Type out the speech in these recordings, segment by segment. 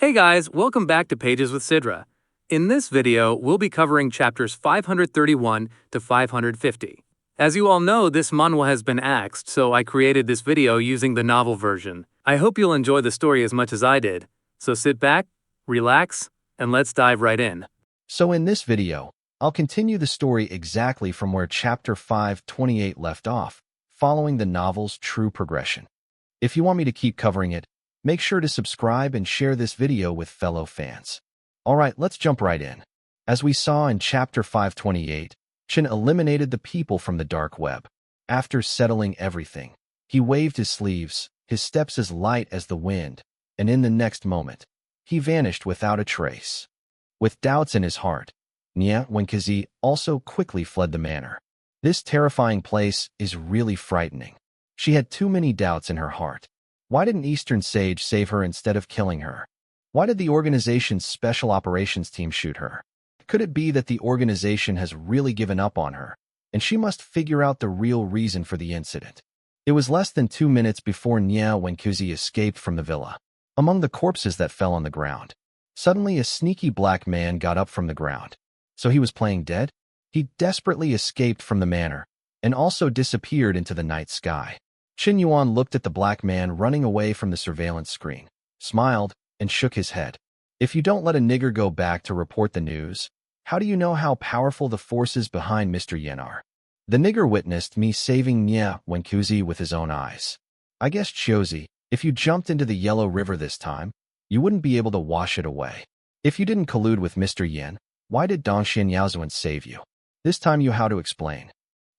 Hey guys, welcome back to Pages with Sidra. In this video, we'll be covering chapters 531 to 550. As you all know, this manhwa has been axed, so I created this video using the novel version. I hope you'll enjoy the story as much as I did. So sit back, relax, and let's dive right in. So in this video, I'll continue the story exactly from where chapter 528 left off, following the novel's true progression. If you want me to keep covering it, make sure to subscribe and share this video with fellow fans. Alright, let's jump right in. As we saw in chapter 528, Qian eliminated the people from the dark web. After settling everything, he waved his sleeves, his steps as light as the wind, and in the next moment, he vanished without a trace. With doubts in his heart, Wenkazi also quickly fled the manor. This terrifying place is really frightening. She had too many doubts in her heart. Why didn't Eastern Sage save her instead of killing her? Why did the organization's special operations team shoot her? Could it be that the organization has really given up on her, and she must figure out the real reason for the incident? It was less than 2 minutes before Wenkazi escaped from the villa. Among the corpses that fell on the ground, suddenly a sneaky black man got up from the ground. So he was playing dead? He desperately escaped from the manor, and also disappeared into the night sky. Qin Yuan looked at the black man running away from the surveillance screen, smiled, and shook his head. If you don't let a nigger go back to report the news, how do you know how powerful the forces behind Mr. Yen are? The nigger witnessed me saving Wenkazi with his own eyes. I guess Chiozi, if you jumped into the Yellow River this time, you wouldn't be able to wash it away. If you didn't collude with Mr. Yen, why did Dongxian Yaozuan save you? This time you how to explain.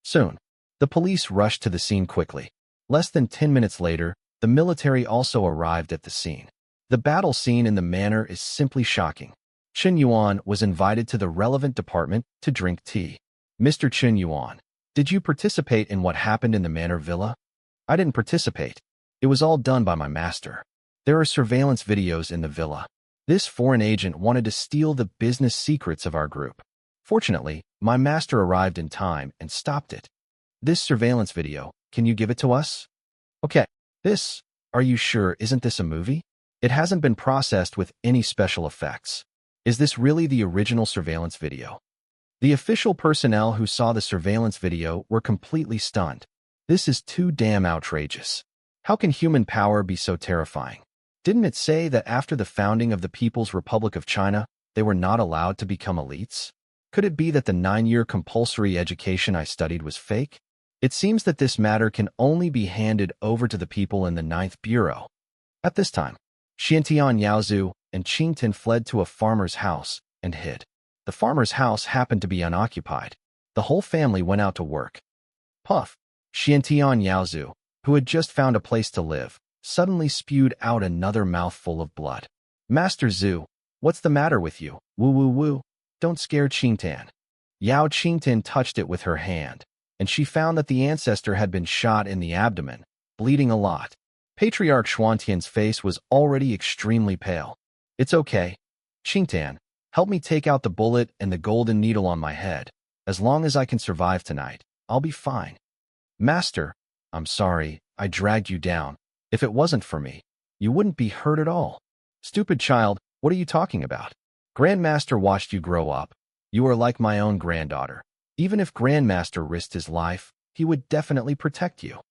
Soon, the police rushed to the scene quickly. Less than 10 minutes later, the military also arrived at the scene. The battle scene in the manor is simply shocking. Qin Yuan was invited to the relevant department to drink tea. Mr. Qin Yuan, did you participate in what happened in the manor villa? I didn't participate. It was all done by my master. There are surveillance videos in the villa. This foreign agent wanted to steal the business secrets of our group. Fortunately, my master arrived in time and stopped it. This surveillance video, can you give it to us? Okay, are you sure isn't this a movie? It hasn't been processed with any special effects. Is this really the original surveillance video? The official personnel who saw the surveillance video were completely stunned. This is too damn outrageous. How can human power be so terrifying? Didn't it say that after the founding of the People's Republic of China, they were not allowed to become elites? Could it be that the 9-year compulsory education I studied was fake? It seems that this matter can only be handed over to the people in the 9th Bureau. At this time, Xiantian Yaozu and Qingtin fled to a farmer's house and hid. The farmer's house happened to be unoccupied. The whole family went out to work. Puff, Xiantian Yaozu, who had just found a place to live, suddenly spewed out another mouthful of blood. Master Zhu, what's the matter with you? Woo woo woo. Don't scare Qingtan. Yao Qingtan touched it with her hand, and she found that the ancestor had been shot in the abdomen, bleeding a lot. Patriarch Xuantian's face was already extremely pale. It's okay. Qingtan, help me take out the bullet and the golden needle on my head. As long as I can survive tonight, I'll be fine. Master, I'm sorry, I dragged you down. If it wasn't for me, you wouldn't be hurt at all. Stupid child, what are you talking about? Grandmaster watched you grow up. You are like my own granddaughter. Even if Grandmaster risked his life, he would definitely protect you.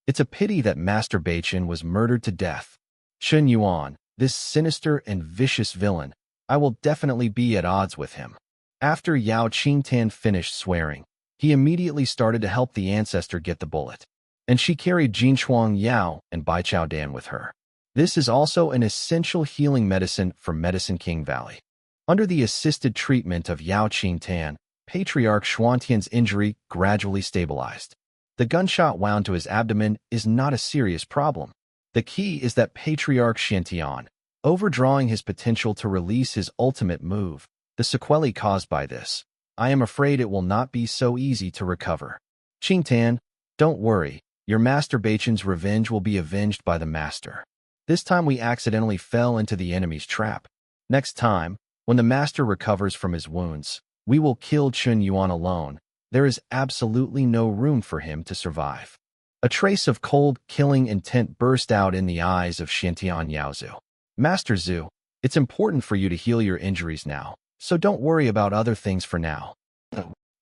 It's a pity that Master Beichen was murdered to death. Qin Yuan, this sinister and vicious villain, I will definitely be at odds with him. After Yao Qingtan finished swearing, he immediately started to help the ancestor get the bullet. And she carried Jinshuang Yao and Bai Chao Dan with her. This is also an essential healing medicine for Medicine King Valley. Under the assisted treatment of Yao Qingtan, Patriarch Xuantian's injury gradually stabilized. The gunshot wound to his abdomen is not a serious problem. The key is that Patriarch Xiantian, overdrawing his potential to release his ultimate move, the sequelae caused by this. I am afraid it will not be so easy to recover. Qingtan, don't worry. Your Master Beichen's revenge will be avenged by the Master. This time we accidentally fell into the enemy's trap. Next time, when the Master recovers from his wounds, we will kill Qin Yuan alone. There is absolutely no room for him to survive. A trace of cold, killing intent burst out in the eyes of Xiantian Yaozu. Master Zhu, It's important for you to heal your injuries now, so don't worry about other things for now.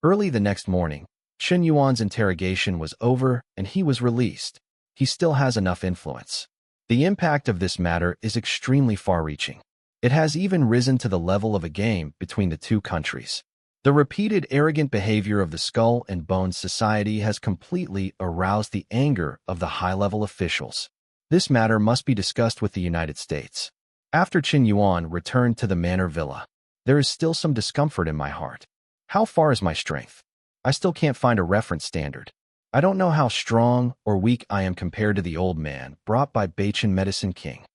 Early the next morning, Chen Yuan's interrogation was over and he was released. He still has enough influence. The impact of this matter is extremely far-reaching. It has even risen to the level of a game between the two countries. The repeated arrogant behavior of the Skull and Bones Society has completely aroused the anger of the high-level officials. This matter must be discussed with the United States. After Chen Yuan returned to the manor villa, there is still some discomfort in my heart. How far is my strength? I still can't find a reference standard. I don't know how strong or weak I am compared to the old man brought by Bachin Medicine King.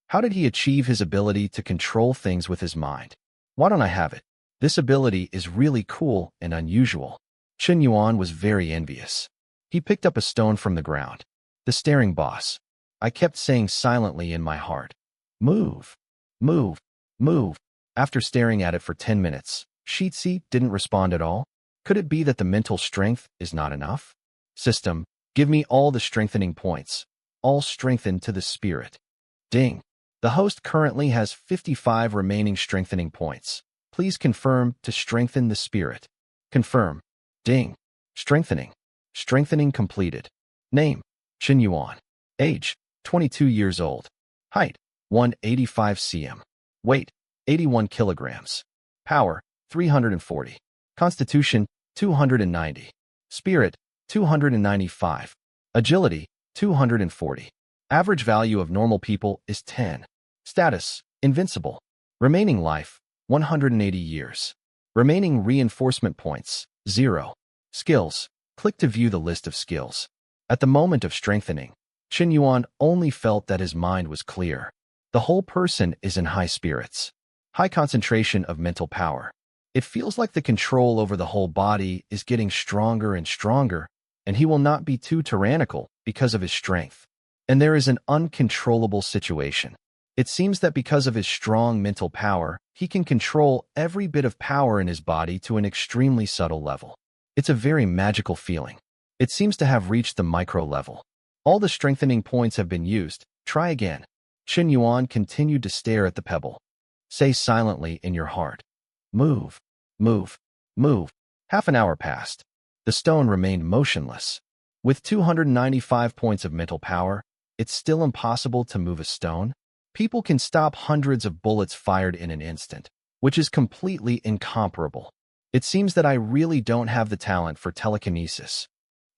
How did he achieve his ability to control things with his mind? Why don't I have it? This ability is really cool and unusual. Chen Yuan was very envious. He picked up a stone from the ground. The staring boss. I kept saying silently in my heart, "Move, move, move." After staring at it for 10 minutes, Shitsi didn't respond at all. Could it be that the mental strength is not enough? System, give me all the strengthening points. All strengthened to the spirit. Ding. The host currently has 55 remaining strengthening points. Please confirm to strengthen the spirit. Confirm. Ding. Strengthening. Strengthening completed. Name, Chen Yuan. Age, 22 years old. Height, 185 cm. Weight, 81 kilograms. Power, 340. Constitution, 290. Spirit, 295. Agility, 240. Average value of normal people is 10. Status, invincible. Remaining life, 180 years. Remaining reinforcement points, 0. Skills, click to view the list of skills. At the moment of strengthening, Chen Yuan only felt that his mind was clear. The whole person is in high spirits. High concentration of mental power. It feels like the control over the whole body is getting stronger and stronger, and he will not be too tyrannical because of his strength. And there is an uncontrollable situation. It seems that because of his strong mental power, he can control every bit of power in his body to an extremely subtle level. It's a very magical feeling. It seems to have reached the micro level. All the strengthening points have been used. Try again. Chen Yuan continued to stare at the pebble. Say silently in your heart, "Move, move, move." Half an hour passed. The stone remained motionless. With 295 points of mental power, it's still impossible to move a stone. People can stop hundreds of bullets fired in an instant, which is completely incomparable. It seems that I really don't have the talent for telekinesis.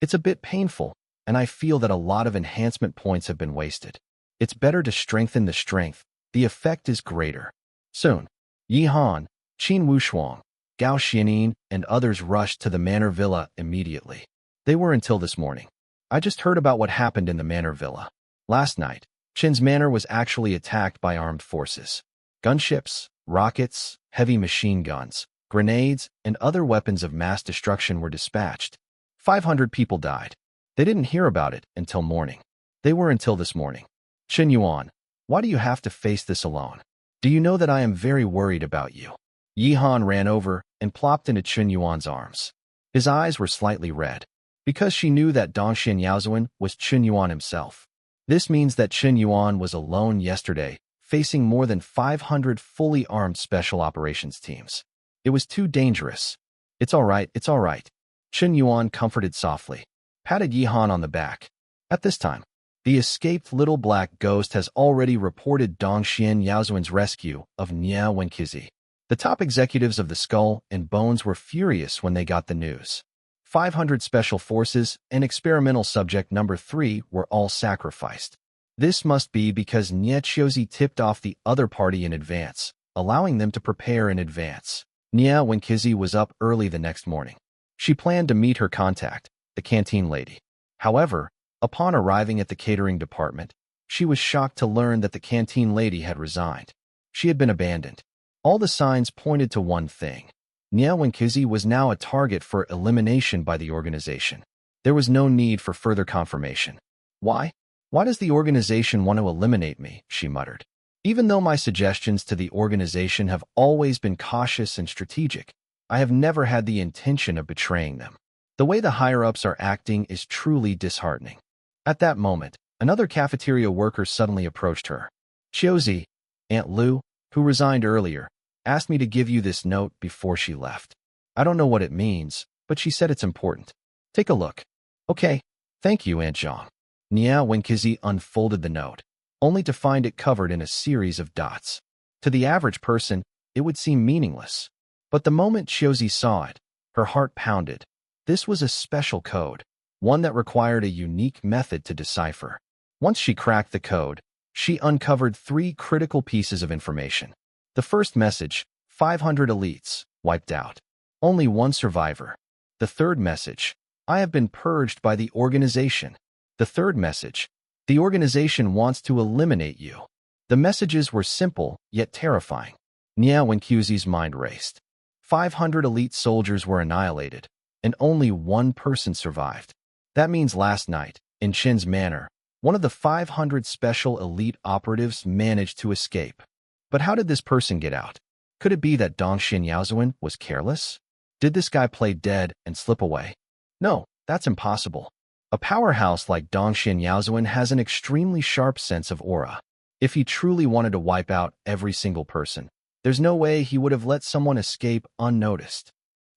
It's a bit painful, and I feel that a lot of enhancement points have been wasted. It's better to strengthen the strength. The effect is greater. Soon, Yi Han, Qin Wushuang, Gao Xianin, and others rushed to the manor villa immediately. They were until this morning. I just heard about what happened in the manor villa. Last night, Qin's manor was actually attacked by armed forces. Gunships, rockets, heavy machine guns, grenades, and other weapons of mass destruction were dispatched. 500 people died. They didn't hear about it until morning. They were until this morning. Chen Yuan, why do you have to face this alone? Do you know that I am very worried about you? Yi Han ran over and plopped into Chen Yuan's arms. His eyes were slightly red, because she knew that Dongxian Yaozuan was Chen Yuan himself. This means that Chen Yuan was alone yesterday, facing more than 500 fully armed special operations teams. It was too dangerous. It's all right, it's all right. Chen Yuan comforted softly, patted Yi Han on the back. At this time, the escaped little black ghost has already reported Dongxian Yaozuan's rescue of Nia Wenqizi. The top executives of the Skull and Bones were furious when they got the news. 500 special forces and experimental subject number 3 were all sacrificed. This must be because Nia Chiozi tipped off the other party in advance, allowing them to prepare in advance. Nia Wenqizi was up early the next morning. She planned to meet her contact, the canteen lady. However, upon arriving at the catering department, she was shocked to learn that the canteen lady had resigned. She had been abandoned. All the signs pointed to one thing. Nia Wenqizi was now a target for elimination by the organization. There was no need for further confirmation. Why? Why does the organization want to eliminate me? She muttered. Even though my suggestions to the organization have always been cautious and strategic, I have never had the intention of betraying them. The way the higher-ups are acting is truly disheartening. At that moment, another cafeteria worker suddenly approached her. Chiozi, Aunt Lu, who resigned earlier, asked me to give you this note before she left. I don't know what it means, but she said it's important. Take a look. Okay, thank you, Aunt Zhang. Nia Wenqizi unfolded the note, only to find it covered in a series of dots. To the average person, it would seem meaningless. But the moment Qiuzi saw it, her heart pounded. This was a special code, one that required a unique method to decipher. Once she cracked the code, she uncovered 3 critical pieces of information. The first message, 500 elites, wiped out. Only 1 survivor. The third message, I have been purged by the organization. The third message, the organization wants to eliminate you. The messages were simple, yet terrifying. Nia Wenqizi's mind raced. 500 elite soldiers were annihilated, and only 1 person survived. That means last night, in Qian's manor, one of the 500 special elite operatives managed to escape. But how did this person get out? Could it be that Dongxian Yaozuan was careless? Did this guy play dead and slip away? No, that's impossible. A powerhouse like Dongxian Yaozuan has an extremely sharp sense of aura. If he truly wanted to wipe out every single person, there's no way he would have let someone escape unnoticed.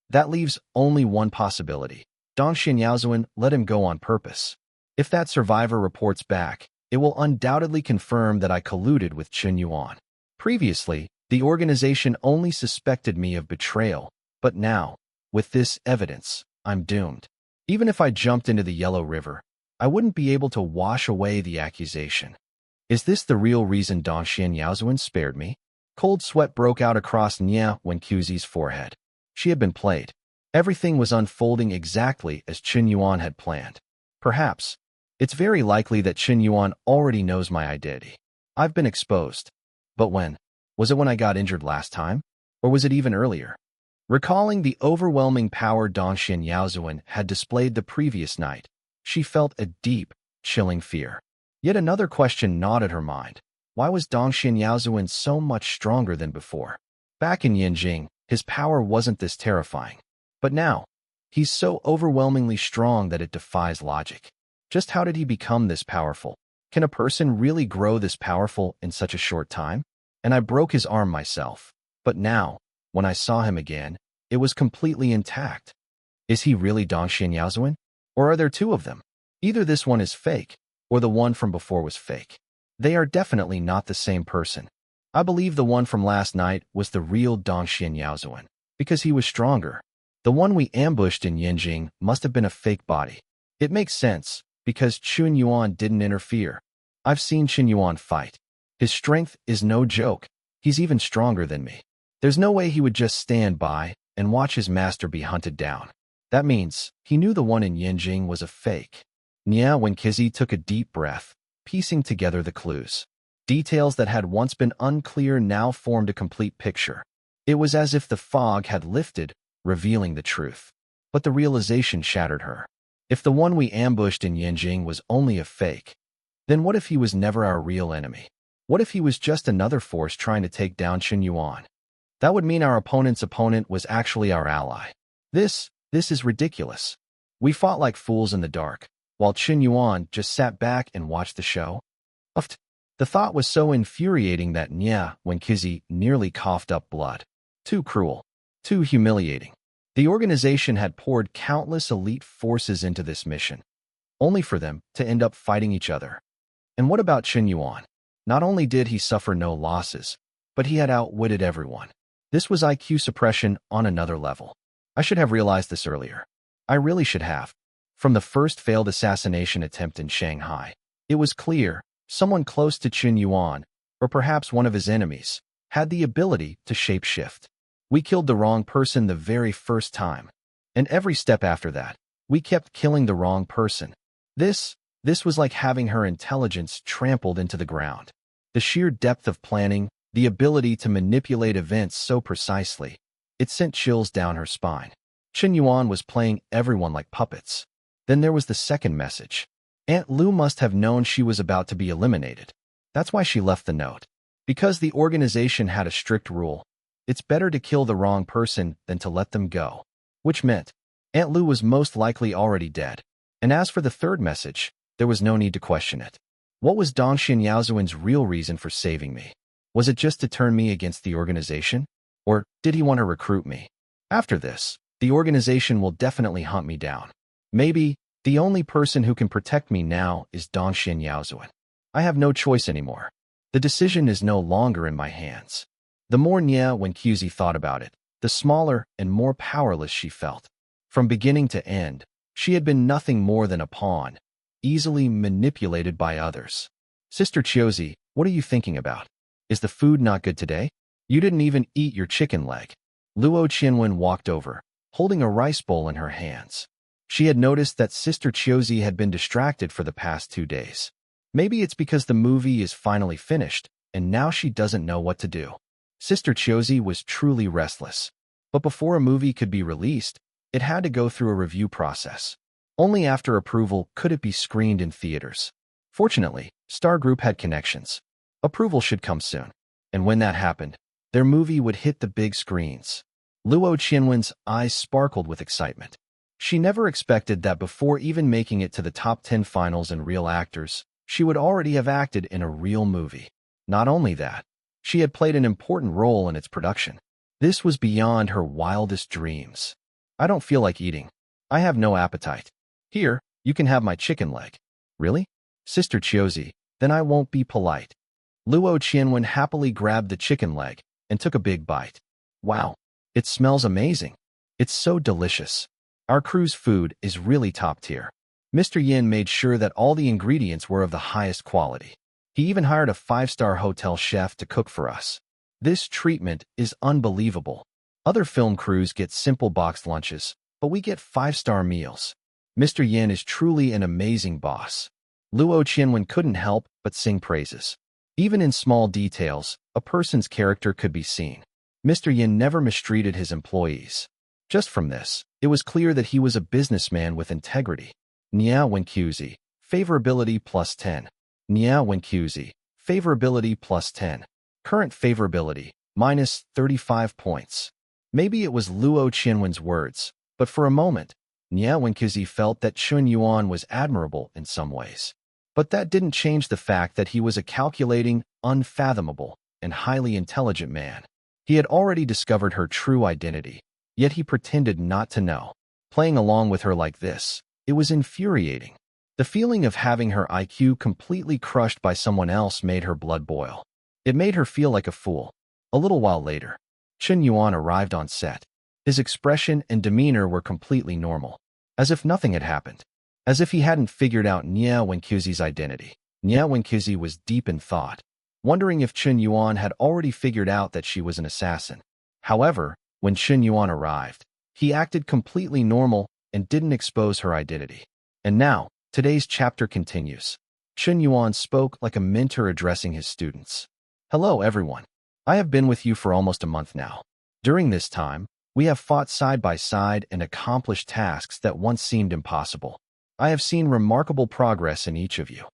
That leaves only one possibility. Dongxian Yaozuan let him go on purpose. If that survivor reports back, it will undoubtedly confirm that I colluded with Chen Yuan. Previously, the organization only suspected me of betrayal, but now, with this evidence, I'm doomed. Even if I jumped into the Yellow River, I wouldn't be able to wash away the accusation. Is this the real reason Dongxian Yaozuan spared me? Cold sweat broke out across Nia Wenqizi's forehead. She had been played. Everything was unfolding exactly as Chen Yuan had planned. Perhaps, it's very likely that Chen Yuan already knows my identity. I've been exposed. But when? Was it when I got injured last time? Or was it even earlier? Recalling the overwhelming power Dongxian Yaozuan had displayed the previous night, she felt a deep, chilling fear. Yet another question gnawed at her mind. Why was Dongxian Yaozuan so much stronger than before? Back in Yanjing, his power wasn't this terrifying. But now, he's so overwhelmingly strong that it defies logic. Just how did he become this powerful? Can a person really grow this powerful in such a short time? And I broke his arm myself. But now, when I saw him again, it was completely intact. Is he really Dongxian Yaozuan? Or are there 2 of them? Either this one is fake, or the one from before was fake. They are definitely not the same person. I believe the one from last night was the real Dongxian Yaozuan, because he was stronger. The one we ambushed in Yanjing must have been a fake body. It makes sense, because Chen Yuan didn't interfere. I've seen Chen Yuan fight. His strength is no joke. He's even stronger than me. There's no way he would just stand by and watch his master be hunted down. That means he knew the one in Yanjing was a fake. Nia Wenqizi took a deep breath, piecing together the clues. Details that had once been unclear now formed a complete picture. It was as if the fog had lifted, revealing the truth. But the realization shattered her. If the one we ambushed in Yanjing was only a fake, then what if he was never our real enemy? What if he was just another force trying to take down Chen Yuan? That would mean our opponent's opponent was actually our ally. This is ridiculous. We fought like fools in the dark, while Chen Yuan just sat back and watched the show. The thought was so infuriating that Nia Wenqizi nearly coughed up blood. Too cruel. Too humiliating. The organization had poured countless elite forces into this mission, only for them to end up fighting each other. And what about Chen Yuan? Not only did he suffer no losses, but he had outwitted everyone. This was IQ suppression on another level. I should have realized this earlier. I really should have. From the first failed assassination attempt in Shanghai, it was clear someone close to Chen Yuan, or perhaps one of his enemies, had the ability to shapeshift. We killed the wrong person the very first time. And every step after that, we kept killing the wrong person. This was like having her intelligence trampled into the ground. The sheer depth of planning, the ability to manipulate events so precisely, it sent chills down her spine. Chen Yuan was playing everyone like puppets. Then there was the second message. Aunt Lu must have known she was about to be eliminated. That's why she left the note. Because the organization had a strict rule. It's better to kill the wrong person than to let them go. Which meant, Aunt Lu was most likely already dead. And as for the third message, there was no need to question it. What was Dongxian Yaozuan's real reason for saving me? Was it just to turn me against the organization? Or did he want to recruit me? After this, the organization will definitely hunt me down. Maybe the only person who can protect me now is Dongxian Yaozuan. I have no choice anymore. The decision is no longer in my hands. The more Nia Wenqiuzi thought about it, the smaller and more powerless she felt. From beginning to end, she had been nothing more than a pawn, easily manipulated by others. Sister Chiozi, what are you thinking about? Is the food not good today? You didn't even eat your chicken leg. Luo Qianwen walked over, holding a rice bowl in her hands. She had noticed that Sister Chiozi had been distracted for the past 2 days. Maybe it's because the movie is finally finished, and now she doesn't know what to do. Sister Chiozi was truly restless. But before a movie could be released, it had to go through a review process. Only after approval could it be screened in theaters. Fortunately, Star Group had connections. Approval should come soon. And when that happened, their movie would hit the big screens. Luo Qianwen's eyes sparkled with excitement. She never expected that before even making it to the top 10 finals in Real Actors, she would already have acted in a real movie. Not only that, she had played an important role in its production. This was beyond her wildest dreams. I don't feel like eating. I have no appetite. Here, you can have my chicken leg. Really? Sister Chiozi, then I won't be polite. Luo Qianwen happily grabbed the chicken leg and took a big bite. Wow, it smells amazing. It's so delicious. Our crew's food is really top tier. Mr. Yin made sure that all the ingredients were of the highest quality. He even hired a 5-star hotel chef to cook for us. This treatment is unbelievable. Other film crews get simple boxed lunches, but we get 5-star meals. Mr. Yin is truly an amazing boss. Luo Qianwen couldn't help but sing praises. Even in small details, a person's character could be seen. Mr. Yin never mistreated his employees. Just from this, it was clear that he was a businessman with integrity. Nia Wenqiuzi, favorability plus 10. Nia Wenqiuzi, favorability plus 10. Current favorability, minus 35 points. Maybe it was Luo Qianwen's words, but for a moment, Nia Wenqiuzi felt that Chun Yuan was admirable in some ways. But that didn't change the fact that he was a calculating, unfathomable, and highly intelligent man. He had already discovered her true identity, yet he pretended not to know. Playing along with her like this, it was infuriating. The feeling of having her IQ completely crushed by someone else made her blood boil. It made her feel like a fool. A little while later, Chun Yuan arrived on set. His expression and demeanor were completely normal, as if nothing had happened. As if he hadn't figured out Nia Wenqiuzi's identity. Nia Wenqiuzi was deep in thought, wondering if Chun Yuan had already figured out that she was an assassin. However, when Chun Yuan arrived, he acted completely normal and didn't expose her identity. And now, today's chapter continues. Chun Yuan spoke like a mentor addressing his students. Hello, everyone. I have been with you for almost a month now. During this time, we have fought side by side and accomplished tasks that once seemed impossible. I have seen remarkable progress in each of you.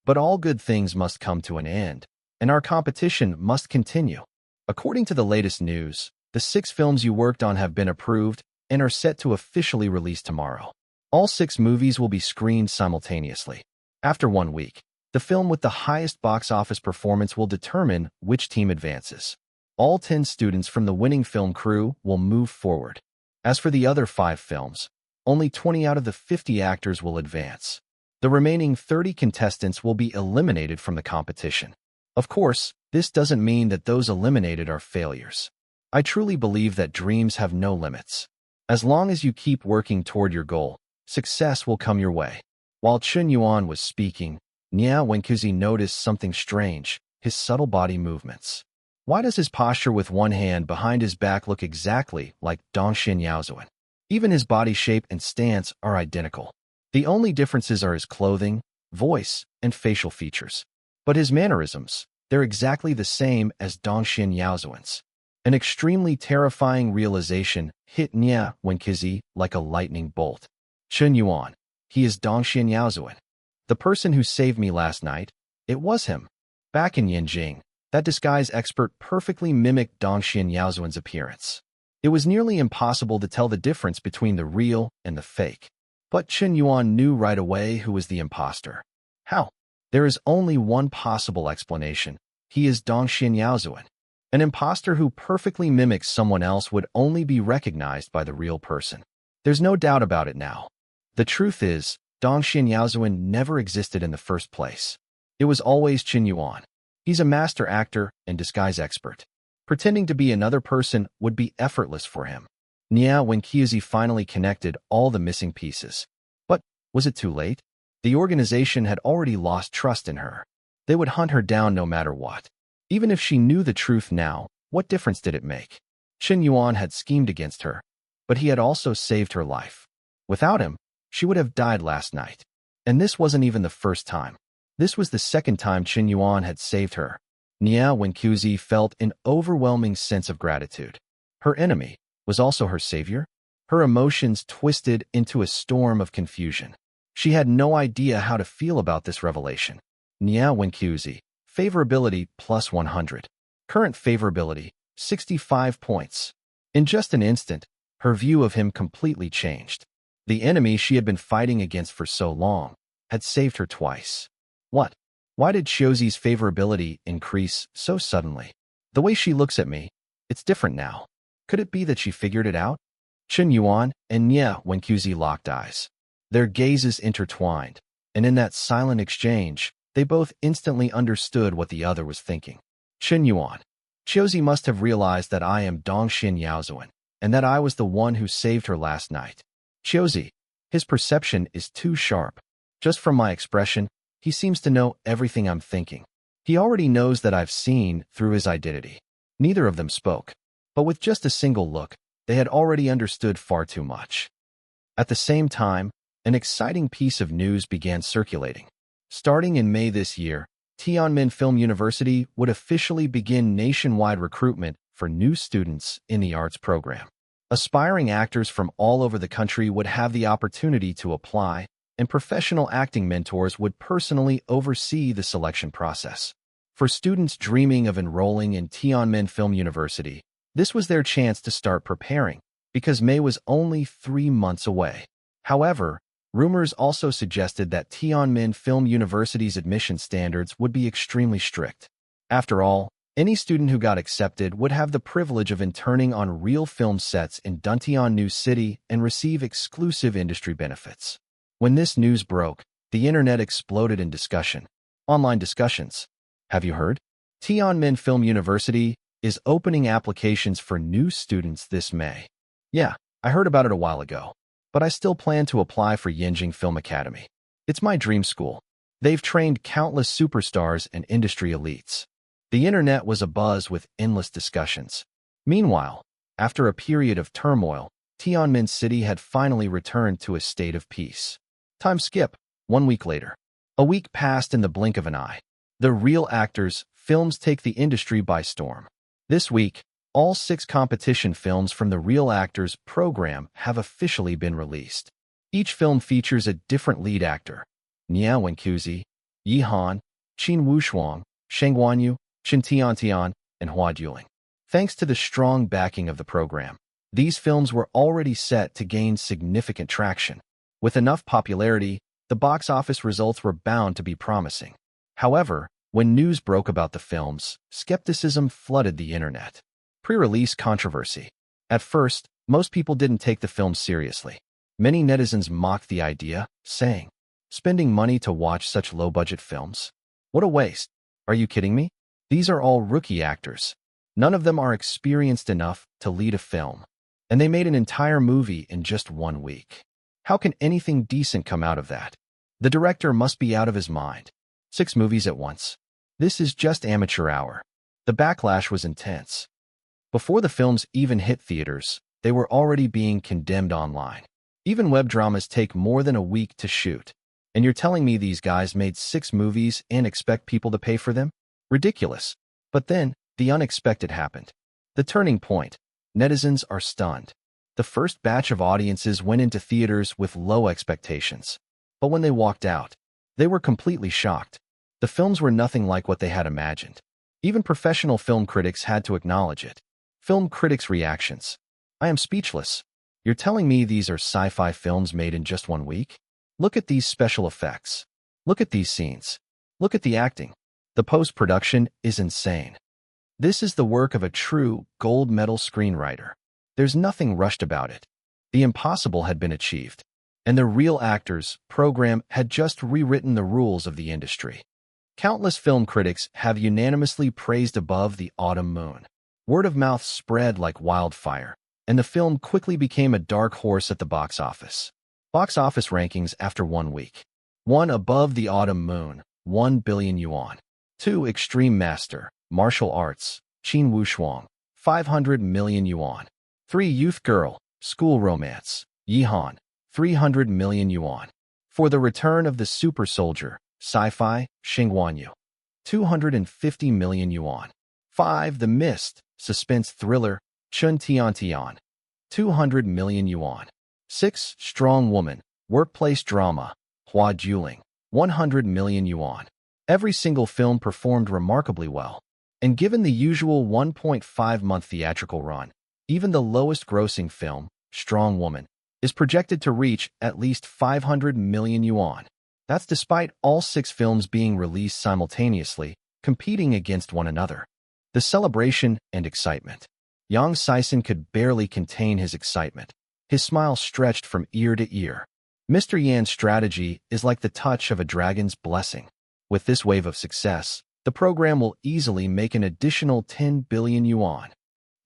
But all good things must come to an end, and our competition must continue. According to the latest news, the 6 films you worked on have been approved and are set to officially release tomorrow. All 6 movies will be screened simultaneously. After 1 week, the film with the highest box office performance will determine which team advances. All 10 students from the winning film crew will move forward. As for the other 5 films, only 20 out of the 50 actors will advance. The remaining 30 contestants will be eliminated from the competition. Of course, this doesn't mean that those eliminated are failures. I truly believe that dreams have no limits. As long as you keep working toward your goal, success will come your way. While Chun Yuan was speaking, Nia Wenqiuzi noticed something strange, his subtle body movements. Why does his posture with one hand behind his back look exactly like Dongxian Yaozuan? Even his body shape and stance are identical. The only differences are his clothing, voice, and facial features. But his mannerisms, they're exactly the same as Dongxian Yaozuan's. An extremely terrifying realization hit Nia Wenqiuzi like a lightning bolt. Chun Yuan, he is Dongxian Yaozuan. The person who saved me last night, it was him. Back in Yanjing, that disguise expert perfectly mimicked Dongxian Yaozuan's appearance. It was nearly impossible to tell the difference between the real and the fake. But Chun Yuan knew right away who was the imposter. How? There is only one possible explanation. He is Dongxian Yaozuan. An imposter who perfectly mimics someone else would only be recognized by the real person. There's no doubt about it now. The truth is, Dongxian Yaozuan never existed in the first place. It was always Qin Yuan. He's a master actor and disguise expert. Pretending to be another person would be effortless for him. When Qian finally connected all the missing pieces. But was it too late? The organization had already lost trust in her. They would hunt her down no matter what. Even if she knew the truth now, what difference did it make? Qin Yuan had schemed against her, but he had also saved her life. Without him, she would have died last night. And this wasn't even the first time. This was the second time Qin Yuan had saved her. When Qian felt an overwhelming sense of gratitude. Her enemy was also her savior? Her emotions twisted into a storm of confusion. She had no idea how to feel about this revelation. When Qian, favorability plus 100. Current favorability, 65 points. In just an instant, her view of him completely changed. The enemy she had been fighting against for so long had saved her twice. What? Why did Qian's favorability increase so suddenly? The way she looks at me, it's different now. Could it be that she figured it out? Qin Yuan and when Qian locked eyes. Their gazes intertwined, and in that silent exchange, they both instantly understood what the other was thinking. Qin Yuan. Qian must have realized that I am Dongxian Yaozuan, and that I was the one who saved her last night. Qian. His perception is too sharp. Just from my expression, he seems to know everything I'm thinking. He already knows that I've seen through his identity. Neither of them spoke, but with just a single look, they had already understood far too much. At the same time, an exciting piece of news began circulating. Starting in May this year, Tianmen Film University would officially begin nationwide recruitment for new students in the arts program. Aspiring actors from all over the country would have the opportunity to apply, and professional acting mentors would personally oversee the selection process. For students dreaming of enrolling in Tianmen Film University, this was their chance to start preparing, because May was only 3 months away. However, rumors also suggested that Tianmen Film University's admission standards would be extremely strict. After all, any student who got accepted would have the privilege of interning on real film sets in Duntian New City and receive exclusive industry benefits. When this news broke, the internet exploded in discussion. Online discussions. Have you heard? Tianmen Film University is opening applications for new students this May. Yeah, I heard about it a while ago, but I still plan to apply for Yanjing Film Academy. It's my dream school. They've trained countless superstars and industry elites. The internet was abuzz with endless discussions. Meanwhile, after a period of turmoil, Tianmen City had finally returned to a state of peace. Time skip, 1 week later. A week passed in the blink of an eye. The real actors' films take the industry by storm. This week, all 6 competition films from the Real Actors program have officially been released. Each film features a different lead actor. Wen Qian, Yi Han, Qin Wushuang, Sheng Wanyu, Qin Tian, and Hua Dueling. Thanks to the strong backing of the program, these films were already set to gain significant traction. With enough popularity, the box office results were bound to be promising. However, when news broke about the films, skepticism flooded the internet. Pre-release controversy. At first, most people didn't take the film seriously. Many netizens mocked the idea, saying, "Spending money to watch such low-budget films? What a waste. Are you kidding me? These are all rookie actors. None of them are experienced enough to lead a film. And they made an entire movie in just 1 week. How can anything decent come out of that? The director must be out of his mind. 6 movies at once. This is just amateur hour." The backlash was intense. Before the films even hit theaters, they were already being condemned online. Even web dramas take more than a week to shoot. And you're telling me these guys made 6 movies and expect people to pay for them? Ridiculous. But then, the unexpected happened. The turning point. Netizens are stunned. The first batch of audiences went into theaters with low expectations. But when they walked out, they were completely shocked. The films were nothing like what they had imagined. Even professional film critics had to acknowledge it. Film critics' reactions. "I am speechless. You're telling me these are sci-fi films made in just 1 week? Look at these special effects. Look at these scenes. Look at the acting. The post-production is insane. This is the work of a true gold medal screenwriter. There's nothing rushed about it. The impossible had been achieved, and the real actors program had just rewritten the rules of the industry. Countless film critics have unanimously praised Above the Autumn Moon. Word of mouth spread like wildfire, and the film quickly became a dark horse at the box office. Box office rankings after 1 week. 1. Above the Autumn Moon, 1 billion yuan. 2. Extreme Master, Martial Arts, Qian Wushuang, 500 million yuan. 3. Youth Girl, School Romance, Yihan, 300 million yuan. 4. The Return of the Super Soldier, Sci-Fi, Xingguanyu, 250 million yuan. 5. The Mist, Suspense Thriller, Chun Tian, 200 million yuan. 6. Strong Woman, Workplace Drama, Hua Juling, 100 million yuan. Every single film performed remarkably well, and given the usual 1.5-month theatrical run, even the lowest grossing film, Strong Woman, is projected to reach at least 500 million yuan. That's despite all 6 films being released simultaneously, competing against one another. The celebration and excitement. Yang Sison could barely contain his excitement. His smile stretched from ear to ear. Mr. Yan's strategy is like the touch of a dragon's blessing. With this wave of success, the program will easily make an additional 10 billion yuan.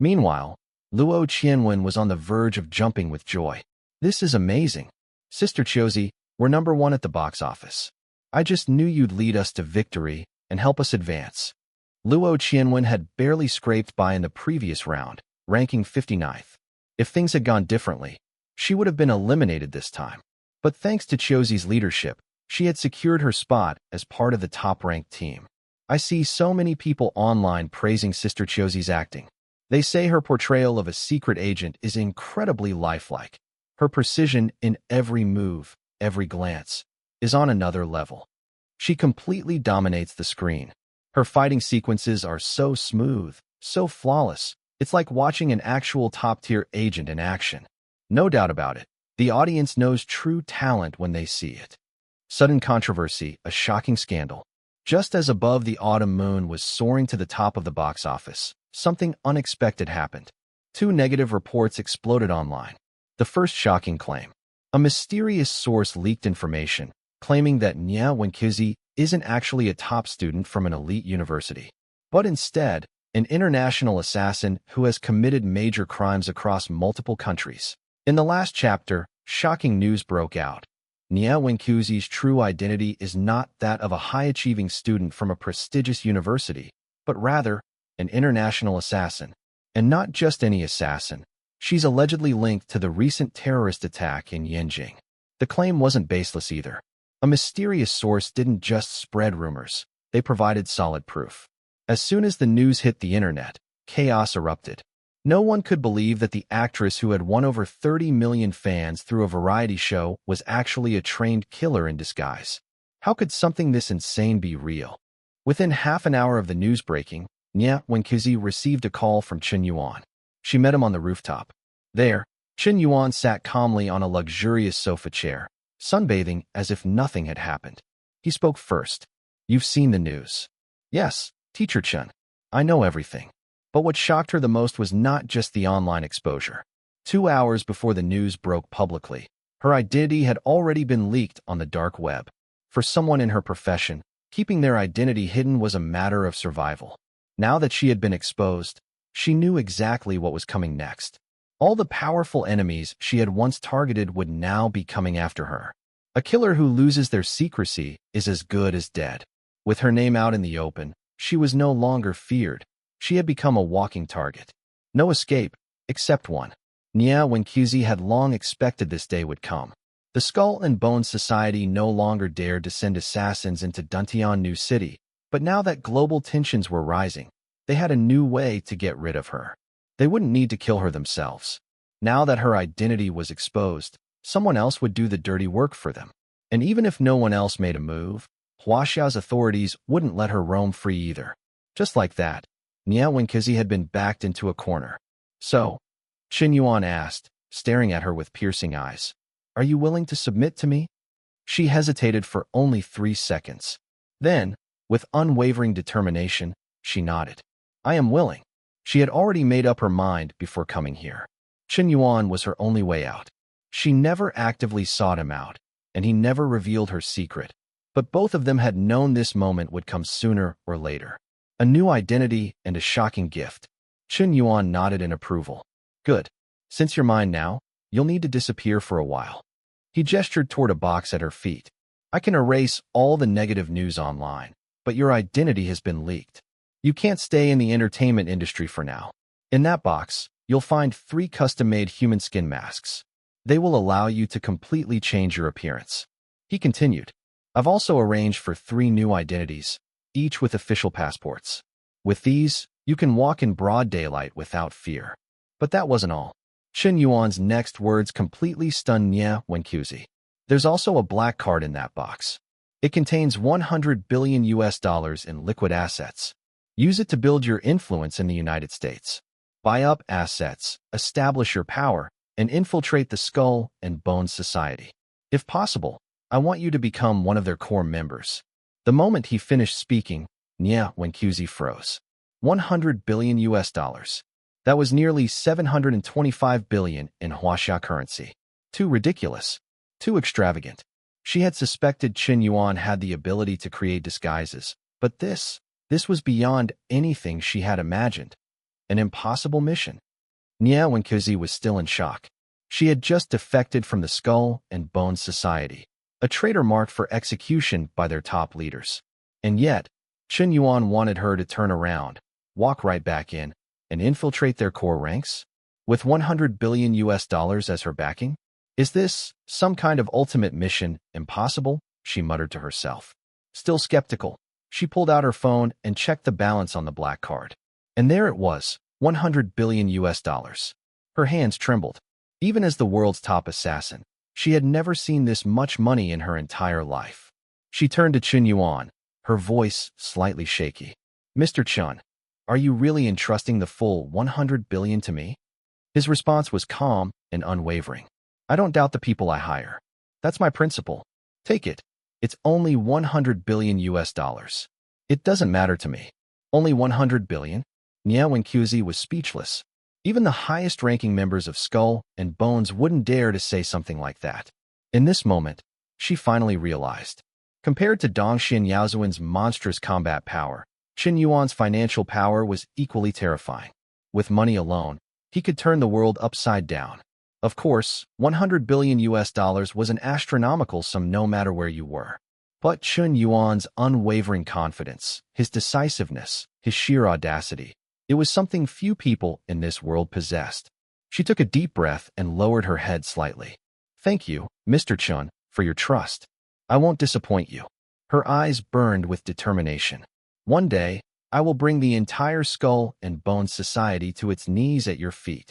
Meanwhile, Luo Qianwen was on the verge of jumping with joy. This is amazing. Sister Chiozi, we're number 1 at the box office. I just knew you'd lead us to victory and help us advance. Luo Qianwen had barely scraped by in the previous round, ranking 59th. If things had gone differently, she would have been eliminated this time. But thanks to Chiozi's leadership, she had secured her spot as part of the top-ranked team. I see so many people online praising Sister Chiozi's acting. They say her portrayal of a secret agent is incredibly lifelike. Her precision in every move, every glance, is on another level. She completely dominates the screen. Her fighting sequences are so smooth, so flawless. It's like watching an actual top-tier agent in action. No doubt about it, the audience knows true talent when they see it. Sudden controversy, a shocking scandal. Just as Above the Autumn Moon was soaring to the top of the box office, something unexpected happened. 2 negative reports exploded online. The first shocking claim. A mysterious source leaked information, claiming that Nia Wenqizi isn't actually a top student from an elite university, but instead, an international assassin who has committed major crimes across multiple countries. In the last chapter, shocking news broke out. Nia Wenqizi's true identity is not that of a high-achieving student from a prestigious university, but rather, an international assassin. And not just any assassin. She's allegedly linked to the recent terrorist attack in Yanjing. The claim wasn't baseless either. A mysterious source didn't just spread rumors, they provided solid proof. As soon as the news hit the internet, chaos erupted. No one could believe that the actress who had won over 30 million fans through a variety show was actually a trained killer in disguise. How could something this insane be real? Within half an hour of the news breaking, Nia Wenqizi received a call from Chen Yuan. She met him on the rooftop. There, Chen Yuan sat calmly on a luxurious sofa chair, sunbathing as if nothing had happened. He spoke first. You've seen the news. Yes, Teacher Chen. I know everything. But what shocked her the most was not just the online exposure. 2 hours before the news broke publicly, her identity had already been leaked on the dark web. For someone in her profession, keeping their identity hidden was a matter of survival. Now that she had been exposed, she knew exactly what was coming next. All the powerful enemies she had once targeted would now be coming after her. A killer who loses their secrecy is as good as dead. With her name out in the open, she was no longer feared. She had become a walking target. No escape, except one. Nia Wenqizi had long expected this day would come. The Skull and Bones Society no longer dared to send assassins into Duntian New City, but now that global tensions were rising, they had a new way to get rid of her. They wouldn't need to kill her themselves. Now that her identity was exposed, someone else would do the dirty work for them. And even if no one else made a move, Huaxia's authorities wouldn't let her roam free either. Just like that, Nia Wenqizi had been backed into a corner. So, Chen Yuan asked, staring at her with piercing eyes, "Are you willing to submit to me?" She hesitated for only 3 seconds. Then, With unwavering determination, she nodded. I am willing. She had already made up her mind before coming here. Chen Yuan was her only way out. She never actively sought him out, and he never revealed her secret. But both of them had known this moment would come sooner or later. A new identity and a shocking gift. Chen Yuan nodded in approval. Good. Since you're mine now, you'll need to disappear for a while. He gestured toward a box at her feet. I can erase all the negative news online, but your identity has been leaked. You can't stay in the entertainment industry for now. In that box, you'll find 3 custom-made human skin masks. They will allow you to completely change your appearance. He continued. I've also arranged for 3 new identities, each with official passports. With these, you can walk in broad daylight without fear. But that wasn't all. Chen Yuan's next words completely stunned Nie Wenqiuzi. There's also a black card in that box. It contains $100 billion in liquid assets. Use it to build your influence in the United States. Buy up assets, establish your power, and infiltrate the Skull and Bones Society. If possible, I want you to become one of their core members. The moment he finished speaking, Nie Wenqiuzi froze. $100 billion. That was nearly 725 billion in Huaxia currency. Too ridiculous. Too extravagant. She had suspected Chen Yuan had the ability to create disguises, but this was beyond anything she had imagined. An impossible mission. Nie Wenqiuzi was still in shock. She had just defected from the Skull and Bones Society, a traitor marked for execution by their top leaders. And yet, Chen Yuan wanted her to turn around, walk right back in, and infiltrate their core ranks? With $100 billion as her backing? Is this some kind of ultimate mission impossible? She muttered to herself. Still skeptical, she pulled out her phone and checked the balance on the black card. And there it was, $100 billion. Her hands trembled. Even as the world's top assassin, she had never seen this much money in her entire life. She turned to Chen Yuan, her voice slightly shaky. Mr. Chen, are you really entrusting the full $100 billion to me? His response was calm and unwavering. I don't doubt the people I hire. That's my principle. Take it. It's only $100 billion. It doesn't matter to me. Only $100 billion? Nie Wenqiuzi was speechless. Even the highest-ranking members of Skull and Bones wouldn't dare to say something like that. In this moment, she finally realized. Compared to Dong Xianyaozuan's monstrous combat power, Chen Yuan's financial power was equally terrifying. With money alone, he could turn the world upside down. Of course, $100 billion was an astronomical sum no matter where you were. But Chen Yuan's unwavering confidence, his decisiveness, his sheer audacity, it was something few people in this world possessed. She took a deep breath and lowered her head slightly. Thank you, Mr. Chen, for your trust. I won't disappoint you. Her eyes burned with determination. One day, I will bring the entire Skull and Bones Society to its knees at your feet.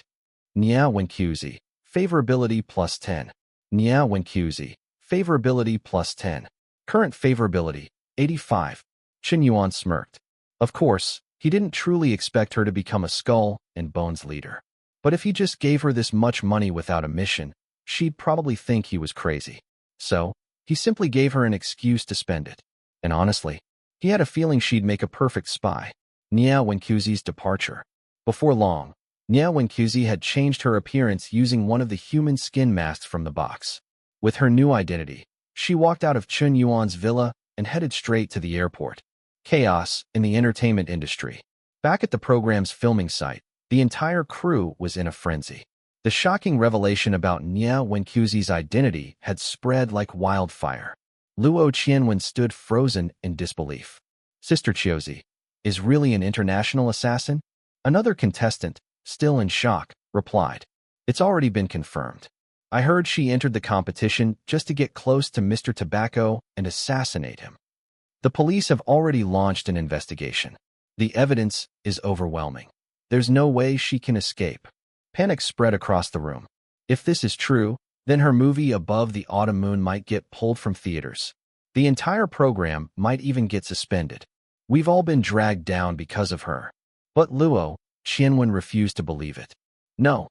Nie Wenqiuzi, favorability plus 10. Nie Wenqiuzi, favorability plus 10. Current favorability, 85. Chen Yuan smirked. Of course, he didn't truly expect her to become a Skull and Bones leader. But if he just gave her this much money without a mission, she'd probably think he was crazy. So, he simply gave her an excuse to spend it. And honestly, he had a feeling she'd make a perfect spy. Nie Wenqiuzi's departure. Before long, Nie Wenqiuzi had changed her appearance using one of the human skin masks from the box. With her new identity, she walked out of Chen Yuan's villa and headed straight to the airport. Chaos in the entertainment industry. Back at the program's filming site, the entire crew was in a frenzy. The shocking revelation about Nie Wenqiuzi's identity had spread like wildfire. Luo Qianwen stood frozen in disbelief. Sister Qiuzi is really an international assassin? Another contestant, still in shock, replied. It's already been confirmed. I heard she entered the competition just to get close to Mr. Tobacco and assassinate him. The police have already launched an investigation. The evidence is overwhelming. There's no way she can escape. Panic spread across the room. If this is true, then her movie Above the Autumn Moon might get pulled from theaters. The entire program might even get suspended. We've all been dragged down because of her. But Luo Qianwen refused to believe it. No.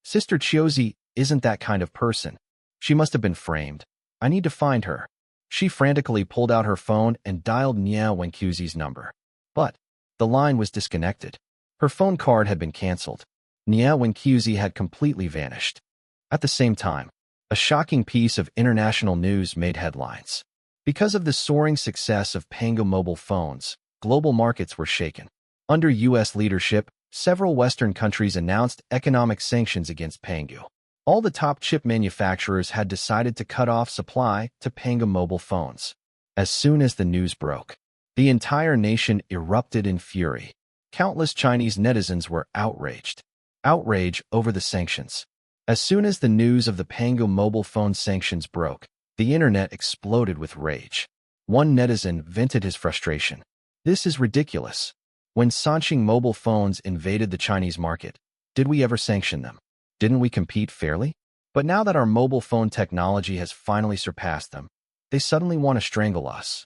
Sister Qiuzi isn't that kind of person. She must have been framed. I need to find her. She frantically pulled out her phone and dialed Nia Wenqiuzi's number. But the line was disconnected. Her phone card had been cancelled. Nia Wenqiuzi had completely vanished. At the same time, a shocking piece of international news made headlines. Because of the soaring success of Pangu mobile phones, global markets were shaken. Under U.S. leadership, several Western countries announced economic sanctions against Pangu. All the top chip manufacturers had decided to cut off supply to Pangu mobile phones. As soon as the news broke, the entire nation erupted in fury. Countless Chinese netizens were outraged. Outrage over the sanctions. As soon as the news of the Pangu mobile phone sanctions broke, the internet exploded with rage. One netizen vented his frustration. "This is ridiculous. When Sanqing mobile phones invaded the Chinese market, did we ever sanction them? Didn't we compete fairly? But now that our mobile phone technology has finally surpassed them, they suddenly want to strangle us.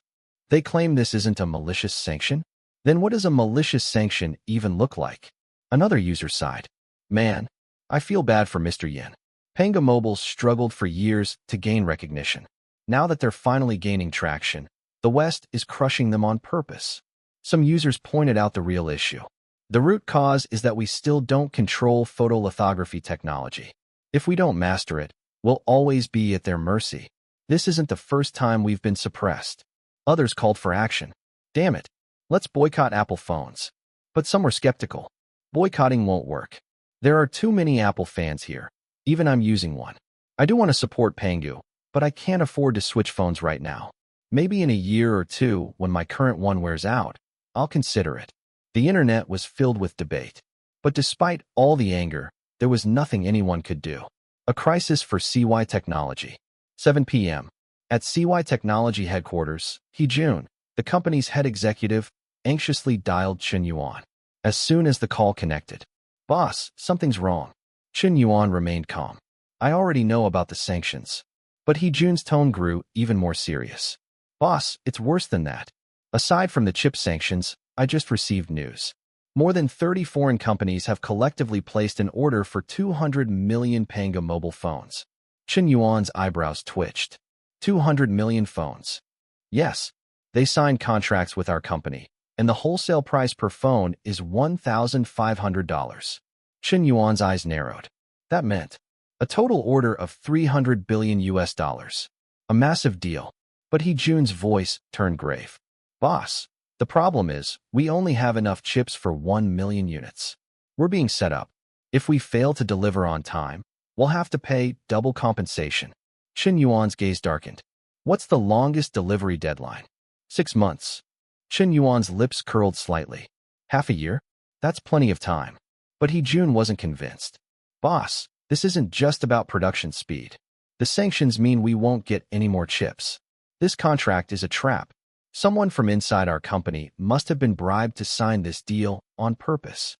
They claim this isn't a malicious sanction? Then what does a malicious sanction even look like?" Another user sighed. "Man, I feel bad for Mr. Yin. Pangu Mobile struggled for years to gain recognition. Now that they're finally gaining traction, the West is crushing them on purpose." Some users pointed out the real issue. The root cause is that we still don't control photolithography technology. If we don't master it, we'll always be at their mercy. This isn't the first time we've been suppressed. Others called for action. "Damn it, let's boycott Apple phones." But some were skeptical. Boycotting won't work. There are too many Apple fans here. Even I'm using one. I do want to support Pangu, but I can't afford to switch phones right now. Maybe in a year or two, when my current one wears out, I'll consider it. The internet was filled with debate. But despite all the anger, there was nothing anyone could do. A crisis for CY Technology. 7 p.m. At CY Technology headquarters, Hee-jun, the company's head executive, anxiously dialed Chen Yuan. As soon as the call connected, "Boss, something's wrong." Chen Yuan remained calm. "I already know about the sanctions." But Hee-jun's tone grew even more serious. "Boss, it's worse than that. Aside from the chip sanctions, I just received news. More than 30 foreign companies have collectively placed an order for 200 million Pangu mobile phones." Chen Yuan's eyebrows twitched. 200 million phones. Yes, they signed contracts with our company, and the wholesale price per phone is $1,500. Chen Yuan's eyes narrowed. That meant a total order of 300 billion US dollars. A massive deal. But Hee-jun's voice turned grave. "Boss, the problem is, we only have enough chips for 1 million units. We're being set up. If we fail to deliver on time, we'll have to pay double compensation." Chen Yuan's gaze darkened. "What's the longest delivery deadline?" 6 months. Chen Yuan's lips curled slightly. "Half a year? That's plenty of time." But Hee-jun wasn't convinced. "Boss, this isn't just about production speed. The sanctions mean we won't get any more chips. This contract is a trap. Someone from inside our company must have been bribed to sign this deal on purpose."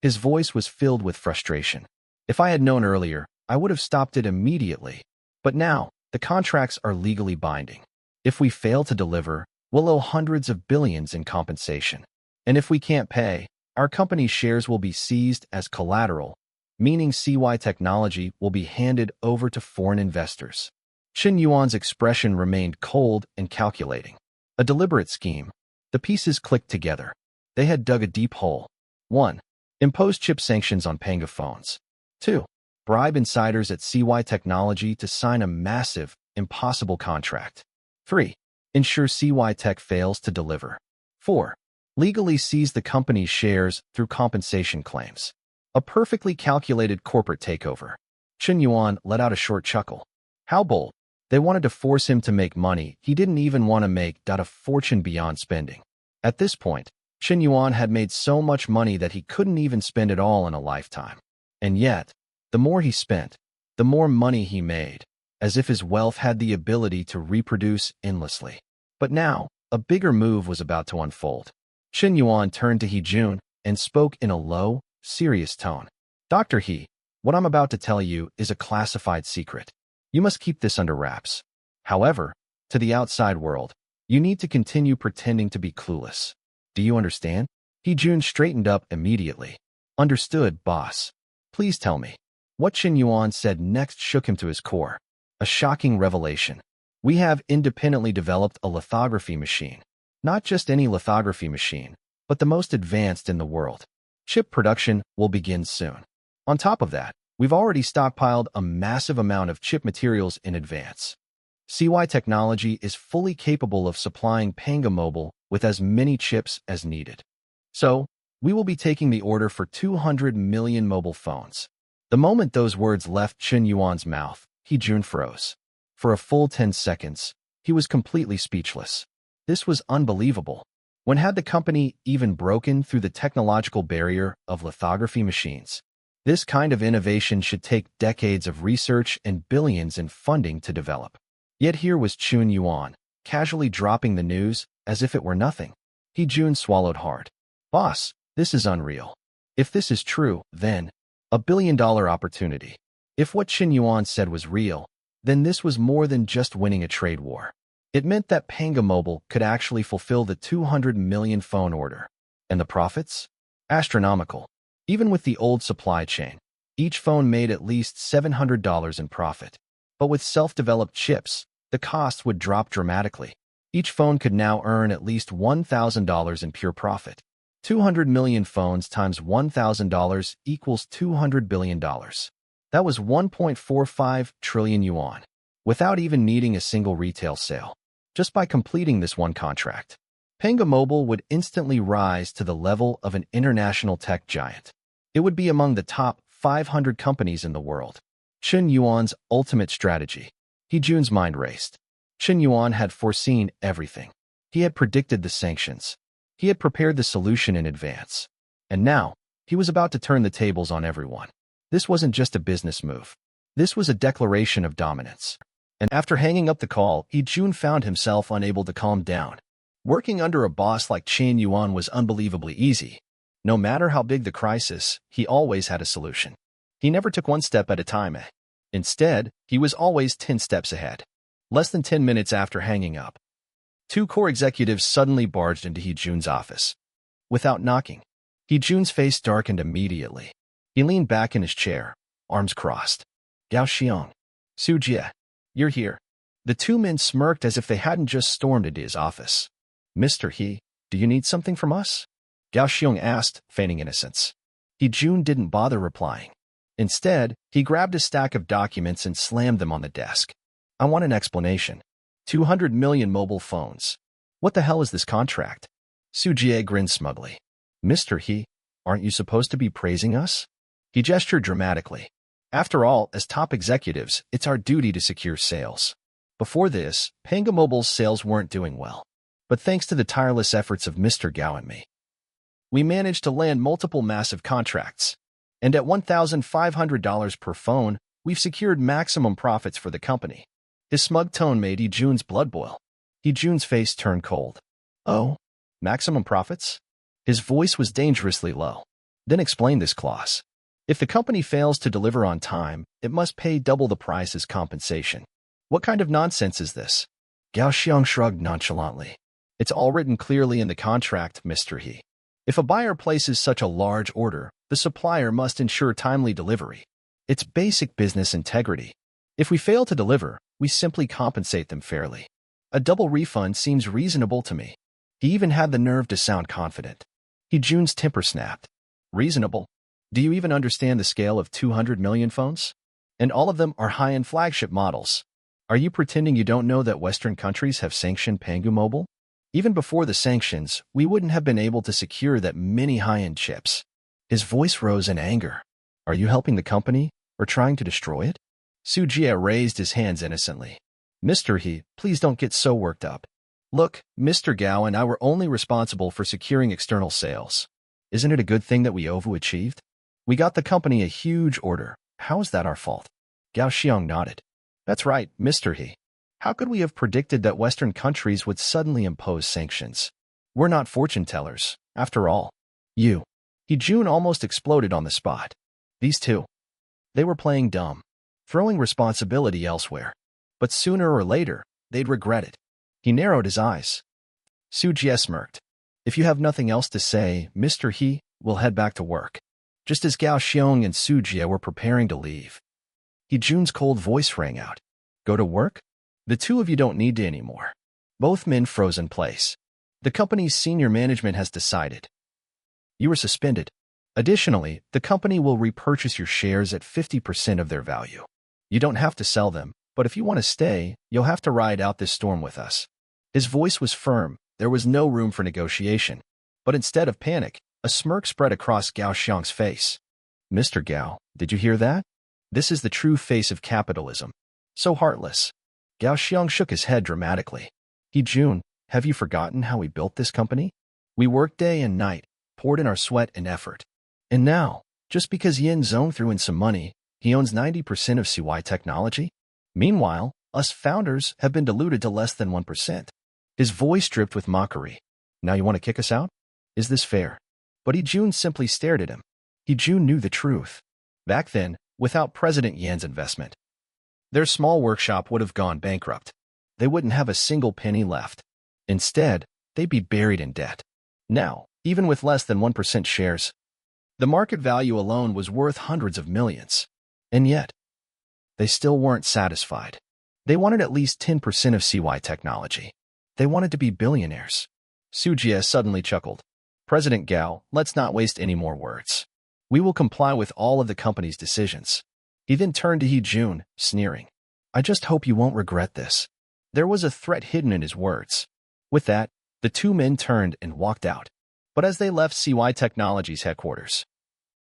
His voice was filled with frustration. "If I had known earlier, I would have stopped it immediately. But now, the contracts are legally binding. If we fail to deliver, we'll owe hundreds of billions in compensation. And if we can't pay, our company's shares will be seized as collateral, meaning CY Technology will be handed over to foreign investors." Chen Yuan's expression remained cold and calculating. A deliberate scheme. The pieces clicked together. They had dug a deep hole. 1. Impose chip sanctions on Pangu phones. 2. Bribe insiders at CY Technology to sign a massive, impossible contract. 3. Ensure CY Tech fails to deliver. 4. Legally seize the company's shares through compensation claims. A perfectly calculated corporate takeover. Chen Yuan let out a short chuckle. How bold. They wanted to force him to make money he didn't even want to make. A fortune beyond spending. At this point, Chen Yuan had made so much money that he couldn't even spend it all in a lifetime. And yet, the more he spent, the more money he made, as if his wealth had the ability to reproduce endlessly. But now, a bigger move was about to unfold. Chen Yuan turned to Hee-jun and spoke in a low, serious tone. "Dr. He, what I'm about to tell you is a classified secret. You must keep this under wraps. However, to the outside world, you need to continue pretending to be clueless. Do you understand?" Hee-jun straightened up immediately. "Understood, boss. Please tell me." What Chen Yuan said next shook him to his core. A shocking revelation. We have independently developed a lithography machine. Not just any lithography machine, but the most advanced in the world. Chip production will begin soon. On top of that, we've already stockpiled a massive amount of chip materials in advance. CY Technology is fully capable of supplying Manga Mobile with as many chips as needed. So, we will be taking the order for 200 million mobile phones. The moment those words left Qian Yuan's mouth, Jun froze. For a full 10 seconds, he was completely speechless. This was unbelievable. When had the company even broken through the technological barrier of lithography machines? This kind of innovation should take decades of research and billions in funding to develop. Yet here was Qian Yuan, casually dropping the news as if it were nothing. Jun swallowed hard. Boss, this is unreal. If this is true, then $1 billion opportunity. If what Qian Yuan said was real, then this was more than just winning a trade war. It meant that Manga Mobile could actually fulfill the 200 million phone order. And the profits? Astronomical. Even with the old supply chain, each phone made at least $700 in profit. But with self-developed chips, the cost would drop dramatically. Each phone could now earn at least $1,000 in pure profit. 200 million phones times $1,000 equals $200 billion. That was 1.45 trillion yuan, without even needing a single retail sale. Just by completing this one contract, Manga Mobile would instantly rise to the level of an international tech giant. It would be among the top 500 companies in the world. Qian Yuan's ultimate strategy. Jun's mind raced. Qian Yuan had foreseen everything. He had predicted the sanctions. He had prepared the solution in advance. And now, he was about to turn the tables on everyone. This wasn't just a business move. This was a declaration of dominance. And after hanging up the call, Jun found himself unable to calm down. Working under a boss like Qian Yuan was unbelievably easy. No matter how big the crisis, he always had a solution. He never took one step at a time. Instead, he was always 10 steps ahead. Less than 10 minutes after hanging up, two core executives suddenly barged into Jun's office. Without knocking, Jun's face darkened immediately. He leaned back in his chair, arms crossed. Gao Xiong. Su Jie. You're here. The two men smirked as if they hadn't just stormed into his office. Mr. He, do you need something from us? Gao Xiong asked, feigning innocence. Jun didn't bother replying. Instead, he grabbed a stack of documents and slammed them on the desk. I want an explanation. 200 million mobile phones. What the hell is this contract? Su Jie grinned smugly. Mr. He, aren't you supposed to be praising us? He gestured dramatically. After all, as top executives, it's our duty to secure sales. Before this, Manga Mobile's sales weren't doing well. But thanks to the tireless efforts of Mr. Gao and me, we managed to land multiple massive contracts. And at $1,500 per phone, we've secured maximum profits for the company. His smug tone made Jun's blood boil. Jun's face turned cold. Oh, maximum profits? His voice was dangerously low. Then explain this clause. If the company fails to deliver on time, it must pay double the price as compensation. What kind of nonsense is this? Gao Xiong shrugged nonchalantly. It's all written clearly in the contract, Mr. He. If a buyer places such a large order, the supplier must ensure timely delivery. It's basic business integrity. If we fail to deliver, we simply compensate them fairly. A double refund seems reasonable to me. He even had the nerve to sound confident. Jun's temper snapped. Reasonable? Do you even understand the scale of 200 million phones? And all of them are high-end flagship models. Are you pretending you don't know that Western countries have sanctioned Manga Mobile? Even before the sanctions, we wouldn't have been able to secure that many high-end chips. His voice rose in anger. Are you helping the company, or trying to destroy it? Su Jie raised his hands innocently. Mr. He, please don't get so worked up. Look, Mr. Gao and I were only responsible for securing external sales. Isn't it a good thing that we overachieved? We got the company a huge order. How is that our fault? Gao Xiong nodded. That's right, Mr. He. How could we have predicted that Western countries would suddenly impose sanctions? We're not fortune tellers, after all. Jun almost exploded on the spot. These two. They were playing dumb, throwing responsibility elsewhere. But sooner or later, they'd regret it. He narrowed his eyes. Su Jie smirked. If you have nothing else to say, Mr. He, we'll head back to work. Just as Gao Xiong and Su Jie were preparing to leave, Jun's cold voice rang out. Go to work? The two of you don't need to anymore. Both men froze in place. The company's senior management has decided. You were suspended. Additionally, the company will repurchase your shares at 50% of their value. You don't have to sell them, but if you want to stay, you'll have to ride out this storm with us. His voice was firm. There was no room for negotiation. But instead of panic, a smirk spread across Gao Xiang's face. Mr. Gao, did you hear that? This is the true face of capitalism. So heartless. Gao Xiang shook his head dramatically. Jun, have you forgotten how we built this company? We worked day and night, poured in our sweat and effort. And now, just because Yin Zong threw in some money, he owns 90% of CY Technology? Meanwhile, us founders have been diluted to less than 1%. His voice dripped with mockery. Now you want to kick us out? Is this fair? But Jun simply stared at him. Jun knew the truth. Back then, without President Yan's investment, their small workshop would have gone bankrupt. They wouldn't have a single penny left. Instead, they'd be buried in debt. Now, even with less than 1% shares, the market value alone was worth hundreds of millions. And yet, they still weren't satisfied. They wanted at least 10% of CY Technology. They wanted to be billionaires. Su Jie suddenly chuckled. President Gao, let's not waste any more words. We will comply with all of the company's decisions. He then turned to Jun, sneering. I just hope you won't regret this. There was a threat hidden in his words. With that, the two men turned and walked out. But as they left CY Technology's headquarters,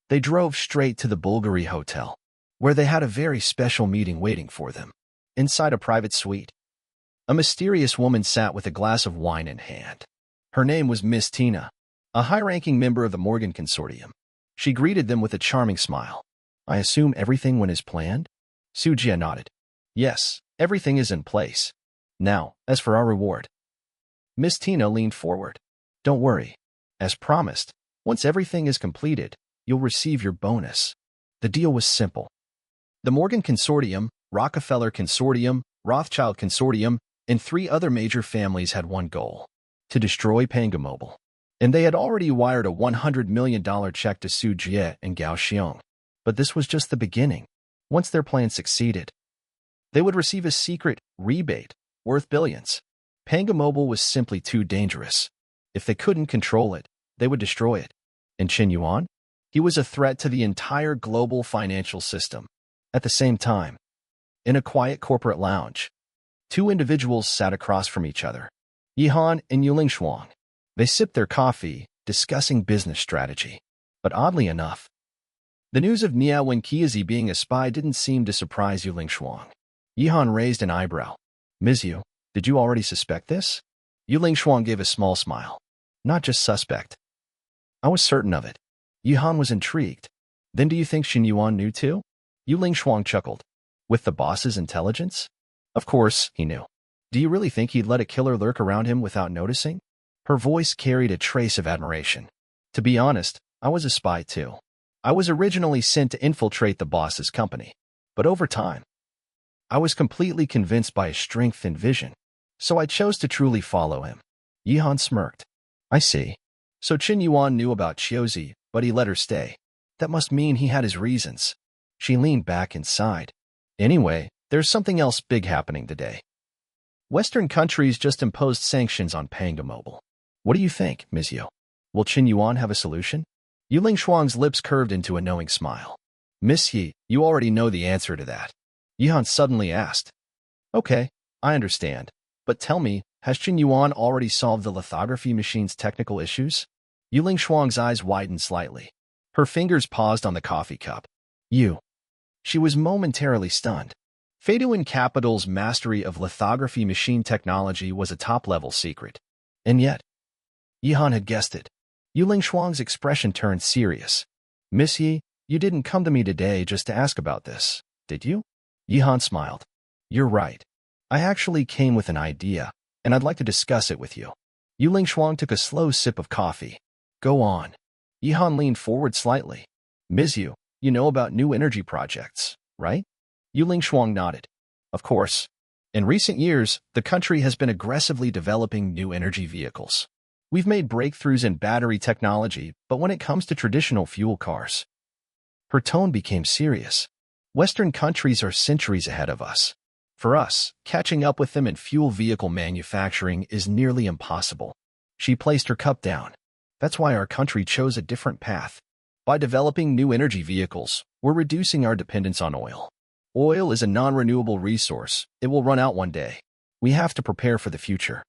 they drove straight to the Bulgari Hotel, where they had a very special meeting waiting for them. Inside a private suite, a mysterious woman sat with a glass of wine in hand. Her name was Miss Tina, a high-ranking member of the Morgan Consortium. She greeted them with a charming smile. I assume everything went as planned? Su Jie nodded. Yes, everything is in place. Now, as for our reward. Miss Tina leaned forward. Don't worry. As promised, once everything is completed, you'll receive your bonus. The deal was simple. The Morgan Consortium, Rockefeller Consortium, Rothschild Consortium, and 3 other major families had one goal: to destroy Manga Mobile. And they had already wired a $100 million check to Su Jie and Gao Xiang. But this was just the beginning. Once their plan succeeded, they would receive a secret rebate worth billions. Manga Mobile was simply too dangerous. If they couldn't control it, they would destroy it. And Qian Yuan? He was a threat to the entire global financial system. At the same time, in a quiet corporate lounge, 2 individuals sat across from each other, Yihan and Yuling Shuang. They sipped their coffee, discussing business strategy. But oddly enough, the news of Nia Wenqizi being a spy didn't seem to surprise Yuling Shuang. Yihan raised an eyebrow. Ms. Yu, did you already suspect this? Yuling Shuang gave a small smile. Not just suspect. I was certain of it. Yihan was intrigued. Then do you think Qian Yuan knew too? Yuling Shuang chuckled. With the boss's intelligence? Of course, he knew. Do you really think he'd let a killer lurk around him without noticing? Her voice carried a trace of admiration. To be honest, I was a spy too. I was originally sent to infiltrate the boss's company. But over time, I was completely convinced by his strength and vision. So I chose to truly follow him. Yihan smirked. I see. So Qian Yuan knew about Chiozi, but he let her stay. That must mean he had his reasons. She leaned back and sighed. Anyway, there's something else big happening today. Western countries just imposed sanctions on Manga Mobile. What do you think, Ms. Yu? Will Qian Yuan have a solution? Yuling Shuang's lips curved into a knowing smile. Miss Yi, you already know the answer to that. Yihan suddenly asked. Okay, I understand. But tell me, has Qian Yuan already solved the lithography machine's technical issues? Yuling Shuang's eyes widened slightly. Her fingers paused on the coffee cup. You. She was momentarily stunned. Feiduan Capital's mastery of lithography machine technology was a top-level secret. And yet, Yihan had guessed it. Yuling Shuang's expression turned serious. Miss Yi, you didn't come to me today just to ask about this, did you? Yihan smiled. You're right. I actually came with an idea, and I'd like to discuss it with you. Yuling Shuang took a slow sip of coffee. Go on. Yihan leaned forward slightly. Ms. Yu, you know about new energy projects, right? Yuling Shuang nodded. Of course. In recent years, the country has been aggressively developing new energy vehicles. We've made breakthroughs in battery technology, but when it comes to traditional fuel cars, her tone became serious. Western countries are centuries ahead of us. For us, catching up with them in fuel vehicle manufacturing is nearly impossible. She placed her cup down. That's why our country chose a different path. By developing new energy vehicles, we're reducing our dependence on oil. Oil is a non-renewable resource. It will run out one day. We have to prepare for the future.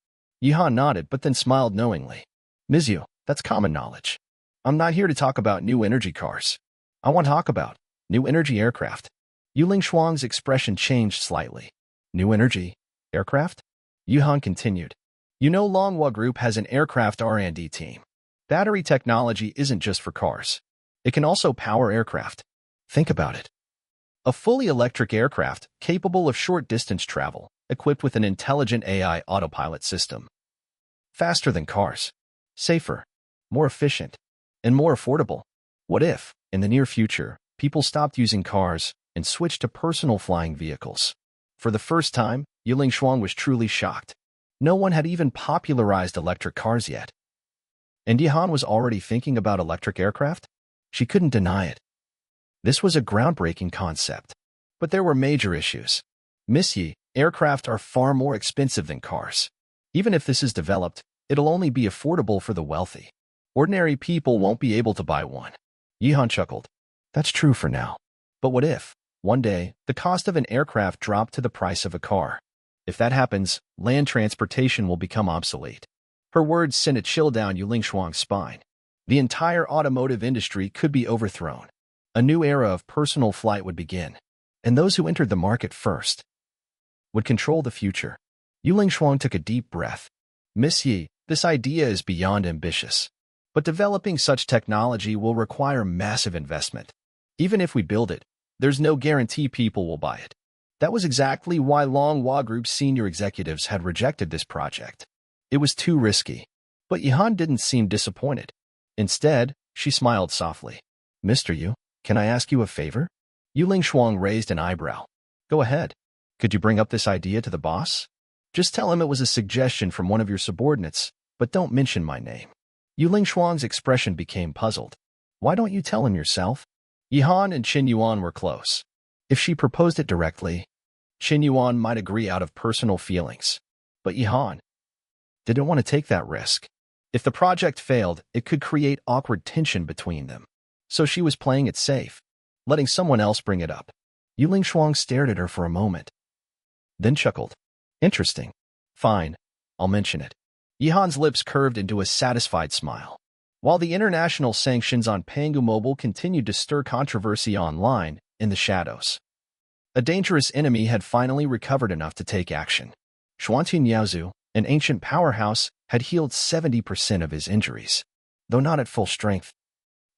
Yihan nodded but then smiled knowingly. Mizu, that's common knowledge. I'm not here to talk about new energy cars. I want to talk about new energy aircraft. Yuling Shuang's expression changed slightly. New energy aircraft? Yuhan continued. You know Longhua Group has an aircraft R&D team. Battery technology isn't just for cars. It can also power aircraft. Think about it. A fully electric aircraft capable of short-distance travel, equipped with an intelligent AI autopilot system. Faster than cars. Safer. More efficient. And more affordable. What if, in the near future, people stopped using cars and switched to personal flying vehicles? For the first time, Yuling Shuang was truly shocked. No one had even popularized electric cars yet. And Yihan was already thinking about electric aircraft? She couldn't deny it. This was a groundbreaking concept. But there were major issues. Miss Yi, aircraft are far more expensive than cars. Even if this is developed, it'll only be affordable for the wealthy. Ordinary people won't be able to buy one. Yihan chuckled. That's true for now. But what if, one day, the cost of an aircraft dropped to the price of a car? If that happens, land transportation will become obsolete. Her words sent a chill down Yuling Shuang's spine. The entire automotive industry could be overthrown. A new era of personal flight would begin. And those who entered the market first would control the future. Yuling Shuang took a deep breath. Miss Yi, this idea is beyond ambitious. But developing such technology will require massive investment. Even if we build it, there's no guarantee people will buy it. That was exactly why Longhua Group's senior executives had rejected this project. It was too risky. But Yihan didn't seem disappointed. Instead, she smiled softly. Mr. Yu, can I ask you a favor? Yuling Shuang raised an eyebrow. Go ahead. Could you bring up this idea to the boss? Just tell him it was a suggestion from one of your subordinates, but don't mention my name. Yuling Shuang's expression became puzzled. Why don't you tell him yourself? Yihan and Qin Yuan were close. If she proposed it directly, Qin Yuan might agree out of personal feelings. But Yihan didn't want to take that risk. If the project failed, it could create awkward tension between them. So she was playing it safe, letting someone else bring it up. Yuling Shuang stared at her for a moment, then chuckled. Interesting. Fine, I'll mention it. Yihan's lips curved into a satisfied smile. While the international sanctions on Pangu Mobile continued to stir controversy online, in the shadows, a dangerous enemy had finally recovered enough to take action. Xuantian Yaozu, an ancient powerhouse, had healed 70% of his injuries, though not at full strength.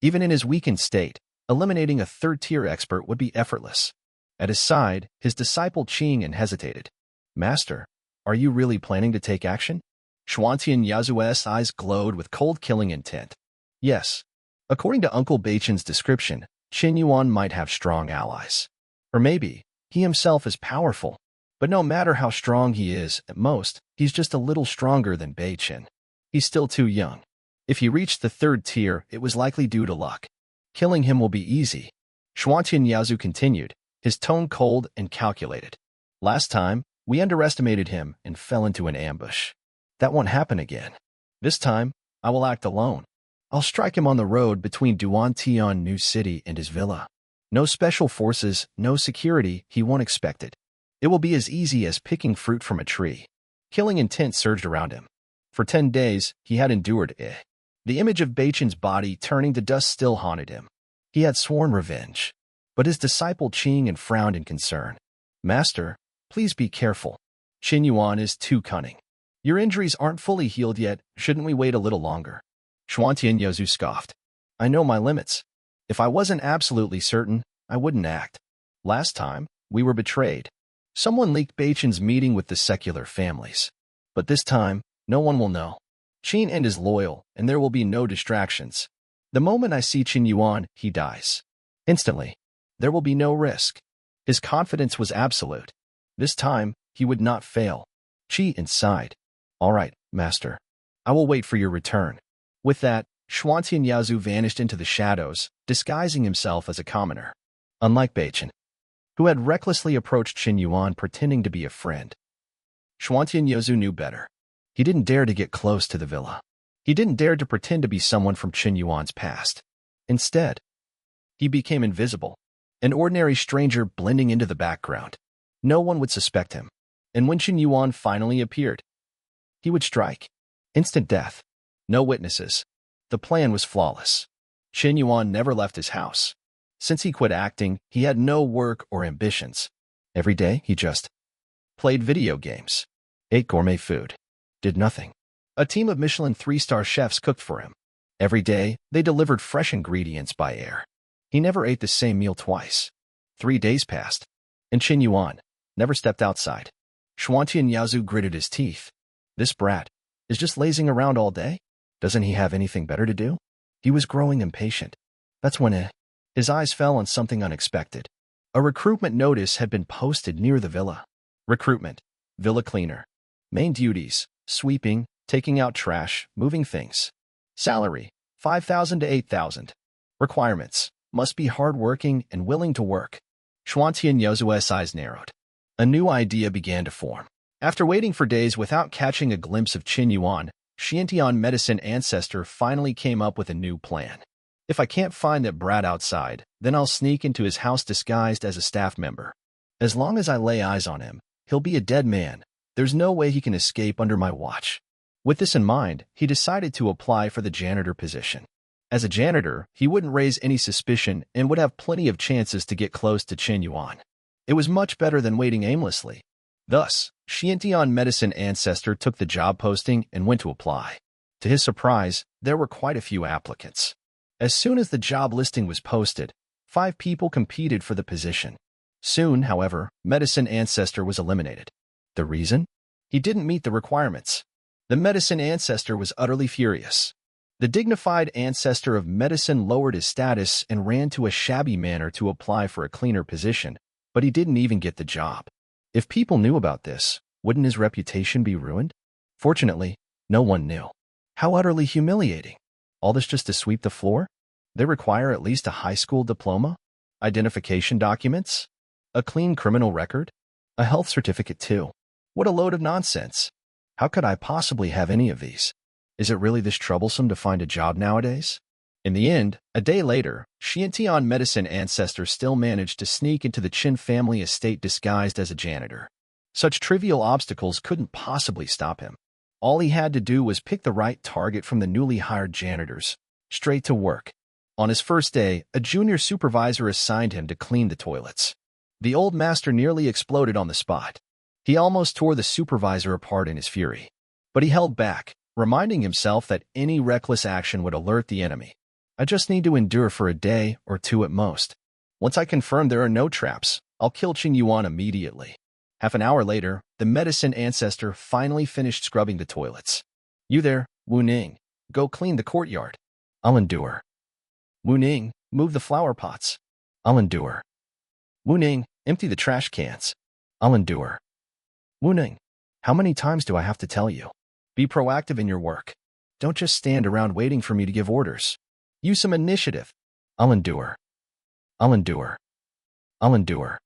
Even in his weakened state, eliminating a third-tier expert would be effortless. At his side, his disciple Qian hesitated. Master, are you really planning to take action? Xuantian Yaozu's eyes glowed with cold-killing intent. Yes. According to Uncle Beichen's description, Qin Yuan might have strong allies. Or maybe, he himself is powerful. But no matter how strong he is, at most, he's just a little stronger than Beichen. He's still too young. If he reached the third tier, it was likely due to luck. Killing him will be easy. Xuantian Yaozu continued, his tone cold and calculated. Last time, we underestimated him and fell into an ambush. That won't happen again. This time, I will act alone. I'll strike him on the road between Duan Tian New City and his villa. No special forces, no security, he won't expect it. It will be as easy as picking fruit from a tree. Killing intent surged around him. For 10 days, he had endured it. The image of Beichen's body turning to dust still haunted him. He had sworn revenge. But his disciple Qian frowned in concern. Master, please be careful. Qin Yuan is too cunning. Your injuries aren't fully healed yet, shouldn't we wait a little longer? Xuantian Yaozu scoffed. I know my limits. If I wasn't absolutely certain, I wouldn't act. Last time, we were betrayed. Someone leaked Beichen's meeting with the secular families. But this time, no one will know. Qian is loyal, and there will be no distractions. The moment I see Qin Yuan, he dies. Instantly. There will be no risk. His confidence was absolute. This time, he would not fail. Qian sighed. All right, master. I will wait for your return. With that, Xuantian Yaozu vanished into the shadows, disguising himself as a commoner. Unlike Beichen, who had recklessly approached Qin Yuan pretending to be a friend. Xuantian Yozu knew better. He didn't dare to get close to the villa. He didn't dare to pretend to be someone from Qin Yuan's past. Instead, he became invisible, an ordinary stranger blending into the background. No one would suspect him. And when Qin Yuan finally appeared, he would strike. Instant death. No witnesses. The plan was flawless. Qin Yuan never left his house. Since he quit acting, he had no work or ambitions. Every day, he just played video games, ate gourmet food, did nothing. A team of Michelin 3-star chefs cooked for him. Every day, they delivered fresh ingredients by air. He never ate the same meal twice. 3 days passed, and Qin Yuan never stepped outside. Xuantian Yaozu gritted his teeth. This brat is just lazing around all day? Doesn't he have anything better to do? He was growing impatient. That's when his eyes fell on something unexpected. A recruitment notice had been posted near the villa. Recruitment. Villa cleaner. Main duties: sweeping, taking out trash, moving things. Salary: 5,000 to 8,000. Requirements: must be hardworking and willing to work. Xuantian Yozu's eyes narrowed. A new idea began to form. After waiting for days without catching a glimpse of Qin Yuan, Xiantian medicine ancestor finally came up with a new plan. If I can't find that brat outside, then I'll sneak into his house disguised as a staff member. As long as I lay eyes on him, he'll be a dead man. There's no way he can escape under my watch. With this in mind, he decided to apply for the janitor position. As a janitor, he wouldn't raise any suspicion and would have plenty of chances to get close to Qin Yuan. It was much better than waiting aimlessly. Thus, Xiantian medicine ancestor took the job posting and went to apply. To his surprise, there were quite a few applicants. As soon as the job listing was posted, 5 people competed for the position. Soon, however, medicine ancestor was eliminated. The reason? He didn't meet the requirements. The medicine ancestor was utterly furious. The dignified ancestor of medicine lowered his status and ran to a shabby manor to apply for a cleaner position, but he didn't even get the job. If people knew about this, wouldn't his reputation be ruined? Fortunately, no one knew. How utterly humiliating. All this just to sweep the floor? They require at least a high school diploma, identification documents, a clean criminal record, a health certificate too. What a load of nonsense. How could I possibly have any of these? Is it really this troublesome to find a job nowadays? In the end, a day later, Xiantian medicine ancestor still managed to sneak into the Qin family estate disguised as a janitor. Such trivial obstacles couldn't possibly stop him. All he had to do was pick the right target from the newly hired janitors. Straight to work. On his first day, a junior supervisor assigned him to clean the toilets. The old master nearly exploded on the spot. He almost tore the supervisor apart in his fury. But he held back, reminding himself that any reckless action would alert the enemy. I just need to endure for a day or two at most. Once I confirm there are no traps, I'll kill Qin Yuan immediately. Half an hour later, the medicine ancestor finally finished scrubbing the toilets. You there, Wu Ning. Go clean the courtyard. I'll endure. Wu Ning, move the flower pots. I'll endure. Wu Ning, empty the trash cans. I'll endure. Wu Ning, how many times do I have to tell you? Be proactive in your work. Don't just stand around waiting for me to give orders. Use some initiative. I'll endure. I'll endure. I'll endure.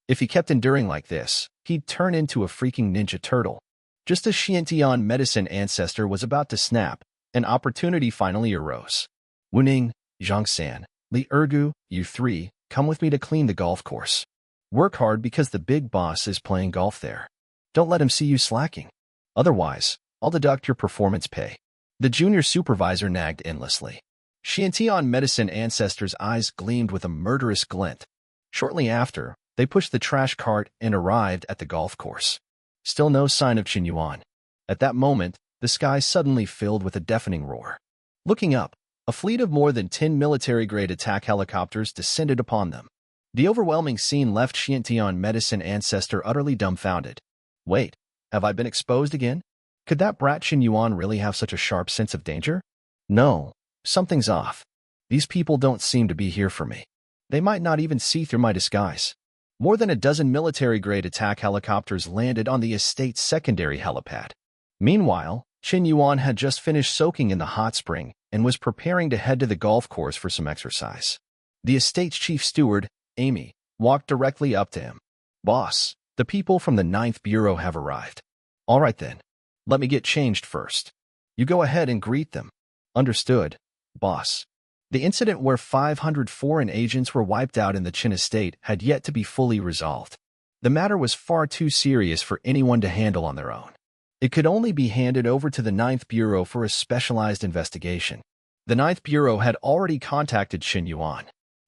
If he kept enduring like this, he'd turn into a freaking ninja turtle. Just as Xiantian medicine ancestor was about to snap, an opportunity finally arose. Wu Ning, Zhangsan, Li Ergu, you 3, come with me to clean the golf course. Work hard because the big boss is playing golf there. Don't let him see you slacking. Otherwise, I'll deduct your performance pay. The junior supervisor nagged endlessly. Xiantian medicine ancestor's eyes gleamed with a murderous glint. Shortly after, they pushed the trash cart and arrived at the golf course. Still no sign of Qin Yuan. At that moment, the sky suddenly filled with a deafening roar. Looking up, a fleet of more than 10 military-grade attack helicopters descended upon them. The overwhelming scene left Xiantian medicine ancestor utterly dumbfounded. Wait, have I been exposed again? Could that brat Qin Yuan really have such a sharp sense of danger? No, something's off. These people don't seem to be here for me. They might not even see through my disguise. More than a dozen military-grade attack helicopters landed on the estate's secondary helipad. Meanwhile, Qin Yuan had just finished soaking in the hot spring and was preparing to head to the golf course for some exercise. The estate's chief steward, Amy, walked directly up to him. "Boss, the people from the Ninth Bureau have arrived." "All right then. Let me get changed first. You go ahead and greet them." "Understood, boss." The incident where 500 foreign agents were wiped out in the Qian estate had yet to be fully resolved. The matter was far too serious for anyone to handle on their own. It could only be handed over to the Ninth Bureau for a specialized investigation. The Ninth Bureau had already contacted Qin Yuan.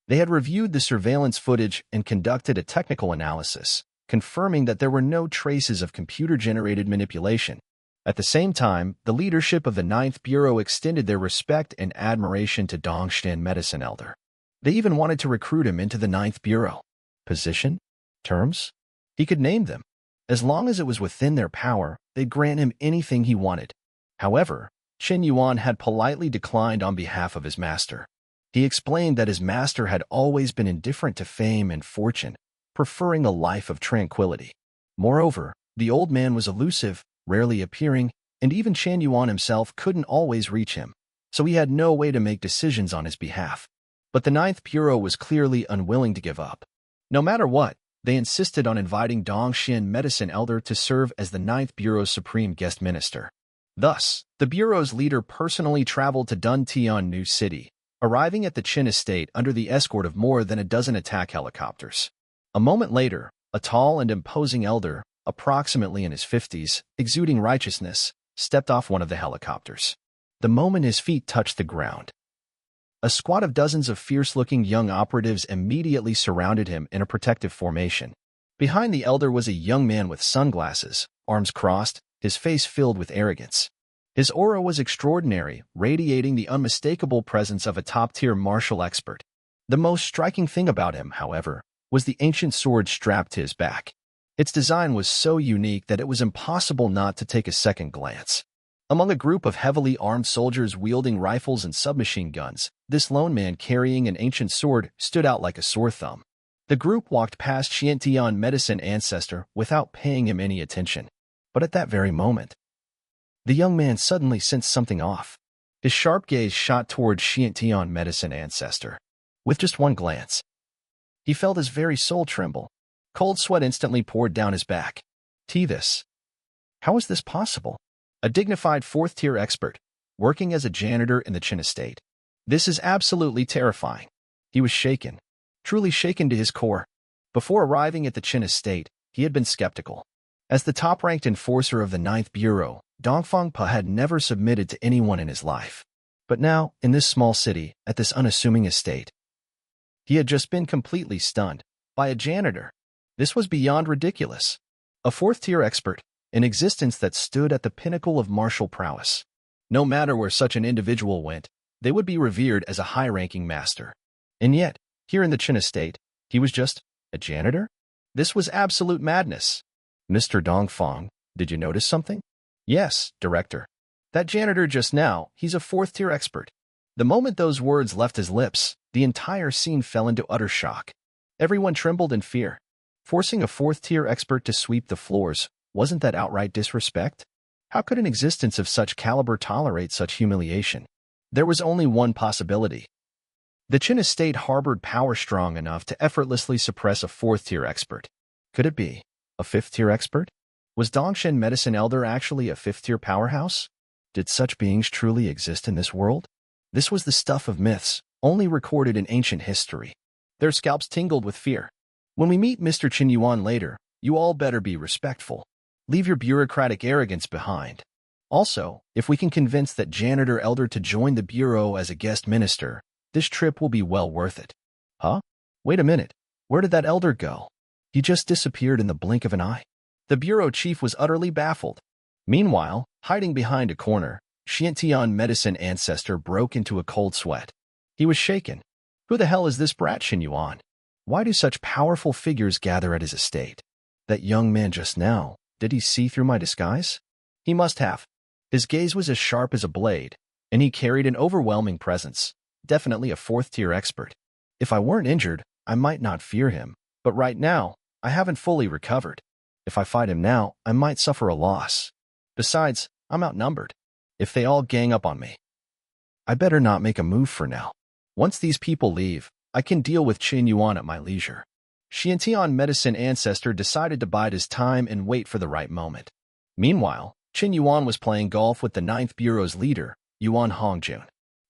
They had reviewed the surveillance footage and conducted a technical analysis, confirming that there were no traces of computer-generated manipulation. At the same time, the leadership of the Ninth Bureau extended their respect and admiration to Dongshan Medicine Elder. They even wanted to recruit him into the Ninth Bureau. Position? Terms? He could name them. As long as it was within their power, they'd grant him anything he wanted. However, Qin Yuan had politely declined on behalf of his master. He explained that his master had always been indifferent to fame and fortune, preferring a life of tranquility. Moreover, the old man was elusive, rarely appearing, and even Qin Yuan himself couldn't always reach him, so he had no way to make decisions on his behalf. But the Ninth Bureau was clearly unwilling to give up. No matter what, they insisted on inviting Dongshan Medicine Elder to serve as the Ninth Bureau's supreme guest minister. Thus, the Bureau's leader personally traveled to Tian New City, arriving at the Qian estate under the escort of more than a dozen attack helicopters. A moment later, a tall and imposing elder, approximately in his 50s, exuding righteousness, stepped off one of the helicopters. The moment his feet touched the ground, a squad of dozens of fierce-looking young operatives immediately surrounded him in a protective formation. Behind the elder was a young man with sunglasses, arms crossed, his face filled with arrogance. His aura was extraordinary, radiating the unmistakable presence of a top-tier martial expert. The most striking thing about him, however, was the ancient sword strapped to his back. Its design was so unique that it was impossible not to take a second glance. Among a group of heavily armed soldiers wielding rifles and submachine guns, this lone man carrying an ancient sword stood out like a sore thumb. The group walked past Qian Medicine Ancestor without paying him any attention. But at that very moment, the young man suddenly sensed something off. His sharp gaze shot toward Qian Medicine Ancestor. With just one glance, he felt his very soul tremble. Cold sweat instantly poured down his back. This. How is this possible? A dignified fourth-tier expert, working as a janitor in the Qian estate. This is absolutely terrifying. He was shaken, truly shaken to his core. Before arriving at the Qian estate, he had been skeptical. As the top-ranked enforcer of the Ninth Bureau, Dongfang Pa had never submitted to anyone in his life. But now, in this small city, at this unassuming estate, he had just been completely stunned by a janitor. This was beyond ridiculous. A fourth-tier expert, an existence that stood at the pinnacle of martial prowess. No matter where such an individual went, they would be revered as a high-ranking master. And yet, here in the Qian estate, he was just a janitor? This was absolute madness. "Mr. Dongfang, did you notice something?" "Yes, Director. That janitor just now, he's a fourth-tier expert." The moment those words left his lips, the entire scene fell into utter shock. Everyone trembled in fear. Forcing a fourth-tier expert to sweep the floors, wasn't that outright disrespect? How could an existence of such caliber tolerate such humiliation? There was only one possibility. The Qian estate harbored power strong enough to effortlessly suppress a fourth-tier expert. Could it be a fifth-tier expert? Was Dongshan Medicine Elder actually a fifth-tier powerhouse? Did such beings truly exist in this world? This was the stuff of myths, only recorded in ancient history. Their scalps tingled with fear. When we meet Mr. Qin Yuan later, you all better be respectful. Leave your bureaucratic arrogance behind. Also, if we can convince that janitor elder to join the bureau as a guest minister, this trip will be well worth it. Huh? Wait a minute. Where did that elder go? He just disappeared in the blink of an eye. The bureau chief was utterly baffled. Meanwhile, hiding behind a corner, Qian Medicine Ancestor broke into a cold sweat. He was shaken. Who the hell is this brat Qin Yuan? Why do such powerful figures gather at his estate? That young man just now, did he see through my disguise? He must have. His gaze was as sharp as a blade, and he carried an overwhelming presence. Definitely a fourth-tier expert. If I weren't injured, I might not fear him, but right now, I haven't fully recovered. If I fight him now, I might suffer a loss. Besides, I'm outnumbered. If they all gang up on me, I better not make a move for now. Once these people leave, I can deal with Qin Yuan at my leisure. Tian medicine ancestor decided to bide his time and wait for the right moment. Meanwhile, Qin Yuan was playing golf with the Ninth Bureau's leader, Yuan Hongjun.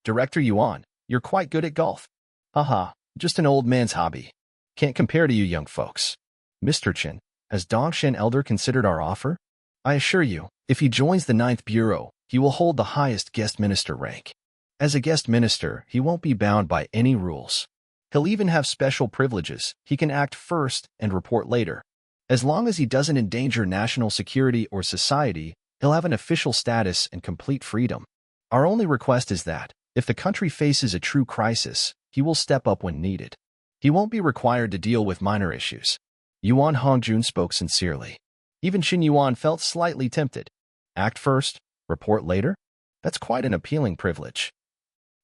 Director Yuan, you're quite good at golf. Haha, just an old man's hobby. Can't compare to you young folks. Mr. Qin, has Dongshan Elder considered our offer? I assure you, if he joins the Ninth Bureau, he will hold the highest guest minister rank. As a guest minister, he won't be bound by any rules. He'll even have special privileges. He can act first and report later. As long as he doesn't endanger national security or society, he'll have an official status and complete freedom. Our only request is that, if the country faces a true crisis, he will step up when needed. He won't be required to deal with minor issues. Yuan Hongjun spoke sincerely. Even Qin Yuan felt slightly tempted. Act first, report later? That's quite an appealing privilege.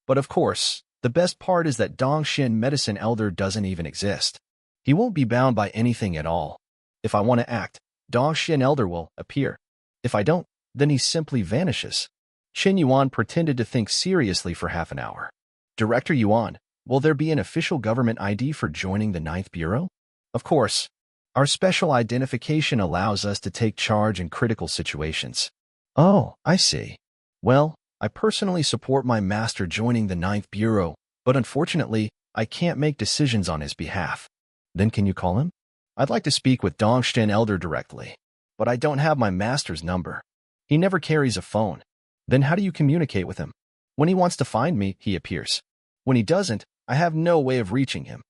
But of course, the best part is that Dongshan Medicine Elder doesn't even exist. He won't be bound by anything at all. If I want to act, Dongshan Elder will appear. If I don't, then he simply vanishes. Qin Yuan pretended to think seriously for half an hour. Director Yuan, will there be an official government ID for joining the Ninth Bureau? Of course. Our special identification allows us to take charge in critical situations. Oh, I see. Well, I personally support my master joining the Ninth Bureau, but unfortunately, I can't make decisions on his behalf. Then can you call him? I'd like to speak with Dongshan Elder directly, but I don't have my master's number. He never carries a phone. Then how do you communicate with him? When he wants to find me, he appears. When he doesn't, I have no way of reaching him.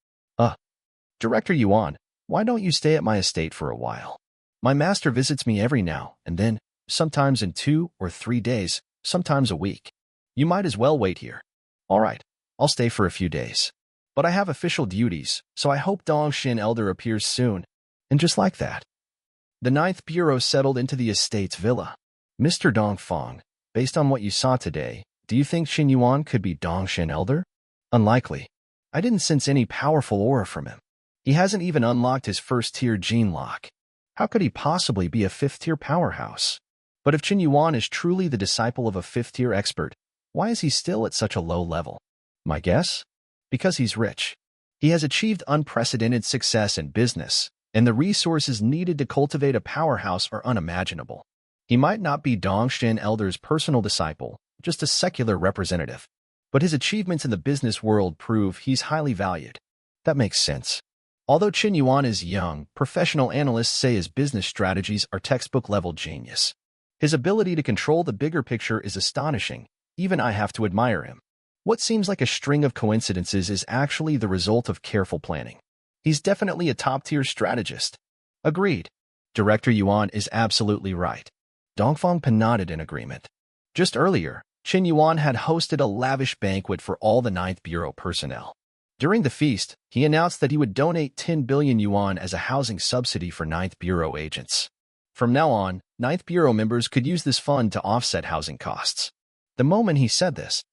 Director Yuan, why don't you stay at my estate for a while? My master visits me every now and then, sometimes in 2 or 3 days, sometimes a week. You might as well wait here. All right, I'll stay for a few days. But I have official duties, so I hope Dongshan Elder appears soon. And just like that, the Ninth Bureau settled into the estate's villa. Mr. Dongfang, based on what you saw today, do you think Qin Yuan could be Dongshan Elder? Unlikely. I didn't sense any powerful aura from him. He hasn't even unlocked his first-tier gene lock. How could he possibly be a 5th-tier powerhouse? But if Qin Yuan is truly the disciple of a 5th-tier expert, why is he still at such a low level? My guess? Because he's rich. He has achieved unprecedented success in business, and the resources needed to cultivate a powerhouse are unimaginable. He might not be Dongshan Elder's personal disciple, just a secular representative. But his achievements in the business world prove he's highly valued. That makes sense. Although Qin Yuan is young, professional analysts say his business strategies are textbook-level genius. His ability to control the bigger picture is astonishing. Even I have to admire him. What seems like a string of coincidences is actually the result of careful planning. He's definitely a top-tier strategist. Agreed. Director Yuan is absolutely right. Dongfang nodded in agreement. Just earlier, Qin Yuan had hosted a lavish banquet for all the Ninth Bureau personnel. During the feast, he announced that he would donate 10 billion yuan as a housing subsidy for Ninth Bureau agents. From now on, Ninth Bureau members could use this fund to offset housing costs. The moment he said this,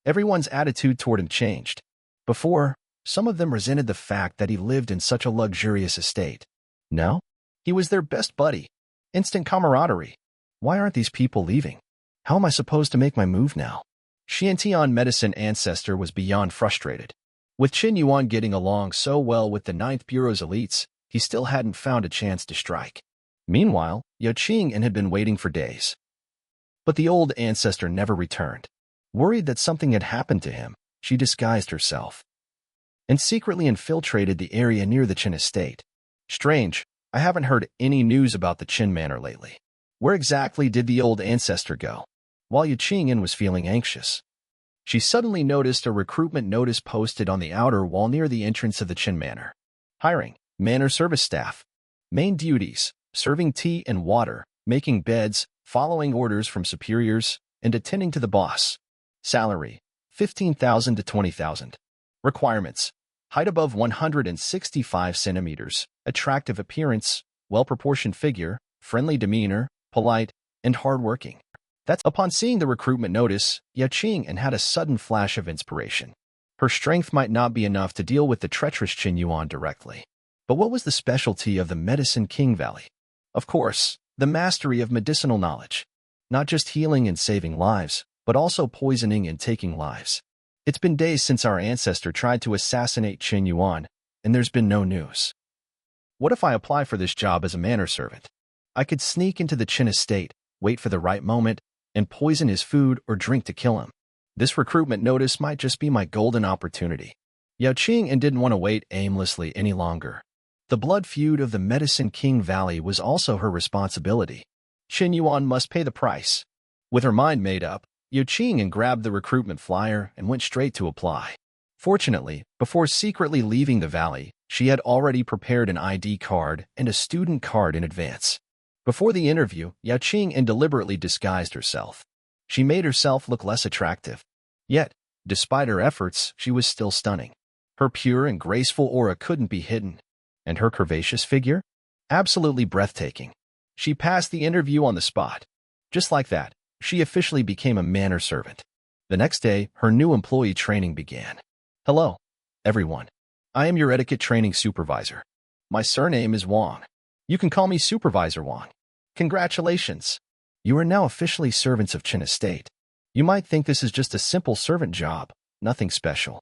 everyone's attitude toward him changed. Before, some of them resented the fact that he lived in such a luxurious estate. Now, he was their best buddy. Instant camaraderie. Why aren't these people leaving? How am I supposed to make my move now? Tian medicine ancestor was beyond frustrated. With Qin Yuan getting along so well with the Ninth Bureau's elites, he still hadn't found a chance to strike. Meanwhile, Qing had been waiting for days. But the old ancestor never returned. Worried that something had happened to him, she disguised herself and secretly infiltrated the area near the Qin estate. Strange, I haven't heard any news about the Qin manor lately. Where exactly did the old ancestor go? While Qing was feeling anxious, she suddenly noticed a recruitment notice posted on the outer wall near the entrance of the Qin manor. Hiring, manor service staff. Main duties, serving tea and water, making beds, following orders from superiors, and attending to the boss. Salary, 15,000 to 20,000. Requirements, height above 165 centimeters, attractive appearance, well-proportioned figure, friendly demeanor, polite, and hardworking. Upon seeing the recruitment notice, Qing had a sudden flash of inspiration. Her strength might not be enough to deal with the treacherous Qin Yuan directly. But what was the specialty of the Medicine King Valley? Of course, the mastery of medicinal knowledge. Not just healing and saving lives, but also poisoning and taking lives. It's been days since our ancestor tried to assassinate Qin Yuan, and there's been no news. What if I apply for this job as a manor servant? I could sneak into the Qian estate, wait for the right moment, and poison his food or drink to kill him. This recruitment notice might just be my golden opportunity. Yao Qing didn't want to wait aimlessly any longer. The blood feud of the Medicine King Valley was also her responsibility. Qin Yuan must pay the price. With her mind made up, Yao Qing grabbed the recruitment flyer and went straight to apply. Fortunately, before secretly leaving the valley, she had already prepared an ID card and a student card in advance. Before the interview, Yao Qing deliberately disguised herself. She made herself look less attractive. Yet, despite her efforts, she was still stunning. Her pure and graceful aura couldn't be hidden. And her curvaceous figure? Absolutely breathtaking. She passed the interview on the spot. Just like that, she officially became a manor servant. The next day, her new employee training began. Hello, everyone. I am your etiquette training supervisor. My surname is Wang. You can call me Supervisor Wang. Congratulations. You are now officially servants of Qian Estate. You might think this is just a simple servant job, nothing special.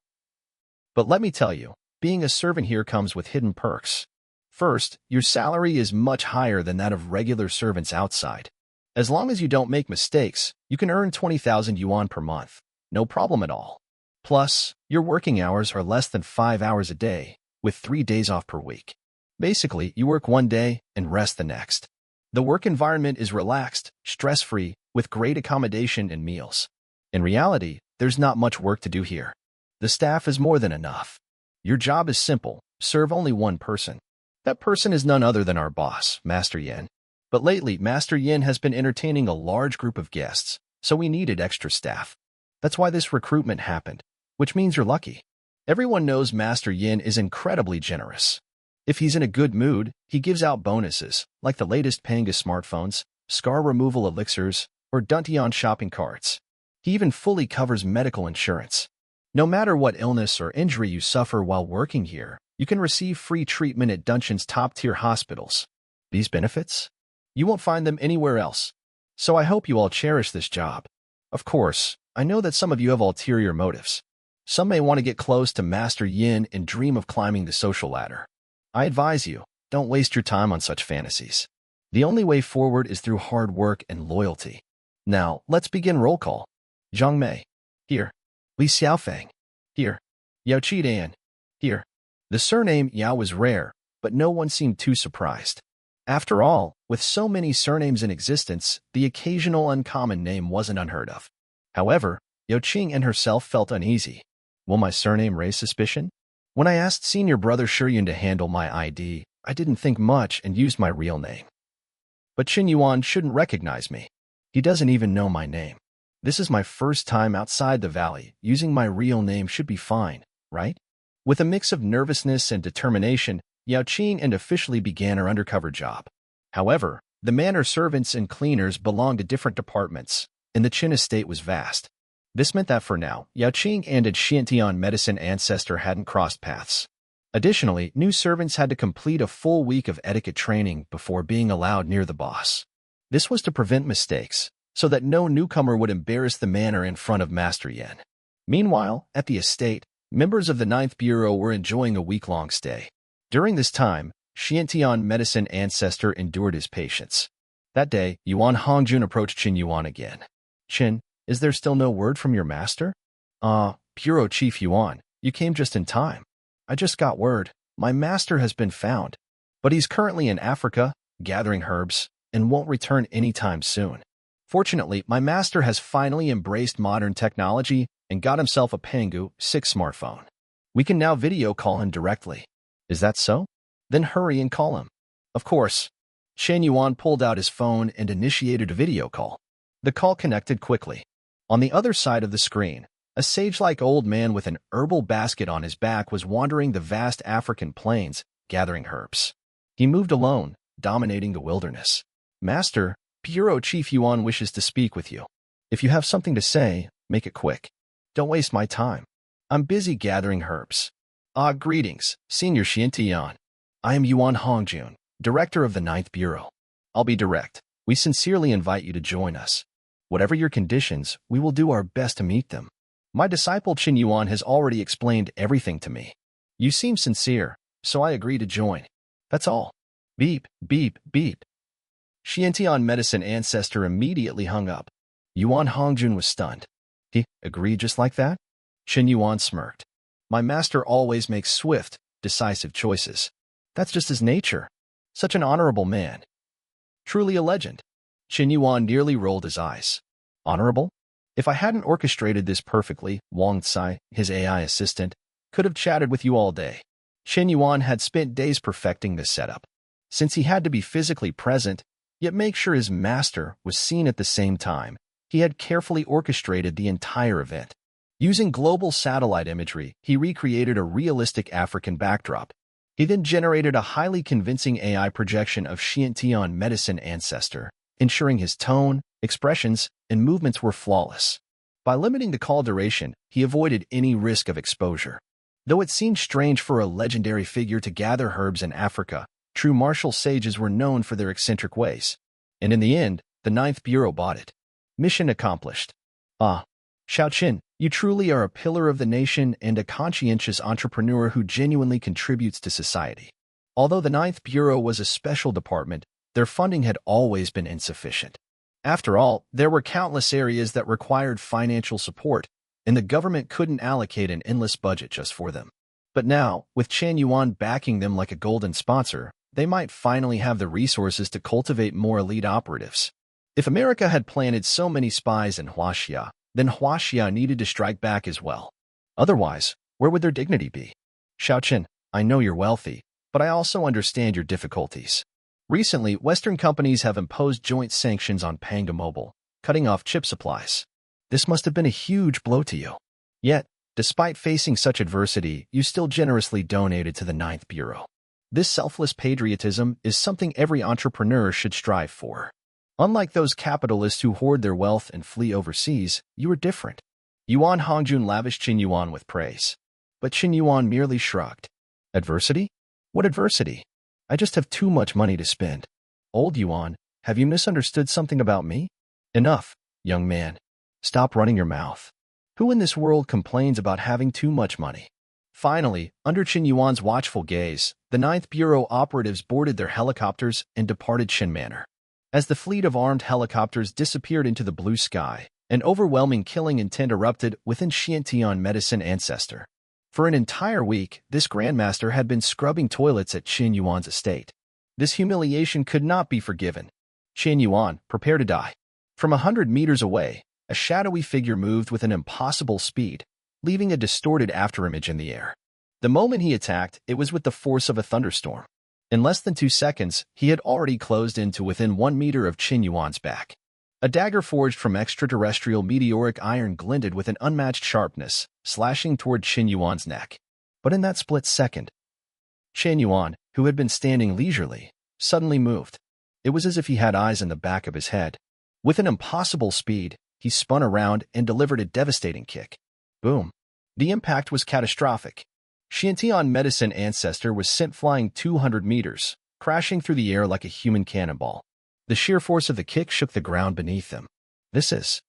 But let me tell you, being a servant here comes with hidden perks. First, your salary is much higher than that of regular servants outside. As long as you don't make mistakes, you can earn 20,000 yuan per month. No problem at all. Plus, your working hours are less than 5 hours a day, with 3 days off per week. Basically, you work one day and rest the next. The work environment is relaxed, stress-free, with great accommodation and meals. In reality, there's not much work to do here. The staff is more than enough. Your job is simple, serve only one person. That person is none other than our boss, Master Yin. But lately, Master Yin has been entertaining a large group of guests, so we needed extra staff. That's why this recruitment happened, which means you're lucky. Everyone knows Master Yin is incredibly generous. If he's in a good mood, he gives out bonuses, like the latest Manga smartphones, scar removal elixirs, or Tian shopping carts. He even fully covers medical insurance. No matter what illness or injury you suffer while working here, you can receive free treatment at Dungeon's top-tier hospitals. These benefits? You won't find them anywhere else. So I hope you all cherish this job. Of course, I know that some of you have ulterior motives. Some may want to get close to Master Yin and dream of climbing the social ladder. I advise you, don't waste your time on such fantasies. The only way forward is through hard work and loyalty. Now, let's begin roll call. Zhang Mei. Here. Li Xiaofeng. Here. Yao Qian. Here. The surname Yao was rare, but no one seemed too surprised. After all, with so many surnames in existence, the occasional uncommon name wasn't unheard of. However, Yao Qing herself felt uneasy. Will my surname raise suspicion? When I asked senior brother Shiyun to handle my ID, I didn't think much and used my real name. But Qin Yuan shouldn't recognize me. He doesn't even know my name. This is my first time outside the valley. Using my real name should be fine, right? With a mix of nervousness and determination, Yao Qing officially began her undercover job. However, the manor servants and cleaners belonged to different departments, and the Qian estate was vast. This meant that for now, Yao Qing and its Tian medicine ancestor hadn't crossed paths. Additionally, new servants had to complete a full week of etiquette training before being allowed near the boss. This was to prevent mistakes, so that no newcomer would embarrass the manor in front of Master Yin. Meanwhile, at the estate, members of the 9th Bureau were enjoying a week-long stay. During this time, Tian medicine ancestor endured his patience. That day, Yuan Hongjun approached Qin Yuan again. Qin, is there still no word from your master? Bureau Chief Yuan, you came just in time. I just got word. My master has been found. But he's currently in Africa, gathering herbs, and won't return anytime soon. Fortunately, my master has finally embraced modern technology and got himself a Pangu 6 smartphone. We can now video call him directly. Is that so? Then hurry and call him. Of course. Qin Yuan pulled out his phone and initiated a video call. The call connected quickly. On the other side of the screen, a sage-like old man with an herbal basket on his back was wandering the vast African plains, gathering herbs. He moved alone, dominating the wilderness. Master, Bureau Chief Yuan wishes to speak with you. If you have something to say, make it quick. Don't waste my time. I'm busy gathering herbs. Greetings, Senior Tian. I am Yuan Hongjun, Director of the 9th Bureau. I'll be direct. We sincerely invite you to join us. Whatever your conditions, we will do our best to meet them. My disciple Qin Yuan has already explained everything to me. You seem sincere, so I agree to join. That's all. Beep, beep, beep. Qian medicine ancestor immediately hung up. Yuan Hongjun was stunned. He agreed just like that? Qin Yuan smirked. My master always makes swift, decisive choices. That's just his nature. Such an honorable man. Truly a legend. Qin Yuan nearly rolled his eyes. Honorable? If I hadn't orchestrated this perfectly, Wang Tsai, his AI assistant, could have chatted with you all day. Qin Yuan had spent days perfecting this setup. Since he had to be physically present, yet make sure his master was seen at the same time, he had carefully orchestrated the entire event. Using global satellite imagery, he recreated a realistic African backdrop. He then generated a highly convincing AI projection of Qian medicine ancestor, ensuring his tone, expressions, and movements were flawless. By limiting the call duration, he avoided any risk of exposure. Though it seemed strange for a legendary figure to gather herbs in Africa, true martial sages were known for their eccentric ways. And in the end, the Ninth Bureau bought it. Mission accomplished. Ah, Xiaoqin, you truly are a pillar of the nation and a conscientious entrepreneur who genuinely contributes to society. Although the Ninth Bureau was a special department, their funding had always been insufficient. After all, there were countless areas that required financial support, and the government couldn't allocate an endless budget just for them. But now, with Qin Yuan backing them like a golden sponsor, they might finally have the resources to cultivate more elite operatives. If America had planted so many spies in Huaxia, then Huaxia needed to strike back as well. Otherwise, where would their dignity be? Xiaoqin, I know you're wealthy, but I also understand your difficulties. Recently, Western companies have imposed joint sanctions on Panga Mobile, cutting off chip supplies. This must have been a huge blow to you. Yet, despite facing such adversity, you still generously donated to the Ninth Bureau. This selfless patriotism is something every entrepreneur should strive for. Unlike those capitalists who hoard their wealth and flee overseas, you are different. Yuan Hongjun lavished Qin Yuan with praise. But Qin Yuan merely shrugged. Adversity? What adversity? I just have too much money to spend. Old Yuan, have you misunderstood something about me? Enough, young man. Stop running your mouth. Who in this world complains about having too much money? Finally, under Qin Yuan's watchful gaze, the Ninth Bureau operatives boarded their helicopters and departed Qin Manor. As the fleet of armed helicopters disappeared into the blue sky, an overwhelming killing intent erupted within Qian medicine ancestor. For an entire week, this grandmaster had been scrubbing toilets at Qin Yuan's estate. This humiliation could not be forgiven. Qin Yuan, prepare to die. From 100 meters away, a shadowy figure moved with an impossible speed, leaving a distorted afterimage in the air. The moment he attacked, it was with the force of a thunderstorm. In less than 2 seconds, he had already closed in to within 1 meter of Qin Yuan's back. A dagger forged from extraterrestrial meteoric iron glinted with an unmatched sharpness, slashing toward Qin Yuan's neck. But in that split second, Qin Yuan, who had been standing leisurely, suddenly moved. It was as if he had eyes in the back of his head. With an impossible speed, he spun around and delivered a devastating kick. Boom. The impact was catastrophic. Qian medicine ancestor was sent flying 200 meters, crashing through the air like a human cannonball. The sheer force of the kick shook the ground beneath him. This is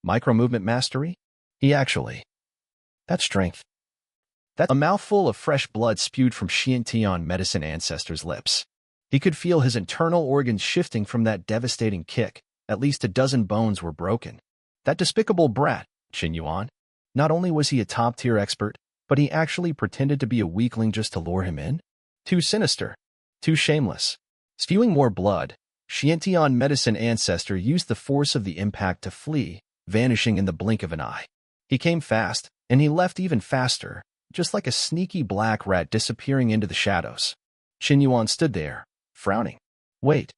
micro-movement mastery? That's strength. That's a mouthful of fresh blood spewed from Qian medicine ancestor's lips. He could feel his internal organs shifting from that devastating kick. At least a dozen bones were broken. That despicable brat, Qin Yuan. Not only was he a top-tier expert, but he actually pretended to be a weakling just to lure him in? Too sinister. Too shameless. Spewing more blood, Qian medicine ancestor used the force of the impact to flee, vanishing in the blink of an eye. He came fast, and he left even faster, just like a sneaky black rat disappearing into the shadows. Qin Yuan stood there, frowning. Wait.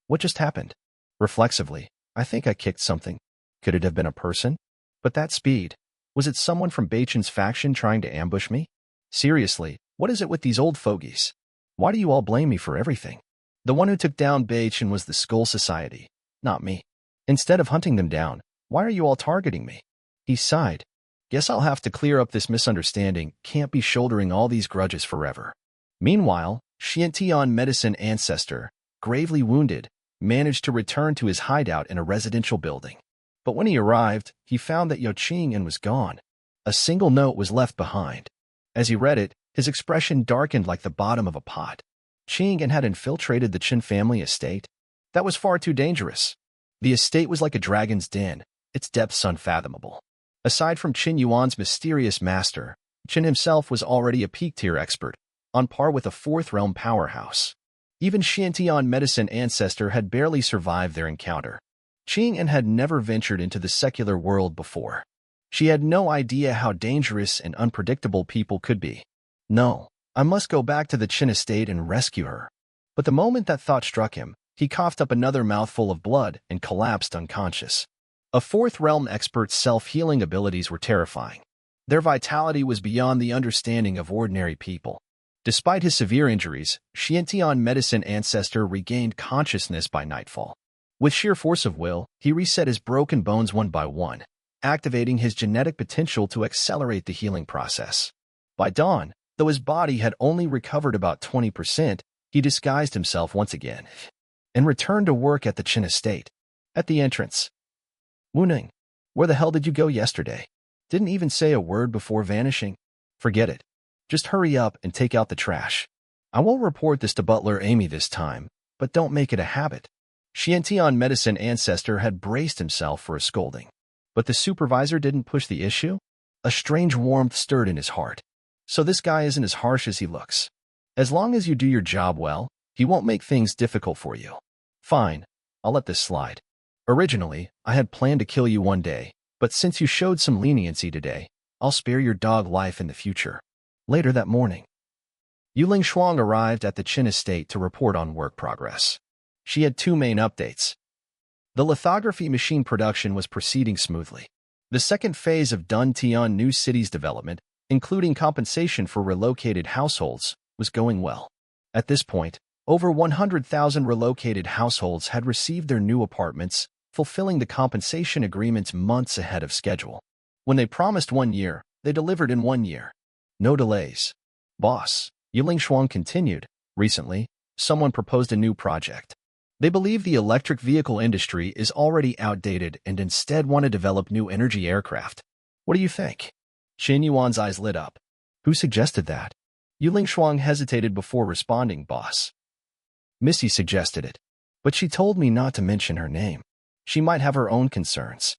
What just happened? Reflexively, I think I kicked something. Could it have been a person? But that speed. Was it someone from Beichen's faction trying to ambush me? Seriously, what is it with these old fogies? Why do you all blame me for everything? The one who took down Beichen was the Skull Society, not me. Instead of hunting them down, why are you all targeting me? He sighed. Guess I'll have to clear up this misunderstanding. Can't be shouldering all these grudges forever. Meanwhile, Qian medicine ancestor, gravely wounded, managed to return to his hideout in a residential building. But when he arrived, he found that Yao Qing'an was gone. A single note was left behind. As he read it, his expression darkened like the bottom of a pot. Qian had infiltrated the Qian family estate. That was far too dangerous. The estate was like a dragon's den, its depths unfathomable. Aside from Qin Yuan's mysterious master, Qian himself was already a peak-tier expert, on par with a fourth-realm powerhouse. Even Tian medicine ancestor had barely survived their encounter. Qian had never ventured into the secular world before. She had no idea how dangerous and unpredictable people could be. No, I must go back to the Qian estate and rescue her. But the moment that thought struck him, he coughed up another mouthful of blood and collapsed unconscious. A fourth-realm expert's self-healing abilities were terrifying. Their vitality was beyond the understanding of ordinary people. Despite his severe injuries, Tian medicine ancestor regained consciousness by nightfall. With sheer force of will, he reset his broken bones one by one, activating his genetic potential to accelerate the healing process. By dawn, though his body had only recovered about 20%, he disguised himself once again and returned to work at the Qian estate. At the entrance, "Wuning, where the hell did you go yesterday? Didn't even say a word before vanishing? Forget it. Just hurry up and take out the trash. I won't report this to Butler Amy this time, but don't make it a habit." Tian medicine ancestor had braced himself for a scolding. But the supervisor didn't push the issue. A strange warmth stirred in his heart. So this guy isn't as harsh as he looks. As long as you do your job well, he won't make things difficult for you. Fine, I'll let this slide. Originally, I had planned to kill you one day, but since you showed some leniency today, I'll spare your dog life in the future. Later that morning, Yuling Shuang arrived at the Qian estate to report on work progress. She had two main updates. The lithography machine production was proceeding smoothly. The second phase of Dun Tian New Cities development, including compensation for relocated households, was going well. At this point, over 100,000 relocated households had received their new apartments, fulfilling the compensation agreements months ahead of schedule. When they promised 1 year, they delivered in 1 year. No delays. Boss, Yuling Shuang continued, recently, someone proposed a new project. They believe the electric vehicle industry is already outdated and instead want to develop new energy aircraft. What do you think? Qin Yuan's eyes lit up. Who suggested that? Yuling Shuang hesitated before responding, boss. Missy suggested it, but she told me not to mention her name. She might have her own concerns.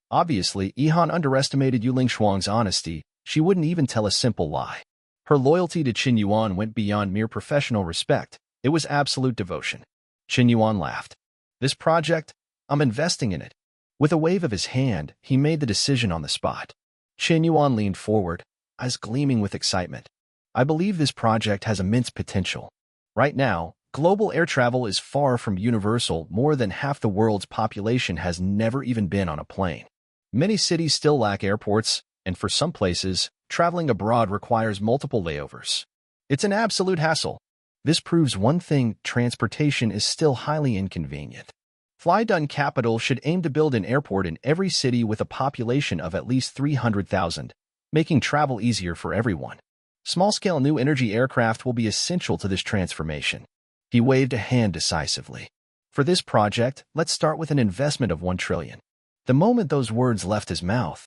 Obviously, Ihan underestimated Yuling Shuang's honesty. She wouldn't even tell a simple lie. Her loyalty to Qin Yuan went beyond mere professional respect. It was absolute devotion. Qin Yuan laughed. This project, I'm investing in it. With a wave of his hand, he made the decision on the spot. Qin Yuan leaned forward, eyes gleaming with excitement. I believe this project has immense potential. Right now, global air travel is far from universal. More than half the world's population has never even been on a plane. Many cities still lack airports, and for some places, traveling abroad requires multiple layovers. It's an absolute hassle. This proves one thing: transportation is still highly inconvenient. Flydun Capital should aim to build an airport in every city with a population of at least 300,000, making travel easier for everyone. Small-scale new energy aircraft will be essential to this transformation. He waved a hand decisively. For this project, let's start with an investment of 1 trillion. The moment those words left his mouth,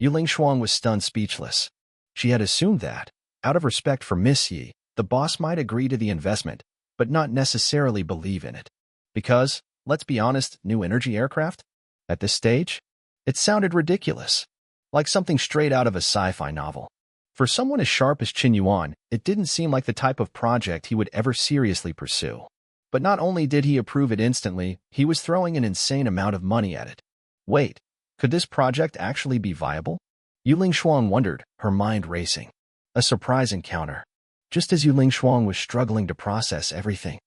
Yuling Shuang was stunned speechless. She had assumed that, out of respect for Miss Yi, the boss might agree to the investment, but not necessarily believe in it. Because, let's be honest, new energy aircraft? At this stage? It sounded ridiculous. Like something straight out of a sci-fi novel. For someone as sharp as Qin Yuan, it didn't seem like the type of project he would ever seriously pursue. But not only did he approve it instantly, he was throwing an insane amount of money at it. Wait, could this project actually be viable? Yuling Shuang wondered, her mind racing. A surprise encounter. Just as Yuling Shuang was struggling to process everything,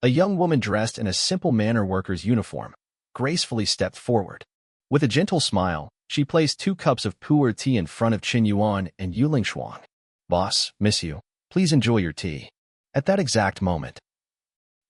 a young woman dressed in a simple manor worker's uniform gracefully stepped forward. With a gentle smile, she placed 2 cups of pu'er tea in front of Qin Yuan and Yuling Shuang. Boss, miss you. Please enjoy your tea. At that exact moment.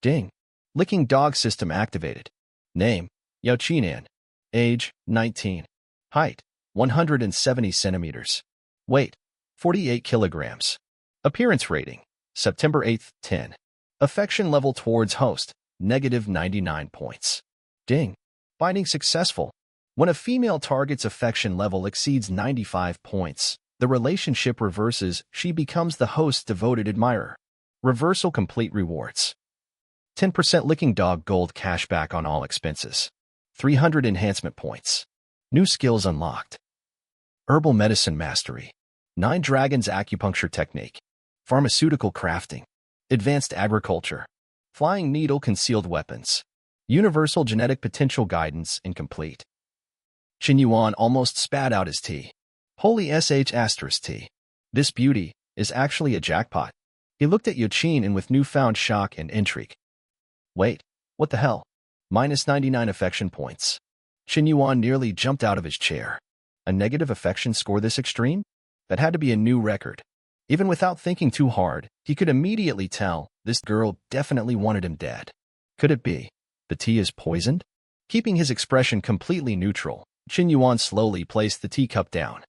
Ding. Licking dog system activated. Name, Yao Qian. Age, 19. Height, 170 centimeters. Weight, 48 kilograms. Appearance rating, September 8th, 10. Affection level towards host, -99 points. Ding. Binding successful. When a female target's affection level exceeds 95 points, the relationship reverses. She becomes the host's devoted admirer. Reversal complete rewards. 10% licking dog gold cashback on all expenses. 300 enhancement points. New skills unlocked. Herbal medicine mastery. 9 dragons acupuncture technique. Pharmaceutical crafting. Advanced agriculture. Flying needle concealed weapons. Universal genetic potential guidance incomplete. Qian Yuan almost spat out his tea. Holy sh*t. This beauty is actually a jackpot. He looked at Yuqin and with newfound shock and intrigue. Wait, what the hell? Minus 99 affection points. Qian Yuan nearly jumped out of his chair. A negative affection score this extreme? That had to be a new record. Even without thinking too hard, he could immediately tell this girl definitely wanted him dead. Could it be? The tea is poisoned? Keeping his expression completely neutral, Qian Yuan slowly placed the teacup down.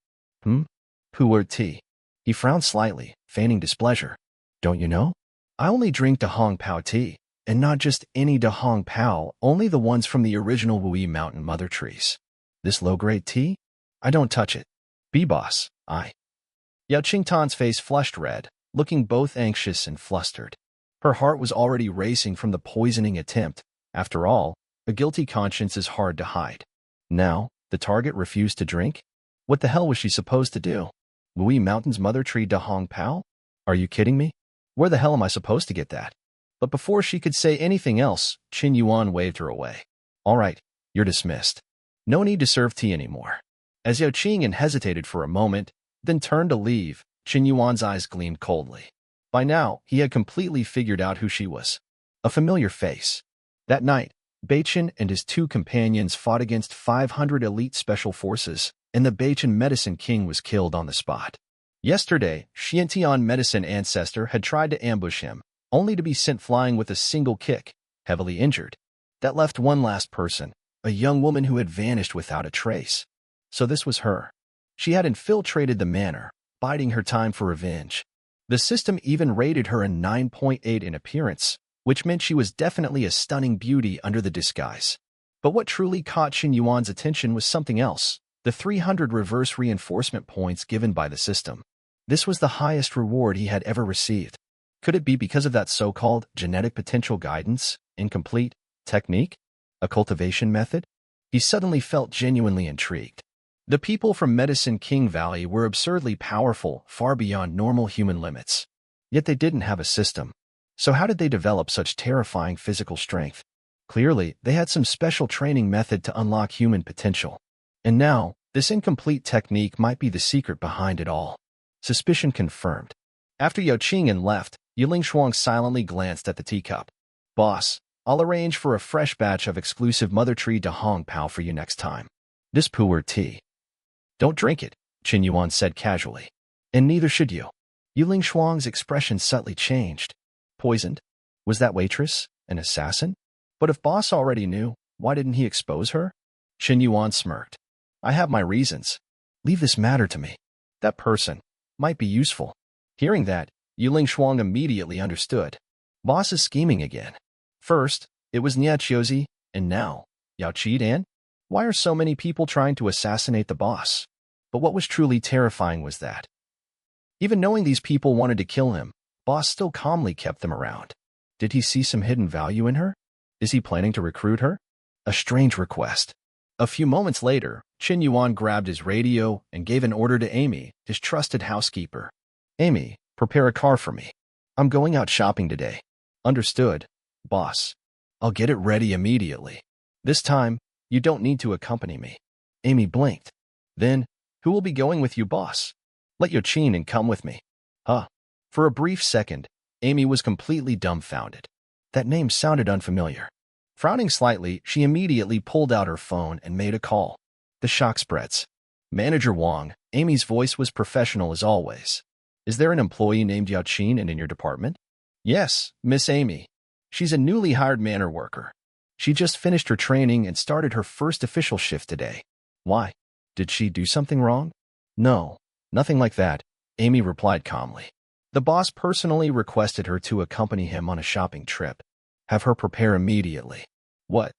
Pu'er tea. He frowned slightly, feigning displeasure. Don't you know? I only drink Da Hong Pao tea, and not just any Da Hong Pao, only the ones from the original Wui Mountain mother trees. This low-grade tea? I don't touch it. B-boss, I. Yao Qingtan's face flushed red, looking both anxious and flustered. Her heart was already racing from the poisoning attempt. After all, a guilty conscience is hard to hide. Now, the target refused to drink? What the hell was she supposed to do? Wui Mountain's mother tree Da Hong Pao? Are you kidding me? Where the hell am I supposed to get that? But before she could say anything else, Qian Yuan waved her away. All right, you're dismissed. No need to serve tea anymore. As Yao Qing hesitated for a moment, then turned to leave, Qian Yuan's eyes gleamed coldly. By now, he had completely figured out who she was. A familiar face. That night, Beichen and his 2 companions fought against 500 elite special forces, and the Beichen medicine king was killed on the spot. Yesterday, Xiantian medicine ancestor had tried to ambush him, only to be sent flying with a single kick, heavily injured. That left one last person, a young woman who had vanished without a trace. So this was her. She had infiltrated the manor, biding her time for revenge. The system even rated her a 9.8 in appearance, which meant she was definitely a stunning beauty under the disguise. But what truly caught Qian Yuan's attention was something else, the 300 reverse reinforcement points given by the system. This was the highest reward he had ever received. Could it be because of that so-called genetic potential guidance, incomplete, technique? A cultivation method? He suddenly felt genuinely intrigued. The people from Medicine King Valley were absurdly powerful, far beyond normal human limits. Yet they didn't have a system. So how did they develop such terrifying physical strength? Clearly, they had some special training method to unlock human potential. And now, this incomplete technique might be the secret behind it all. Suspicion confirmed. After Yao Qing left, Yiling Shuang silently glanced at the teacup. Boss, I'll arrange for a fresh batch of exclusive Mother Tree Da Hong Pao for you next time. This pu'er tea. Don't drink it, Qian Yuan said casually. And neither should you. Yiling Shuang's expression subtly changed. Poisoned? Was that waitress an assassin? But if boss already knew, why didn't he expose her? Qian Yuan smirked. I have my reasons. Leave this matter to me. That person might be useful. Hearing that, Yiling Shuang immediately understood. Boss is scheming again. First, it was Nia Chiozi, and now, Yao Qidan? Why are so many people trying to assassinate the boss? But what was truly terrifying was that, even knowing these people wanted to kill him, boss still calmly kept them around. Did he see some hidden value in her? Is he planning to recruit her? A strange request. A few moments later, Qian Yuan grabbed his radio and gave an order to Amy, his trusted housekeeper. Amy, prepare a car for me. I'm going out shopping today. Understood, boss. I'll get it ready immediately. This time, you don't need to accompany me. Amy blinked. Then, who will be going with you, boss? Let Yao Qing come with me. Huh. For a brief second, Amy was completely dumbfounded. That name sounded unfamiliar. Frowning slightly, she immediately pulled out her phone and made a call. The shock spreads. Manager Wang, Amy's voice was professional as always. Is there an employee named Yao Qing in your department? Yes, Miss Amy. She's a newly hired manor worker. She just finished her training and started her first official shift today. Why? Did she do something wrong? No, nothing like that, Amy replied calmly. The boss personally requested her to accompany him on a shopping trip. Have her prepare immediately. What?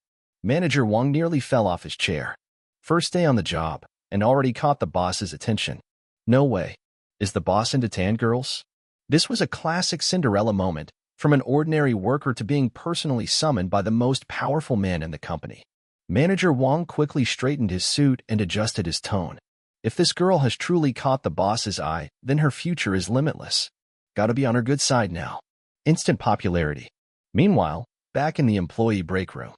Manager Wang nearly fell off his chair. First day on the job, and already caught the boss's attention. No way. Is the boss into tan girls? This was a classic Cinderella moment, from an ordinary worker to being personally summoned by the most powerful man in the company. Manager Wang quickly straightened his suit and adjusted his tone. If this girl has truly caught the boss's eye, then her future is limitless. Gotta be on her good side now. Instant popularity. Meanwhile, back in the employee break room.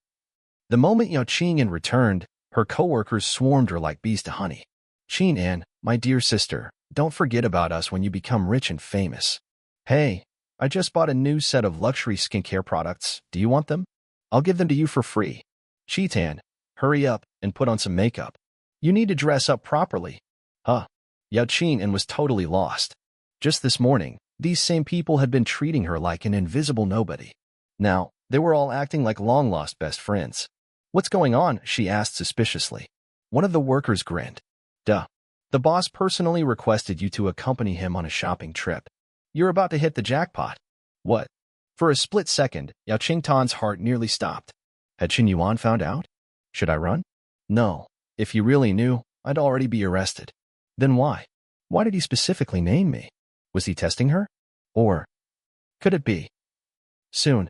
The moment Yao Qing'an returned, her coworkers swarmed her like bees to honey. Qing'an, my dear sister, don't forget about us when you become rich and famous. Hey, I just bought a new set of luxury skincare products. Do you want them? I'll give them to you for free. Tian, hurry up and put on some makeup. You need to dress up properly. Yao Qing'an was totally lost. Just this morning, these same people had been treating her like an invisible nobody. Now, they were all acting like long-lost best friends. What's going on? She asked suspiciously. One of the workers grinned. Duh. The boss personally requested you to accompany him on a shopping trip. You're about to hit the jackpot. What? For a split second, Yao Qing'an's heart nearly stopped. Had Qin Yuan found out? Should I run? No. If he really knew, I'd already be arrested. Then why? Why did he specifically name me? Was he testing her? Or could it be? Soon,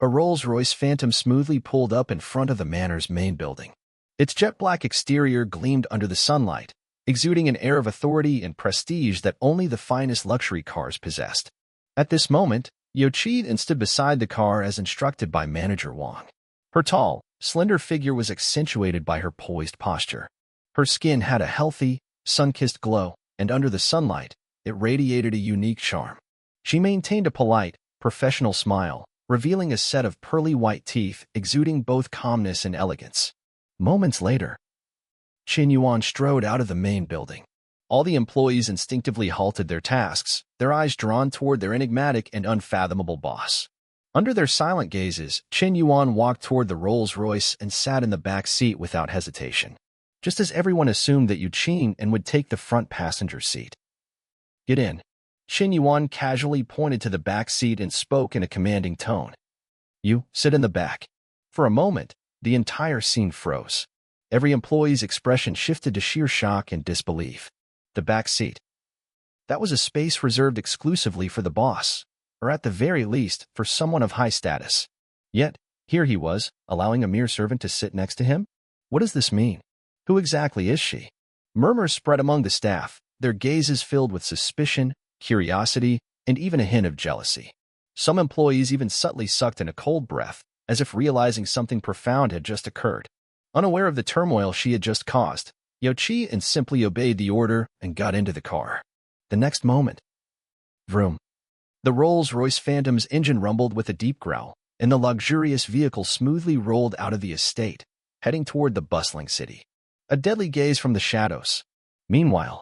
a Rolls-Royce Phantom smoothly pulled up in front of the manor's main building. Its jet-black exterior gleamed under the sunlight, exuding an air of authority and prestige that only the finest luxury cars possessed. At this moment, Yao Qing'an stood beside the car as instructed by Manager Wang. Her tall, slender figure was accentuated by her poised posture. Her skin had a healthy, sun-kissed glow, and under the sunlight, it radiated a unique charm. She maintained a polite, professional smile, revealing a set of pearly white teeth exuding both calmness and elegance. Moments later, Qin Yuan strode out of the main building. All the employees instinctively halted their tasks, their eyes drawn toward their enigmatic and unfathomable boss. Under their silent gazes, Qin Yuan walked toward the Rolls-Royce and sat in the back seat without hesitation, just as everyone assumed that Yao Qing'an would take the front passenger seat. Get in. Qin Yuan casually pointed to the back seat and spoke in a commanding tone. You, sit in the back. For a moment, the entire scene froze. Every employee's expression shifted to sheer shock and disbelief. The back seat. That was a space reserved exclusively for the boss, or at the very least, for someone of high status. Yet, here he was, allowing a mere servant to sit next to him? What does this mean? Who exactly is she? Murmurs spread among the staff, their gazes filled with suspicion, curiosity, and even a hint of jealousy. Some employees even subtly sucked in a cold breath, as if realizing something profound had just occurred. Unaware of the turmoil she had just caused, Yao Qing'an simply obeyed the order and got into the car. The next moment, vroom. The Rolls-Royce Phantom's engine rumbled with a deep growl, and the luxurious vehicle smoothly rolled out of the estate, heading toward the bustling city. A deadly gaze from the shadows. Meanwhile,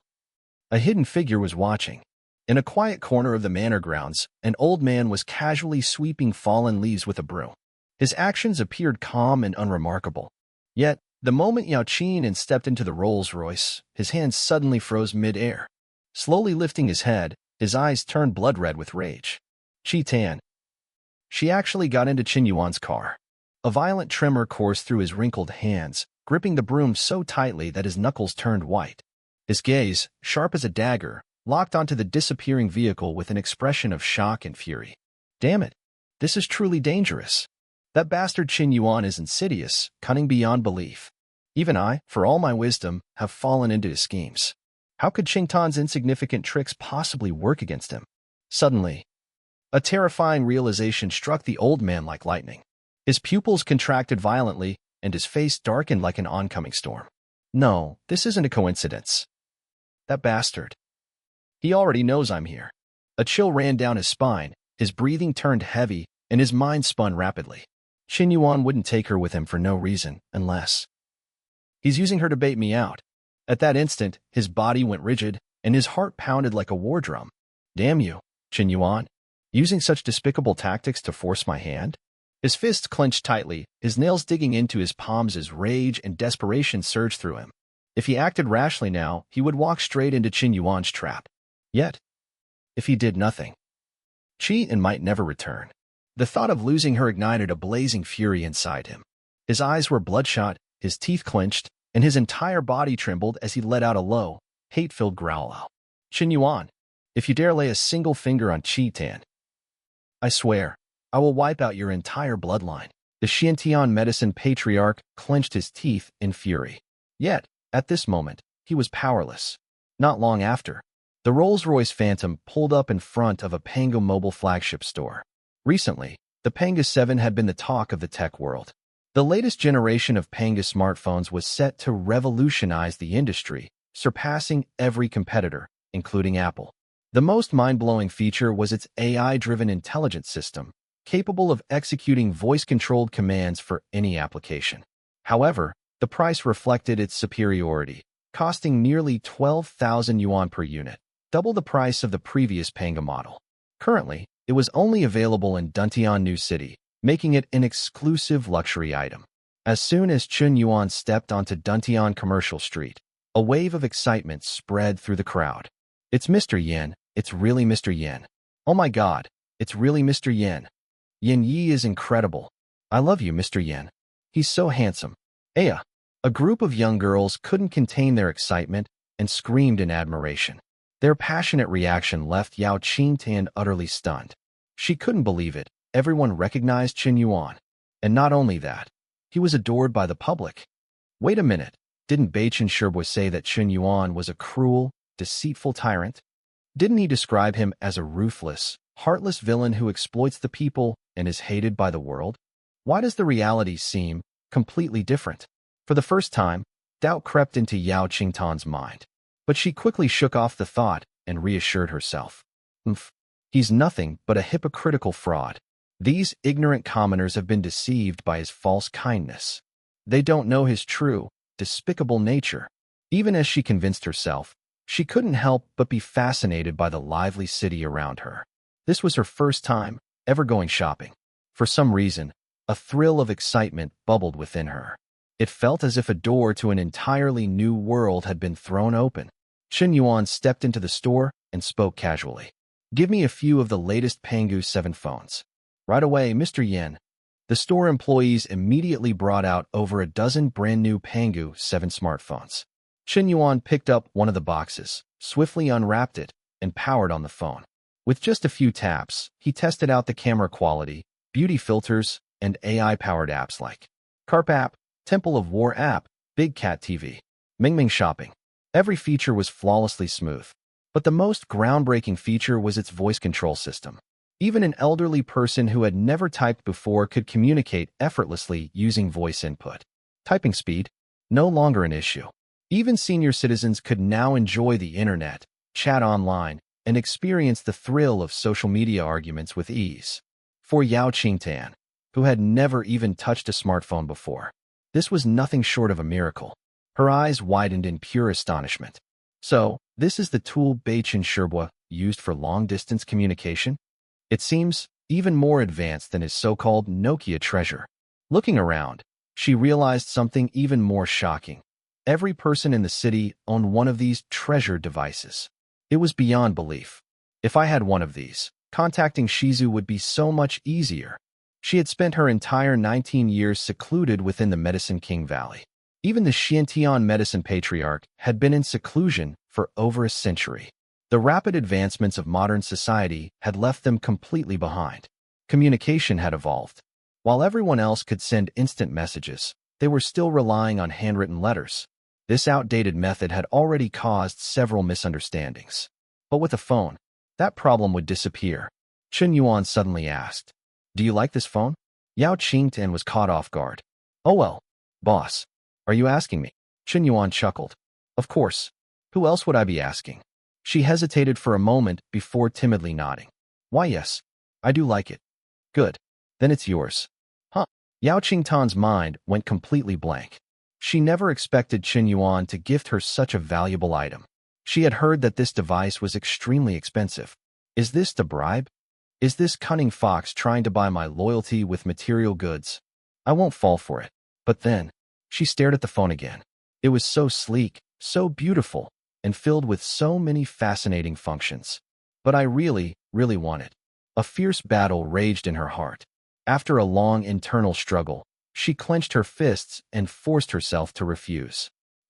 a hidden figure was watching. In a quiet corner of the manor grounds, an old man was casually sweeping fallen leaves with a broom. His actions appeared calm and unremarkable. Yet, the moment Yao Qing'an stepped into the Rolls-Royce, his hands suddenly froze mid-air. Slowly lifting his head, his eyes turned blood-red with rage. Tian. She actually got into Qin Yuan's car. A violent tremor coursed through his wrinkled hands, gripping the broom so tightly that his knuckles turned white. His gaze, sharp as a dagger, locked onto the disappearing vehicle with an expression of shock and fury. Damn it, this is truly dangerous. That bastard Qin Yuan is insidious, cunning beyond belief. Even I, for all my wisdom, have fallen into his schemes. How could Qingtan's insignificant tricks possibly work against him? Suddenly, a terrifying realization struck the old man like lightning. His pupils contracted violently, and his face darkened like an oncoming storm. No, this isn't a coincidence. That bastard. He already knows I'm here. A chill ran down his spine, his breathing turned heavy, and his mind spun rapidly. Qin Yuan wouldn't take her with him for no reason, unless he's using her to bait me out. At that instant, his body went rigid, and his heart pounded like a war drum. Damn you, Qin Yuan, using such despicable tactics to force my hand? His fists clenched tightly, his nails digging into his palms as rage and desperation surged through him. If he acted rashly now, he would walk straight into Qin Yuan's trap. Yet, if he did nothing, Qian might never return. The thought of losing her ignited a blazing fury inside him. His eyes were bloodshot, his teeth clenched, and his entire body trembled as he let out a low, hate-filled growl. Qin Yuan, If you dare lay a single finger on Tian, I swear, I will wipe out your entire bloodline. The Tian medicine patriarch clenched his teeth in fury. Yet, at this moment, he was powerless. Not long after, the Rolls-Royce Phantom pulled up in front of a Manga mobile flagship store. Recently, the Manga 7 had been the talk of the tech world. The latest generation of Manga smartphones was set to revolutionize the industry, surpassing every competitor, including Apple. The most mind-blowing feature was its AI-driven intelligence system, capable of executing voice-controlled commands for any application. However, the price reflected its superiority, costing nearly 12,000 yuan per unit, double the price of the previous Manga model. Currently, it was only available in Tian New City, making it an exclusive luxury item. As soon as Chun Yuan stepped onto Tian Commercial Street, a wave of excitement spread through the crowd. It's Mr. Yen. It's really Mr. Yen. Oh my god, it's really Mr. Yen. Yen Yi is incredible. I love you, Mr. Yen. He's so handsome. Aya. A group of young girls couldn't contain their excitement and screamed in admiration. Their passionate reaction left Yao Qingtan utterly stunned. She couldn't believe it. Everyone recognized Qin Yuan. And not only that, he was adored by the public. Wait a minute, didn't Beichen Sherbo say that Qin Yuan was a cruel, deceitful tyrant? Didn't he describe him as a ruthless, heartless villain who exploits the people and is hated by the world? Why does the reality seem completely different? For the first time, doubt crept into Yao Qingtan's mind. But she quickly shook off the thought and reassured herself. He's nothing but a hypocritical fraud. These ignorant commoners have been deceived by his false kindness. They don't know his true, despicable nature. Even as she convinced herself, she couldn't help but be fascinated by the lively city around her. This was her first time ever going shopping. For some reason, a thrill of excitement bubbled within her. It felt as if a door to an entirely new world had been thrown open. Qin Yuan stepped into the store and spoke casually. Give me a few of the latest Manga 7 phones. Right away, Mr. Yen. The store employees immediately brought out over a dozen brand new Manga 7 smartphones. Qin Yuan picked up one of the boxes, swiftly unwrapped it, and powered on the phone. With just a few taps, he tested out the camera quality, beauty filters, and AI-powered apps like Carp app, Temple of War app, Big Cat TV, Mingming Shopping. Every feature was flawlessly smooth. But the most groundbreaking feature was its voice control system. Even an elderly person who had never typed before could communicate effortlessly using voice input. Typing speed, no longer an issue. Even senior citizens could now enjoy the internet, chat online, and experience the thrill of social media arguments with ease. For Yao Qingtan, who had never even touched a smartphone before, this was nothing short of a miracle. Her eyes widened in pure astonishment. So, this is the tool Beichen Sherbo used for long-distance communication? It seems even more advanced than his so-called Nokia treasure. Looking around, she realized something even more shocking. Every person in the city owned one of these treasure devices. It was beyond belief. If I had one of these, contacting Shizu would be so much easier. She had spent her entire 19 years secluded within the Medicine King Valley. Even the Tian medicine patriarch had been in seclusion for over a century. The rapid advancements of modern society had left them completely behind. Communication had evolved. While everyone else could send instant messages, they were still relying on handwritten letters. This outdated method had already caused several misunderstandings. But with a phone, that problem would disappear. Qin Yuan suddenly asked, "Do you like this phone?" Yao Qingtan was caught off guard. "Oh well, boss. Are you asking me?" Qin Yuan chuckled. "Of course. Who else would I be asking?" She hesitated for a moment before timidly nodding. "Why yes, I do like it." "Good. Then it's yours." "Huh?" Yao Qingtan's mind went completely blank. She never expected Qin Yuan to gift her such a valuable item. She had heard that this device was extremely expensive. Is this to bribe? Is this cunning fox trying to buy my loyalty with material goods? I won't fall for it. But then, she stared at the phone again. It was so sleek, so beautiful, and filled with so many fascinating functions. But I really, really want it. A fierce battle raged in her heart. After a long internal struggle, she clenched her fists and forced herself to refuse.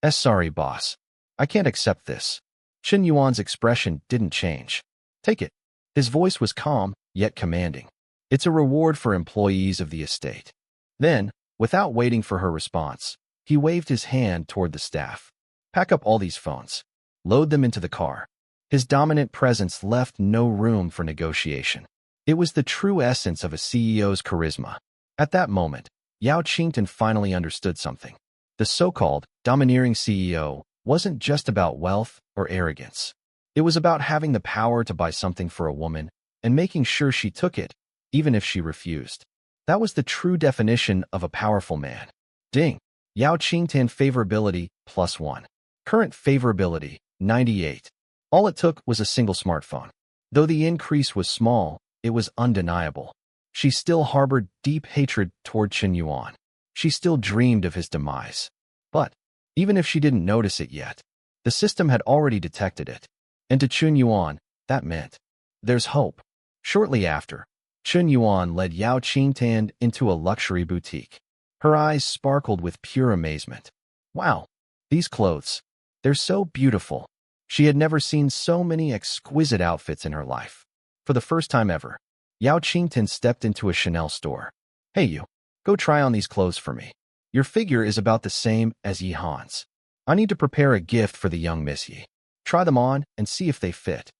Sorry, boss. I can't accept this." Qin Yuan's expression didn't change. Take it." His voice was calm, yet commanding. "It's a reward for employees of the estate." Then, without waiting for her response, he waved his hand toward the staff. "Pack up all these phones. Load them into the car." His dominant presence left no room for negotiation. It was the true essence of a CEO's charisma. At that moment, Yao Qingtan finally understood something. The so-called domineering CEO wasn't just about wealth or arrogance. It was about having the power to buy something for a woman and making sure she took it, even if she refused. That was the true definition of a powerful man. Ding. Yao Qingtan favorability +1. Current favorability 98. All it took was a single smartphone. Though the increase was small, it was undeniable. She still harbored deep hatred toward Qian Yuan. She still dreamed of his demise. But, even if she didn't notice it yet, the system had already detected it. And to Qian Yuan, that meant, there's hope. Shortly after, Qian Yuan led Yao Qingtan into a luxury boutique. Her eyes sparkled with pure amazement. Wow, these clothes, they're so beautiful. She had never seen so many exquisite outfits in her life. For the first time ever, Yao Qingtan stepped into a Chanel store. "Hey you, go try on these clothes for me. Your figure is about the same as Yi Han's. I need to prepare a gift for the young Miss Yi. Try them on and see if they fit."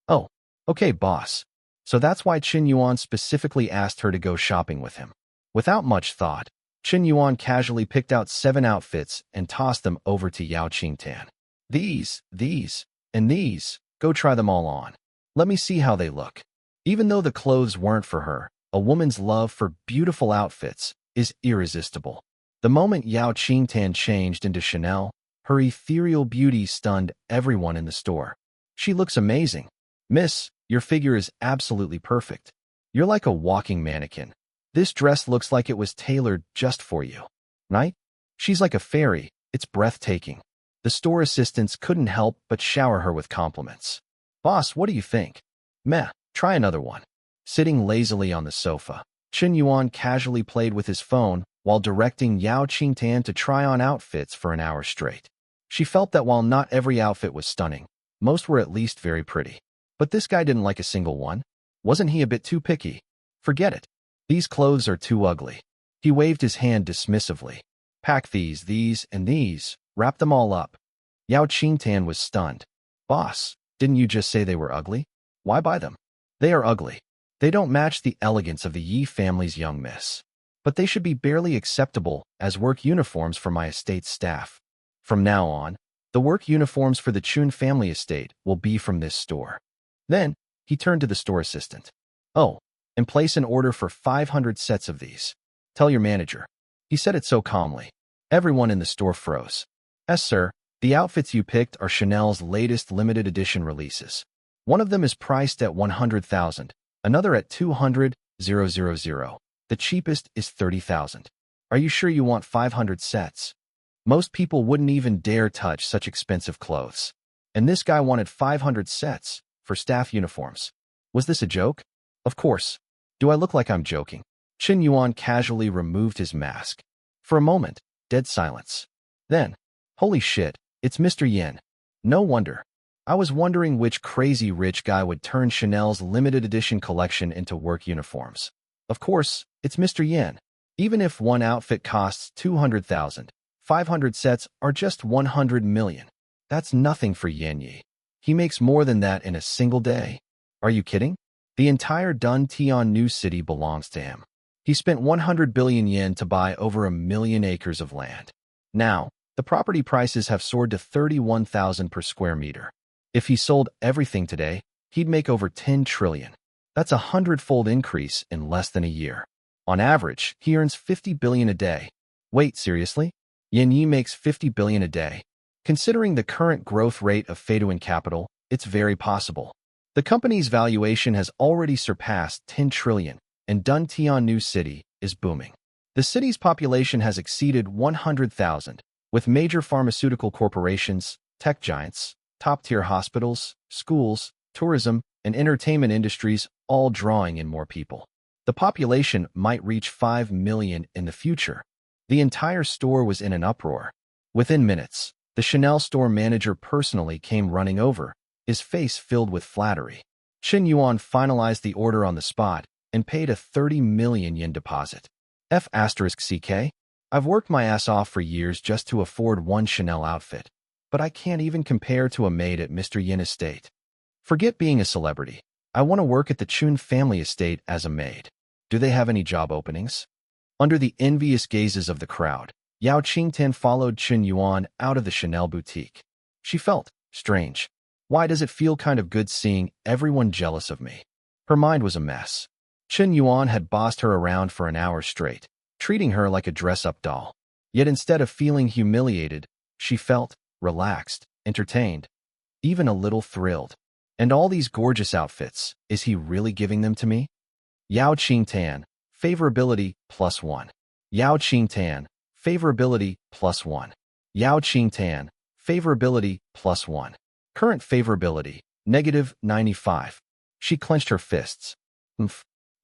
"Oh, okay boss." So that's why Qian Yuan specifically asked her to go shopping with him. Without much thought, Qian Yuan casually picked out 7 outfits and tossed them over to Yao Qingtan. These, and these, go try them all on. Let me see how they look." Even though the clothes weren't for her, a woman's love for beautiful outfits is irresistible. The moment Yao Qingtan changed into Chanel, her ethereal beauty stunned everyone in the store. "She looks amazing. Miss, your figure is absolutely perfect. You're like a walking mannequin. This dress looks like it was tailored just for you. Right? She's like a fairy. It's breathtaking." The store assistants couldn't help but shower her with compliments. "Boss, what do you think?" "Meh, try another one." Sitting lazily on the sofa, Qian Yuan casually played with his phone while directing Yao Qingtan to try on outfits for an hour straight. She felt that while not every outfit was stunning, most were at least very pretty. But this guy didn't like a single one. Wasn't he a bit too picky? "Forget it. These clothes are too ugly." He waved his hand dismissively. "Pack these, and these. Wrap them all up." Yao Qingtan was stunned. "Boss, didn't you just say they were ugly? Why buy them?" "They are ugly. They don't match the elegance of the Yi family's young miss. But they should be barely acceptable as work uniforms for my estate staff. From now on, the work uniforms for the Chun family estate will be from this store." Then, he turned to the store assistant. "Oh, and place an order for 500 sets of these. Tell your manager." He said it so calmly. Everyone in the store froze. "Yes, sir. The outfits you picked are Chanel's latest limited edition releases. One of them is priced at 100,000, another at 200,000. The cheapest is 30,000. Are you sure you want 500 sets? Most people wouldn't even dare touch such expensive clothes. And this guy wanted 500 sets for staff uniforms. Was this a joke? Of course. Do I look like I'm joking?" Qian Yuan casually removed his mask. For a moment, dead silence. Then, "Holy shit, it's Mr. Yin. No wonder. I was wondering which crazy rich guy would turn Chanel's limited edition collection into work uniforms. Of course, it's Mr. Yin. Even if one outfit costs 200,000, 500 sets are just 100 million. That's nothing for Yin Yi. He makes more than that in a single day. Are you kidding? The entire Dun Tian New City belongs to him. He spent 100 billion yen to buy over 1 million acres of land. Now, the property prices have soared to 31,000 per square meter. If he sold everything today, he'd make over 10 trillion. That's a 100-fold increase in less than a year. On average, he earns 50 billion a day. Wait, seriously? Yin Yi makes 50 billion a day. Considering the current growth rate of Feiduan capital, it's very possible. The company's valuation has already surpassed 10 trillion, and Dun Tian New City is booming. The city's population has exceeded 100,000, with major pharmaceutical corporations, tech giants, top-tier hospitals, schools, tourism, and entertainment industries all drawing in more people. The population might reach 5 million in the future. The entire store was in an uproar. Within minutes, the Chanel store manager personally came running over, his face filled with flattery. Qin Yuan finalized the order on the spot and paid a 30 million yen deposit. F***CK? I've worked my ass off for years just to afford one Chanel outfit, but I can't even compare to a maid at Mr. Yin Estate. Forget being a celebrity. I want to work at the Chun family estate as a maid. Do they have any job openings? Under the envious gazes of the crowd, Yao Qingtian followed Qin Yuan out of the Chanel boutique. She felt strange. Why does it feel kind of good seeing everyone jealous of me? Her mind was a mess. Qin Yuan had bossed her around for an hour straight, treating her like a dress-up doll. Yet instead of feeling humiliated, she felt relaxed, entertained, even a little thrilled. And all these gorgeous outfits, is he really giving them to me? Yao Qingtian, favorability +1. Yao Qingtian, favorability +1. Yao Qingtian, favorability +1. Current favorability, -95. She clenched her fists.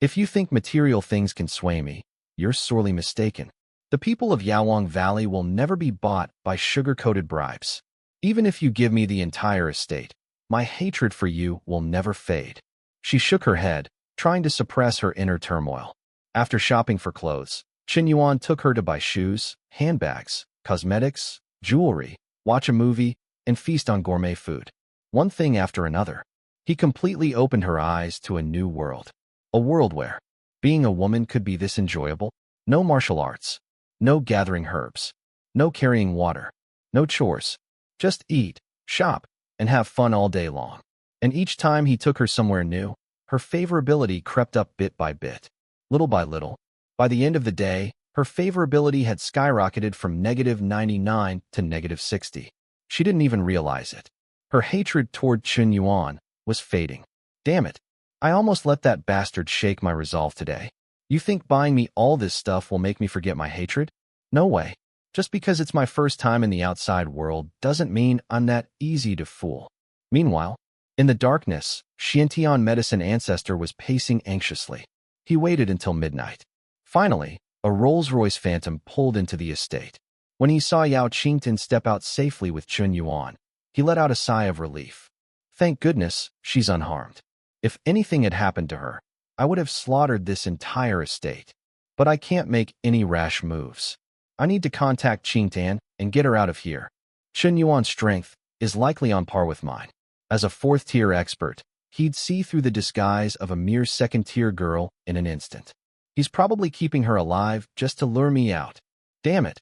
If you think material things can sway me, you're sorely mistaken. The people of Yawang Valley will never be bought by sugar-coated bribes. Even if you give me the entire estate, my hatred for you will never fade. She shook her head, trying to suppress her inner turmoil. After shopping for clothes, Qin Yuan took her to buy shoes, handbags, cosmetics, jewelry, watch a movie, and feast on gourmet food. One thing after another. He completely opened her eyes to a new world. A world where being a woman could be this enjoyable. No martial arts. No gathering herbs. No carrying water. No chores. Just eat, shop, and have fun all day long. And each time he took her somewhere new, her favorability crept up bit by bit. Little by little. By the end of the day, her favorability had skyrocketed from -99 to -60. She didn't even realize it. Her hatred toward Qin Yuan was fading. Damn it. I almost let that bastard shake my resolve today. You think buying me all this stuff will make me forget my hatred? No way. Just because it's my first time in the outside world doesn't mean I'm that easy to fool. Meanwhile, in the darkness, Qian medicine ancestor was pacing anxiously. He waited until midnight. Finally, a Rolls-Royce Phantom pulled into the estate. When he saw Yao Qingtian step out safely with Qin Yuan, he let out a sigh of relief. Thank goodness, she's unharmed. If anything had happened to her, I would have slaughtered this entire estate. But I can't make any rash moves. I need to contact Qingtian and get her out of here. Qin Yuan's strength is likely on par with mine. As a fourth-tier expert, he'd see through the disguise of a mere second-tier girl in an instant. He's probably keeping her alive just to lure me out. Damn it.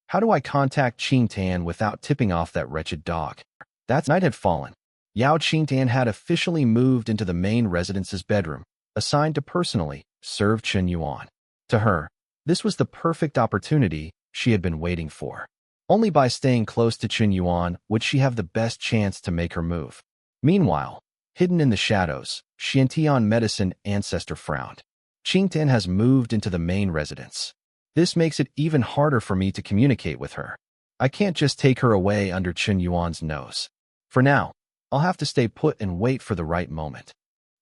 How do I contact Qingtian without tipping off that wretched dog? That night had fallen. Yao Qingtian had officially moved into the main residence's bedroom, assigned to personally serve Qin Yuan. To her, this was the perfect opportunity she had been waiting for. Only by staying close to Qin Yuan would she have the best chance to make her move. Meanwhile, hidden in the shadows, Qian medicine ancestor frowned. Qingtian has moved into the main residence. This makes it even harder for me to communicate with her. I can't just take her away under Qin Yuan's nose. For now, I'll have to stay put and wait for the right moment.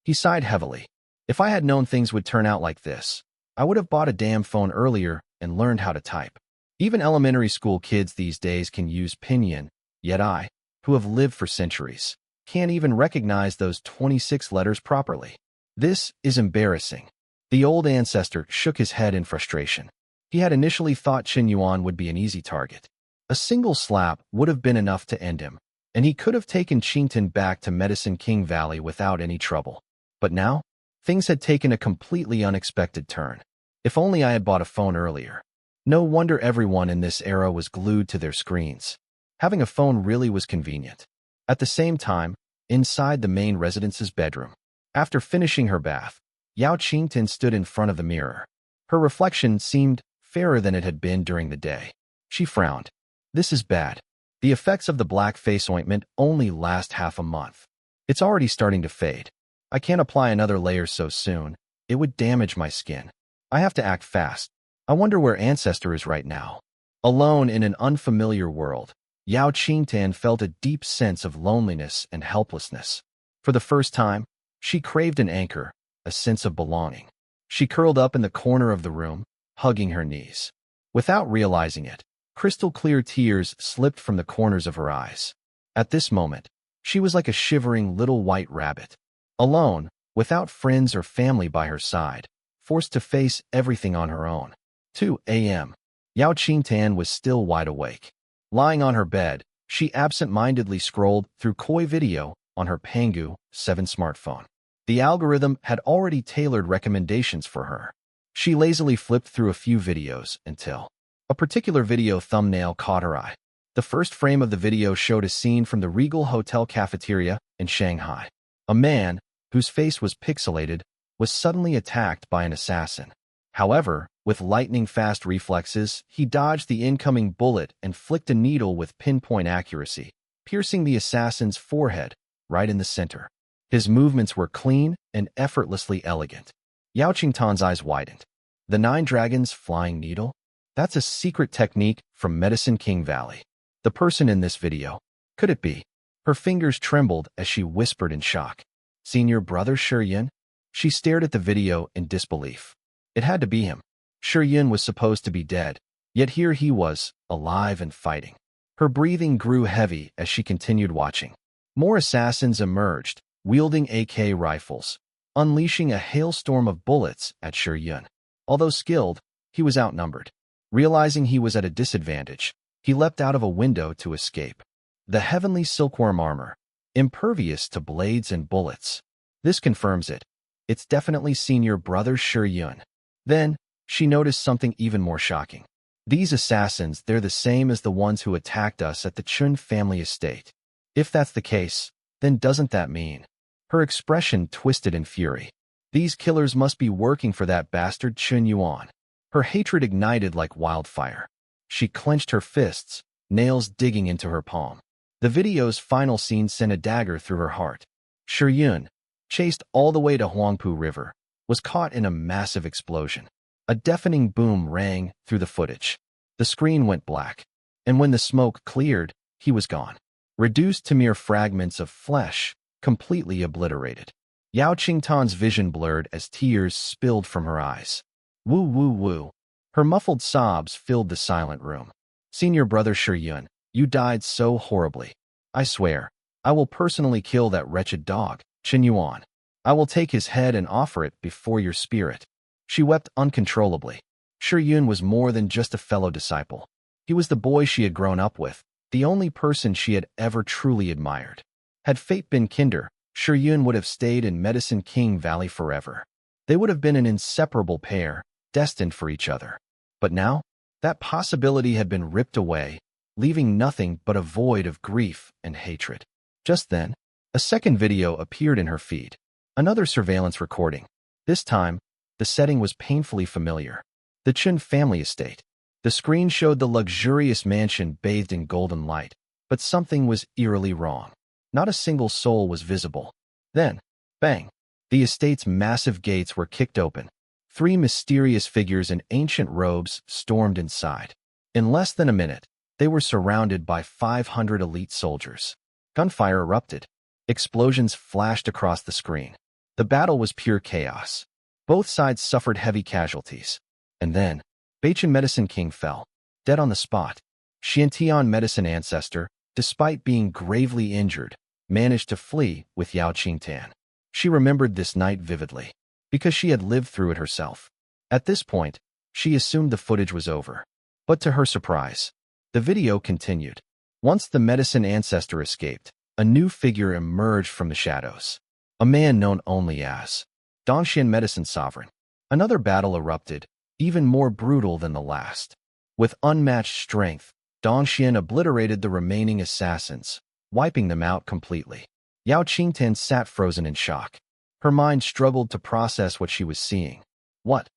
He sighed heavily. If I had known things would turn out like this, I would have bought a damn phone earlier and learned how to type. Even elementary school kids these days can use pinyin, yet I, who have lived for centuries, can't even recognize those 26 letters properly. This is embarrassing. The old ancestor shook his head in frustration. He had initially thought Qin Yuan would be an easy target. A single slap would have been enough to end him, and he could have taken Qingtian back to Medicine King Valley without any trouble. But now, things had taken a completely unexpected turn. If only I had bought a phone earlier. No wonder everyone in this era was glued to their screens. Having a phone really was convenient. At the same time, inside the main residence's bedroom, after finishing her bath, Yao Qingtian stood in front of the mirror. Her reflection seemed fairer than it had been during the day. She frowned. This is bad. The effects of the black face ointment only last half a month. It's already starting to fade. I can't apply another layer so soon. It would damage my skin. I have to act fast. I wonder where Ancestor is right now. Alone in an unfamiliar world, Yao Qingtian felt a deep sense of loneliness and helplessness. For the first time, she craved an anchor, a sense of belonging. She curled up in the corner of the room, hugging her knees. Without realizing it, crystal-clear tears slipped from the corners of her eyes. At this moment, she was like a shivering little white rabbit. Alone, without friends or family by her side, forced to face everything on her own. 2 a.m. Yao Qingtan was still wide awake. Lying on her bed, she absent-mindedly scrolled through Koi Video on her Pangu 7 smartphone. The algorithm had already tailored recommendations for her. She lazily flipped through a few videos until a particular video thumbnail caught her eye. The first frame of the video showed a scene from the Regal Hotel cafeteria in Shanghai. A man, whose face was pixelated, was suddenly attacked by an assassin. However, with lightning-fast reflexes, he dodged the incoming bullet and flicked a needle with pinpoint accuracy, piercing the assassin's forehead right in the center. His movements were clean and effortlessly elegant. Yao Qingtan's eyes widened. The 9 Dragons Flying Needle? That's a secret technique from Medicine King Valley. The person in this video. Could it be? Her fingers trembled as she whispered in shock. Senior brother Shiyun? She stared at the video in disbelief. It had to be him. Shiyun was supposed to be dead, yet here he was, alive and fighting. Her breathing grew heavy as she continued watching. More assassins emerged, wielding AK rifles, unleashing a hailstorm of bullets at Shiyun. Although skilled, he was outnumbered. Realizing he was at a disadvantage, he leapt out of a window to escape. The heavenly silkworm armor, impervious to blades and bullets. This confirms it. It's definitely senior brother Shiyun. Then, she noticed something even more shocking. These assassins, they're the same as the ones who attacked us at the Chun family estate. If that's the case, then doesn't that mean? Her expression twisted in fury. These killers must be working for that bastard Chun Yuan. Her hatred ignited like wildfire. She clenched her fists, nails digging into her palm. The video's final scene sent a dagger through her heart. Shiyun, chased all the way to Huangpu River, was caught in a massive explosion. A deafening boom rang through the footage. The screen went black, and when the smoke cleared, he was gone. Reduced to mere fragments of flesh, completely obliterated. Yao Qingtan's vision blurred as tears spilled from her eyes. Woo woo woo. Her muffled sobs filled the silent room. Senior brother Shiyun, you died so horribly. I swear, I will personally kill that wretched dog, Qin Yuan. I will take his head and offer it before your spirit. She wept uncontrollably. Shiyun was more than just a fellow disciple. He was the boy she had grown up with, the only person she had ever truly admired. Had fate been kinder, Shiyun would have stayed in Medicine King Valley forever. They would have been an inseparable pair, destined for each other. But now, that possibility had been ripped away, leaving nothing but a void of grief and hatred. Just then, a second video appeared in her feed. Another surveillance recording. This time, the setting was painfully familiar. The Chun family estate. The screen showed the luxurious mansion bathed in golden light, but something was eerily wrong. Not a single soul was visible. Then, bang! The estate's massive gates were kicked open. 3 mysterious figures in ancient robes stormed inside. In less than a minute, they were surrounded by 500 elite soldiers. Gunfire erupted. Explosions flashed across the screen. The battle was pure chaos. Both sides suffered heavy casualties. And then, Beichen Medicine King fell, dead on the spot. Tian Medicine Ancestor, despite being gravely injured, managed to flee with Yao Qingtan. She remembered this night vividly, because she had lived through it herself. At this point, she assumed the footage was over. But to her surprise, the video continued. Once the Medicine Ancestor escaped, a new figure emerged from the shadows. A man known only as Dongxian Medicine Sovereign. Another battle erupted, even more brutal than the last. With unmatched strength, Dongxian obliterated the remaining assassins, wiping them out completely. Yao Qingtan sat frozen in shock. Her mind struggled to process what she was seeing. What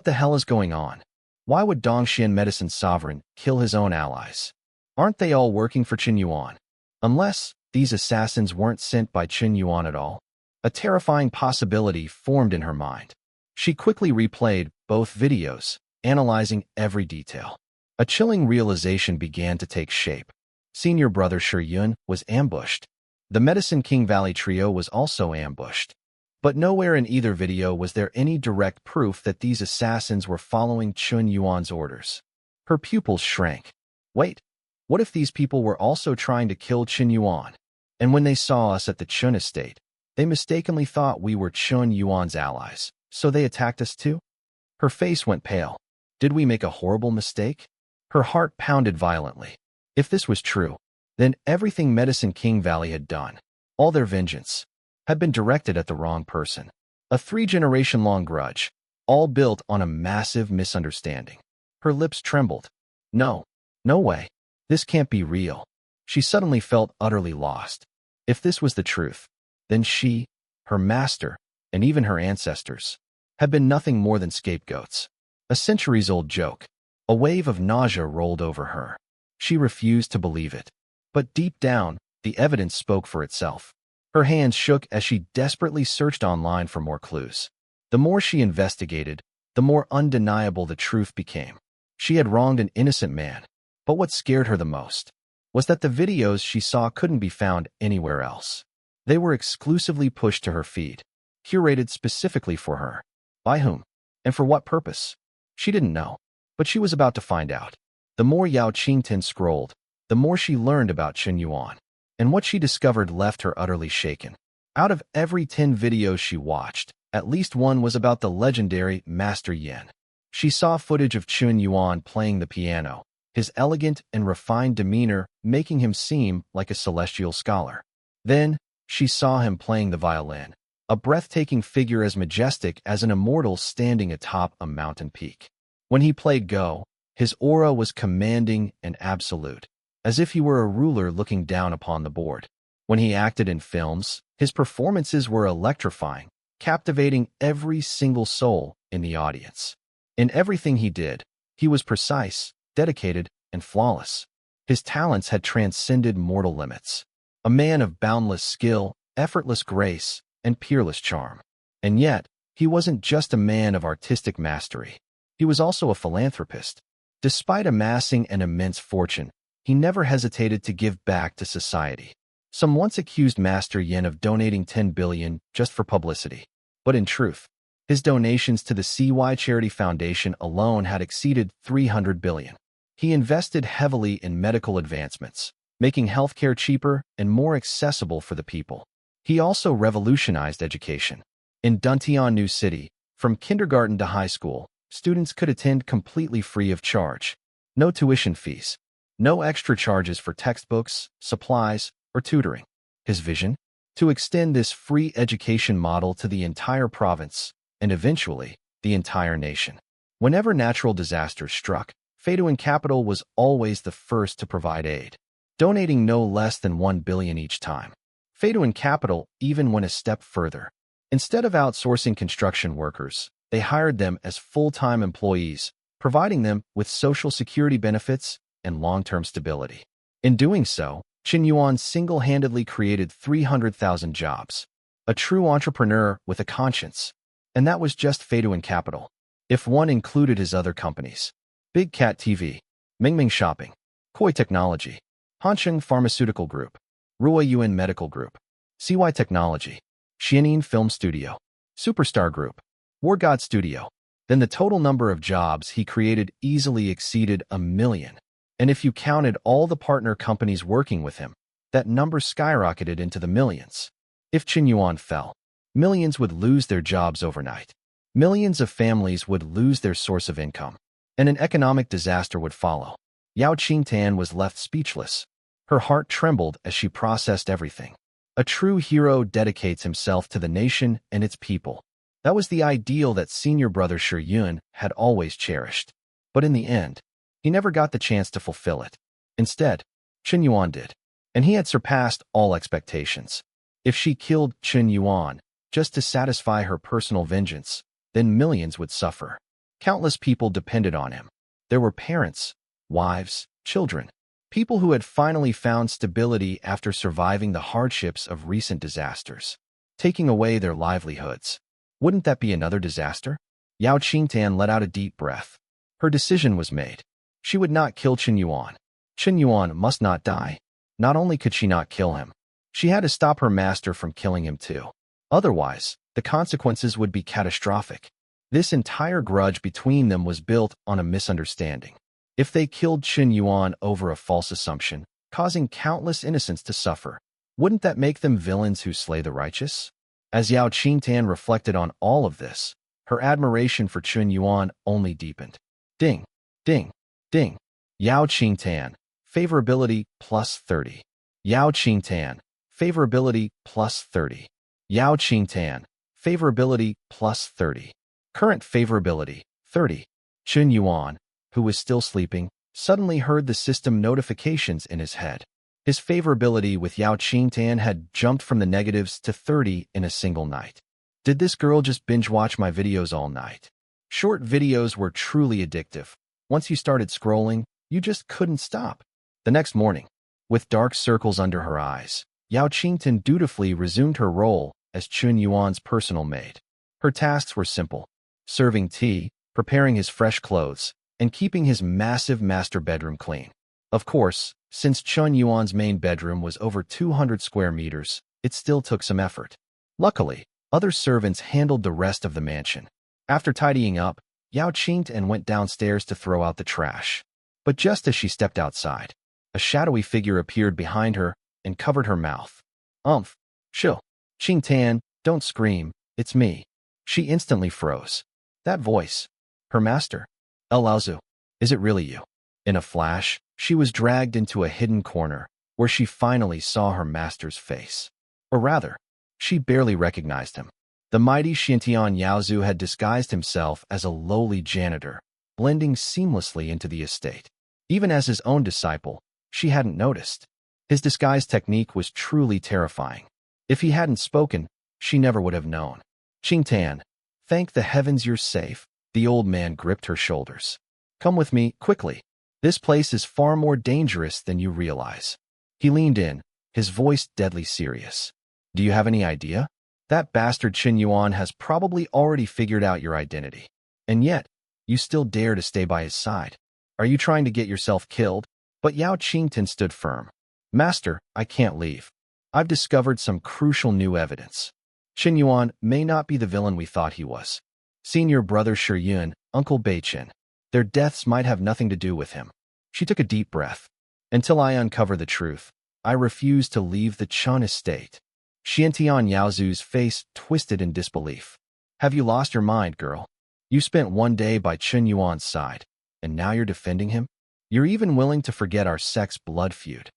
the hell is going on? Why would Dongxian Medicine Sovereign kill his own allies? Aren't they all working for Qin Yuan? Unless these assassins weren't sent by Qin Yuan at all. A terrifying possibility formed in her mind. She quickly replayed both videos, analyzing every detail. A chilling realization began to take shape. Senior brother Shiyun was ambushed. The Medicine King Valley trio was also ambushed. But nowhere in either video was there any direct proof that these assassins were following Qin Yuan's orders. Her pupils shrank. Wait, what if these people were also trying to kill Qin Yuan? And when they saw us at the Chun estate, They mistakenly thought we were Chun Yuan's allies, so they attacked us too? Her face went pale. Did we make a horrible mistake? Her heart pounded violently. If this was true, then everything Medicine King Valley had done, all their vengeance, had been directed at the wrong person. A 3-generation-long grudge, all built on a massive misunderstanding. Her lips trembled. No way. This can't be real. She suddenly felt utterly lost. If this was the truth, then she, her master, and even her ancestors, had been nothing more than scapegoats. A centuries-old joke. A wave of nausea rolled over her. She refused to believe it. But deep down, the evidence spoke for itself. Her hands shook as she desperately searched online for more clues. The more she investigated, the more undeniable the truth became. She had wronged an innocent man. But what scared her the most was that the videos she saw couldn't be found anywhere else. They were exclusively pushed to her feed, curated specifically for her. By whom? And for what purpose? She didn't know, but she was about to find out. The more Yao Qingtian scrolled, the more she learned about Chen Yuan, and what she discovered left her utterly shaken. Out of every 10 videos she watched, at least one was about the legendary Master Yin. She saw footage of Chen Yuan playing the piano, his elegant and refined demeanor making him seem like a celestial scholar. Then, she saw him playing the violin, a breathtaking figure as majestic as an immortal standing atop a mountain peak. When he played Go, his aura was commanding and absolute, as if he were a ruler looking down upon the board. When he acted in films, his performances were electrifying, captivating every single soul in the audience. In everything he did, he was precise, dedicated, and flawless. His talents had transcended mortal limits. A man of boundless skill, effortless grace, and peerless charm. And yet, he wasn't just a man of artistic mastery. He was also a philanthropist. Despite amassing an immense fortune, he never hesitated to give back to society. Some once accused Master Yin of donating 10 billion just for publicity. But in truth, his donations to the CY Charity Foundation alone had exceeded 300 billion. He invested heavily in medical advancements, making healthcare cheaper and more accessible for the people. He also revolutionized education. In Duntian New City, from kindergarten to high school, students could attend completely free of charge. No tuition fees, no extra charges for textbooks, supplies, or tutoring. His vision? To extend this free education model to the entire province, and eventually, the entire nation. Whenever natural disasters struck, Feituan Capital was always the first to provide aid, donating no less than 1 billion each time. Feituan Capital even went a step further. Instead of outsourcing construction workers, they hired them as full-time employees, providing them with social security benefits and long-term stability. In doing so, Chen Yuan single-handedly created 300,000 jobs. A true entrepreneur with a conscience. And that was just Feituan Capital. If one included his other companies, Big Cat TV, Mingming Shopping, Koi Technology, Hansheng Pharmaceutical Group, Ruo Yuan Medical Group, CY Technology, Xianin Film Studio, Superstar Group, War God Studio, then the total number of jobs he created easily exceeded 1 million. And if you counted all the partner companies working with him, that number skyrocketed into the millions. If Chen Yuan fell, millions would lose their jobs overnight. Millions of families would lose their source of income, and an economic disaster would follow. Yao Qingtian was left speechless. Her heart trembled as she processed everything. A true hero dedicates himself to the nation and its people. That was the ideal that senior brother Shi Yun had always cherished. But in the end, he never got the chance to fulfill it. Instead, Chen Yuan did, and he had surpassed all expectations. If she killed Chen Yuan just to satisfy her personal vengeance, then millions would suffer. Countless people depended on him. There were parents, wives, children, people who had finally found stability after surviving the hardships of recent disasters, taking away their livelihoods. Wouldn't that be another disaster? Yao Qingtian let out a deep breath. Her decision was made. She would not kill Chen Yuan. Chen Yuan must not die. Not only could she not kill him, she had to stop her master from killing him too. Otherwise, the consequences would be catastrophic. This entire grudge between them was built on a misunderstanding. If they killed Chen Yuan over a false assumption, causing countless innocents to suffer, wouldn't that make them villains who slay the righteous? As Yao Qingtan reflected on all of this, her admiration for Chun Yuan only deepened. Ding, ding, ding. Yao Qingtan, favorability plus 30. Yao Qingtan, favorability plus 30. Yao Qingtan, favorability plus 30. Current favorability, 30. Chun Yuan, who was still sleeping, suddenly heard the system notifications in his head. His favorability with Yao Qingtan had jumped from the negatives to 30 in a single night. Did this girl just binge-watch my videos all night? Short videos were truly addictive. Once you started scrolling, you just couldn't stop. The next morning, with dark circles under her eyes, Yao Qingtan dutifully resumed her role as Chun Yuan's personal maid. Her tasks were simple: serving tea, preparing his fresh clothes, and keeping his massive master bedroom clean. Of course, since Chun Yuan's main bedroom was over 200 square meters, it still took some effort. Luckily, other servants handled the rest of the mansion. After tidying up, Yao Qingtan went downstairs to throw out the trash. But just as she stepped outside, a shadowy figure appeared behind her and covered her mouth. Chill. Qingtan, don't scream, it's me. She instantly froze. That voice. Her master. El Laozu. Is it really you? In a flash, she was dragged into a hidden corner, where she finally saw her master's face. Or rather, she barely recognized him. The mighty Qian Yaozu had disguised himself as a lowly janitor, blending seamlessly into the estate. Even as his own disciple, she hadn't noticed. His disguise technique was truly terrifying. If he hadn't spoken, she never would have known. Qingtan, thank the heavens you're safe. The old man gripped her shoulders. Come with me, quickly. This place is far more dangerous than you realize. He leaned in, his voice deadly serious. Do you have any idea? That bastard Chun Yuan has probably already figured out your identity. And yet, you still dare to stay by his side. Are you trying to get yourself killed? But Yao Qingtan stood firm. Master, I can't leave. I've discovered some crucial new evidence. Chun Yuan may not be the villain we thought he was. Senior brother Shiyun, Uncle Beichen. Their deaths might have nothing to do with him. She took a deep breath. Until I uncover the truth, I refuse to leave the Chun estate. Qian Yaozu's face twisted in disbelief. Have you lost your mind, girl? You spent one day by Chun Yuan's side, and now you're defending him? You're even willing to forget our sex-blood feud.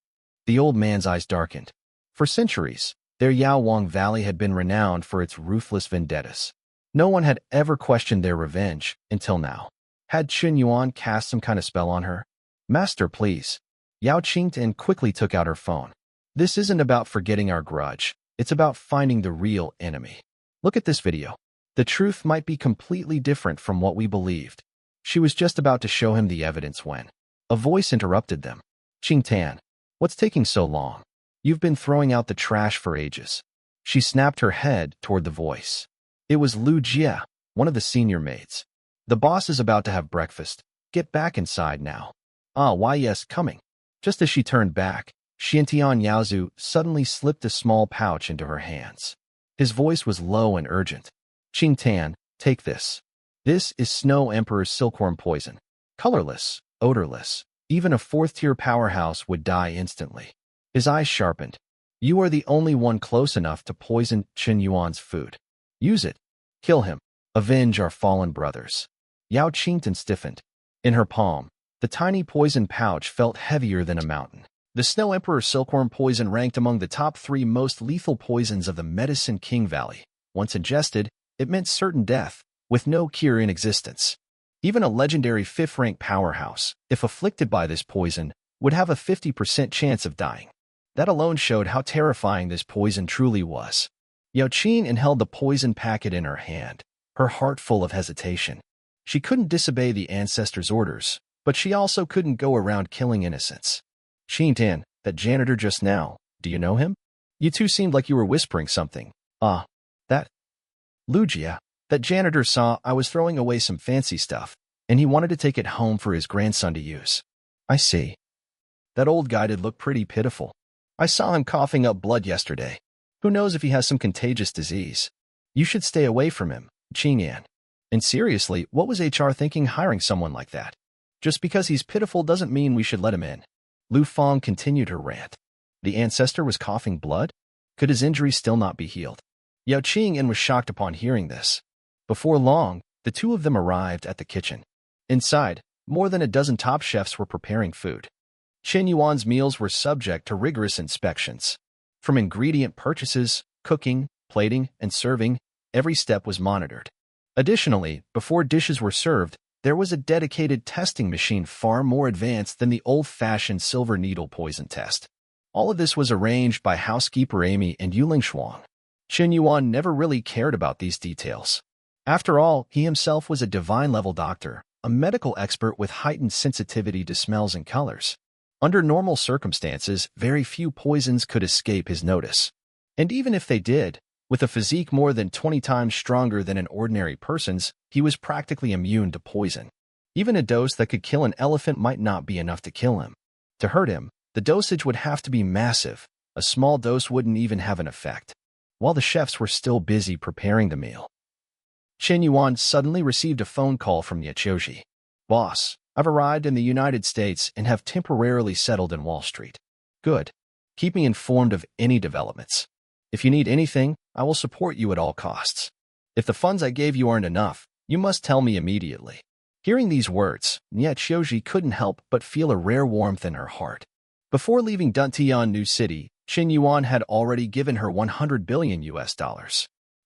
The old man's eyes darkened. For centuries, their Yaowang Valley had been renowned for its ruthless vendettas. No one had ever questioned their revenge until now. Had Chun Yuan cast some kind of spell on her? Master, please. Yao Qingtan quickly took out her phone. This isn't about forgetting our grudge. It's about finding the real enemy. Look at this video. The truth might be completely different from what we believed. She was just about to show him the evidence when a voice interrupted them. Qingtan, what's taking so long? You've been throwing out the trash for ages. She snapped her head toward the voice. It was Lu Jia, one of the senior maids. The boss is about to have breakfast. Get back inside now. Why yes, coming. Just as she turned back, Qian Yaozu suddenly slipped a small pouch into her hands. His voice was low and urgent. Qingtan, take this. This is Snow Emperor's silkworm poison. Colorless, odorless. Even a fourth-tier powerhouse would die instantly. His eyes sharpened. You are the only one close enough to poison Chun Yuan's food. Use it. Kill him. Avenge our fallen brothers. Yao Qingtan stiffened. In her palm, the tiny poison pouch felt heavier than a mountain. The Snow Emperor silkworm poison ranked among the top 3 most lethal poisons of the Medicine King Valley. Once ingested, it meant certain death, with no cure in existence. Even a legendary 5th-rank powerhouse, if afflicted by this poison, would have a 50% chance of dying. That alone showed how terrifying this poison truly was. Yao Qingtan held the poison packet in her hand, her heart full of hesitation. She couldn't disobey the ancestors' orders, but she also couldn't go around killing innocents. Qingtan, that janitor just now, do you know him? You two seemed like you were whispering something. That Lu Jia, that janitor saw I was throwing away some fancy stuff, and he wanted to take it home for his grandson to use. I see. That old guy did look pretty pitiful. I saw him coughing up blood yesterday. Who knows if he has some contagious disease? You should stay away from him, Qingyan. And seriously, what was HR thinking hiring someone like that? Just because he's pitiful doesn't mean we should let him in. Lu Fang continued her rant. The ancestor was coughing blood? Could his injury still not be healed? Yao Qing was shocked upon hearing this. Before long, the two of them arrived at the kitchen. Inside, more than a dozen top chefs were preparing food. Qian Yuan's meals were subject to rigorous inspections. From ingredient purchases, cooking, plating, and serving, every step was monitored. Additionally, before dishes were served, there was a dedicated testing machine far more advanced than the old-fashioned silver needle poison test. All of this was arranged by housekeeper Amy and Yuling Shuang. Qian Yuan never really cared about these details. After all, he himself was a divine-level doctor, a medical expert with heightened sensitivity to smells and colors. Under normal circumstances, very few poisons could escape his notice. And even if they did, with a physique more than 20 times stronger than an ordinary person's, he was practically immune to poison. Even a dose that could kill an elephant might not be enough to kill him. To hurt him, the dosage would have to be massive. A small dose wouldn't even have an effect. While the chefs were still busy preparing the meal, Qian Yuan suddenly received a phone call from Yachoji. "Boss, I've arrived in the United States and have temporarily settled in Wall Street." "Good. Keep me informed of any developments. If you need anything, I will support you at all costs. If the funds I gave you aren't enough, you must tell me immediately." Hearing these words, Yachoji couldn't help but feel a rare warmth in her heart. Before leaving Tian New City, Qian Yuan had already given her $100 billion.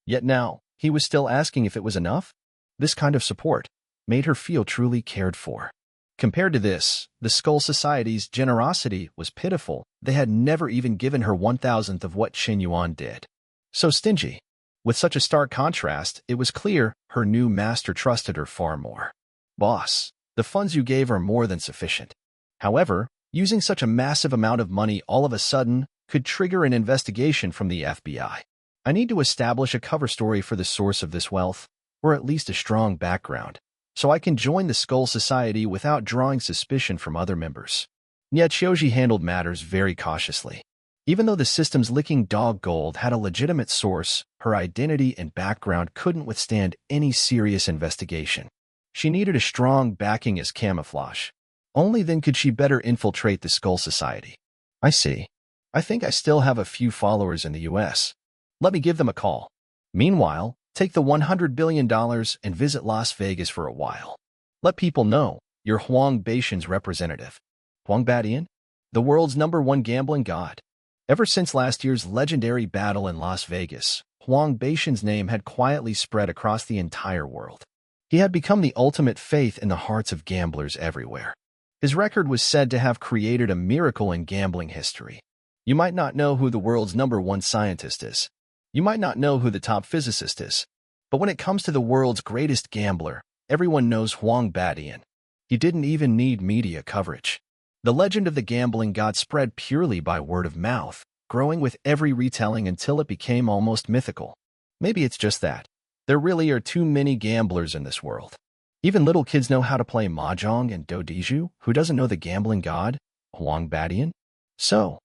Yet now, he was still asking if it was enough? This kind of support made her feel truly cared for. Compared to this, the Skull Society's generosity was pitiful. They had never even given her 1,000th of what Qian Yuan did. So stingy. With such a stark contrast, it was clear her new master trusted her far more. "Boss, the funds you gave are more than sufficient. However, using such a massive amount of money all of a sudden could trigger an investigation from the FBI. I need to establish a cover story for the source of this wealth, or at least a strong background, so I can join the Skull Society without drawing suspicion from other members." Yet Shoji handled matters very cautiously. Even though the system's licking dog gold had a legitimate source, her identity and background couldn't withstand any serious investigation. She needed a strong backing as camouflage. Only then could she better infiltrate the Skull Society. "I see. I think I still have a few followers in the US. Let me give them a call. Meanwhile, take the $100 billion and visit Las Vegas for a while. Let people know you're Huang Baishan's representative." Huang Badian? The world's #1 gambling god. Ever since last year's legendary battle in Las Vegas, Huang Baishan's name had quietly spread across the entire world. He had become the ultimate faith in the hearts of gamblers everywhere. His record was said to have created a miracle in gambling history. You might not know who the world's #1 scientist is. You might not know who the top physicist is. But when it comes to the world's greatest gambler, everyone knows Huang Badian. He didn't even need media coverage. The legend of the gambling god spread purely by word of mouth, growing with every retelling until it became almost mythical. Maybe it's just that. There really are too many gamblers in this world. Even little kids know how to play mahjong and dodiju. Who doesn't know the gambling god, Huang Badian? So,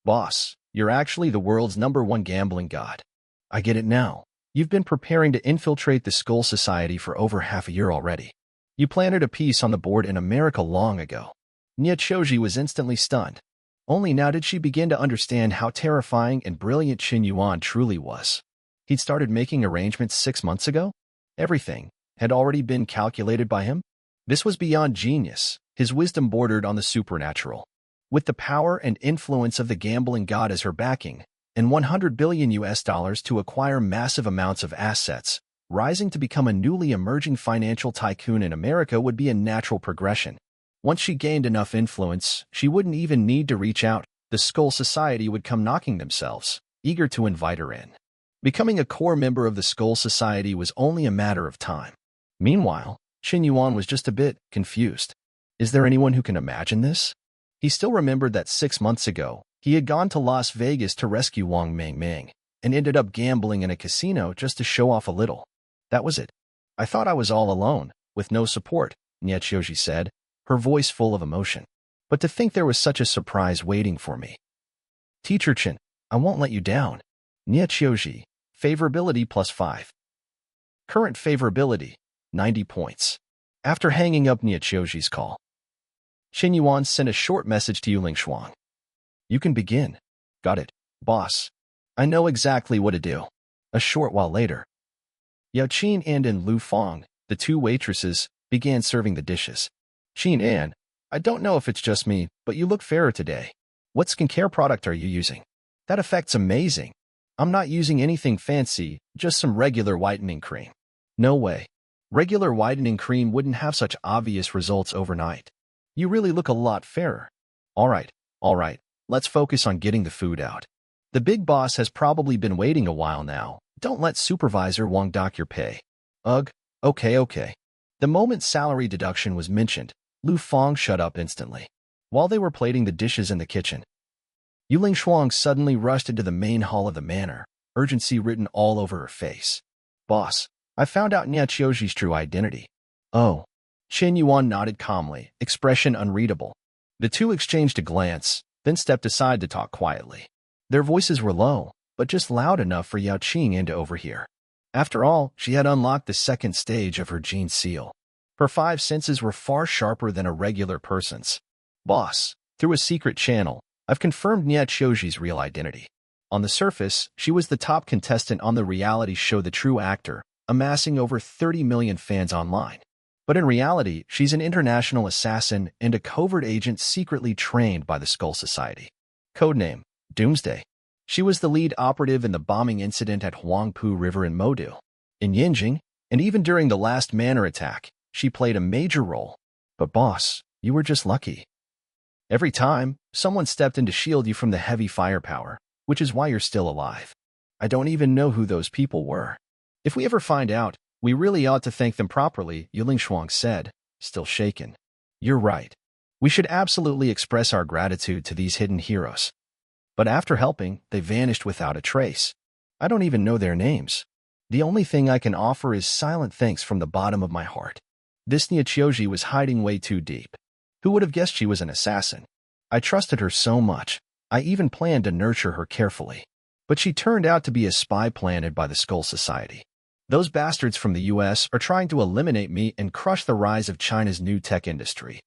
boss, you're actually the world's #1 gambling god. I get it now. You've been preparing to infiltrate the Skull Society for over half a year already. You planted a piece on the board in America long ago. Choji was instantly stunned. Only now did she begin to understand how terrifying and brilliant Qian Yuan truly was. He'd started making arrangements 6 months ago? Everything had already been calculated by him? This was beyond genius. His wisdom bordered on the supernatural. With the power and influence of the gambling god as her backing, and $100 billion to acquire massive amounts of assets, rising to become a newly emerging financial tycoon in America would be a natural progression. Once she gained enough influence, she wouldn't even need to reach out. The Skull Society would come knocking themselves, eager to invite her in. Becoming a core member of the Skull Society was only a matter of time. Meanwhile, Qian Yuan was just a bit confused. Is there anyone who can imagine this? He still remembered that 6 months ago, he had gone to Las Vegas to rescue Wang Mingming, and ended up gambling in a casino just to show off a little. That was it. I thought I was all alone, with no support, Choji said, her voice full of emotion. But to think there was such a surprise waiting for me. Teacher Qian, I won't let you down. Choji, favorability +5. Current favorability, 90 points. After hanging up Choji's call, Qian Yuan sent a short message to Yuling Shuang. You can begin. Got it, boss. I know exactly what to do. A short while later, Yao Qian and Lu Fong, the two waitresses, began serving the dishes. Qian, I don't know if it's just me, but you look fairer today. What skincare product are you using? That effect's amazing. I'm not using anything fancy, just some regular whitening cream. No way. Regular whitening cream wouldn't have such obvious results overnight. You really look a lot fairer. All right, let's focus on getting the food out. The big boss has probably been waiting a while now. Don't let Supervisor Wang dock your pay. Ugh, okay. The moment salary deduction was mentioned, Lu Fong shut up instantly. While they were plating the dishes in the kitchen, Yuling Shuang suddenly rushed into the main hall of the manor, urgency written all over her face. Boss, I found out Nia Qiuji's true identity. Oh. Chen Yuan nodded calmly, expression unreadable. The two exchanged a glance, then stepped aside to talk quietly. Their voices were low, but just loud enough for Yao Qian to overhear. After all, she had unlocked the second stage of her gene seal. Her five senses were far sharper than a regular person's. Boss, through a secret channel, I've confirmed Nia Qiuji's real identity. On the surface, she was the top contestant on the reality show The True Actor, amassing over 30 million fans online. But in reality, she's an international assassin and a covert agent secretly trained by the Skull Society. Codename, Doomsday. She was the lead operative in the bombing incident at Huangpu River in Modu. In Yinjing, and even during the last manor attack, she played a major role. But boss, you were just lucky. Every time, someone stepped in to shield you from the heavy firepower, which is why you're still alive. I don't even know who those people were. If we ever find out, we really ought to thank them properly, Yuling Shuang said, still shaken. You're right. We should absolutely express our gratitude to these hidden heroes. But after helping, they vanished without a trace. I don't even know their names. The only thing I can offer is silent thanks from the bottom of my heart. This Nia Qiuji was hiding way too deep. Who would have guessed she was an assassin? I trusted her so much. I even planned to nurture her carefully. But she turned out to be a spy planted by the Skull Society. Those bastards from the US are trying to eliminate me and crush the rise of China's new tech industry.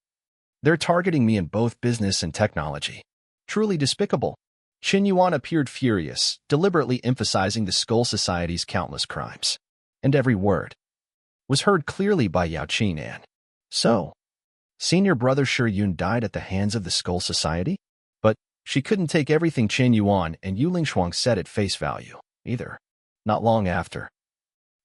They're targeting me in both business and technology. Truly despicable. Qin Yuan appeared furious, deliberately emphasizing the Skull Society's countless crimes. And every word was heard clearly by Yao Qian. So, senior brother Shi Yun died at the hands of the Skull Society? But she couldn't take everything Qin Yuan and Yuling Shuang said at face value, either. Not long after,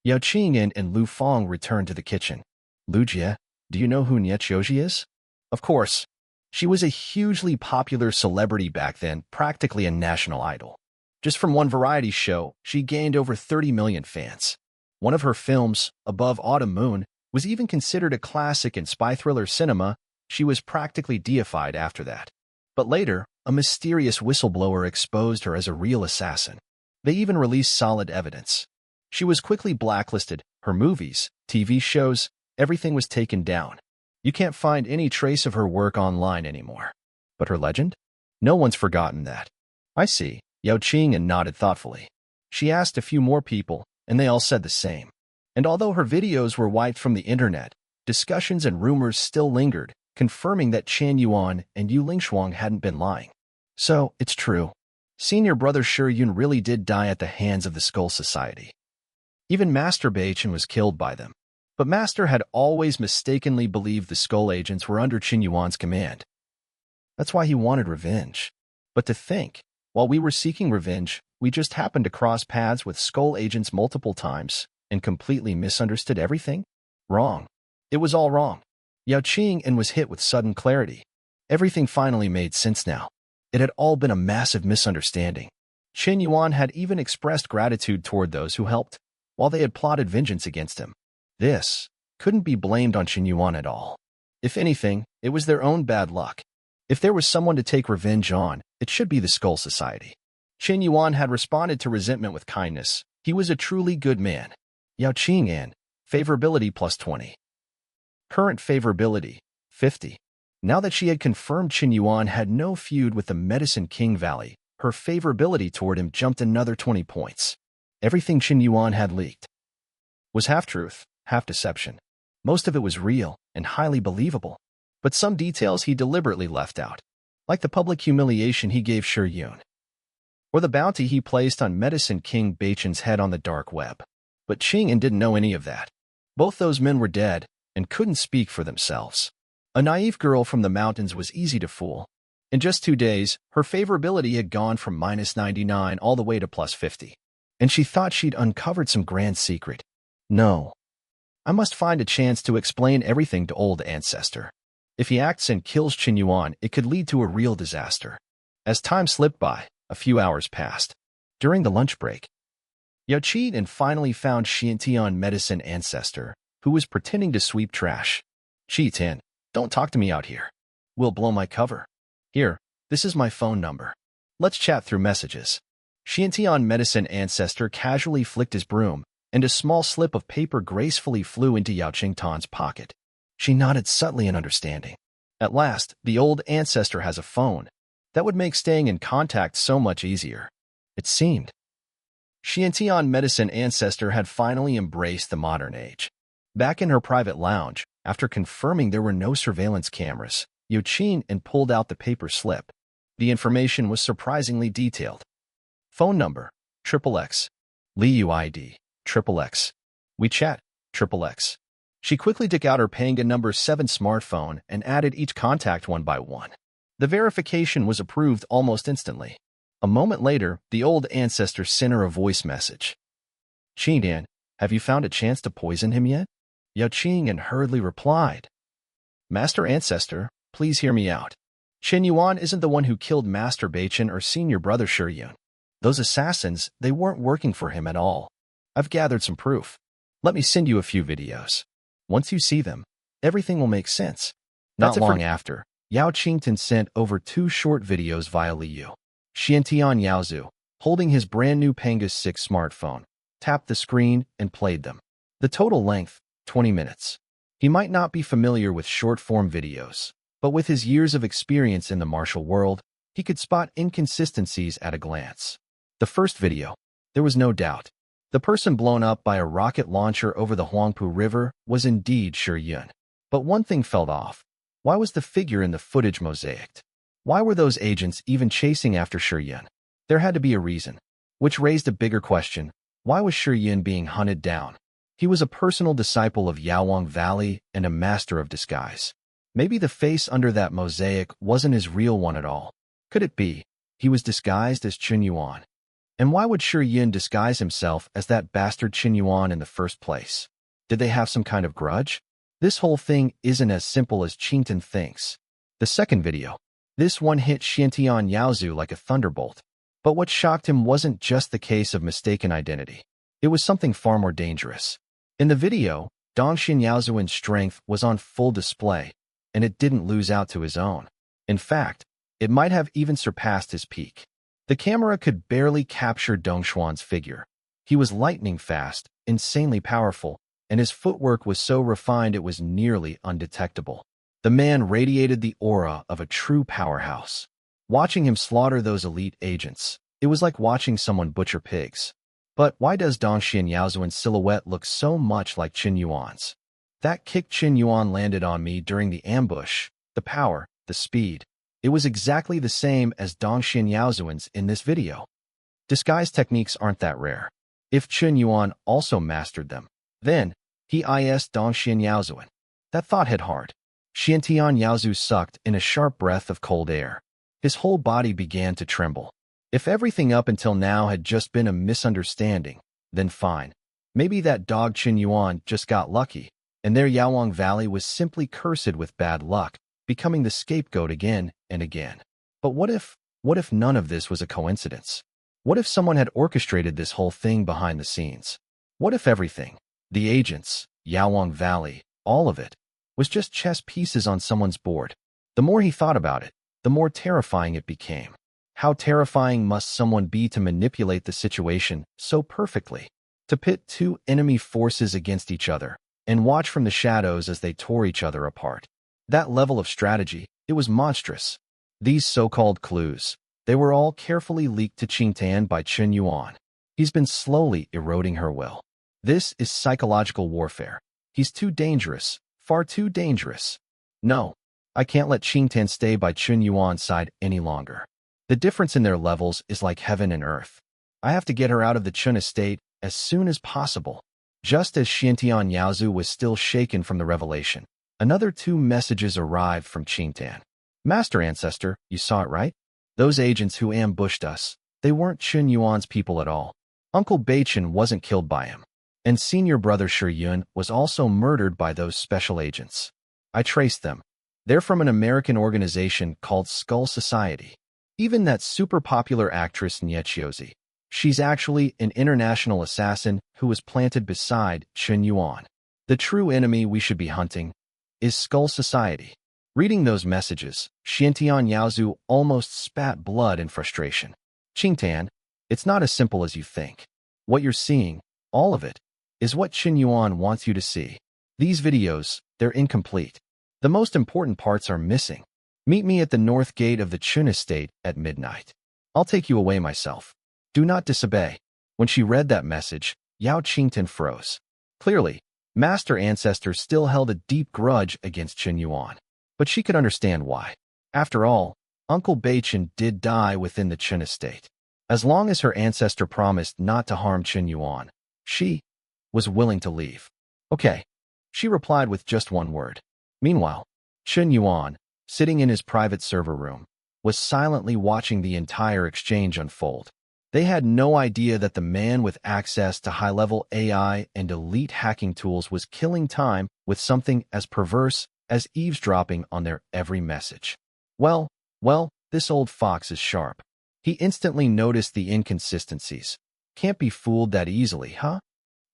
Yao Qian and Lu Fong returned to the kitchen. Lu Jie, do you know who Nia Qiuji is? Of course. She was a hugely popular celebrity back then, practically a national idol. Just from one variety show, she gained over 30 million fans. One of her films, Above Autumn Moon, was even considered a classic in spy thriller cinema. She was practically deified after that. But later, a mysterious whistleblower exposed her as a real assassin. They even released solid evidence. She was quickly blacklisted. Her movies, TV shows, everything was taken down. You can't find any trace of her work online anymore. But her legend? No one's forgotten that. I see, Yao Qian nodded thoughtfully. She asked a few more people, and they all said the same. And although her videos were wiped from the internet, discussions and rumors still lingered, confirming that Chen Yuan and Yuling Shuang hadn't been lying. So, it's true. Senior brother Shi Yun really did die at the hands of the Skull Society. Even Master Beichen was killed by them. But Master had always mistakenly believed the Skull agents were under Qin Yuan's command. That's why he wanted revenge. But to think, while we were seeking revenge, we just happened to cross paths with Skull agents multiple times and completely misunderstood everything? Wrong. It was all wrong. Yao Qian was hit with sudden clarity. Everything finally made sense now. It had all been a massive misunderstanding. Qin Yuan had even expressed gratitude toward those who helped, while they had plotted vengeance against him. This couldn't be blamed on Qin Yuan at all. If anything, it was their own bad luck. If there was someone to take revenge on, it should be the Skull Society. Qin Yuan had responded to resentment with kindness. He was a truly good man. Yao Qian, favorability plus 20. Current favorability, 50. Now that she had confirmed Qin Yuan had no feud with the Medicine King Valley, her favorability toward him jumped another 20 points. Everything Qin Yuan had leaked was half truth, half deception. Most of it was real and highly believable, but some details he deliberately left out, like the public humiliation he gave Shi Yun. or the bounty he placed on Medicine King Bachan's head on the dark web. But Qian didn't know any of that. Both those men were dead and couldn't speak for themselves. A naive girl from the mountains was easy to fool. In just 2 days, her favorability had gone from -99 all the way to +50. And she thought she'd uncovered some grand secret. No. I must find a chance to explain everything to old ancestor. If he acts and kills Qin Yuan, it could lead to a real disaster. As time slipped by, a few hours passed. During the lunch break, Yao Qian finally found Tian medicine ancestor, who was pretending to sweep trash. Tian, don't talk to me out here. We'll blow my cover. Here, this is my phone number. Let's chat through messages. Tian medicine ancestor casually flicked his broom, and a small slip of paper gracefully flew into Yao Qingtan's pocket. She nodded subtly in understanding. At last, the old ancestor has a phone. That would make staying in contact so much easier. It seemed. Tian medicine ancestor had finally embraced the modern age. Back in her private lounge, after confirming there were no surveillance cameras, Yao Qian pulled out the paper slip. The information was surprisingly detailed. Phone number, XXX. Liu ID, XXX. WeChat, XXX. She quickly took out her Panga number 7 smartphone and added each contact one by one. The verification was approved almost instantly. A moment later, the old ancestor sent her a voice message. Qian, have you found a chance to poison him yet? Yao Qian hurriedly replied. Master ancestor, please hear me out. Qin Yuan isn't the one who killed Master Bachan or senior brother Shiyun. Those assassins, they weren't working for him at all. I've gathered some proof. Let me send you a few videos. Once you see them, everything will make sense. Not long after, Yao Qingtan sent over 2 short videos via Liu. Tian Yaozu, holding his brand new Pangas 6 smartphone, tapped the screen and played them. The total length, 20 minutes. He might not be familiar with short-form videos, but with his years of experience in the martial world, he could spot inconsistencies at a glance. The first video, there was no doubt. The person blown up by a rocket launcher over the Huangpu River was indeed Shiyun. But one thing felt off. Why was the figure in the footage mosaicked? Why were those agents even chasing after Shiyun? There had to be a reason. Which raised a bigger question. Why was Shiyun being hunted down? He was a personal disciple of Yaowang Valley and a master of disguise. Maybe the face under that mosaic wasn't his real one at all. Could it be he was disguised as Qin Yuan? And why would Shiyun disguise himself as that bastard Qin Yuan in the first place? Did they have some kind of grudge? This whole thing isn't as simple as Qingtan thinks. The second video. This one hit Tian Yaozu like a thunderbolt. But what shocked him wasn't just the case of mistaken identity. It was something far more dangerous. In the video, Dongxian Yaozuan's strength was on full display, and it didn't lose out to his own. In fact, it might have even surpassed his peak. The camera could barely capture Dongshuan's figure. He was lightning fast, insanely powerful, and his footwork was so refined it was nearly undetectable. The man radiated the aura of a true powerhouse. Watching him slaughter those elite agents, it was like watching someone butcher pigs. But why does Dongxian Yaozuan's silhouette look so much like Qin Yuan's? That kick Qin Yuan landed on me during the ambush, the power, the speed. It was exactly the same as Dongxian Yaozuan's in this video. Disguise techniques aren't that rare. If Qin Yuan also mastered them, then he is Dongxian Yaozuan. That thought hit hard. Tian Yaozu sucked in a sharp breath of cold air. His whole body began to tremble. If everything up until now had just been a misunderstanding, then fine. Maybe that dog Qin Yuan just got lucky, and their Yaowang Valley was simply cursed with bad luck, becoming the scapegoat again and again. But what if none of this was a coincidence? What if someone had orchestrated this whole thing behind the scenes? What if everything, the agents, Yaowang Valley, all of it, was just chess pieces on someone's board? The more he thought about it, the more terrifying it became. How terrifying must someone be to manipulate the situation so perfectly? To pit 2 enemy forces against each other and watch from the shadows as they tore each other apart. That level of strategy, it was monstrous. These so-called clues, they were all carefully leaked to Qingtan by Qin Yuan. He's been slowly eroding her will. This is psychological warfare. He's too dangerous, far too dangerous. No, I can't let Qingtan stay by Qin Yuan's side any longer. The difference in their levels is like heaven and earth. I have to get her out of the Qian estate as soon as possible. Just as Tian Yaozu was still shaken from the revelation, another 2 messages arrived from Tian. Master Ancestor, you saw it right? Those agents who ambushed us, they weren't Qin Yuan's people at all. Uncle Beichen wasn't killed by him, and senior brother Shi Yun was also murdered by those special agents. I traced them. They're from an American organization called Skull Society. Even that super popular actress Nie Chiozi, she's actually an international assassin who was planted beside Qin Yuan. The true enemy we should be hunting is Skull Society. Reading those messages, Tian Yaozu almost spat blood in frustration. Qingtan, it's not as simple as you think. What you're seeing, all of it, is what Qin Yuan wants you to see. These videos, they're incomplete. The most important parts are missing. Meet me at the north gate of the Qin estate at midnight. I'll take you away myself. Do not disobey. When she read that message, Yao Qingtan froze. Clearly, Master Ancestor still held a deep grudge against Qin Yuan. But she could understand why. After all, Uncle Beichen did die within the Qin estate. As long as her ancestor promised not to harm Qin Yuan, she was willing to leave. Okay, she replied with just one word. Meanwhile, Qin Yuan, sitting in his private server room, was silently watching the entire exchange unfold. They had no idea that the man with access to high-level AI and elite hacking tools was killing time with something as perverse as eavesdropping on their every message. Well, this old fox is sharp. He instantly noticed the inconsistencies. Can't be fooled that easily, huh?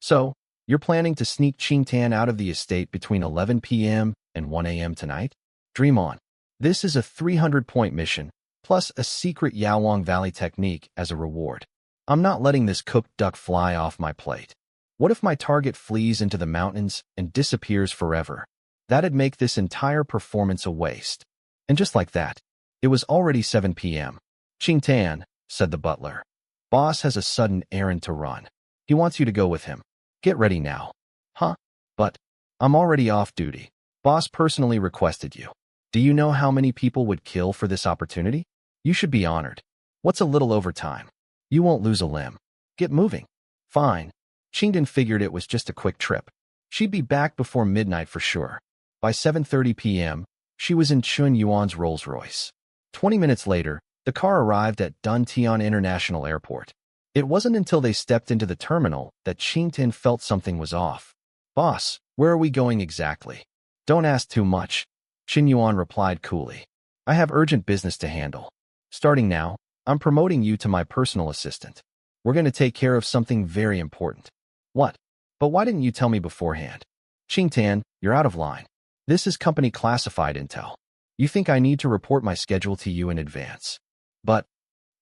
So, you're planning to sneak Qingtan out of the estate between 11 p.m. and 1 a.m. tonight? Dream on. This is a 300-point mission, plus a secret Yaowang Valley technique as a reward. I'm not letting this cooked duck fly off my plate. What if my target flees into the mountains and disappears forever? That'd make this entire performance a waste. And just like that, it was already 7 p.m. Qingtan, said the butler. Boss has a sudden errand to run. He wants you to go with him. Get ready now. Huh? But I'm already off duty. Boss personally requested you. Do you know how many people would kill for this opportunity? You should be honored. What's a little overtime? You won't lose a limb. Get moving. Fine. Qingdan figured it was just a quick trip. She'd be back before midnight for sure. By 7:30 p.m., she was in Qin Yuan's Rolls-Royce. 20 minutes later, the car arrived at Tian International Airport. It wasn't until they stepped into the terminal that Qingtan felt something was off. Boss, where are we going exactly? Don't ask too much, Qin Yuan replied coolly. I have urgent business to handle. Starting now, I'm promoting you to my personal assistant. We're going to take care of something very important. What? But why didn't you tell me beforehand? Qingtan, you're out of line. This is company classified intel. You think I need to report my schedule to you in advance. But,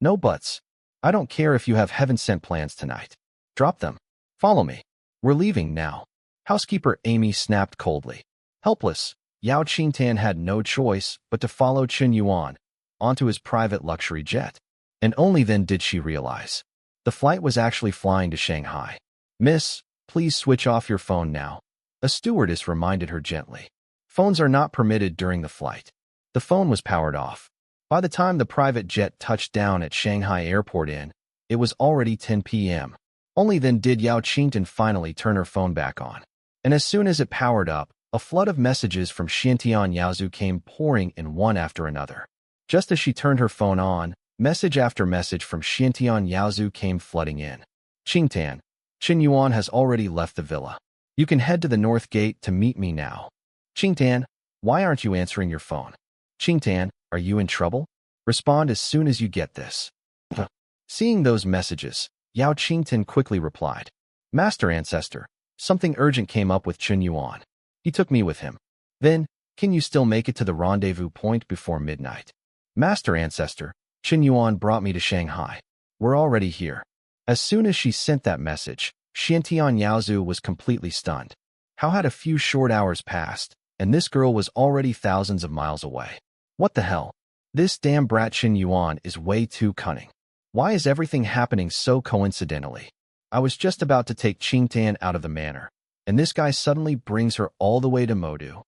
no buts. I don't care if you have heaven-sent plans tonight. Drop them. Follow me. We're leaving now. Housekeeper Amy snapped coldly. Helpless, Yao Qingtan had no choice but to follow Qin Yuan onto his private luxury jet. And only then did she realize. The flight was actually flying to Shanghai. Miss, please switch off your phone now. A stewardess reminded her gently. Phones are not permitted during the flight. The phone was powered off. By the time the private jet touched down at Shanghai Airport it was already 10 p.m. Only then did Yao Qingtan finally turn her phone back on. And as soon as it powered up, a flood of messages from Tian Yaozu came pouring in one after another. Just as she turned her phone on, message after message from Tian Yaozu came flooding in. Qingtan, Qin Yuan has already left the villa. You can head to the north gate to meet me now. Qingtan, why aren't you answering your phone? Qingtan, are you in trouble? Respond as soon as you get this. Seeing those messages, Yao Qingtan quickly replied. Master Ancestor, something urgent came up with Qin Yuan. He took me with him. Then, can you still make it to the rendezvous point before midnight? Master Ancestor, Qin Yuan brought me to Shanghai. We're already here. As soon as she sent that message, Tian Yaozu was completely stunned. How had a few short hours passed, and this girl was already thousands of miles away? What the hell? This damn brat Qin Yuan is way too cunning. Why is everything happening so coincidentally? I was just about to take Qingtan out of the manor, and this guy suddenly brings her all the way to Modu.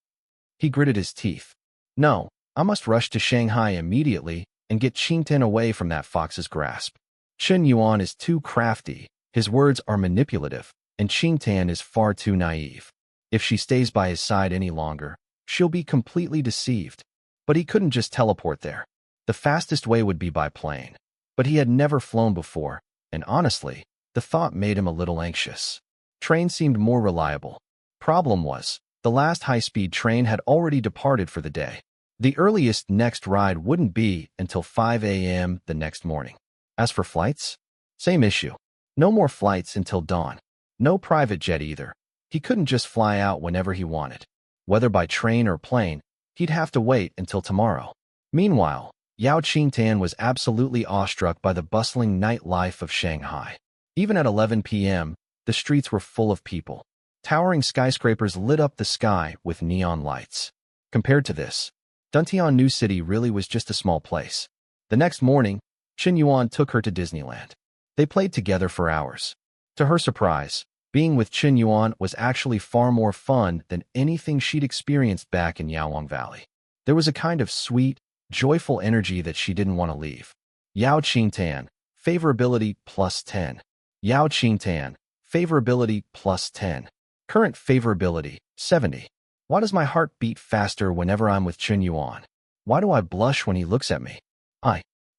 He gritted his teeth. No, I must rush to Shanghai immediately and get Qingtian away from that fox's grasp. Chen Yuan is too crafty, his words are manipulative, and Qingtian is far too naive. If she stays by his side any longer, she'll be completely deceived. But he couldn't just teleport there. The fastest way would be by plane. But he had never flown before, and honestly, the thought made him a little anxious. Train seemed more reliable. Problem was, the last high-speed train had already departed for the day. The earliest next ride wouldn't be until 5 a.m. the next morning. As for flights, same issue. No more flights until dawn. No private jet either. He couldn't just fly out whenever he wanted. Whether by train or plane, he'd have to wait until tomorrow. Meanwhile, Yao Qingtian was absolutely awestruck by the bustling nightlife of Shanghai. Even at 11 p.m., the streets were full of people. Towering skyscrapers lit up the sky with neon lights. Compared to this, Duntian New City really was just a small place. The next morning, Chen Yuan took her to Disneyland. They played together for hours. To her surprise, being with Chen Yuan was actually far more fun than anything she'd experienced back in Yaowang Valley. There was a kind of sweet, joyful energy that she didn't want to leave. Yao Qingtian, favorability plus 10. Yao Qingtian, favorability plus 10. Current favorability, 70. Why does my heart beat faster whenever I'm with Chen Yuan? Why do I blush when he looks at me?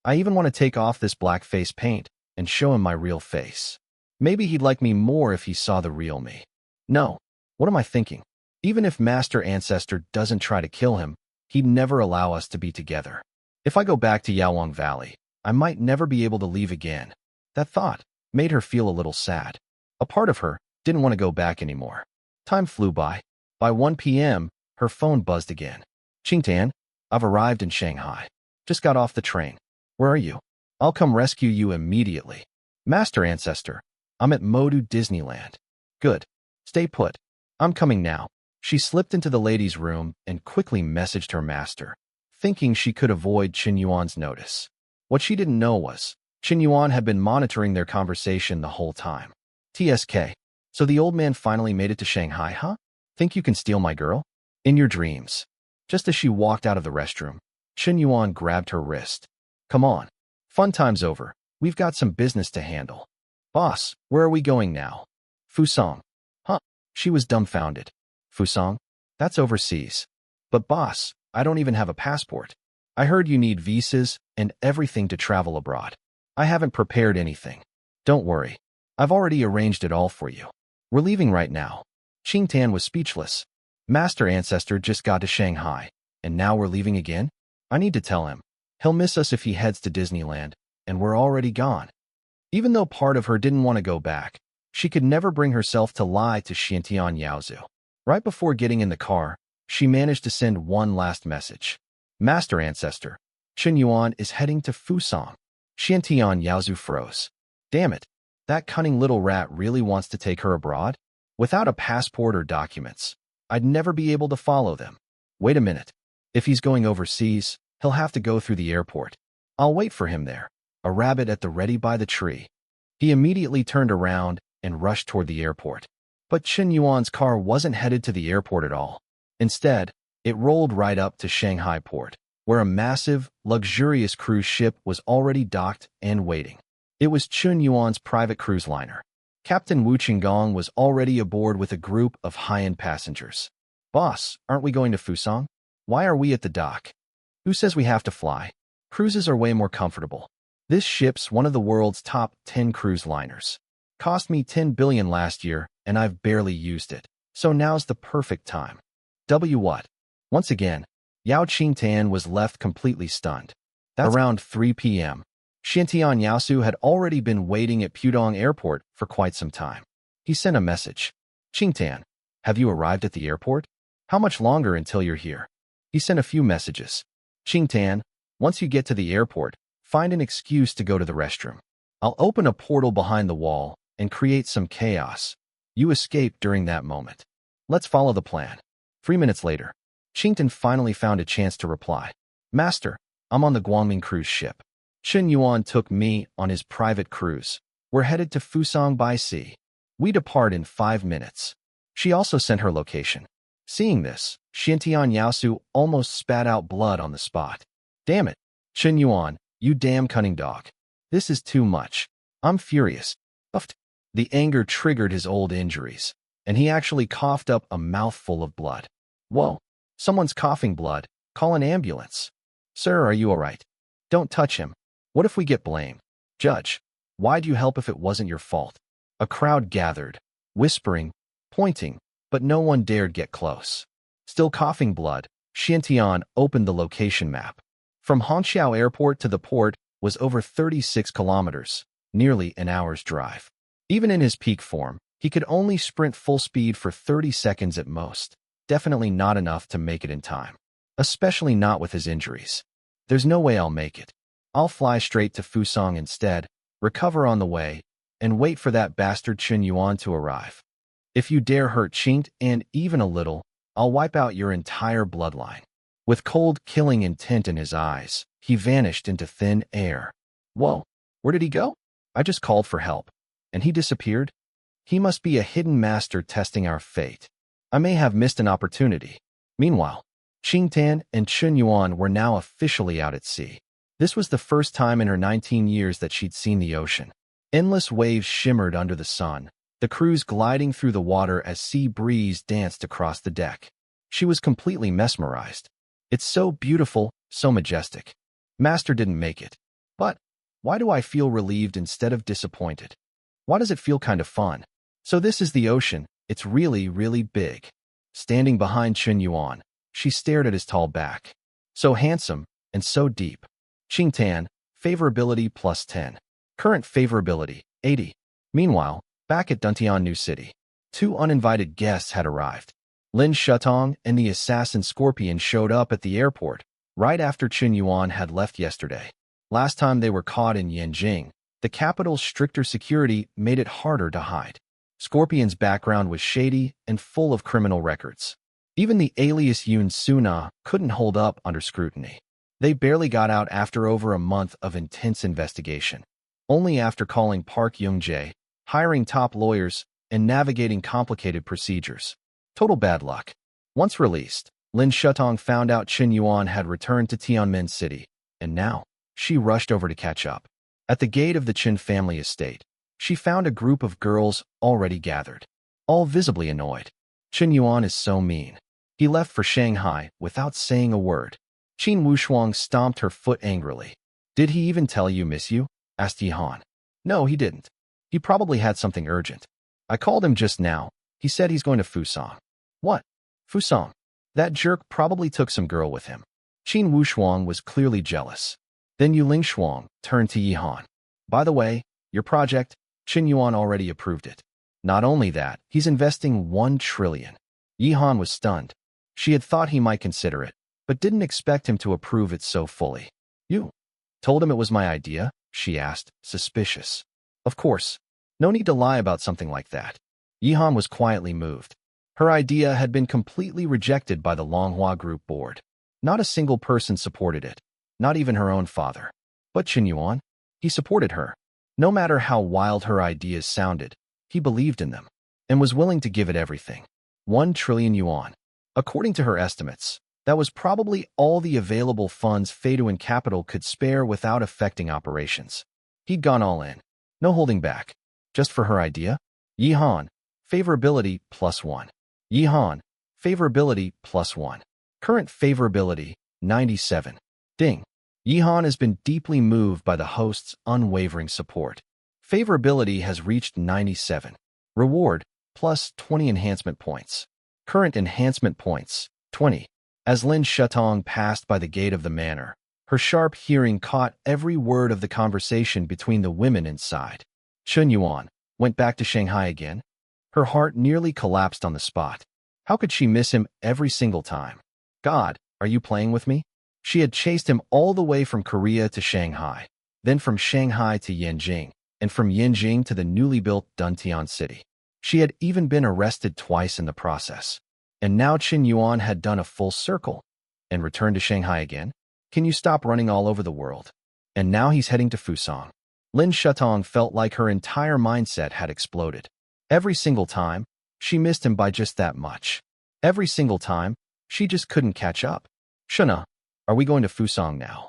I even want to take off this black face paint and show him my real face. Maybe he'd like me more if he saw the real me. No. What am I thinking? Even if Master Ancestor doesn't try to kill him, he'd never allow us to be together. If I go back to Yaowang Valley, I might never be able to leave again. That thought made her feel a little sad. A part of her didn't want to go back anymore. Time flew by. By 1 p.m., her phone buzzed again. Qingtian, I've arrived in Shanghai. Just got off the train. Where are you? I'll come rescue you immediately. Master Ancestor, I'm at Modu Disneyland. Good. Stay put. I'm coming now. She slipped into the ladies' room and quickly messaged her master, thinking she could avoid Chen Yuan's notice. What she didn't know was, Chen Yuan had been monitoring their conversation the whole time. TSK. So the old man finally made it to Shanghai, huh? Think you can steal my girl? In your dreams. Just as she walked out of the restroom, Chen Yuan grabbed her wrist. Come on. Fun time's over. We've got some business to handle. Boss, where are we going now? Fusang. Huh? She was dumbfounded. Fusang? That's overseas. But boss, I don't even have a passport. I heard you need visas and everything to travel abroad. I haven't prepared anything. Don't worry. I've already arranged it all for you. We're leaving right now. Qingtian was speechless. Master Ancestor just got to Shanghai, and now we're leaving again? I need to tell him. He'll miss us if he heads to Disneyland, and we're already gone. Even though part of her didn't want to go back, she could never bring herself to lie to Xiantian Yaozu. Right before getting in the car, she managed to send one last message. Master Ancestor, Chen Yuan is heading to Fusang. Xiantian Yaozu froze. Damn it, that cunning little rat really wants to take her abroad? Without a passport or documents, I'd never be able to follow them. Wait a minute. If he's going overseas, he'll have to go through the airport. I'll wait for him there, a rabbit at the ready by the tree. He immediately turned around and rushed toward the airport. But Chen Yuan's car wasn't headed to the airport at all. Instead, it rolled right up to Shanghai port, where a massive, luxurious cruise ship was already docked and waiting. It was Chen Yuan's private cruise liner. Captain Wu Qinggong was already aboard with a group of high-end passengers. Boss, aren't we going to Fusang? Why are we at the dock? Who says we have to fly? Cruises are way more comfortable. This ship's one of the world's top 10 cruise liners. Cost me 10 billion last year, and I've barely used it. So now's the perfect time. What? Once again, Yao Qingtian was left completely stunned. Around 3 p.m., Xiantian Yaosu had already been waiting at Pudong Airport for quite some time. He sent a message. Qingtian, have you arrived at the airport? How much longer until you're here? He sent a few messages. Qingtian, once you get to the airport, find an excuse to go to the restroom. I'll open a portal behind the wall and create some chaos. You escape during that moment. Let's follow the plan. 3 minutes later, Qingtian finally found a chance to reply. Master, I'm on the Guangming cruise ship. Chen Yuan took me on his private cruise. We're headed to Fusang by sea. We depart in 5 minutes. She also sent her location. Seeing this, Xiantian Yaosu almost spat out blood on the spot. Damn it, Chen Yuan, you damn cunning dog. This is too much. I'm furious. Puffed. The anger triggered his old injuries, and he actually coughed up a mouthful of blood. Whoa, someone's coughing blood. Call an ambulance. Sir, are you all right? Don't touch him. What if we get blamed? Judge, why'd you help if it wasn't your fault? A crowd gathered, whispering, pointing, but no one dared get close. Still coughing blood, Tian opened the location map. From Hangzhou Airport to the port was over 36 kilometers, nearly an hour's drive. Even in his peak form, he could only sprint full speed for 30 seconds at most. Definitely not enough to make it in time. Especially not with his injuries. There's no way I'll make it. I'll fly straight to Fusang instead, recover on the way, and wait for that bastard Chen Yuan to arrive. If you dare hurt Qing and even a little, I'll wipe out your entire bloodline. With cold, killing intent in his eyes, he vanished into thin air. Whoa, where did he go? I just called for help, and he disappeared? He must be a hidden master testing our fate. I may have missed an opportunity. Meanwhile, Qingtan and Chen Yuan were now officially out at sea. This was the first time in her 19 years that she'd seen the ocean. Endless waves shimmered under the sun, the crews gliding through the water as sea breeze danced across the deck. She was completely mesmerized. It's so beautiful, so majestic. Master didn't make it. But why do I feel relieved instead of disappointed? Why does it feel kind of fun? So this is the ocean. It's really, really big. Standing behind Chen Yuan, she stared at his tall back. So handsome and so deep. Qingtan, favorability plus 10. Current favorability, 80. Meanwhile, back at Duntian New City, 2 uninvited guests had arrived. Lin Shutong and the assassin Scorpion showed up at the airport, right after Chen Yuan had left yesterday. Last time they were caught in Yanjing, the capital's stricter security made it harder to hide. Scorpion's background was shady and full of criminal records. Even the alias Yun Suna couldn't hold up under scrutiny. They barely got out after over a month of intense investigation. Only after calling Park Young-jae, hiring top lawyers, and navigating complicated procedures. Total bad luck. Once released, Lin Shutong found out Chen Yuan had returned to Tianmen City, and now, she rushed over to catch up. At the gate of the Chen family estate, she found a group of girls already gathered, all visibly annoyed. Chen Yuan is so mean. He left for Shanghai without saying a word. Qin Wushuang stomped her foot angrily. Did he even tell you miss you? Asked Yihan. No, he didn't. He probably had something urgent. I called him just now. He said he's going to Fusang. What? Fusang? That jerk probably took some girl with him. Qin Wushuang was clearly jealous. Then Yuling Shuang turned to Yihan. By the way, your project, Chen Yuan already approved it. Not only that, he's investing 1 trillion. Yihan was stunned. She had thought he might consider it, but didn't expect him to approve it so fully. You told him it was my idea? She asked, suspicious. Of course. No need to lie about something like that. Yihan was quietly moved. Her idea had been completely rejected by the Manhwa Group board. Not a single person supported it. Not even her own father. But Chen Yuan? He supported her. No matter how wild her ideas sounded, he believed in them, and was willing to give it everything. 1 trillion yuan. According to her estimates, that was probably all the available funds Feiduan Capital could spare without affecting operations. He'd gone all in. No holding back. Just for her idea? Yihan, favorability plus 1. Yihan, favorability plus 1. Current favorability, 97. Ding. Yihan has been deeply moved by the host's unwavering support. Favorability has reached 97. Reward, plus 20 enhancement points. Current enhancement points, 20. As Lin Shutong passed by the gate of the manor, her sharp hearing caught every word of the conversation between the women inside. Chen Yuan went back to Shanghai again. Her heart nearly collapsed on the spot. How could she miss him every single time? God, are you playing with me? She had chased him all the way from Korea to Shanghai, then from Shanghai to Yanjing, and from Yanjing to the newly built Duntian City. She had even been arrested twice in the process. And now Chen Yuan had done a full circle and returned to Shanghai again. Can you stop running all over the world? And now he's heading to Fusang. Lin Shutong felt like her entire mindset had exploded. Every single time, she missed him by just that much. Every single time, she just couldn't catch up. Shuna, are we going to Fusang now?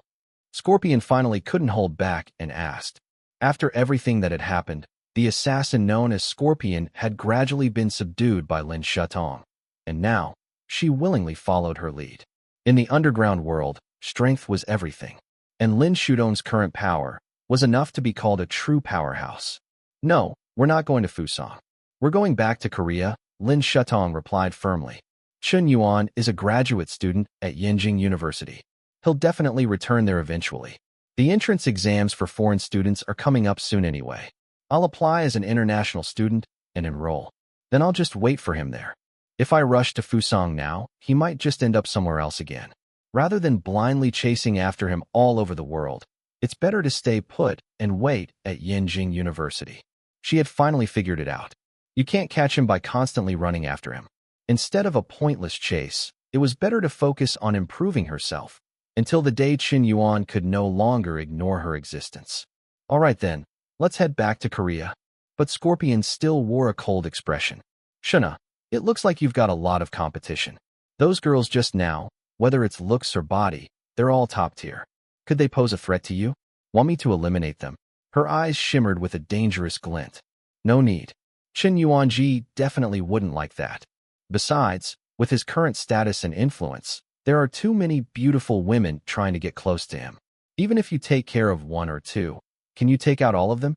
Scorpion finally couldn't hold back and asked. After everything that had happened, the assassin known as Scorpion had gradually been subdued by Lin Shutong, and now, she willingly followed her lead. In the underground world, strength was everything, and Lin Shutong's current power was enough to be called a true powerhouse. No, we're not going to Fusang. We're going back to Korea, Lin Shutong replied firmly. Chun Yuan is a graduate student at Yinjing University. He'll definitely return there eventually. The entrance exams for foreign students are coming up soon anyway. I'll apply as an international student and enroll. Then I'll just wait for him there. If I rush to Fusang now, he might just end up somewhere else again. Rather than blindly chasing after him all over the world, it's better to stay put and wait at Yinjing University. She had finally figured it out. You can't catch him by constantly running after him. Instead of a pointless chase, it was better to focus on improving herself until the day Qin Yuan could no longer ignore her existence. All right then, let's head back to Korea. But Scorpion still wore a cold expression. Shuna, it looks like you've got a lot of competition. Those girls just now, whether it's looks or body, they're all top tier. Could they pose a threat to you? Want me to eliminate them? Her eyes shimmered with a dangerous glint. No need. Qin Yuanji definitely wouldn't like that. Besides, with his current status and influence, there are too many beautiful women trying to get close to him. Even if you take care of one or two, can you take out all of them?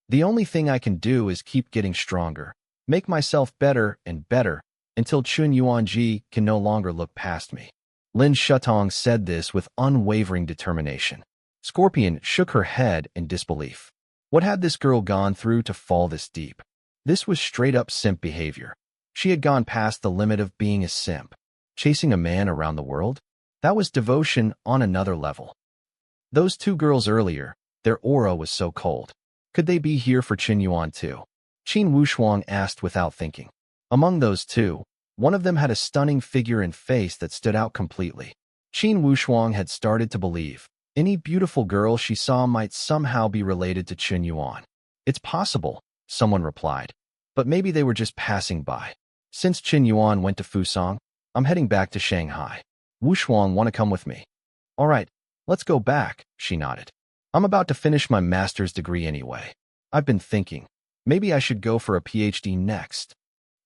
The only thing I can do is keep getting stronger, make myself better and better, until Chun Yuanji can no longer look past me. Lin Shutong said this with unwavering determination. Scorpion shook her head in disbelief. What had this girl gone through to fall this deep? This was straight-up simp behavior. She had gone past the limit of being a simp. Chasing a man around the world? That was devotion on another level. Those two girls earlier, their aura was so cold. Could they be here for Qin Yuan too? Qin Wushuang asked without thinking. Among those two, one of them had a stunning figure and face that stood out completely. Qin Wushuang had started to believe any beautiful girl she saw might somehow be related to Qin Yuan. It's possible, someone replied, but maybe they were just passing by. Since Qin Yuan went to Fusang, I'm heading back to Shanghai. Wushuang want to come with me? All right, let's go back, she nodded. I'm about to finish my master's degree anyway. I've been thinking, maybe I should go for a PhD next.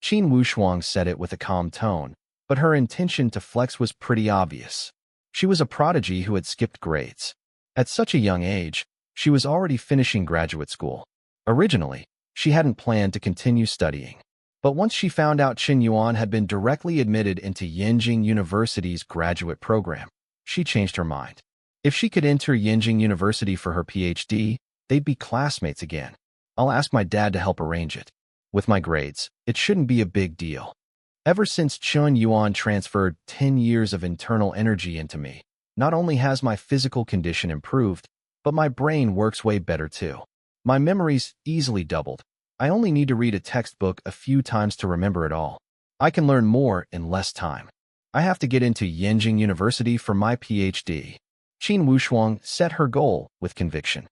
Qin Wushuang said it with a calm tone, but her intention to flex was pretty obvious. She was a prodigy who had skipped grades. At such a young age, she was already finishing graduate school. Originally, she hadn't planned to continue studying. But once she found out Qin Yuan had been directly admitted into Yinjing University's graduate program, she changed her mind. If she could enter Yinjing University for her PhD, they'd be classmates again. I'll ask my dad to help arrange it. With my grades, it shouldn't be a big deal. Ever since Qin Yuan transferred 10 years of internal energy into me, not only has my physical condition improved, but my brain works way better too. My memory's easily doubled. I only need to read a textbook a few times to remember it all. I can learn more in less time. I have to get into Yinjing University for my PhD. Qin Wushuang set her goal with conviction.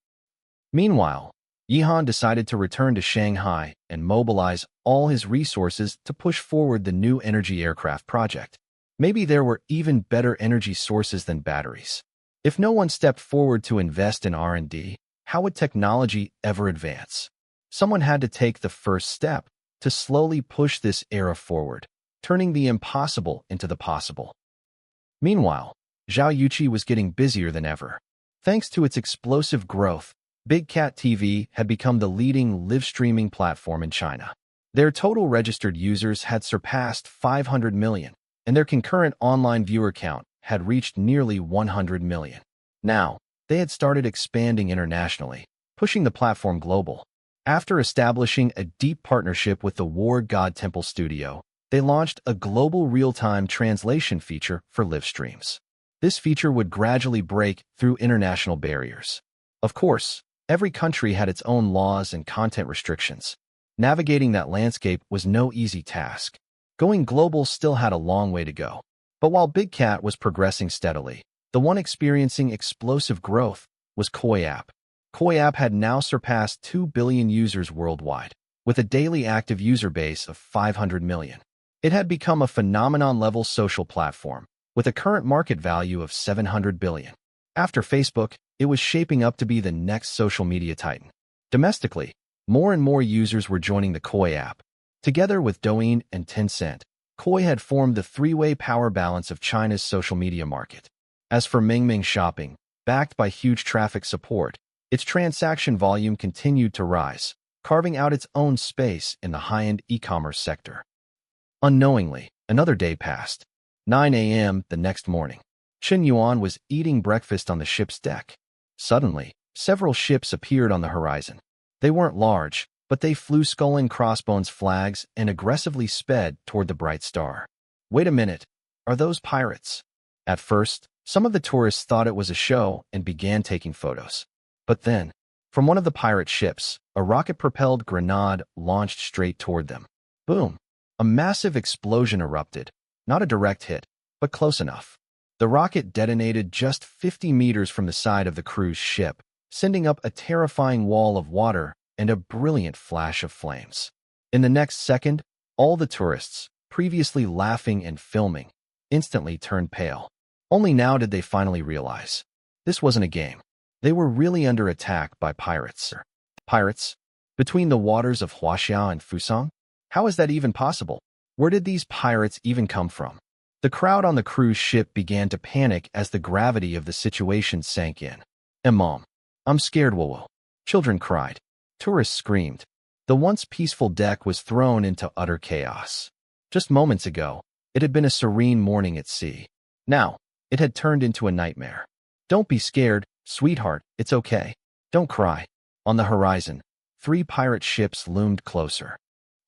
Meanwhile, Yihan decided to return to Shanghai and mobilize all his resources to push forward the new energy aircraft project. Maybe there were even better energy sources than batteries. If no one stepped forward to invest in R&D, how would technology ever advance? Someone had to take the first step to slowly push this era forward, turning the impossible into the possible. Meanwhile, Zhao Yuqi was getting busier than ever. Thanks to its explosive growth, Big Cat TV had become the leading live streaming platform in China. Their total registered users had surpassed 500 million, and their concurrent online viewer count had reached nearly 100 million. Now, they had started expanding internationally, pushing the platform global. After establishing a deep partnership with the War God Temple Studio, they launched a global real-time translation feature for live streams. This feature would gradually break through international barriers. Of course, every country had its own laws and content restrictions. Navigating that landscape was no easy task. Going global still had a long way to go. But while Big Cat was progressing steadily, the one experiencing explosive growth was Koi App. Koi App had now surpassed 2 billion users worldwide, with a daily active user base of 500 million. It had become a phenomenon-level social platform, with a current market value of 700 billion. After Facebook, it was shaping up to be the next social media titan. Domestically, more and more users were joining the Koi app. Together with Douyin and Tencent, Koi had formed the three-way power balance of China's social media market. As for Mingming Shopping, backed by huge traffic support, its transaction volume continued to rise, carving out its own space in the high-end e-commerce sector. Unknowingly, another day passed. 9 a.m. the next morning, Qian Yuan was eating breakfast on the ship's deck. Suddenly, several ships appeared on the horizon. They weren't large, but they flew skull and crossbones flags and aggressively sped toward the bright star. Wait a minute, are those pirates? At first, some of the tourists thought it was a show and began taking photos. But then, from one of the pirate ships, a rocket-propelled grenade launched straight toward them. Boom! A massive explosion erupted. Not a direct hit, but close enough. The rocket detonated just 50 meters from the side of the cruise ship, sending up a terrifying wall of water and a brilliant flash of flames. In the next second, all the tourists, previously laughing and filming, instantly turned pale. Only now did they finally realize. This wasn't a game. They were really under attack by pirates. Pirates? Between the waters of Huaxia and Fusang? How is that even possible? Where did these pirates even come from? The crowd on the cruise ship began to panic as the gravity of the situation sank in. Mom, I'm scared, Wowo. Children cried. Tourists screamed. The once peaceful deck was thrown into utter chaos. Just moments ago, it had been a serene morning at sea. Now, it had turned into a nightmare. Don't be scared, sweetheart, it's okay. Don't cry. On the horizon, 3 pirate ships loomed closer.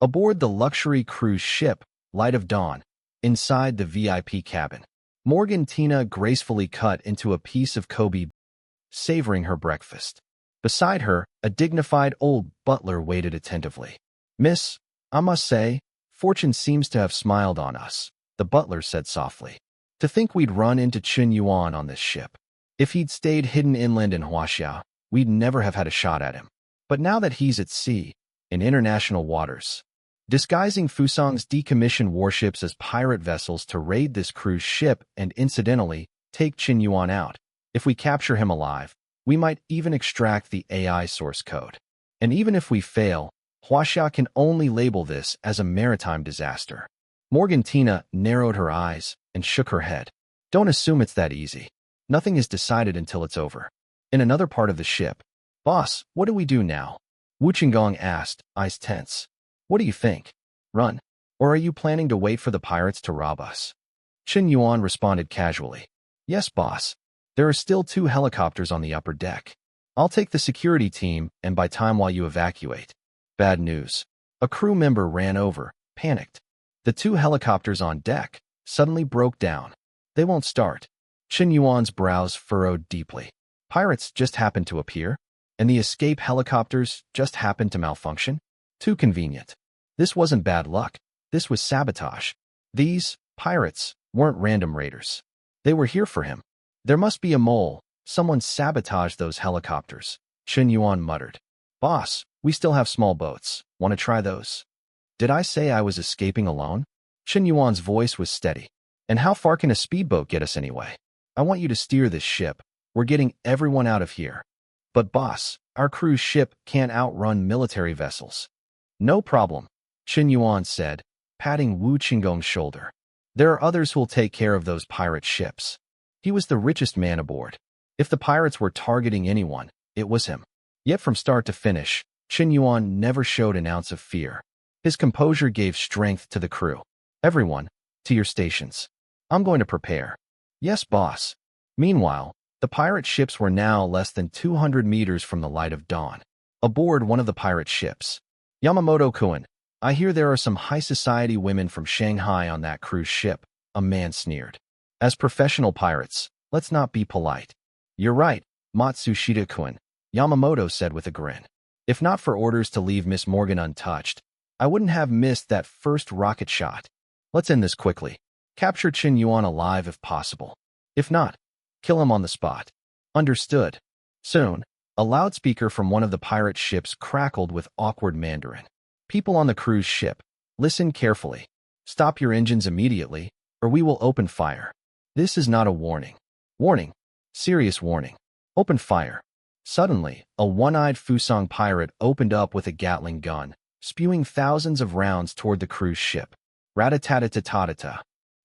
Aboard the luxury cruise ship, Light of Dawn, inside the VIP cabin, Morgantina gracefully cut into a piece of Kobe, savoring her breakfast. Beside her, a dignified old butler waited attentively. Miss, I must say, fortune seems to have smiled on us, the butler said softly. To think we'd run into Qian Yuan on this ship. If he'd stayed hidden inland in Huaxia, we'd never have had a shot at him. But now that he's at sea, in international waters, disguising Fusang's decommissioned warships as pirate vessels to raid this cruise ship and incidentally take Qian Yuan out. If we capture him alive, we might even extract the AI source code. And even if we fail, Huaxia can only label this as a maritime disaster. Morgantina narrowed her eyes and shook her head. Don't assume it's that easy. Nothing is decided until it's over. In another part of the ship, Boss, what do we do now? Wu Qinggong asked, eyes tense. What do you think? Run? Or are you planning to wait for the pirates to rob us? Qian Yuan responded casually. Yes, boss. There are still 2 helicopters on the upper deck. I'll take the security team and buy time while you evacuate. Bad news. A crew member ran over, panicked. The 2 helicopters on deck suddenly broke down. They won't start. Qian Yuan's brows furrowed deeply. Pirates just happened to appear, and the escape helicopters just happened to malfunction? Too convenient. This wasn't bad luck. This was sabotage. These pirates weren't random raiders. They were here for him. There must be a mole. Someone sabotaged those helicopters. Qian Yuan muttered. Boss, we still have small boats. Want to try those? Did I say I was escaping alone? Qian Yuan's voice was steady. And how far can a speedboat get us anyway? I want you to steer this ship. We're getting everyone out of here. But boss, our cruise ship can't outrun military vessels. No problem, Qian Yuan said, patting Wu Qinggong's shoulder. There are others who'll take care of those pirate ships. He was the richest man aboard. If the pirates were targeting anyone, it was him. Yet from start to finish, Qian Yuan never showed an ounce of fear. His composure gave strength to the crew. Everyone, to your stations. I'm going to prepare. Yes, boss. Meanwhile, the pirate ships were now less than 200 meters from the Light of Dawn. Aboard one of the pirate ships, Yamamoto-kun, I hear there are some high society women from Shanghai on that cruise ship, a man sneered. As professional pirates, let's not be polite. You're right, Matsushita-kun, Yamamoto said with a grin. If not for orders to leave Miss Morgan untouched, I wouldn't have missed that first rocket shot. Let's end this quickly. Capture Qian Yuan alive if possible. If not, kill him on the spot. Understood. Soon, a loudspeaker from one of the pirate ships crackled with awkward Mandarin. People on the cruise ship, listen carefully. Stop your engines immediately, or we will open fire. This is not a warning. Warning. Serious warning. Open fire. Suddenly, a one-eyed Fusang pirate opened up with a Gatling gun, spewing thousands of rounds toward the cruise ship. Rat-a-tat-a-tat-a-ta.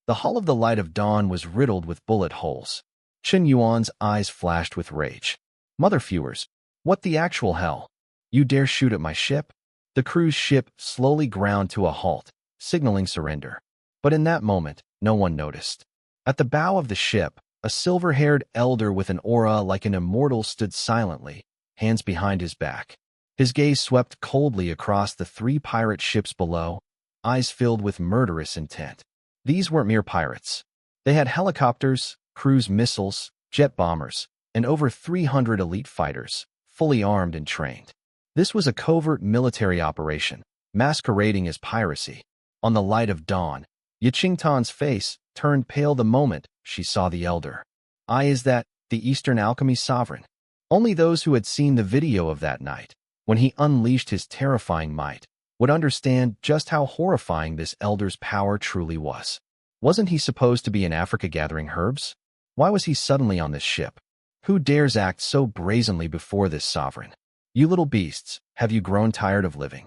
The hull of the Light of Dawn was riddled with bullet holes. Chen Yuan's eyes flashed with rage. Motherfuckers, what the actual hell? You dare shoot at my ship? The cruise ship slowly ground to a halt, signaling surrender. But in that moment, no one noticed. At the bow of the ship, a silver-haired elder with an aura like an immortal stood silently, hands behind his back. His gaze swept coldly across the three pirate ships below, eyes filled with murderous intent. These weren't mere pirates. They had helicopters, cruise missiles, jet bombers, and over 300 elite fighters, fully armed and trained. This was a covert military operation, masquerading as piracy. On the Light of Dawn, Yiqingtan's face turned pale the moment she saw the elder. Is that the Eastern Alchemy Sovereign? Only those who had seen the video of that night, when he unleashed his terrifying might, would understand just how horrifying this elder's power truly was. Wasn't he supposed to be in Africa gathering herbs? Why was he suddenly on this ship? Who dares act so brazenly before this sovereign? You little beasts, have you grown tired of living?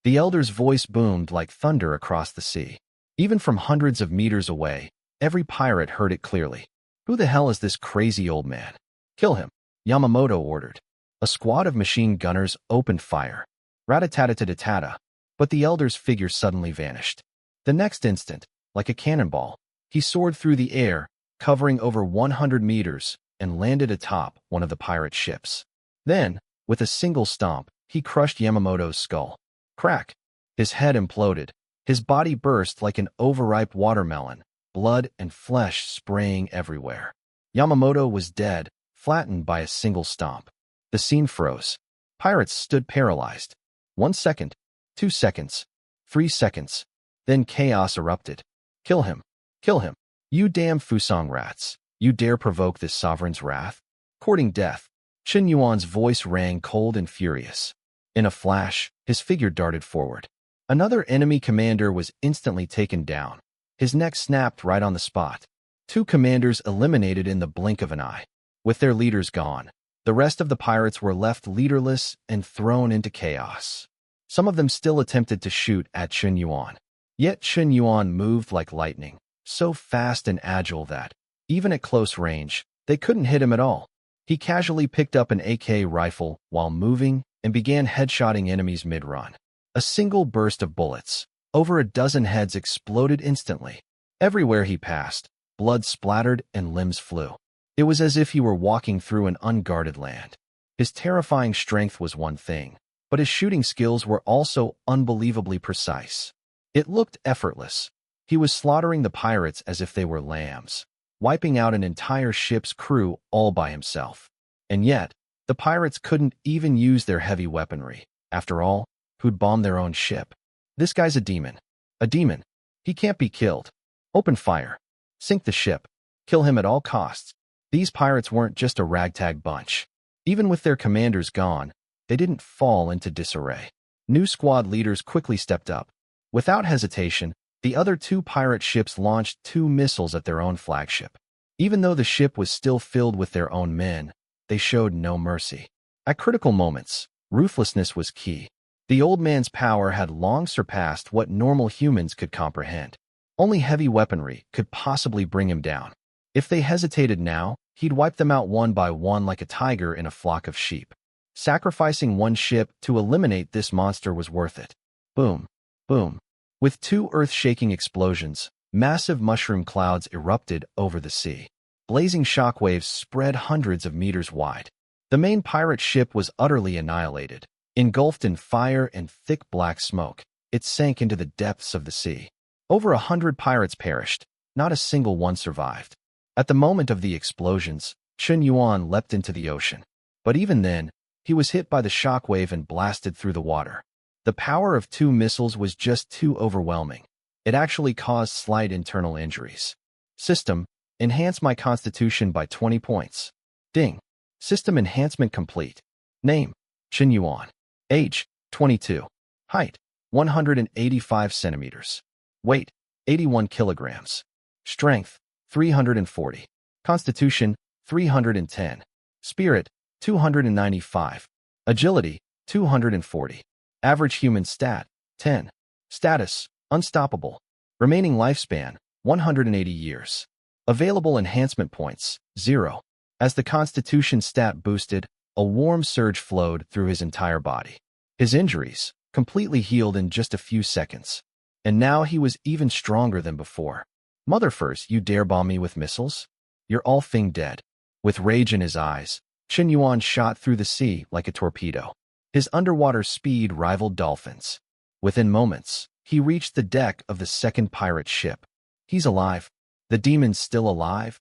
The elder's voice boomed like thunder across the sea. Even from hundreds of meters away, every pirate heard it clearly. Who the hell is this crazy old man? Kill him, Yamamoto ordered. A squad of machine gunners opened fire. Rat-a-tat-a-tat-a-ta. But the elder's figure suddenly vanished. The next instant, like a cannonball, he soared through the air, covering over 100 meters, and landed atop one of the pirate ships. Then, with a single stomp, he crushed Yamamoto's skull. Crack! His head imploded. His body burst like an overripe watermelon, blood and flesh spraying everywhere. Yamamoto was dead, flattened by a single stomp. The scene froze. Pirates stood paralyzed. 1 second, 2 seconds, 3 seconds. Then chaos erupted. Kill him! Kill him! You damn Fusang rats! You dare provoke this sovereign's wrath? Courting death. Chen Yuan's voice rang cold and furious. In a flash, his figure darted forward. Another enemy commander was instantly taken down. His neck snapped right on the spot. 2 commanders eliminated in the blink of an eye. With their leaders gone, the rest of the pirates were left leaderless and thrown into chaos. Some of them still attempted to shoot at Chen Yuan. Yet Chen Yuan moved like lightning, so fast and agile that, even at close range, they couldn't hit him at all. He casually picked up an AK rifle while moving and began headshotting enemies mid-run. A single burst of bullets, over a dozen heads exploded instantly. Everywhere he passed, blood splattered and limbs flew. It was as if he were walking through an unguarded land. His terrifying strength was one thing, but his shooting skills were also unbelievably precise. It looked effortless. He was slaughtering the pirates as if they were lambs, wiping out an entire ship's crew all by himself. And yet, the pirates couldn't even use their heavy weaponry. After all, who'd bombed their own ship? This guy's a demon. A demon. He can't be killed. Open fire. Sink the ship. Kill him at all costs. These pirates weren't just a ragtag bunch. Even with their commanders gone, they didn't fall into disarray. New squad leaders quickly stepped up. Without hesitation, the other 2 pirate ships launched 2 missiles at their own flagship. Even though the ship was still filled with their own men, they showed no mercy. At critical moments, ruthlessness was key. The old man's power had long surpassed what normal humans could comprehend. Only heavy weaponry could possibly bring him down. If they hesitated now, he'd wipe them out one by one like a tiger in a flock of sheep. Sacrificing one ship to eliminate this monster was worth it. Boom. Boom. With 2 earth-shaking explosions, massive mushroom clouds erupted over the sea. Blazing shockwaves spread hundreds of meters wide. The main pirate ship was utterly annihilated. Engulfed in fire and thick black smoke, it sank into the depths of the sea. Over 100 pirates perished. Not a single one survived. At the moment of the explosions, Chen Yuan leapt into the ocean. But even then, he was hit by the shockwave and blasted through the water. The power of 2 missiles was just too overwhelming. It actually caused slight internal injuries. System, enhance my constitution by 20 points. Ding. System enhancement complete. Name, Chen Yuan. Age, 22. Height, 185 centimeters. Weight, 81 kilograms. Strength, 340. Constitution, 310. Spirit, 295. Agility, 240. Average human stat, 10. Status, unstoppable. Remaining lifespan, 180 years. Available enhancement points, 0. As the Constitution stat boosted, a warm surge flowed through his entire body. His injuries, completely healed in just a few seconds. And now he was even stronger than before. Motherfers, you dare bomb me with missiles? You're all thing dead. With rage in his eyes, Qian Yuan shot through the sea like a torpedo. His underwater speed rivaled dolphins. Within moments, he reached the deck of the second pirate ship. He's alive. The demon's still alive.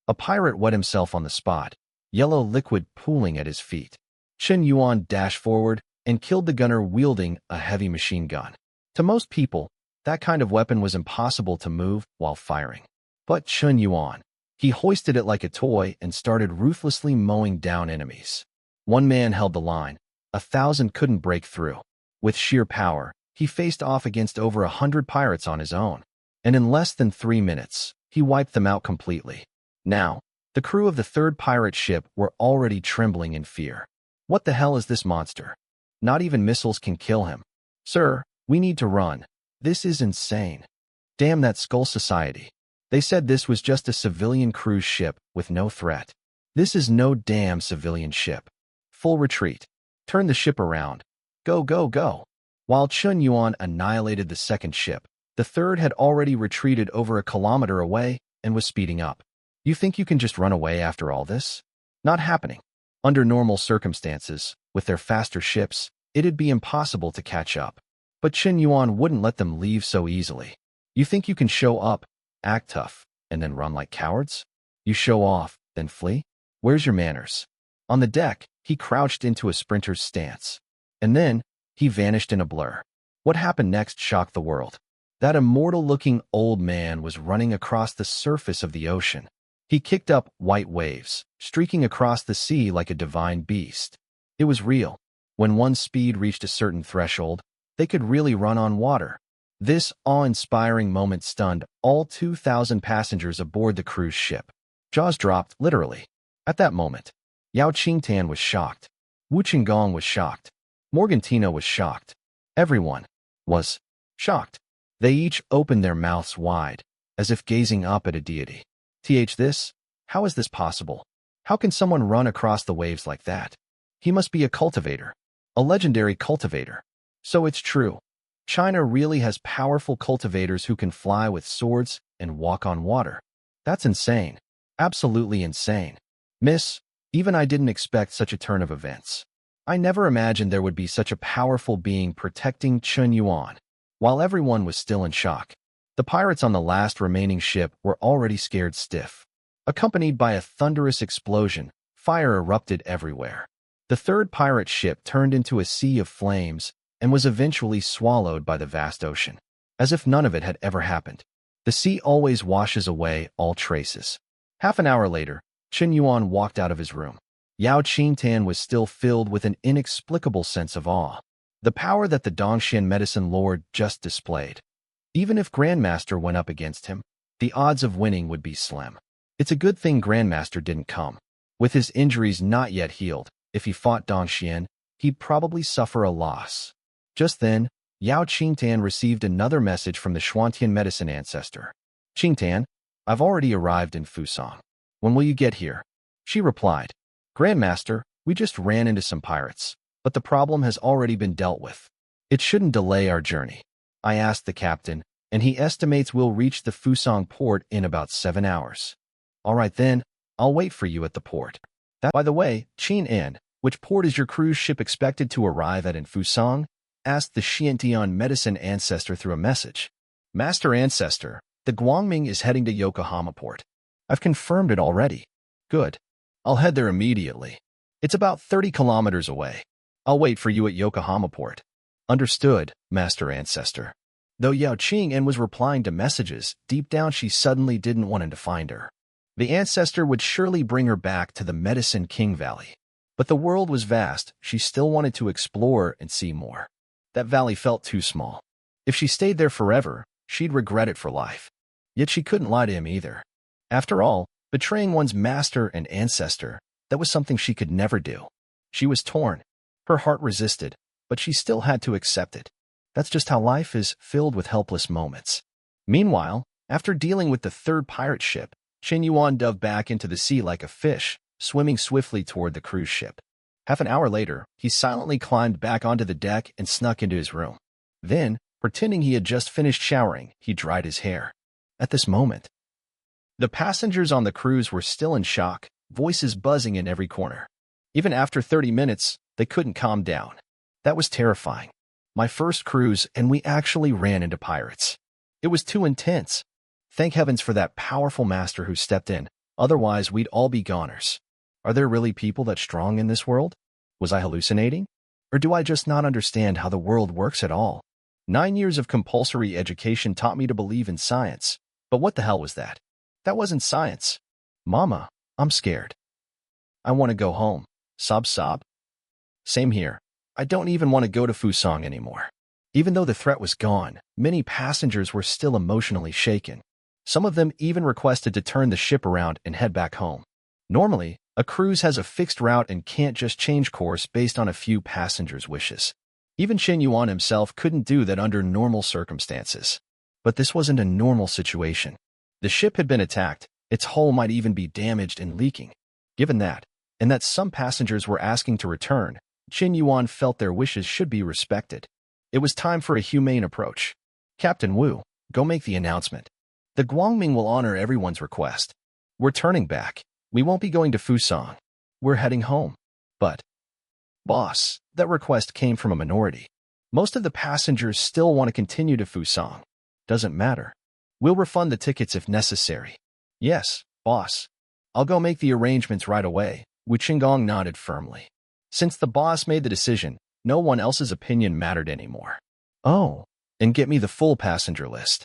A pirate wet himself on the spot, yellow liquid pooling at his feet. Qian Yuan dashed forward and killed the gunner wielding a heavy machine gun. To most people, that kind of weapon was impossible to move while firing. But Qian Yuan, he hoisted it like a toy and started ruthlessly mowing down enemies. One man held the line. 1,000 couldn't break through. With sheer power, he faced off against over 100 pirates on his own. And in less than 3 minutes, he wiped them out completely. Now, the crew of the third pirate ship were already trembling in fear. What the hell is this monster? Not even missiles can kill him. Sir, we need to run. This is insane. Damn that Skull Society. They said this was just a civilian cruise ship with no threat. This is no damn civilian ship. Full retreat. Turn the ship around. Go, go, go. While Qian Yuan annihilated the second ship, the third had already retreated over a kilometer away and was speeding up. You think you can just run away after all this? Not happening. Under normal circumstances, with their faster ships, it'd be impossible to catch up. But Qian Yuan wouldn't let them leave so easily. You think you can show up, act tough, and then run like cowards? You show off, then flee? Where's your manners? On the deck, he crouched into a sprinter's stance. And then, he vanished in a blur. What happened next shocked the world. That immortal-looking old man was running across the surface of the ocean. He kicked up white waves, streaking across the sea like a divine beast. It was real. When one's speed reached a certain threshold, they could really run on water. This awe-inspiring moment stunned all 2,000 passengers aboard the cruise ship. Jaws dropped, literally. At that moment, Yao Qingtan was shocked. Wu Qinggong was shocked. Morgantino was shocked. Everyone was shocked. They each opened their mouths wide, as if gazing up at a deity. This? How is this possible? How can someone run across the waves like that? He must be a cultivator. A legendary cultivator. So it's true. China really has powerful cultivators who can fly with swords and walk on water. That's insane. Absolutely insane. Miss, even I didn't expect such a turn of events. I never imagined there would be such a powerful being protecting Qian Yuan. While everyone was still in shock, the pirates on the last remaining ship were already scared stiff. Accompanied by a thunderous explosion, fire erupted everywhere. The third pirate ship turned into a sea of flames and was eventually swallowed by the vast ocean. As if none of it had ever happened. The sea always washes away all traces. Half an hour later, Qian Yuan walked out of his room. Yao Qingtan was still filled with an inexplicable sense of awe. The power that the Dongxian medicine lord just displayed. Even if Grandmaster went up against him, the odds of winning would be slim. It's a good thing Grandmaster didn't come. With his injuries not yet healed, if he fought Dongxian, he'd probably suffer a loss. Just then, Yao Qingtan received another message from the Xuantian medicine ancestor. Qingtan, I've already arrived in Fusang. When will you get here? She replied, Grandmaster, we just ran into some pirates, but the problem has already been dealt with. It shouldn't delay our journey. I asked the captain, and he estimates we'll reach the Fusang port in about 7 hours. All right then, I'll wait for you at the port. By the way, Qian, which port is your cruise ship expected to arrive at in Fusang? Asked the Xiantian medicine ancestor through a message. Master Ancestor, the Guangming is heading to Yokohama port. I've confirmed it already. Good. I'll head there immediately. It's about 30 kilometers away. I'll wait for you at Yokohama port. Understood, Master Ancestor. Though Yao Qing'an was replying to messages, deep down she suddenly didn't want him to find her. The ancestor would surely bring her back to the Medicine King Valley. But the world was vast, she still wanted to explore and see more. That valley felt too small. If she stayed there forever, she'd regret it for life. Yet she couldn't lie to him either. After all, Betraying one's master and ancestor, that was something she could never do. She was torn. Her heart resisted, but she still had to accept it. That's just how life is, filled with helpless moments. Meanwhile, after dealing with the third pirate ship, Qian Yuan dove back into the sea like a fish, swimming swiftly toward the cruise ship. Half an hour later, he silently climbed back onto the deck and snuck into his room. Then, pretending he had just finished showering, he dried his hair. At this moment, the passengers on the cruise were still in shock, voices buzzing in every corner. Even after 30 minutes, they couldn't calm down. That was terrifying. My first cruise, and we actually ran into pirates. It was too intense. Thank heavens for that powerful master who stepped in, otherwise we'd all be goners. Are there really people that strong in this world? Was I hallucinating? Or do I just not understand how the world works at all? 9 years of compulsory education taught me to believe in science. But what the hell was that? That wasn't science. Mama, I'm scared. I want to go home. Sob sob. Same here. I don't even want to go to Fusang anymore. Even though the threat was gone, many passengers were still emotionally shaken. Some of them even requested to turn the ship around and head back home. Normally, a cruise has a fixed route and can't just change course based on a few passengers' wishes. Even Qian Yuan himself couldn't do that under normal circumstances. But this wasn't a normal situation. The ship had been attacked, its hull might even be damaged and leaking. Given that, and that some passengers were asking to return, Qian Yuan felt their wishes should be respected. It was time for a humane approach. Captain Wu, go make the announcement. The Guangming will honor everyone's request. We're turning back. We won't be going to Fusang. We're heading home. But, boss, that request came from a minority. Most of the passengers still want to continue to Fusang. Doesn't matter. We'll refund the tickets if necessary. Yes, boss. I'll go make the arrangements right away. Wu Qinggong nodded firmly. Since the boss made the decision, no one else's opinion mattered anymore. Oh, and get me the full passenger list.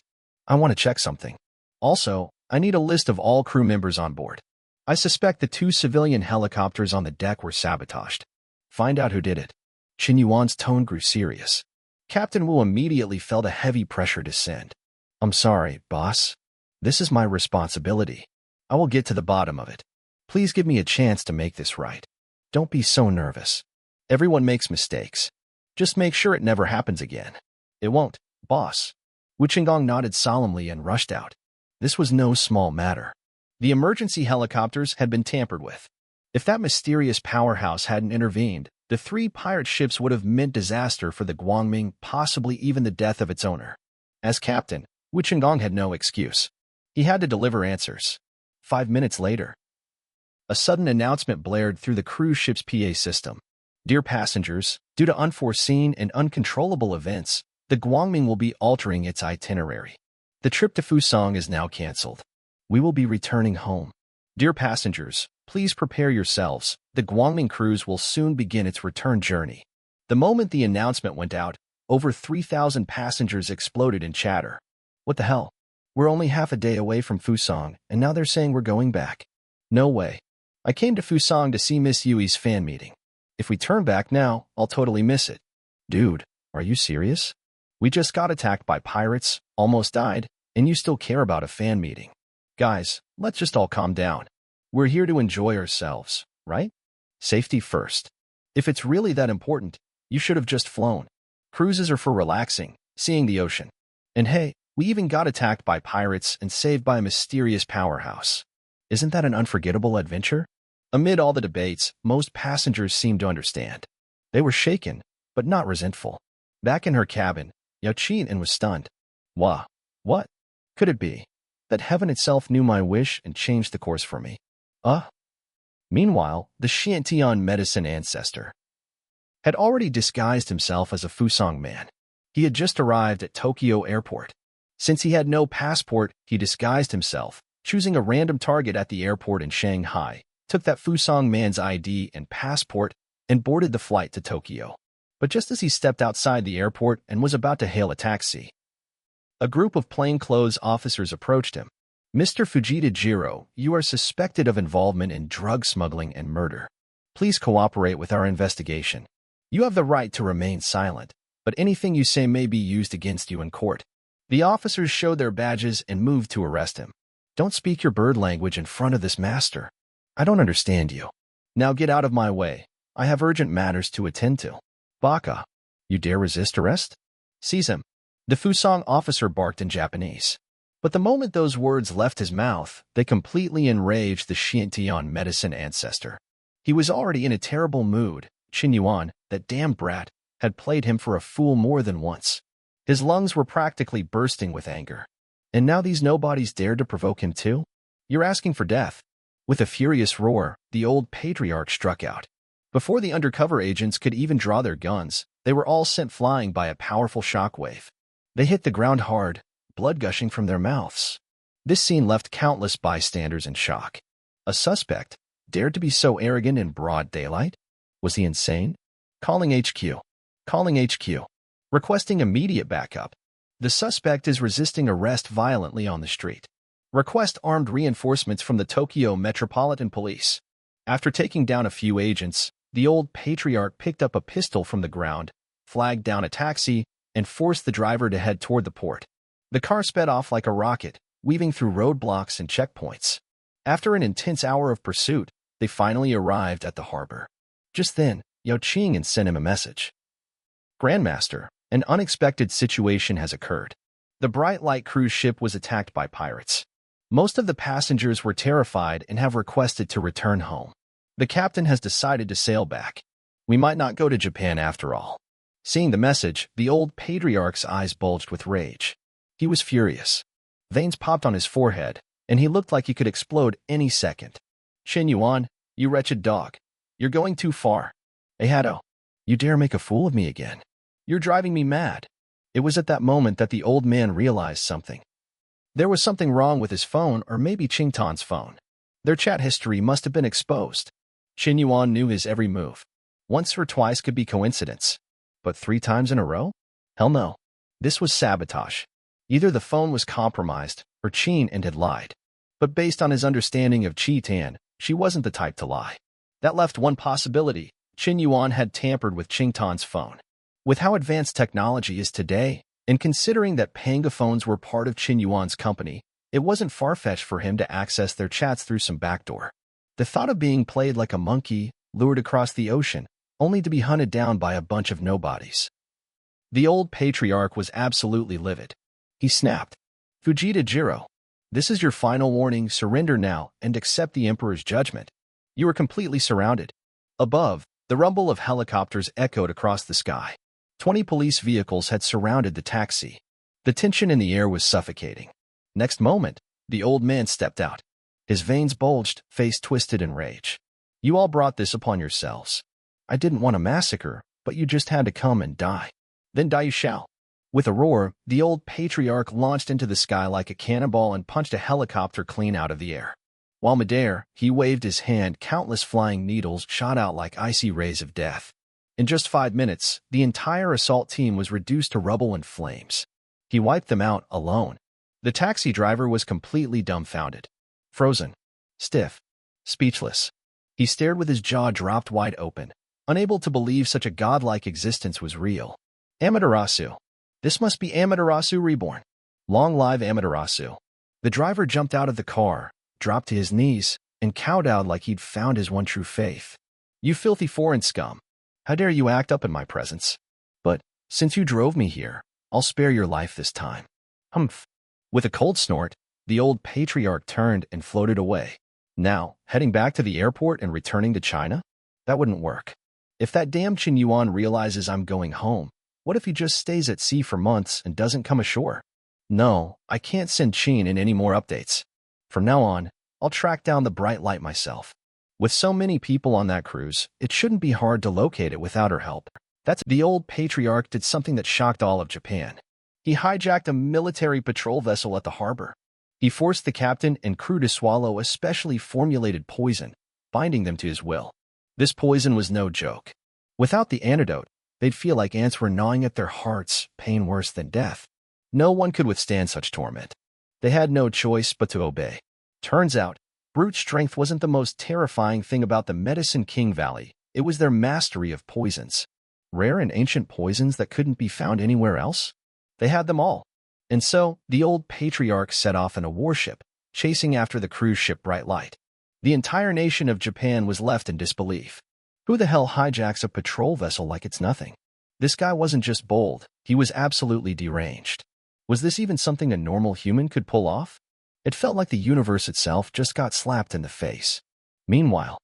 I want to check something. Also, I need a list of all crew members on board. I suspect the 2 civilian helicopters on the deck were sabotaged. Find out who did it. Qian Yuan's tone grew serious. Captain Wu immediately felt a heavy pressure descend. I'm sorry, boss. This is my responsibility. I will get to the bottom of it. Please give me a chance to make this right. Don't be so nervous. Everyone makes mistakes. Just make sure it never happens again. It won't, boss. Wu Qinggong nodded solemnly and rushed out. This was no small matter. The emergency helicopters had been tampered with. If that mysterious powerhouse hadn't intervened, the 3 pirate ships would have meant disaster for the Guangming, possibly even the death of its owner. As captain, Wu Qinggong had no excuse. He had to deliver answers. 5 minutes later, a sudden announcement blared through the cruise ship's PA system. Dear passengers, due to unforeseen and uncontrollable events, the Guangming will be altering its itinerary. The trip to Fusang is now canceled. We will be returning home. Dear passengers, please prepare yourselves. The Guangming cruise will soon begin its return journey. The moment the announcement went out, over 3,000 passengers exploded in chatter. What the hell? We're only half a day away from Fusang, and now they're saying we're going back. No way. I came to Fusang to see Miss Yui's fan meeting. If we turn back now, I'll totally miss it. Dude, are you serious? We just got attacked by pirates, almost died, and you still care about a fan meeting. Guys, let's just all calm down. We're here to enjoy ourselves, right? Safety first. If it's really that important, you should have just flown. Cruises are for relaxing, seeing the ocean. And hey, we even got attacked by pirates and saved by a mysterious powerhouse. Isn't that an unforgettable adventure? Amid all the debates, most passengers seemed to understand. They were shaken, but not resentful. Back in her cabin, Qian was stunned. Wah, what? Could it be that heaven itself knew my wish and changed the course for me? Meanwhile, the Tian medicine ancestor had already disguised himself as a Fusang man. He had just arrived at Tokyo airport. Since he had no passport, he disguised himself, choosing a random target at the airport in Shanghai, took that Fusang man's ID and passport, and boarded the flight to Tokyo. But just as he stepped outside the airport and was about to hail a taxi, a group of plainclothes officers approached him. Mr. Fujita Jiro, you are suspected of involvement in drug smuggling and murder. Please cooperate with our investigation. You have the right to remain silent, but anything you say may be used against you in court. The officers showed their badges and moved to arrest him. Don't speak your bird language in front of this master. I don't understand you. Now get out of my way. I have urgent matters to attend to. Baka, you dare resist arrest? Seize him. The Fusang officer barked in Japanese. But the moment those words left his mouth, they completely enraged the Tian medicine ancestor. He was already in a terrible mood. Qin Yuan, that damn brat, had played him for a fool more than once. His lungs were practically bursting with anger. And now these nobodies dared to provoke him too? You're asking for death. With a furious roar, the old patriarch struck out. Before the undercover agents could even draw their guns, they were all sent flying by a powerful shockwave. They hit the ground hard, blood gushing from their mouths. This scene left countless bystanders in shock. A suspect dared to be so arrogant in broad daylight? Was he insane? Calling HQ. Calling HQ. Requesting immediate backup. The suspect is resisting arrest violently on the street. Request armed reinforcements from the Tokyo Metropolitan Police. After taking down a few agents, the old patriarch picked up a pistol from the ground, flagged down a taxi, and forced the driver to head toward the port. The car sped off like a rocket, weaving through roadblocks and checkpoints. After an intense hour of pursuit, they finally arrived at the harbor. Just then, Yao Qing sent him a message. Grandmaster, an unexpected situation has occurred. The Bright Light cruise ship was attacked by pirates. Most of the passengers were terrified and have requested to return home. The captain has decided to sail back. We might not go to Japan after all. Seeing the message, the old patriarch's eyes bulged with rage. He was furious. Veins popped on his forehead, and he looked like he could explode any second. Qin Yuan, you wretched dog. You're going too far. Ehado, you dare make a fool of me again. You're driving me mad. It was at that moment that the old man realized something. There was something wrong with his phone, or maybe Qingtan's phone. Their chat history must have been exposed. Qin Yuan knew his every move. Once or twice could be coincidence. But 3 times in a row? Hell no. This was sabotage. Either the phone was compromised, or Qian had lied. But based on his understanding of Tian, she wasn't the type to lie. That left one possibility. Qin Yuan had tampered with Qingtan's phone. With how advanced technology is today, and considering that Panga phones were part of Qin Yuan's company, it wasn't far-fetched for him to access their chats through some backdoor. The thought of being played like a monkey, lured across the ocean, only to be hunted down by a bunch of nobodies. The old patriarch was absolutely livid. He snapped. Fujita Jiro, this is your final warning. Surrender now and accept the Emperor's judgment. You are completely surrounded. Above, the rumble of helicopters echoed across the sky. 20 police vehicles had surrounded the taxi. The tension in the air was suffocating. Next moment, the old man stepped out. His veins bulged, face twisted in rage. You all brought this upon yourselves. I didn't want a massacre, but you just had to come and die. Then die you shall. With a roar, the old patriarch launched into the sky like a cannonball and punched a helicopter clean out of the air. While midair, he waved his hand, countless flying needles shot out like icy rays of death. In just 5 minutes, the entire assault team was reduced to rubble and flames. He wiped them out alone. The taxi driver was completely dumbfounded. Frozen. Stiff. Speechless. He stared with his jaw dropped wide open, unable to believe such a godlike existence was real. Amaterasu. This must be Amaterasu reborn. Long live Amaterasu. The driver jumped out of the car, dropped to his knees, and kowtowed like he'd found his one true faith. You filthy foreign scum. How dare you act up in my presence? But, since you drove me here, I'll spare your life this time. Humph. With a cold snort, the old patriarch turned and floated away. Now, heading back to the airport and returning to China? That wouldn't work. If that damn Qin Yuan realizes I'm going home, what if he just stays at sea for months and doesn't come ashore? No, I can't send Qian in any more updates. From now on, I'll track down the Bright Light myself. With so many people on that cruise, it shouldn't be hard to locate it without her help. The old patriarch did something that shocked all of Japan. He hijacked a military patrol vessel at the harbor. He forced the captain and crew to swallow a specially formulated poison, binding them to his will. This poison was no joke. Without the antidote, they'd feel like ants were gnawing at their hearts, pain worse than death. No one could withstand such torment. They had no choice but to obey. Turns out, brute strength wasn't the most terrifying thing about the Medicine King Valley. It was their mastery of poisons. Rare and ancient poisons that couldn't be found anywhere else? They had them all. And so, the old patriarch set off in a warship, chasing after the cruise ship Bright Light. The entire nation of Japan was left in disbelief. Who the hell hijacks a patrol vessel like it's nothing? This guy wasn't just bold, he was absolutely deranged. Was this even something a normal human could pull off? It felt like the universe itself just got slapped in the face. Meanwhile,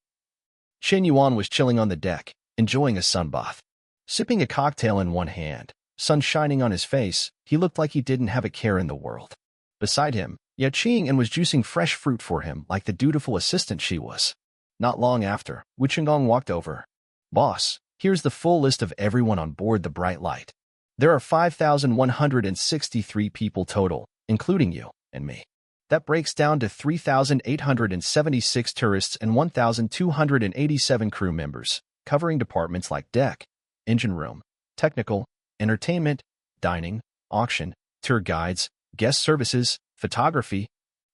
Qian Yuan was chilling on the deck, enjoying a sunbath. Sipping a cocktail in one hand, sun shining on his face, he looked like he didn't have a care in the world. Beside him, Yao Qing was juicing fresh fruit for him like the dutiful assistant she was. Not long after, Wu Qinggong walked over. "Boss, here's the full list of everyone on board the Bright Light. There are 5,163 people total, including you and me. That breaks down to 3,876 tourists and 1,287 crew members, covering departments like deck, engine room, technical, entertainment, dining, auction, tour guides, guest services, photography,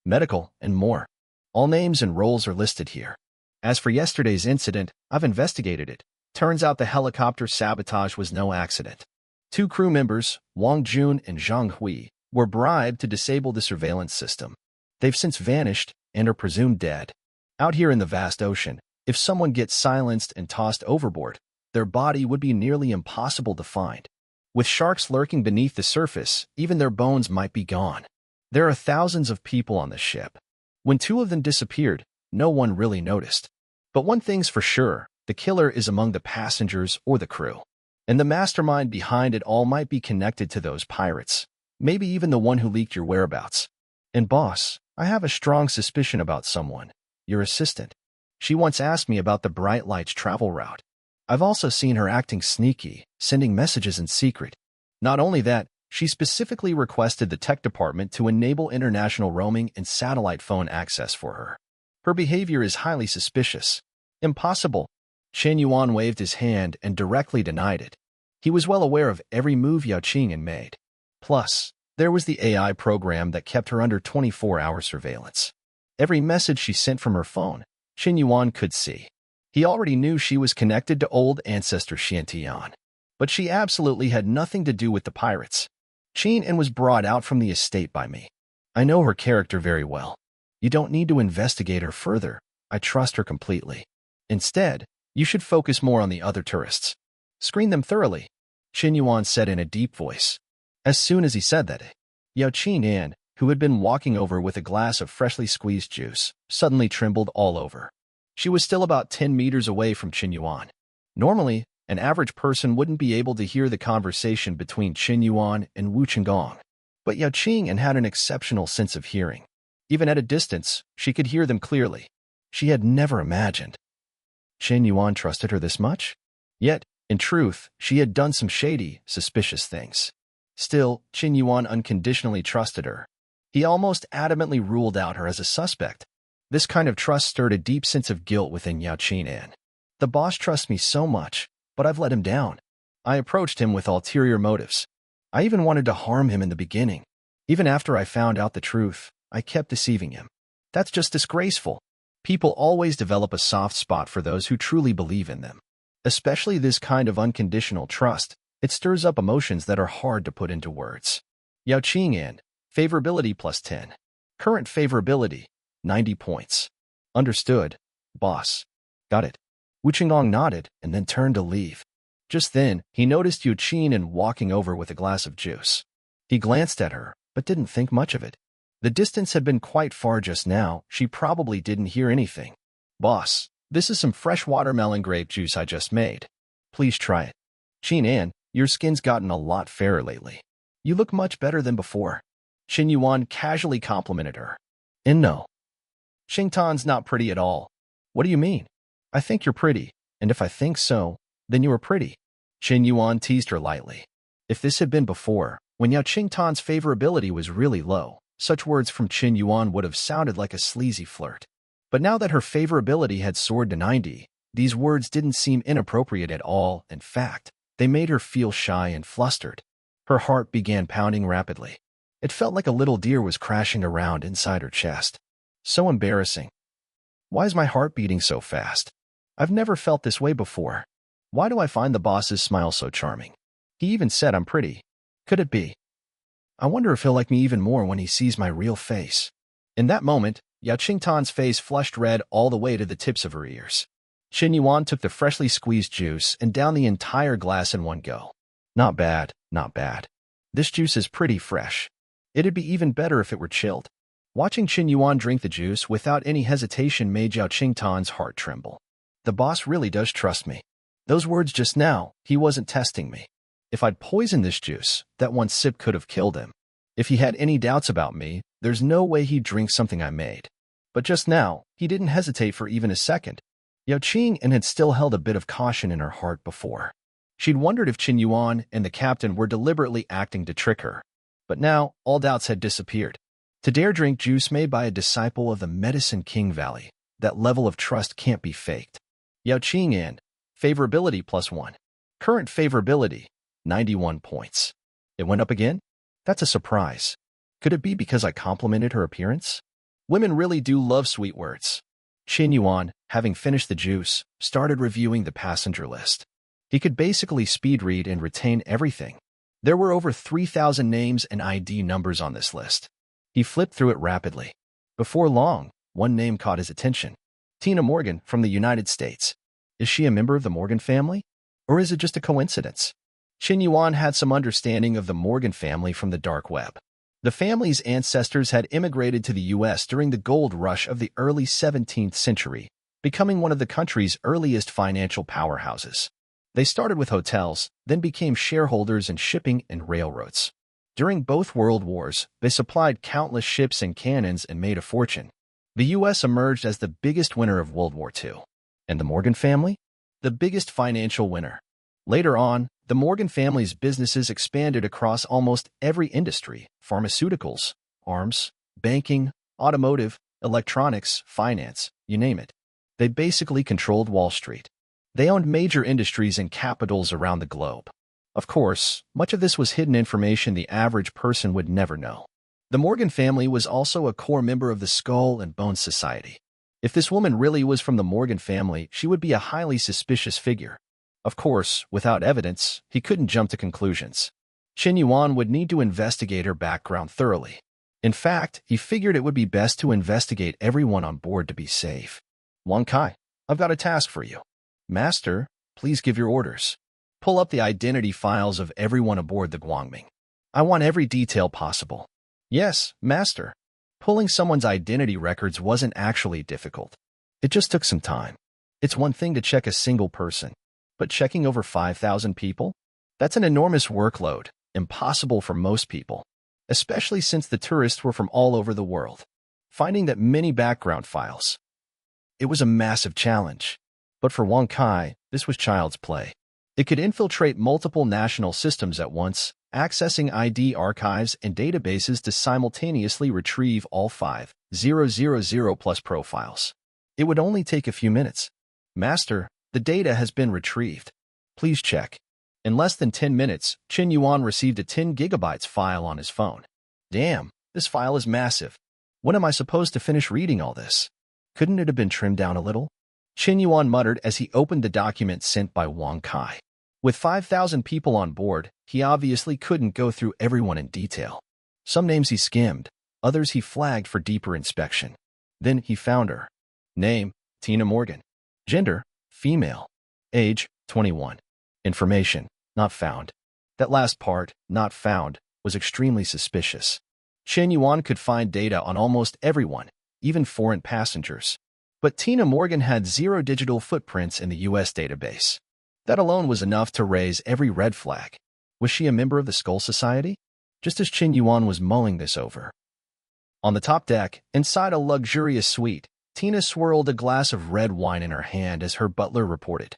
medical, and more. All names and roles are listed here. As for yesterday's incident, I've investigated it. Turns out the helicopter sabotage was no accident. 2 crew members, Wang Jun and Zhang Hui, were bribed to disable the surveillance system. They've since vanished and are presumed dead. Out here in the vast ocean, if someone gets silenced and tossed overboard, their body would be nearly impossible to find. With sharks lurking beneath the surface, even their bones might be gone. There are thousands of people on the ship. When 2 of them disappeared, no one really noticed. But one thing's for sure, the killer is among the passengers or the crew. And the mastermind behind it all might be connected to those pirates. Maybe even the one who leaked your whereabouts. And boss, I have a strong suspicion about someone. Your assistant. She once asked me about the Bright Light's travel route. I've also seen her acting sneaky, sending messages in secret. Not only that, she specifically requested the tech department to enable international roaming and satellite phone access for her. Her behavior is highly suspicious. Impossible. Qian Yuan waved his hand and directly denied it. He was well aware of every move Yao Qing made. Plus, there was the AI program that kept her under 24-hour surveillance. Every message she sent from her phone, Qian Yuan could see. He already knew she was connected to old ancestor Tian. But she absolutely had nothing to do with the pirates. Qian was brought out from the estate by me. I know her character very well. You don't need to investigate her further. I trust her completely. Instead, you should focus more on the other tourists. Screen them thoroughly, Qian Yuan said in a deep voice. As soon as he said that, Yao Qing, who had been walking over with a glass of freshly squeezed juice, suddenly trembled all over. She was still about 10 meters away from Qian Yuan. Normally, an average person wouldn't be able to hear the conversation between Qian Yuan and Wu Qinggong. But Yao Qing had an exceptional sense of hearing. Even at a distance, she could hear them clearly. She had never imagined Qian Yuan trusted her this much? Yet, in truth, she had done some shady, suspicious things. Still, Qian Yuan unconditionally trusted her. He almost adamantly ruled out her as a suspect. This kind of trust stirred a deep sense of guilt within Yao Qing. The boss trusts me so much, but I've let him down. I approached him with ulterior motives. I even wanted to harm him in the beginning. Even after I found out the truth, I kept deceiving him. That's just disgraceful. People always develop a soft spot for those who truly believe in them. Especially this kind of unconditional trust. It stirs up emotions that are hard to put into words. Yao Qing, favorability plus 10. Current favorability, 90 points. Understood, boss. Got it. Wu Qinggong nodded and then turned to leave. Just then, he noticed Yao Qing walking over with a glass of juice. He glanced at her, but didn't think much of it. The distance had been quite far just now, she probably didn't hear anything. Boss, this is some fresh watermelon grape juice I just made. Please try it. Qin, your skin's gotten a lot fairer lately. You look much better than before. Qian Yuan casually complimented her. And no. Xingtan's not pretty at all. What do you mean? I think you're pretty, and if I think so, then you are pretty. Qian Yuan teased her lightly. If this had been before, when Yao Qingtan's favorability was really low, such words from Qian Yuan would have sounded like a sleazy flirt. But now that her favorability had soared to 90, these words didn't seem inappropriate at all. In fact, they made her feel shy and flustered. Her heart began pounding rapidly. It felt like a little deer was crashing around inside her chest. So embarrassing. Why is my heart beating so fast? I've never felt this way before. Why do I find the boss's smile so charming? He even said I'm pretty. Could it be? I wonder if he'll like me even more when he sees my real face. In that moment, Yao Qingtan's face flushed red all the way to the tips of her ears. Qin Yuan took the freshly squeezed juice and downed the entire glass in one go. Not bad, not bad. This juice is pretty fresh. It'd be even better if it were chilled. Watching Qin Yuan drink the juice without any hesitation made Yao Qingtan's heart tremble. The boss really does trust me. Those words just now, he wasn't testing me. If I'd poisoned this juice, that one sip could have killed him. If he had any doubts about me, there's no way he'd drink something I made. But just now, he didn't hesitate for even a second. Yao Qing had still held a bit of caution in her heart before. She'd wondered if Qin Yuan and the captain were deliberately acting to trick her. But now, all doubts had disappeared. To dare drink juice made by a disciple of the Medicine King Valley, that level of trust can't be faked. Yao Qing and favorability +1. Current favorability, 91 points. It went up again? That's a surprise. Could it be because I complimented her appearance? Women really do love sweet words. Qin Yuan, having finished the juice, started reviewing the passenger list. He could basically speed read and retain everything. There were over 3,000 names and ID numbers on this list. He flipped through it rapidly. Before long, one name caught his attention. Tina Morgan from the United States. Is she a member of the Morgan family? Or is it just a coincidence? Qin Yuan had some understanding of the Morgan family from the dark web. The family's ancestors had immigrated to the U.S. during the gold rush of the early 17th century, becoming one of the country's earliest financial powerhouses. They started with hotels, then became shareholders in shipping and railroads. During both world wars, they supplied countless ships and cannons and made a fortune. The U.S. emerged as the biggest winner of World War II. And the Morgan family? The biggest financial winner. Later on, the Morgan family's businesses expanded across almost every industry: pharmaceuticals, arms, banking, automotive, electronics, finance, you name it. They basically controlled Wall Street. They owned major industries in capitals around the globe. Of course, much of this was hidden information the average person would never know. The Morgan family was also a core member of the Skull and Bones Society. If this woman really was from the Morgan family, she would be a highly suspicious figure. Of course, without evidence, he couldn't jump to conclusions. Qin Yuan would need to investigate her background thoroughly. In fact, he figured it would be best to investigate everyone on board to be safe. Wang Kai, I've got a task for you. Master, please give your orders. Pull up the identity files of everyone aboard the Guangming. I want every detail possible. Yes, Master. Pulling someone's identity records wasn't actually difficult. It just took some time. It's one thing to check a single person, but checking over 5,000 people? That's an enormous workload, impossible for most people, especially since the tourists were from all over the world. Finding that many background files. It was a massive challenge. But for Wang Kai, this was child's play. It could infiltrate multiple national systems at once, accessing ID archives and databases to simultaneously retrieve all 5,000 plus profiles. It would only take a few minutes. Master, the data has been retrieved. Please check. In less than 10 minutes, Qin Yuan received a 10 gigabytes file on his phone. Damn, this file is massive. When am I supposed to finish reading all this? Couldn't it have been trimmed down a little? Qin Yuan muttered as he opened the document sent by Wang Kai. With 5,000 people on board, he obviously couldn't go through everyone in detail. Some names he skimmed, others he flagged for deeper inspection. Then he found her. Name, Tina Morgan. Gender, female. Age, 21. Information, not found. That last part, not found, was extremely suspicious. Qin Yuan could find data on almost everyone, even foreign passengers. But Tina Morgan had 0 digital footprints in the U.S. database. That alone was enough to raise every red flag. Was she a member of the Skull Society? Just as Qin Yuan was mulling this over. On the top deck, inside a luxurious suite, Tina swirled a glass of red wine in her hand as her butler reported.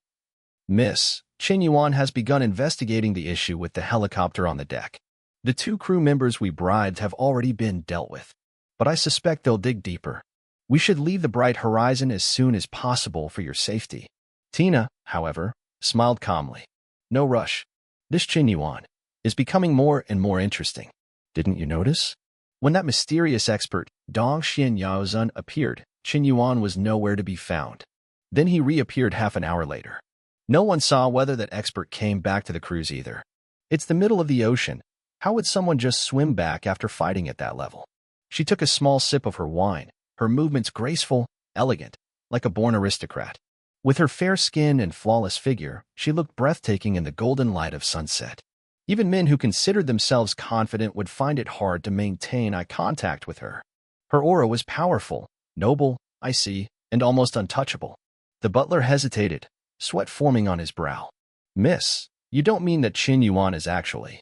Miss, Qin Yuan has begun investigating the issue with the helicopter on the deck. The 2 crew members we bribed have already been dealt with. But I suspect they'll dig deeper. We should leave the bright horizon as soon as possible for your safety. Tina, however, smiled calmly. No rush. This Qin Yuan is becoming more and more interesting. Didn't you notice? When that mysterious expert, Dong Xian Yaozun, appeared, Qin Yuan was nowhere to be found. Then he reappeared half an hour later. No one saw whether that expert came back to the cruise either. It's the middle of the ocean. How would someone just swim back after fighting at that level? She took a small sip of her wine, her movements graceful, elegant, like a born aristocrat. With her fair skin and flawless figure, she looked breathtaking in the golden light of sunset. Even men who considered themselves confident would find it hard to maintain eye contact with her. Her aura was powerful, noble, icy, and almost untouchable. The butler hesitated, sweat forming on his brow. "Miss, you don't mean that Qin Yuan is actually—"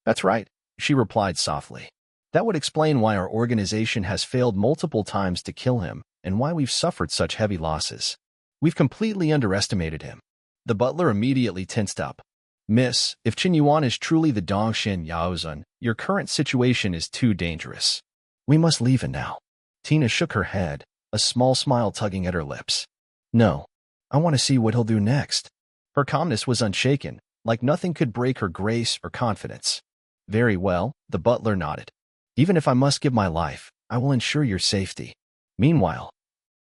"That's right," she replied softly. "That would explain why our organization has failed multiple times to kill him and why we've suffered such heavy losses. We've completely underestimated him." The butler immediately tensed up. "Miss, if Qin Yuan is truly the Dongshin Yaozun, your current situation is too dangerous. We must leave it now." Tina shook her head, a small smile tugging at her lips. "No, I want to see what he'll do next." Her calmness was unshaken, like nothing could break her grace or confidence. "Very well," the butler nodded. "Even if I must give my life, I will ensure your safety." Meanwhile,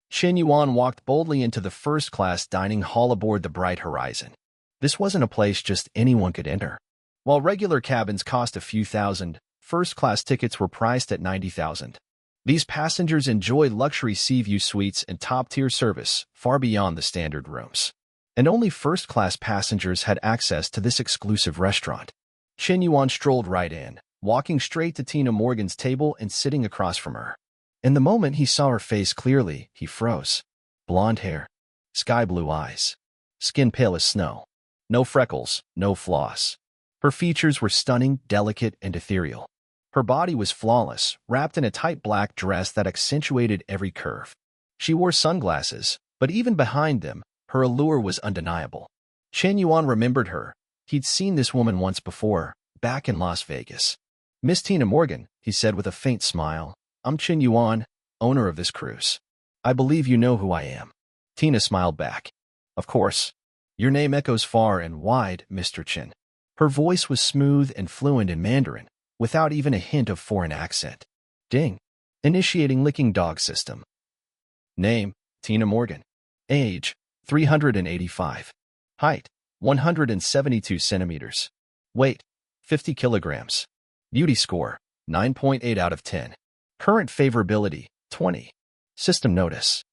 Qin Yuan walked boldly into the first-class dining hall aboard the Bright Horizon. This wasn't a place just anyone could enter. While regular cabins cost a few thousand, first-class tickets were priced at 90,000. These passengers enjoyed luxury sea view suites and top-tier service far beyond the standard rooms. And only first-class passengers had access to this exclusive restaurant. Qin Yuan strolled right in, walking straight to Tina Morgan's table and sitting across from her. In the moment he saw her face clearly, he froze. Blonde hair, sky-blue eyes, skin pale as snow. No freckles, no floss. Her features were stunning, delicate, and ethereal. Her body was flawless, wrapped in a tight black dress that accentuated every curve. She wore sunglasses, but even behind them, her allure was undeniable. Qin Yuan remembered her. He'd seen this woman once before, back in Las Vegas. "Miss Tina Morgan," he said with a faint smile. "I'm Qin Yuan, owner of this cruise. I believe you know who I am." Tina smiled back. "Of course. Your name echoes far and wide, Mr. Qin." Her voice was smooth and fluent in Mandarin, without even a hint of foreign accent. Ding. Initiating licking dog system. Name, Tina Morgan. Age, 385. Height, 172 centimeters. Weight, 50 kilograms. Beauty score, 9.8 out of 10. Current favorability, 20. System notice.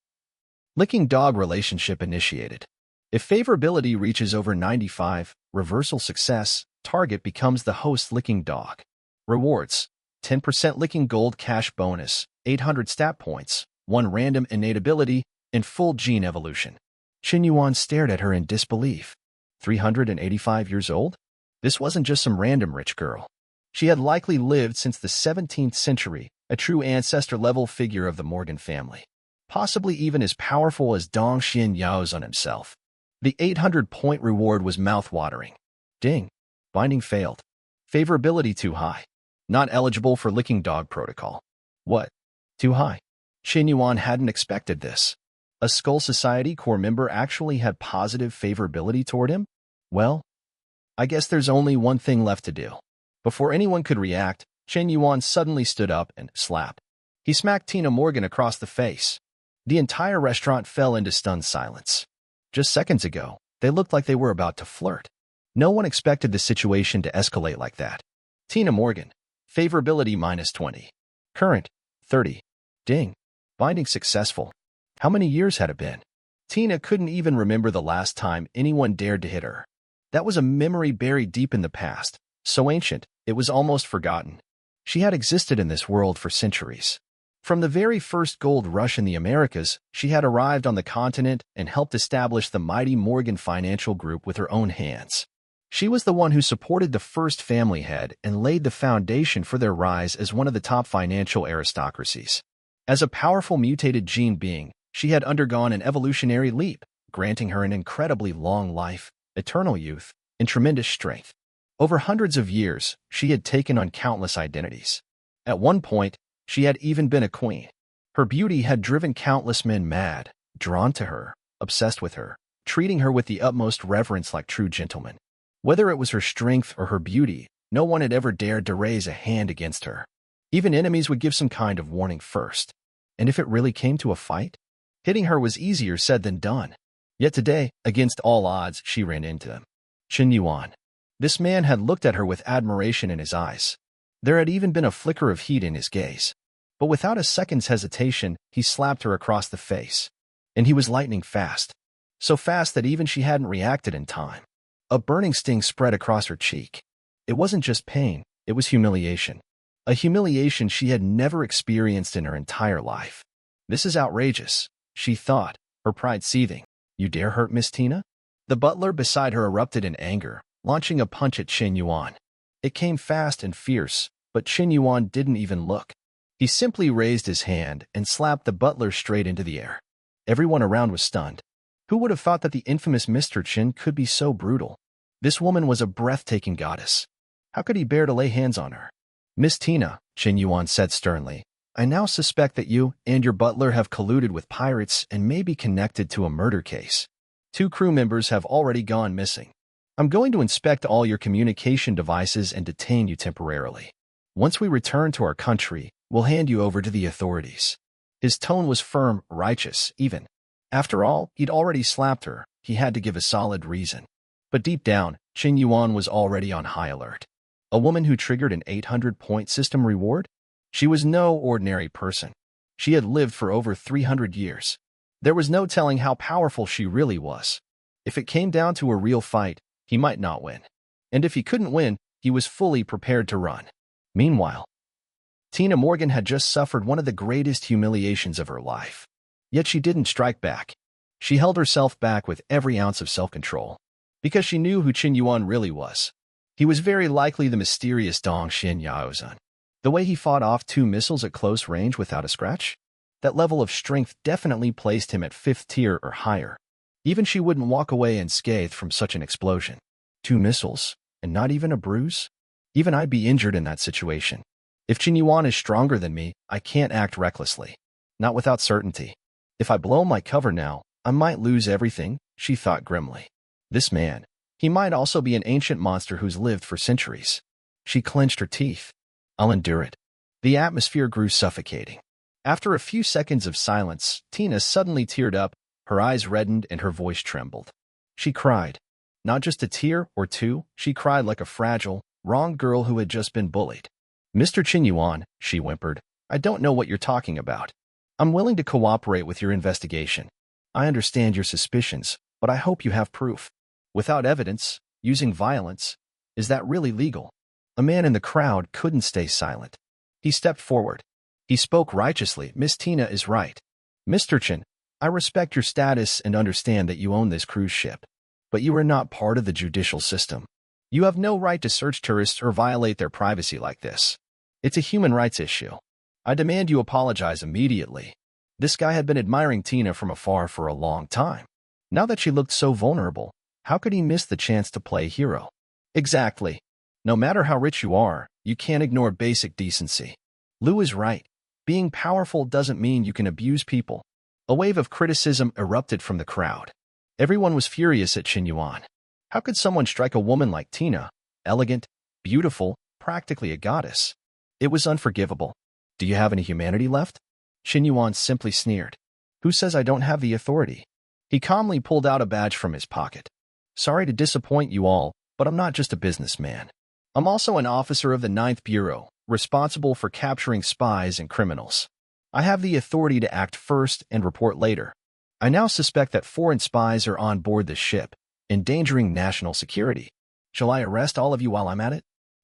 Licking dog relationship initiated. If favorability reaches over 95, reversal success, target becomes the host licking dog. Rewards, 10% licking gold cash bonus, 800 stat points, 1 random innate ability, and full gene evolution. Qin Yuan stared at her in disbelief. 385 years old? This wasn't just some random rich girl. She had likely lived since the 17th century, a true ancestor-level figure of the Morgan family. Possibly even as powerful as Dongshin Yaozun himself. The 800-point reward was mouth-watering. Ding. Binding failed. Favorability too high. Not eligible for licking dog protocol. What? Too high? Qin Yuan hadn't expected this. A Skull Society core member actually had positive favorability toward him? Well, I guess there's only one thing left to do. Before anyone could react, Qin Yuan suddenly stood up and slapped. He smacked Tina Morgan across the face. The entire restaurant fell into stunned silence. Just seconds ago, they looked like they were about to flirt. No one expected the situation to escalate like that. Tina Morgan. Favorability minus 20. Current, 30. Ding. Binding successful. How many years had it been? Tina couldn't even remember the last time anyone dared to hit her. That was a memory buried deep in the past, so ancient, it was almost forgotten. She had existed in this world for centuries. From the very first gold rush in the Americas, she had arrived on the continent and helped establish the mighty Morgan Financial Group with her own hands. She was the one who supported the first family head and laid the foundation for their rise as one of the top financial aristocracies. As a powerful mutated gene being, she had undergone an evolutionary leap, granting her an incredibly long life, eternal youth, and tremendous strength. Over hundreds of years, she had taken on countless identities. At one point, she had even been a queen. Her beauty had driven countless men mad, drawn to her, obsessed with her, treating her with the utmost reverence like true gentlemen. Whether it was her strength or her beauty, no one had ever dared to raise a hand against her. Even enemies would give some kind of warning first. And if it really came to a fight, hitting her was easier said than done. Yet today, against all odds, she ran into him. Qin Yuan. This man had looked at her with admiration in his eyes. There had even been a flicker of heat in his gaze. But without a second's hesitation, he slapped her across the face. And he was lightning fast. So fast that even she hadn't reacted in time. A burning sting spread across her cheek. It wasn't just pain, it was humiliation. A humiliation she had never experienced in her entire life. This is outrageous, she thought, her pride seething. You dare hurt Miss Tina? The butler beside her erupted in anger, launching a punch at Qian Yuan. It came fast and fierce, but Qian Yuan didn't even look. He simply raised his hand and slapped the butler straight into the air. Everyone around was stunned. Who would have thought that the infamous Mr. Qian could be so brutal? This woman was a breathtaking goddess. How could he bear to lay hands on her? Miss Tina, Qian Yuan said sternly, I now suspect that you and your butler have colluded with pirates and may be connected to a murder case. 2 crew members have already gone missing. I'm going to inspect all your communication devices and detain you temporarily. Once we return to our country, we'll hand you over to the authorities. His tone was firm, righteous, even. After all, he'd already slapped her. He had to give a solid reason. But deep down, Qian Yuan was already on high alert. A woman who triggered an 800-point system reward? She was no ordinary person. She had lived for over 300 years. There was no telling how powerful she really was. If it came down to a real fight, he might not win. And if he couldn't win, he was fully prepared to run. Meanwhile, Tina Morgan had just suffered one of the greatest humiliations of her life. Yet she didn't strike back. She held herself back with every ounce of self-control. Because she knew who Qian Yuan really was. He was very likely the mysterious Dong Xin Yaozun. The way he fought off 2 missiles at close range without a scratch? That level of strength definitely placed him at 5th tier or higher. Even she wouldn't walk away unscathed from such an explosion. 2 missiles, and not even a bruise? Even I'd be injured in that situation. If Qian Yuan is stronger than me, I can't act recklessly. Not without certainty. If I blow my cover now, I might lose everything, she thought grimly. This man, he might also be an ancient monster who's lived for centuries. She clenched her teeth. I'll endure it. The atmosphere grew suffocating. After a few seconds of silence, Tina suddenly teared up, her eyes reddened and her voice trembled. She cried. Not just a tear or 2, she cried like a fragile, wrong girl who had just been bullied. Mr. Qian Yuan, she whimpered, I don't know what you're talking about. I'm willing to cooperate with your investigation. I understand your suspicions, but I hope you have proof. Without evidence, using violence, is that really legal? A man in the crowd couldn't stay silent. He stepped forward. He spoke righteously. Miss Tina is right. Mr. Qian, I respect your status and understand that you own this cruise ship. But you are not part of the judicial system. You have no right to search tourists or violate their privacy like this. It's a human rights issue. I demand you apologize immediately. This guy had been admiring Tina from afar for a long time. Now that she looked so vulnerable, how could he miss the chance to play hero? Exactly. No matter how rich you are, you can't ignore basic decency. Lu is right. Being powerful doesn't mean you can abuse people. A wave of criticism erupted from the crowd. Everyone was furious at Qian Yuan. How could someone strike a woman like Tina, elegant, beautiful, practically a goddess? It was unforgivable. Do you have any humanity left? Qian Yuan simply sneered. Who says I don't have the authority? He calmly pulled out a badge from his pocket. Sorry to disappoint you all, but I'm not just a businessman. I'm also an officer of the 9th Bureau, responsible for capturing spies and criminals. I have the authority to act first and report later. I now suspect that foreign spies are on board the ship, endangering national security. Shall I arrest all of you while I'm at it?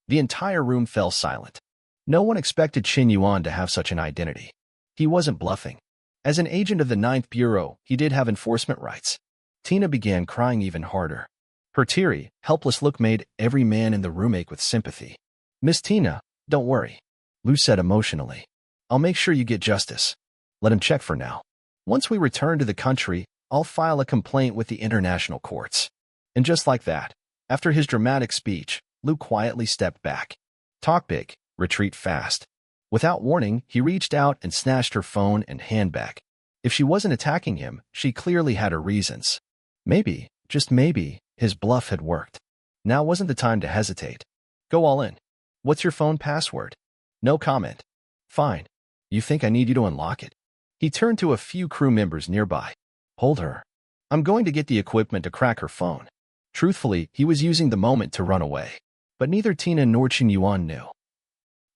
The entire room fell silent. No one expected Qian Yuan to have such an identity. He wasn't bluffing. As an agent of the 9th Bureau, he did have enforcement rights. Tina began crying even harder. Her teary, helpless look made every man in the room ache with sympathy. Miss Tina, don't worry, Lu said emotionally. I'll make sure you get justice. Let him check for now. Once we return to the country, I'll file a complaint with the international courts. And just like that, after his dramatic speech, Lu quietly stepped back. Talk big, retreat fast. Without warning, he reached out and snatched her phone and handbag. If she wasn't attacking him, she clearly had her reasons. Maybe, just maybe, his bluff had worked. Now wasn't the time to hesitate. Go all in. What's your phone password? No comment. Fine. You think I need you to unlock it? He turned to a few crew members nearby. Hold her. I'm going to get the equipment to crack her phone. Truthfully, he was using the moment to run away. But neither Tina nor Qian Yuan knew.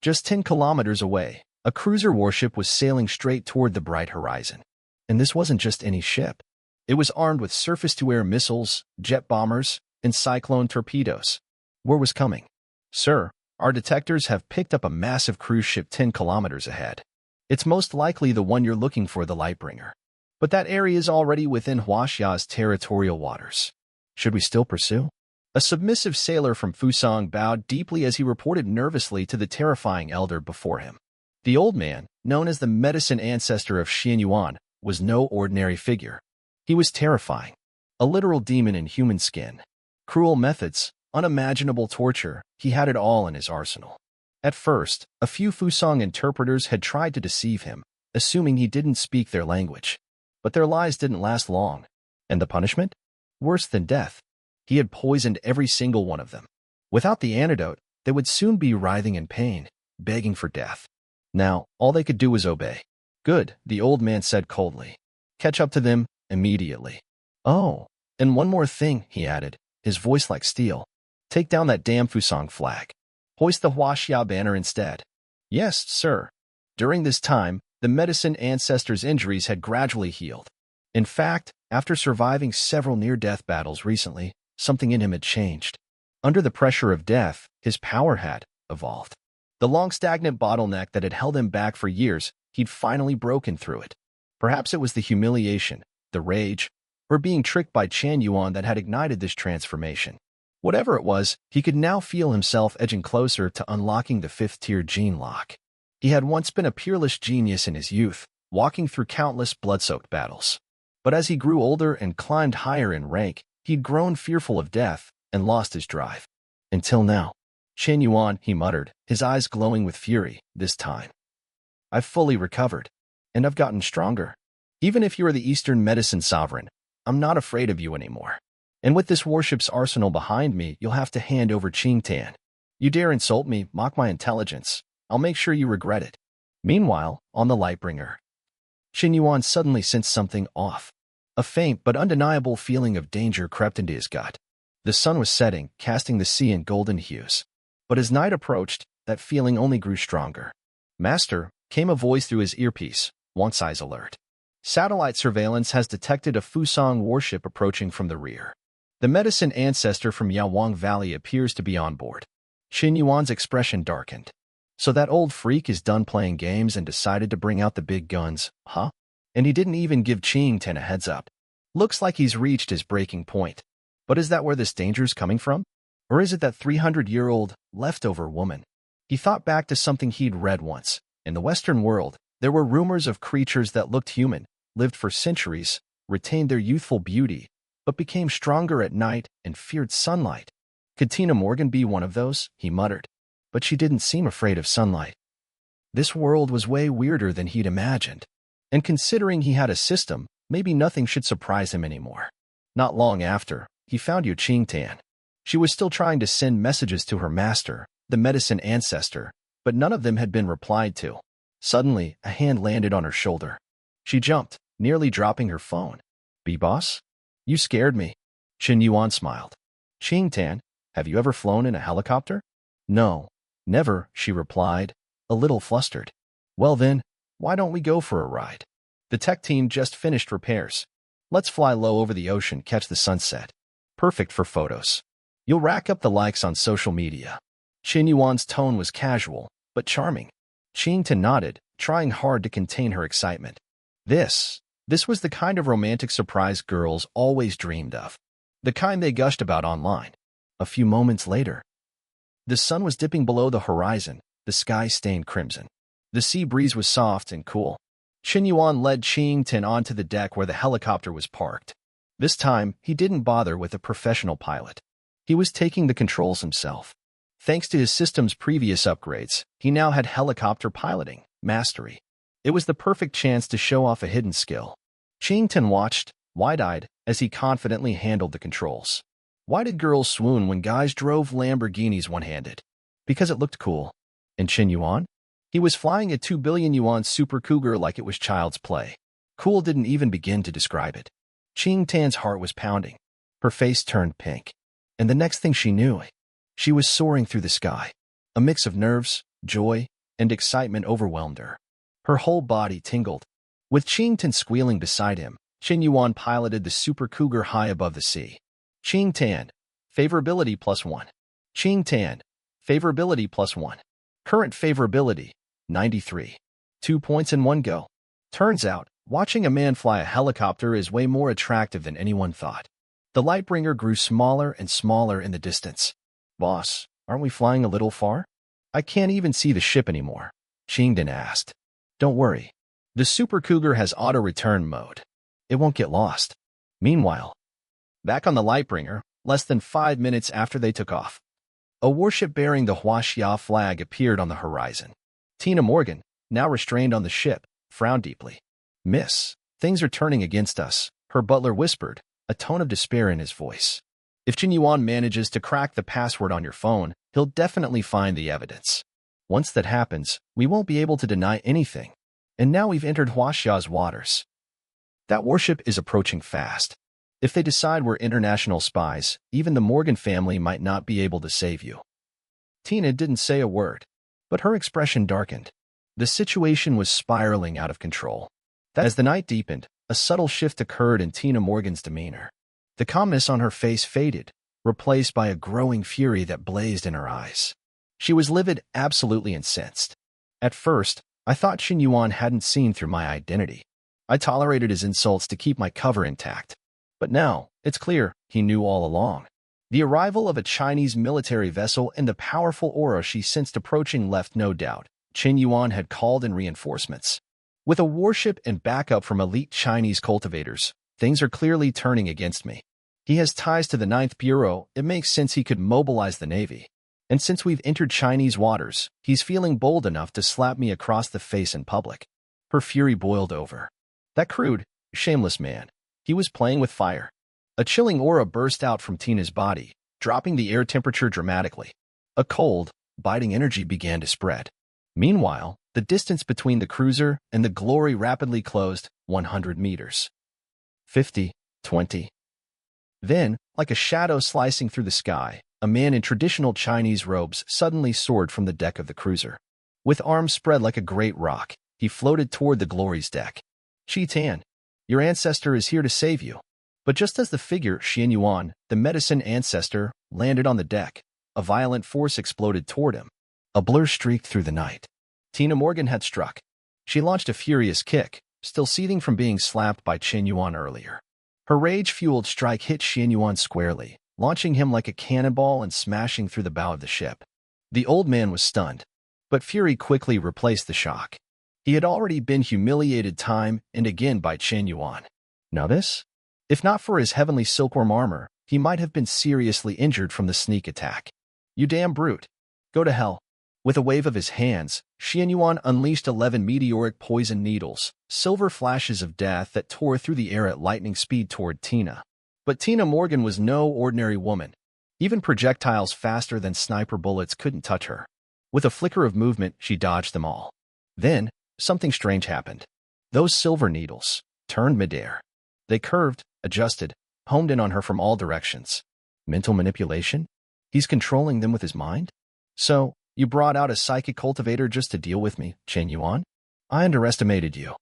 Just 10 kilometers away, A cruiser warship was sailing straight toward the bright horizon. And this wasn't just any ship. It was armed with surface-to-air missiles, jet bombers, and cyclone torpedoes. War was coming. Sir, our detectors have picked up a massive cruise ship 10 kilometers ahead. It's most likely the one you're looking for, the Lightbringer. But that area is already within Huaxia's territorial waters. Should we still pursue? A submissive sailor from Fusang bowed deeply as he reported nervously to the terrifying elder before him. The old man, known as the medicine ancestor of Qian, was no ordinary figure. He was terrifying. A literal demon in human skin. Cruel methods, unimaginable torture, he had it all in his arsenal. At first, a few Fusang interpreters had tried to deceive him, assuming he didn't speak their language. But their lies didn't last long. And the punishment? Worse than death. He had poisoned every single one of them. Without the antidote, they would soon be writhing in pain, begging for death. Now, all they could do was obey. Good, the old man said coldly. Catch up to them immediately. Oh, and one more thing, he added, his voice like steel. Take down that damn Fusang flag. Hoist the Huaxia banner instead. Yes, sir. During this time, the medicine ancestor's injuries had gradually healed. In fact, after surviving several near-death battles recently, something in him had changed. Under the pressure of death, his power had evolved. The long stagnant bottleneck that had held him back for years, he'd finally broken through it. Perhaps it was the humiliation, the rage, or being tricked by Qian that had ignited this transformation. Whatever it was, he could now feel himself edging closer to unlocking the fifth-tier gene lock. He had once been a peerless genius in his youth, walking through countless blood-soaked battles. But as he grew older and climbed higher in rank, he'd grown fearful of death and lost his drive. Until now. Qian, he muttered, his eyes glowing with fury, this time. I've fully recovered, and I've gotten stronger. Even if you're the Eastern Medicine Sovereign, I'm not afraid of you anymore. And with this warship's arsenal behind me, you'll have to hand over Tian. You dare insult me, mock my intelligence, I'll make sure you regret it. Meanwhile, on the Lightbringer, Qian suddenly sensed something off. A faint but undeniable feeling of danger crept into his gut. The sun was setting, casting the sea in golden hues. But as night approached, that feeling only grew stronger. Master, came a voice through his earpiece, Wang's eyes alert. Satellite surveillance has detected a Fusang warship approaching from the rear. The medicine ancestor from Yawang Valley appears to be on board. Qian's expression darkened. So that old freak is done playing games and decided to bring out the big guns, huh? And he didn't even give Tian a heads up. Looks like he's reached his breaking point. But is that where this danger's coming from? Or is it that 300-year-old, leftover woman? He thought back to something he'd read once. In the Western world, there were rumors of creatures that looked human, lived for centuries, retained their youthful beauty, but became stronger at night and feared sunlight. Could Tina Morgan be one of those? He muttered. But she didn't seem afraid of sunlight. This world was way weirder than he'd imagined. And considering he had a system, maybe nothing should surprise him anymore. Not long after, he found Tian. She was still trying to send messages to her master, the medicine ancestor, but none of them had been replied to. Suddenly, a hand landed on her shoulder. She jumped, nearly dropping her phone. B-boss? You scared me. Qian smiled. Tian, have you ever flown in a helicopter? No, never, she replied, a little flustered. Well then, why don't we go for a ride? The tech team just finished repairs. Let's fly low over the ocean, catch the sunset. Perfect for photos. You'll rack up the likes on social media. Qian's tone was casual, but charming. Tian nodded, trying hard to contain her excitement. This was the kind of romantic surprise girls always dreamed of. The kind they gushed about online. A few moments later, the sun was dipping below the horizon, the sky stained crimson. The sea breeze was soft and cool. Qian led Tian onto the deck where the helicopter was parked. This time, he didn't bother with a professional pilot. He was taking the controls himself. Thanks to his system's previous upgrades, he now had helicopter piloting mastery. It was the perfect chance to show off a hidden skill. Tian watched, wide-eyed, as he confidently handled the controls. Why did girls swoon when guys drove Lamborghinis one-handed? Because it looked cool. And Qian? He was flying a 2 billion yuan Super Cougar like it was child's play. Cool didn't even begin to describe it. Tian's heart was pounding. Her face turned pink. And the next thing she knew, she was soaring through the sky. A mix of nerves, joy, and excitement overwhelmed her. Her whole body tingled. With Tian squealing beside him, Qin Yuan piloted the Super Cougar high above the sea. Tian, favorability +1. Tian, favorability +1. Current favorability, 93. 2 points in one go. Turns out, watching a man fly a helicopter is way more attractive than anyone thought. The Lightbringer grew smaller and smaller in the distance. Boss, aren't we flying a little far? I can't even see the ship anymore, Qian asked. Don't worry. The Super Cougar has auto-return mode. It won't get lost. Meanwhile, back on the Lightbringer, less than 5 minutes after they took off, a warship bearing the Huaxia flag appeared on the horizon. Tina Morgan, now restrained on the ship, frowned deeply. Miss, things are turning against us, her butler whispered, a tone of despair in his voice. If Qin Yuan manages to crack the password on your phone, he'll definitely find the evidence. Once that happens, we won't be able to deny anything. And now we've entered Huaxia's waters. That warship is approaching fast. If they decide we're international spies, even the Morgan family might not be able to save you. Tina didn't say a word, but her expression darkened. The situation was spiraling out of control. As the night deepened, a subtle shift occurred in Tina Morgan's demeanor. The calmness on her face faded, replaced by a growing fury that blazed in her eyes. She was livid, absolutely incensed. At first, I thought Qin Yuan hadn't seen through my identity. I tolerated his insults to keep my cover intact. But now, it's clear, he knew all along. The arrival of a Chinese military vessel and the powerful aura she sensed approaching left no doubt. Qin Yuan had called in reinforcements. With a warship and backup from elite Chinese cultivators, things are clearly turning against me. He has ties to the 9th Bureau, it makes sense he could mobilize the Navy. And since we've entered Chinese waters, he's feeling bold enough to slap me across the face in public. Her fury boiled over. That crude, shameless man. He was playing with fire. A chilling aura burst out from Tina's body, dropping the air temperature dramatically. A cold, biting energy began to spread. Meanwhile, the distance between the cruiser and the Glory rapidly closed, 100 meters. 50, 20. Then, like a shadow slicing through the sky, a man in traditional Chinese robes suddenly soared from the deck of the cruiser. With arms spread like a great rock, he floated toward the Glory's deck. Tian, your ancestor is here to save you. But just as the figure, Qin Yuan, the medicine ancestor, landed on the deck, a violent force exploded toward him. A blur streaked through the night. Tina Morgan had struck. She launched a furious kick, still seething from being slapped by Qin Yuan earlier. Her rage-fueled strike hit Qin Yuan squarely, launching him like a cannonball and smashing through the bow of the ship. The old man was stunned, but fury quickly replaced the shock. He had already been humiliated time and again by Qin Yuan. Now this? If not for his heavenly silkworm armor, he might have been seriously injured from the sneak attack. You damn brute. Go to hell. With a wave of his hands, Qin Yuan unleashed 11 meteoric poison needles, silver flashes of death that tore through the air at lightning speed toward Tina. But Tina Morgan was no ordinary woman. Even projectiles faster than sniper bullets couldn't touch her. With a flicker of movement, she dodged them all. Then, something strange happened. Those silver needles turned midair. They curved, adjusted, homed in on her from all directions. Mental manipulation? He's controlling them with his mind? So, you brought out a psychic cultivator just to deal with me, Qin Yuan? I underestimated you.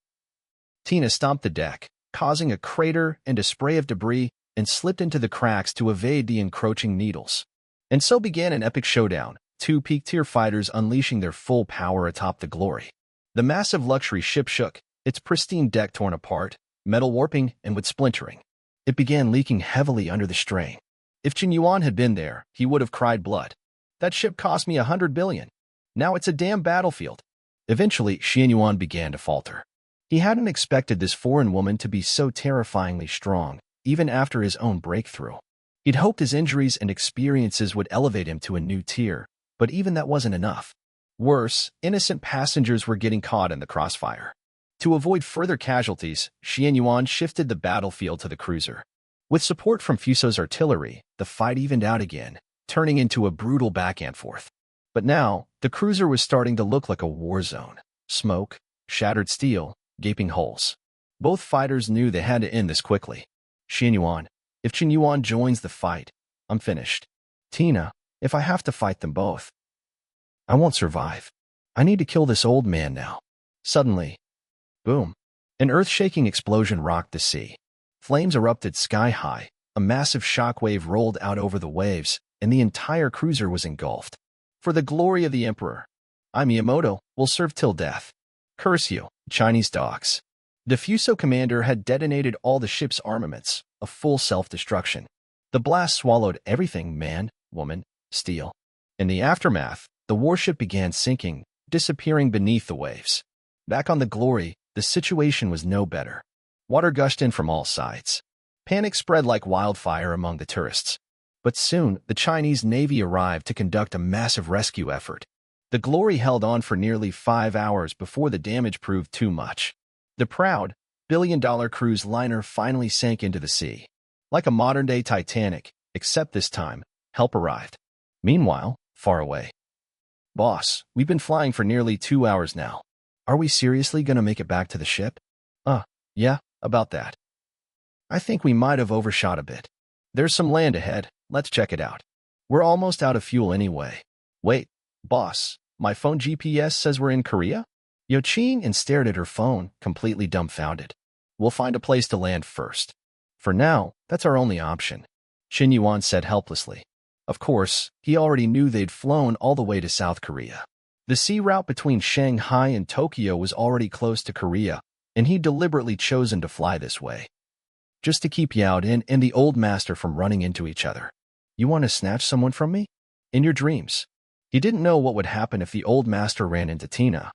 Tina stomped the deck, causing a crater and a spray of debris, and slipped into the cracks to evade the encroaching needles. And so began an epic showdown, 2 peak-tier fighters unleashing their full power atop the Glory. The massive luxury ship shook, its pristine deck torn apart, metal warping and with splintering. It began leaking heavily under the strain. If Qin Yuan had been there, he would have cried blood. That ship cost me 100 billion. Now it's a damn battlefield. Eventually, Qin Yuan began to falter. He hadn't expected this foreign woman to be so terrifyingly strong, even after his own breakthrough. He'd hoped his injuries and experiences would elevate him to a new tier, but even that wasn't enough. Worse, innocent passengers were getting caught in the crossfire. To avoid further casualties, Qin Yuan shifted the battlefield to the cruiser. With support from Fuso's artillery, the fight evened out again, turning into a brutal back-and-forth. But now, the cruiser was starting to look like a war zone. Smoke, shattered steel, gaping holes. Both fighters knew they had to end this quickly. Qin Yuan, if Qin Yuan joins the fight, I'm finished. Tina, if I have to fight them both, I won't survive. I need to kill this old man now. Suddenly, boom. An earth-shaking explosion rocked the sea. Flames erupted sky-high, a massive shockwave rolled out over the waves, and the entire cruiser was engulfed. For the glory of the Emperor, I, Miyamoto, will serve till death. Curse you, Chinese dogs. The Fuso commander had detonated all the ship's armaments, a full self-destruction. The blast swallowed everything man, woman, steel. In the aftermath, the warship began sinking, disappearing beneath the waves. Back on the Glory, the situation was no better. Water gushed in from all sides. Panic spread like wildfire among the tourists. But soon, the Chinese Navy arrived to conduct a massive rescue effort. The Glory held on for nearly 5 hours before the damage proved too much. The proud, billion-dollar cruise liner finally sank into the sea. Like a modern-day Titanic, except this time, help arrived. Meanwhile, far away. Boss, we've been flying for nearly 2 hours now. Are we seriously gonna make it back to the ship? Yeah, about that. I think we might have overshot a bit. There's some land ahead, let's check it out. We're almost out of fuel anyway. Wait, boss, my phone GPS says we're in Korea? Qian stared at her phone, completely dumbfounded. We'll find a place to land first. For now, that's our only option, Qin Yuan said helplessly. Of course, he already knew they'd flown all the way to South Korea. The sea route between Shanghai and Tokyo was already close to Korea, and he'd deliberately chosen to fly this way. Just to keep Yao Din and the old master from running into each other. You want to snatch someone from me? In your dreams. He didn't know what would happen if the old master ran into Tina.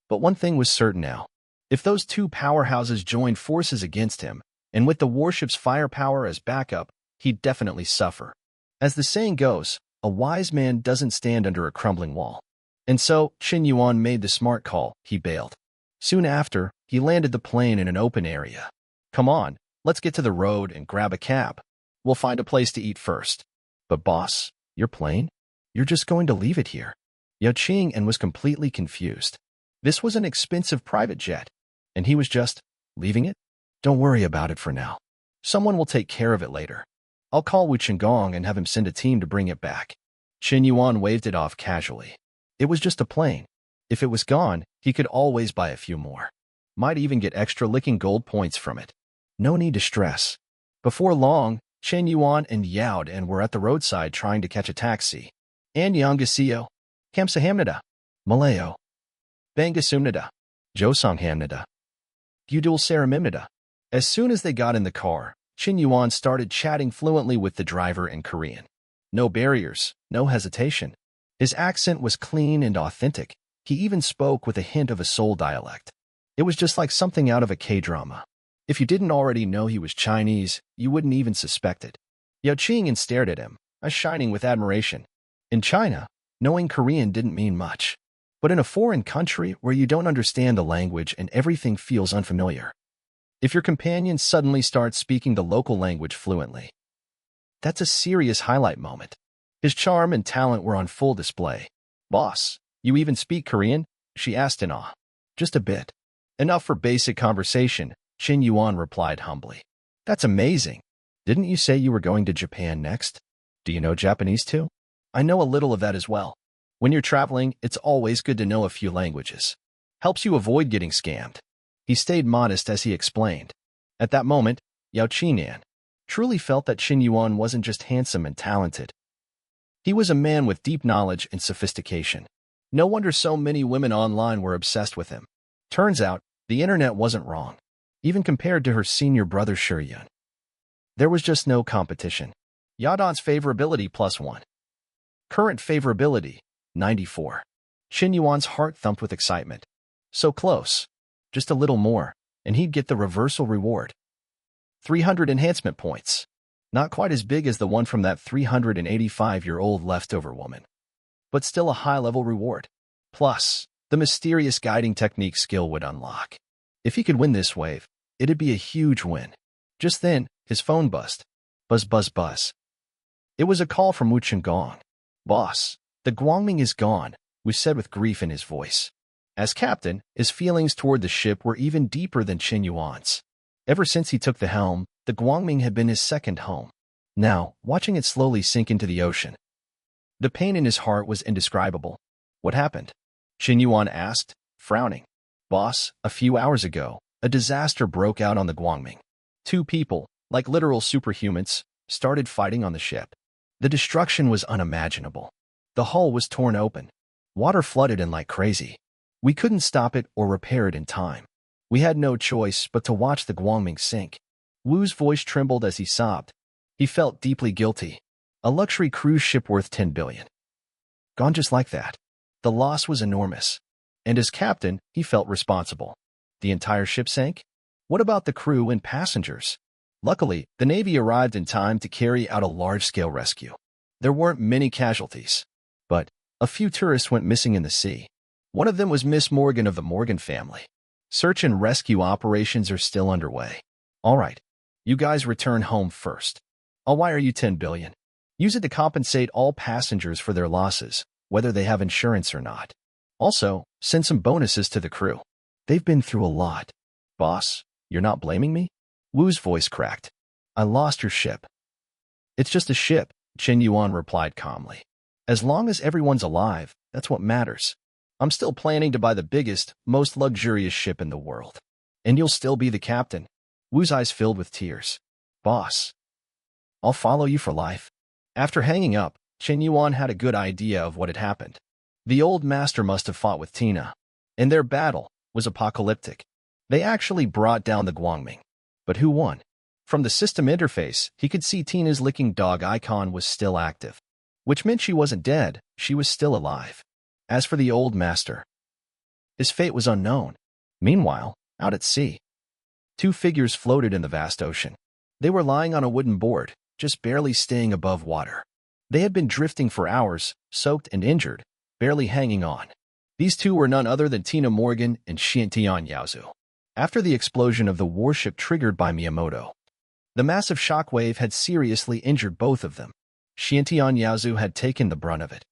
But one thing was certain now. If those two powerhouses joined forces against him, and with the warship's firepower as backup, he'd definitely suffer. As the saying goes, a wise man doesn't stand under a crumbling wall. And so, Qin Yuan made the smart call, he bailed. Soon after, he landed the plane in an open area. Come on, let's get to the road and grab a cab. We'll find a place to eat first. But boss, your plane? You're just going to leave it here. Yao Qing was completely confused. This was an expensive private jet, and he was just leaving it? Don't worry about it for now. Someone will take care of it later. I'll call Wu Qinggong and have him send a team to bring it back. Qin Yuan waved it off casually. It was just a plane. If it was gone, he could always buy a few more. Might even get extra licking gold points from it. No need to stress. Before long, Qin Yuan and Yao Din were at the roadside trying to catch a taxi. Annyeonghaseyo, Kamsahamnida, Malayo, Bangasumnida, Josonghamnida, Gyudul Saramimnida. As soon as they got in the car, Qin Yuan started chatting fluently with the driver in Korean. No barriers, no hesitation. His accent was clean and authentic. He even spoke with a hint of a Seoul dialect. It was just like something out of a K-drama. If you didn't already know he was Chinese, you wouldn't even suspect it. Yao Qing stared at him, shining with admiration. In China, knowing Korean didn't mean much. But in a foreign country where you don't understand the language and everything feels unfamiliar. If your companion suddenly starts speaking the local language fluently, that's a serious highlight moment. His charm and talent were on full display. Boss, you even speak Korean? She asked in awe. Just a bit. Enough for basic conversation, Qin Yuan replied humbly. That's amazing. Didn't you say you were going to Japan next? Do you know Japanese too? I know a little of that as well. When you're traveling, it's always good to know a few languages. Helps you avoid getting scammed. He stayed modest as he explained. At that moment, Yao Qing truly felt that Qin Yuan wasn't just handsome and talented. He was a man with deep knowledge and sophistication. No wonder so many women online were obsessed with him. Turns out, the internet wasn't wrong, even compared to her senior brother Shuyun. There was just no competition. Yadon's favorability +1. Current favorability, 94. Qin Yuan's heart thumped with excitement. So close. Just a little more, and he'd get the reversal reward. 300 enhancement points. Not quite as big as the one from that 385-year-old leftover woman. But still a high-level reward. Plus, the mysterious guiding technique skill would unlock. If he could win this wave, it'd be a huge win. Just then, his phone buzzed. Buzz, buzz, buzz. It was a call from Wu Qinggong. Boss, the Guangming is gone, Wu said with grief in his voice. As captain, his feelings toward the ship were even deeper than Qin Yuan's. Ever since he took the helm, the Guangming had been his second home. Now, watching it slowly sink into the ocean. The pain in his heart was indescribable. What happened? Qin Yuan asked, frowning. Boss, a few hours ago, a disaster broke out on the Guangming. Two people, like literal superhumans, started fighting on the ship. The destruction was unimaginable. The hull was torn open. Water flooded in like crazy. We couldn't stop it or repair it in time. We had no choice but to watch the Guangming sink. Wu's voice trembled as he sobbed. He felt deeply guilty. A luxury cruise ship worth 10 billion. Gone just like that. The loss was enormous. And as captain, he felt responsible. The entire ship sank? What about the crew and passengers? Luckily, the Navy arrived in time to carry out a large-scale rescue. There weren't many casualties, but a few tourists went missing in the sea. One of them was Miss Morgan of the Morgan family. Search and rescue operations are still underway. All right, you guys return home first. I'll wire you 10 billion. Use it to compensate all passengers for their losses, whether they have insurance or not. Also, send some bonuses to the crew. They've been through a lot. Boss, you're not blaming me? Wu's voice cracked. I lost your ship. It's just a ship, Qin Yuan replied calmly. As long as everyone's alive, that's what matters. I'm still planning to buy the biggest, most luxurious ship in the world. And you'll still be the captain. Wu's eyes filled with tears. Boss, I'll follow you for life. After hanging up, Qin Yuan had a good idea of what had happened. The old master must have fought with Tina, and their battle was apocalyptic. They actually brought down the Guangming. But who won? From the system interface, he could see Tina's licking dog icon was still active, which meant she wasn't dead, she was still alive. As for the old master, his fate was unknown. Meanwhile, out at sea, two figures floated in the vast ocean. They were lying on a wooden board, just barely staying above water. They had been drifting for hours, soaked and injured, barely hanging on. These two were none other than Tina Morgan and Qian Yaozu. After the explosion of the warship triggered by Miyamoto, the massive shockwave had seriously injured both of them. Qian Yaozu had taken the brunt of it.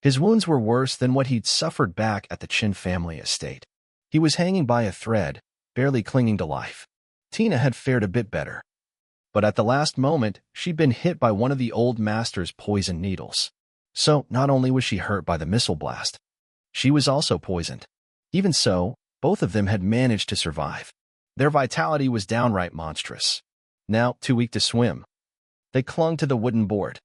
His wounds were worse than what he'd suffered back at the Qin family estate. He was hanging by a thread, barely clinging to life. Tina had fared a bit better. But at the last moment, she'd been hit by one of the old master's poison needles. So, not only was she hurt by the missile blast, she was also poisoned. Even so, both of them had managed to survive. Their vitality was downright monstrous. Now, too weak to swim, they clung to the wooden board,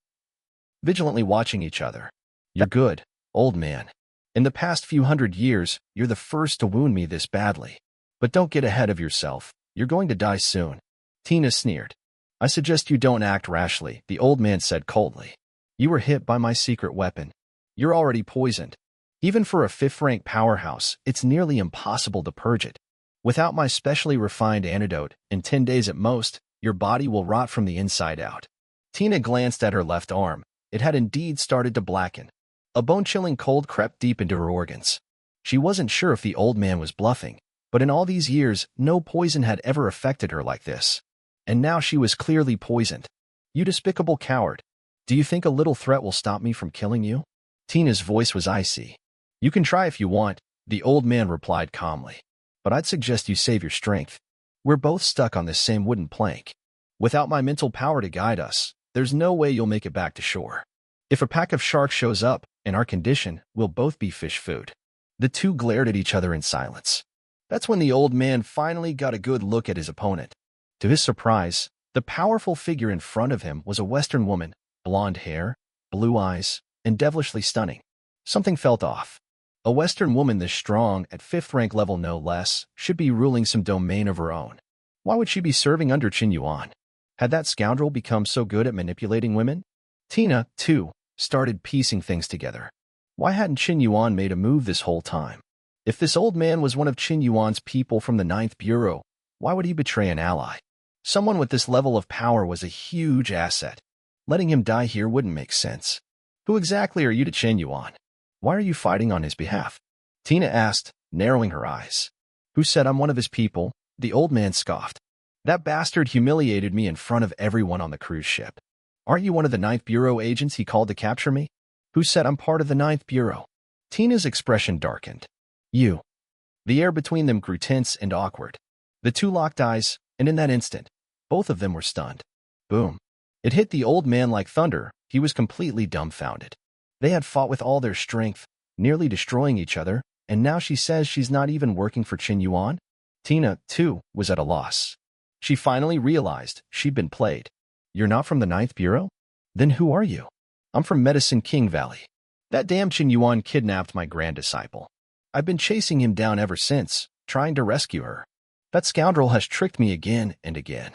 vigilantly watching each other. You're good, old man. In the past few hundred years, you're the first to wound me this badly. But don't get ahead of yourself. You're going to die soon. Tina sneered. I suggest you don't act rashly, the old man said coldly. You were hit by my secret weapon. You're already poisoned. Even for a fifth-rank powerhouse, it's nearly impossible to purge it. Without my specially refined antidote, in 10 days at most, your body will rot from the inside out. Tina glanced at her left arm. It had indeed started to blacken. A bone-chilling cold crept deep into her organs. She wasn't sure if the old man was bluffing, but in all these years, no poison had ever affected her like this. And now she was clearly poisoned. You despicable coward. Do you think a little threat will stop me from killing you? Tina's voice was icy. You can try if you want, the old man replied calmly. But I'd suggest you save your strength. We're both stuck on this same wooden plank. Without my mental power to guide us, there's no way you'll make it back to shore. If a pack of sharks shows up, in our condition, we'll both be fish food. The two glared at each other in silence. That's when the old man finally got a good look at his opponent. To his surprise, the powerful figure in front of him was a Western woman, blonde hair, blue eyes, and devilishly stunning. Something felt off. A Western woman this strong, at 5th rank level no less, should be ruling some domain of her own. Why would she be serving under Qin Yuan? Had that scoundrel become so good at manipulating women? Tina, too, started piecing things together. Why hadn't Qin Yuan made a move this whole time? If this old man was one of Qin Yuan's people from the 9th Bureau, why would he betray an ally? Someone with this level of power was a huge asset. Letting him die here wouldn't make sense. Who exactly are you to Qin Yuan? Why are you fighting on his behalf? Tina asked, narrowing her eyes. Who said I'm one of his people? The old man scoffed. That bastard humiliated me in front of everyone on the cruise ship. Aren't you one of the 9th Bureau agents he called to capture me? Who said I'm part of the 9th Bureau? Tina's expression darkened. You. The air between them grew tense and awkward. The two locked eyes, and in that instant, both of them were stunned. Boom. It hit the old man like thunder. He was completely dumbfounded. They had fought with all their strength. nearly destroying each other, and now she says she's not even working for Qian Yuan? Tina, too, was at a loss. She finally realized she'd been played. You're not from the Ninth Bureau? Then who are you? I'm from Medicine King Valley. That damn Qian Yuan kidnapped my grand disciple. I've been chasing him down ever since, trying to rescue her. That scoundrel has tricked me again and again.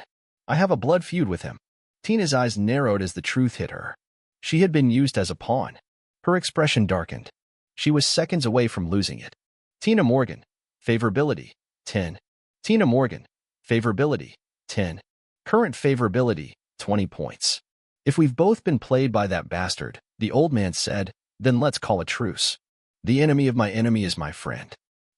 I have a blood feud with him. Tina's eyes narrowed as the truth hit her. She had been used as a pawn. Her expression darkened. She was seconds away from losing it. Tina Morgan, favorability, 10. Tina Morgan, favorability, 10. Current favorability, 20 points. If we've both been played by that bastard, the old man said, then let's call a truce. The enemy of my enemy is my friend.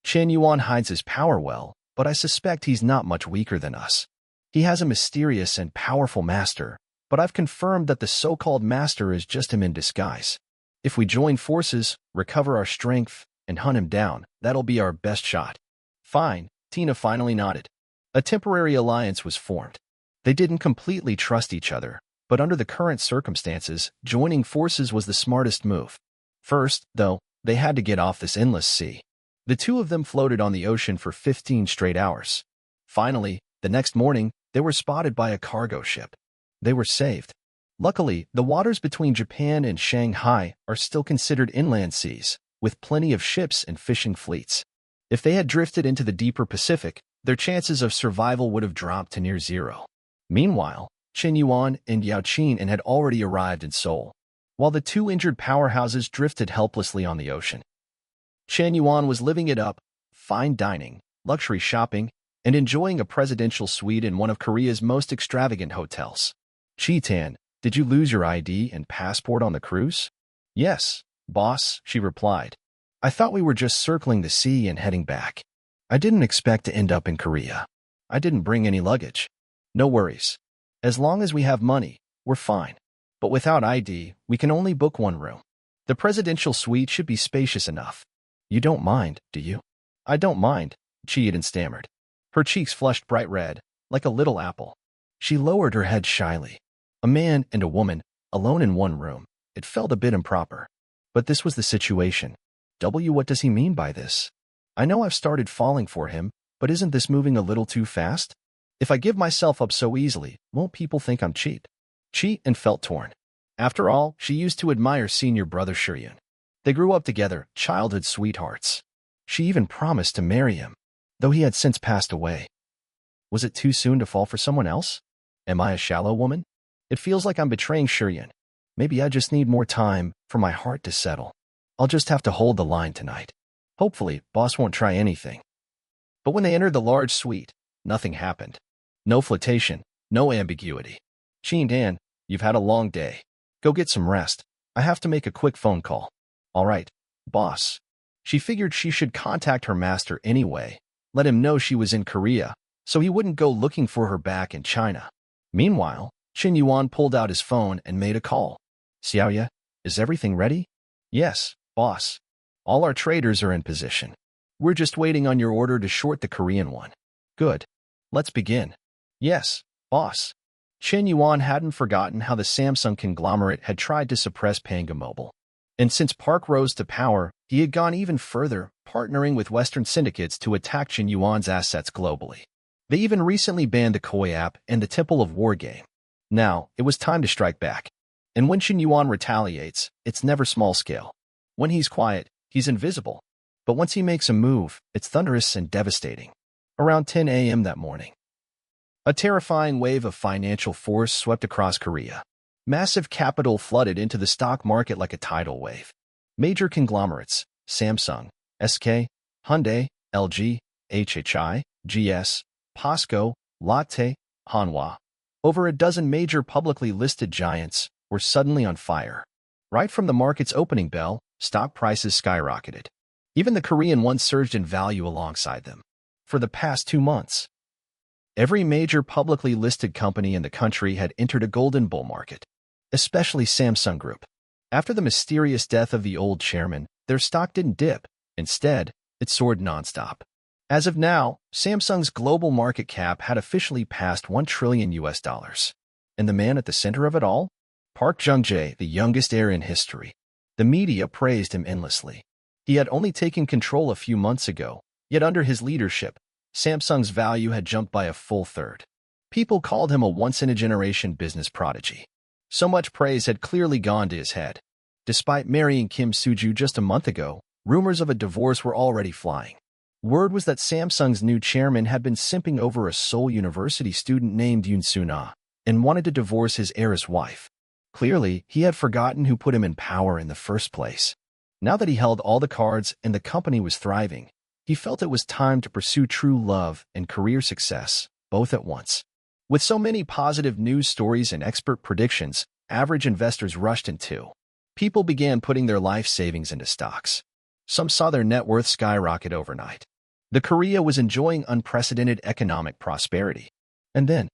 Qian Yuan hides his power well, but I suspect he's not much weaker than us. He has a mysterious and powerful master, but I've confirmed that the so-called master is just him in disguise. If we join forces, recover our strength, and hunt him down, that'll be our best shot. Fine, Tina finally nodded. A temporary alliance was formed. They didn't completely trust each other, but under the current circumstances, joining forces was the smartest move. First, though, they had to get off this endless sea. The two of them floated on the ocean for 15 straight hours. Finally, the next morning, they were spotted by a cargo ship. They were saved. Luckily, the waters between Japan and Shanghai are still considered inland seas, with plenty of ships and fishing fleets. If they had drifted into the deeper Pacific, their chances of survival would have dropped to near zero. Meanwhile, Qian Yuan and Yao Qin had already arrived in Seoul, while the two injured powerhouses drifted helplessly on the ocean. Qian Yuan was living it up, fine dining, luxury shopping, and enjoying a presidential suite in one of Korea's most extravagant hotels. Tian, did you lose your ID and passport on the cruise? Yes, boss, she replied. I thought we were just circling the sea and heading back. I didn't expect to end up in Korea. I didn't bring any luggage. No worries. As long as we have money, we're fine. But without ID, we can only book one room. The presidential suite should be spacious enough. You don't mind, do you? I don't mind, Qian stammered. Her cheeks flushed bright red, like a little apple. She lowered her head shyly. A man and a woman, alone in one room. It felt a bit improper. But this was the situation. What does he mean by this? I know I've started falling for him, but isn't this moving a little too fast? If I give myself up so easily, won't people think I'm cheap? Qian felt torn. After all, she used to admire senior brother Shuryan. They grew up together, childhood sweethearts. She even promised to marry him, though he had since passed away. Was it too soon to fall for someone else? Am I a shallow woman? It feels like I'm betraying Shuryan. Maybe I just need more time for my heart to settle. I'll just have to hold the line tonight. Hopefully, boss won't try anything. But when they entered the large suite, nothing happened. No flirtation, no ambiguity. Dan, you've had a long day. Go get some rest. I have to make a quick phone call. All right, boss. She figured she should contact her master anyway, let him know she was in Korea, so he wouldn't go looking for her back in China. Meanwhile, Qian Yuan pulled out his phone and made a call. Xiaoya, is everything ready? Yes, boss. All our traders are in position. We're just waiting on your order to short the Korean one. Good. Let's begin. Yes, boss. Qian Yuan hadn't forgotten how the Samsung conglomerate had tried to suppress Panga Mobile. And since Park rose to power, he had gone even further, partnering with Western syndicates to attack Qian Yuan's assets globally. They even recently banned the Koi app and the Temple of War game. Now, it was time to strike back. And when Qian Yuan retaliates, it's never small scale. When he's quiet, he's invisible. But once he makes a move, it's thunderous and devastating. Around 10 a.m. that morning, a terrifying wave of financial force swept across Korea. Massive capital flooded into the stock market like a tidal wave. Major conglomerates, Samsung, SK, Hyundai, LG, HHI, GS, POSCO, Lotte, Manhwa. Over a dozen major publicly listed giants were suddenly on fire. Right from the market's opening bell, stock prices skyrocketed. Even the Korean ones surged in value alongside them. For the past 2 months, every major publicly listed company in the country had entered a golden bull market, especially Samsung Group. After the mysterious death of the old chairman, their stock didn't dip. Instead, it soared nonstop. As of now, Samsung's global market cap had officially passed $1 trillion. And the man at the center of it all? Park Jung-jae, the youngest heir in history. The media praised him endlessly. He had only taken control a few months ago, yet under his leadership, Samsung's value had jumped by a full third. People called him a once-in-a-generation business prodigy. So much praise had clearly gone to his head. Despite marrying Kim Soo-ju just a month ago, rumors of a divorce were already flying. Word was that Samsung's new chairman had been simping over a Seoul University student named Yoon Soo-na and wanted to divorce his heiress wife. Clearly, he had forgotten who put him in power in the first place. Now that he held all the cards and the company was thriving, he felt it was time to pursue true love and career success, both at once. With so many positive news stories and expert predictions, average investors rushed into. People began putting their life savings into stocks. Some saw their net worth skyrocket overnight. The Korea was enjoying unprecedented economic prosperity. And then,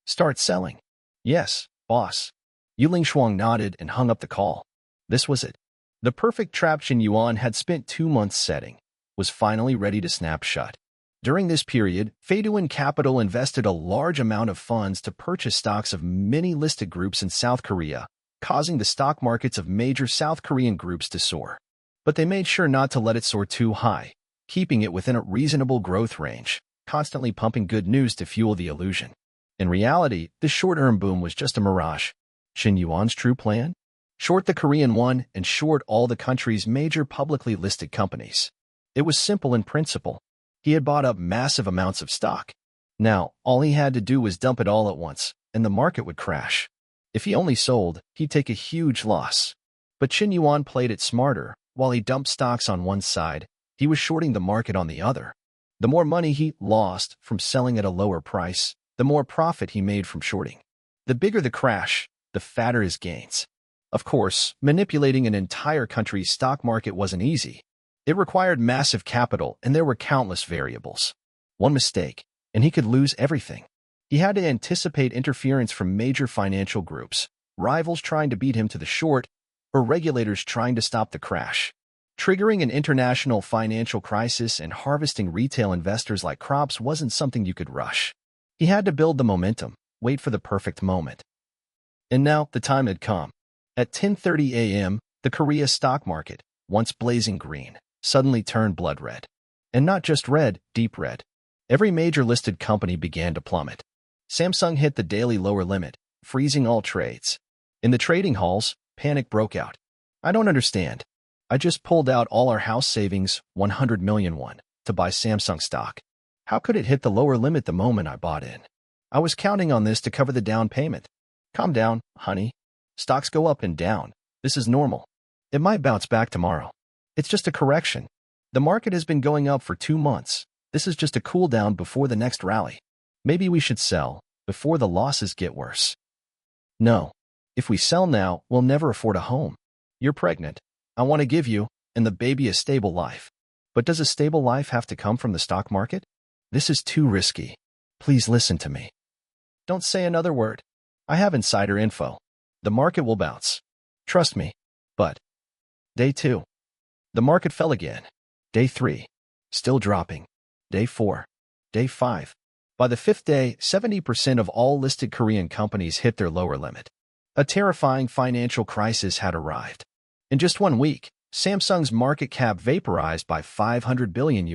start selling. Yes, boss. Yuling Shuang nodded and hung up the call. This was it. The perfect trap Qian Yuan had spent 2 months setting was finally ready to snap shut. During this period, Feidun Capital invested a large amount of funds to purchase stocks of many listed groups in South Korea, causing the stock markets of major South Korean groups to soar. But they made sure not to let it soar too high, keeping it within a reasonable growth range, constantly pumping good news to fuel the illusion. In reality, this short-term boom was just a mirage. Qian Yuan's true plan? Short the Korean won and short all the country's major publicly listed companies. It was simple in principle. He had bought up massive amounts of stock. Now, all he had to do was dump it all at once, and the market would crash. If he only sold, he'd take a huge loss. But Qian Yuan played it smarter. While he dumped stocks on one side, he was shorting the market on the other. The more money he lost from selling at a lower price, the more profit he made from shorting. The bigger the crash, the fatter his gains. Of course, manipulating an entire country's stock market wasn't easy. It required massive capital, and there were countless variables. One mistake, and he could lose everything. He had to anticipate interference from major financial groups, rivals trying to beat him to the short, or regulators trying to stop the crash. Triggering an international financial crisis and harvesting retail investors like crops wasn't something you could rush. He had to build the momentum, wait for the perfect moment. And now the time had come. At 10:30 a.m., the Korea stock market, once blazing green, suddenly turned blood red. And not just red, deep red. Every major listed company began to plummet. Samsung hit the daily lower limit, freezing all trades. In the trading halls, panic broke out. I don't understand. I just pulled out all our house savings, 100 million won, to buy Samsung stock. How could it hit the lower limit the moment I bought in? I was counting on this to cover the down payment. Calm down, honey. Stocks go up and down. This is normal. It might bounce back tomorrow. It's just a correction. The market has been going up for 2 months. This is just a cool down before the next rally. Maybe we should sell before the losses get worse. No. If we sell now, we'll never afford a home. You're pregnant. I want to give you and the baby a stable life. But does a stable life have to come from the stock market? This is too risky. Please listen to me. Don't say another word. I have insider info. The market will bounce. Trust me. But Day 2. The market fell again. Day 3. Still dropping. Day 4. Day 5. By the 5th day, 70% of all listed Korean companies hit their lower limit. A terrifying financial crisis had arrived. In just 1 week, Samsung's market cap vaporized by $500 billion.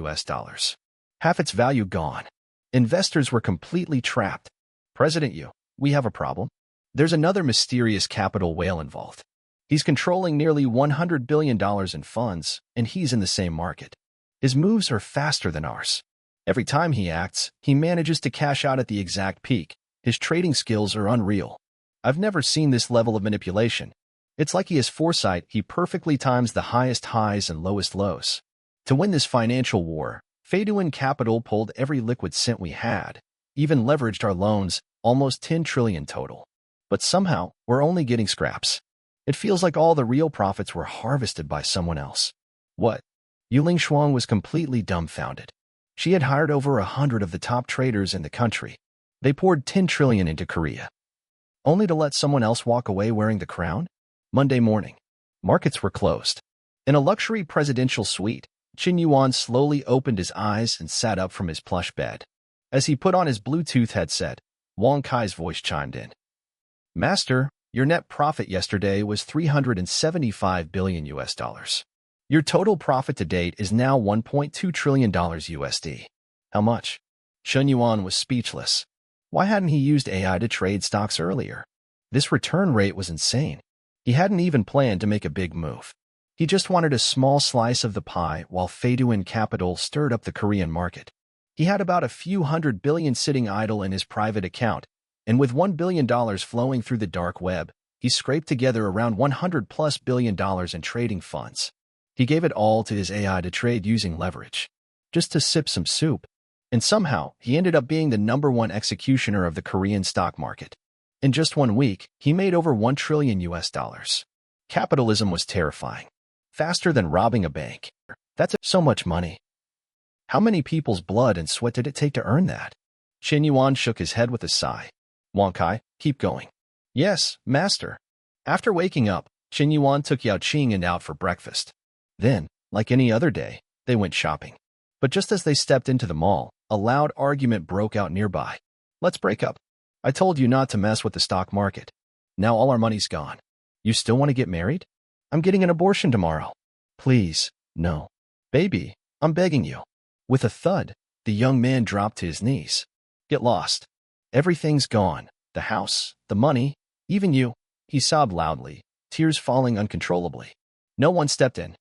Half its value gone. Investors were completely trapped. President Yu, we have a problem. There's another mysterious capital whale involved. He's controlling nearly $100 billion in funds, and he's in the same market. His moves are faster than ours. Every time he acts, he manages to cash out at the exact peak. His trading skills are unreal. I've never seen this level of manipulation. It's like he has foresight. He perfectly times the highest highs and lowest lows. To win this financial war, Feidun Capital pulled every liquid cent we had, even leveraged our loans, almost 10 trillion total. But somehow, we're only getting scraps. It feels like all the real profits were harvested by someone else. What? Yuling Shuang was completely dumbfounded. She had hired over 100 of the top traders in the country. They poured 10 trillion into Korea. Only to let someone else walk away wearing the crown? Monday morning. Markets were closed. In a luxury presidential suite, Qian Yuan slowly opened his eyes and sat up from his plush bed. As he put on his Bluetooth headset, Wang Kai's voice chimed in. Master, your net profit yesterday was $375 billion. Your total profit to date is now $1.2 trillion USD. How much? Chen Yuan was speechless. Why hadn't he used AI to trade stocks earlier? This return rate was insane. He hadn't even planned to make a big move. He just wanted a small slice of the pie while Feiduan Capital stirred up the Korean market. He had about a few $100 billion sitting idle in his private account, and with $1 billion flowing through the dark web, he scraped together around $100+ billion in trading funds. He gave it all to his AI to trade using leverage, just to sip some soup. And somehow, he ended up being the #1 executioner of the Korean stock market. In just 1 week, he made over $1 trillion US. Capitalism was terrifying. Faster than robbing a bank. That's so much money. How many people's blood and sweat did it take to earn that? Chen Yuan shook his head with a sigh. Wang, keep going. Yes, master. After waking up, Chen Yuan took Yao Qing out for breakfast. Then, like any other day, they went shopping. But just as they stepped into the mall, a loud argument broke out nearby. Let's break up. I told you not to mess with the stock market. Now all our money's gone. You still want to get married? I'm getting an abortion tomorrow. Please, no. Baby, I'm begging you. With a thud, the young man dropped to his knees. Get lost. Everything's gone. The house, the money, even you. He sobbed loudly, tears falling uncontrollably. No one stepped in.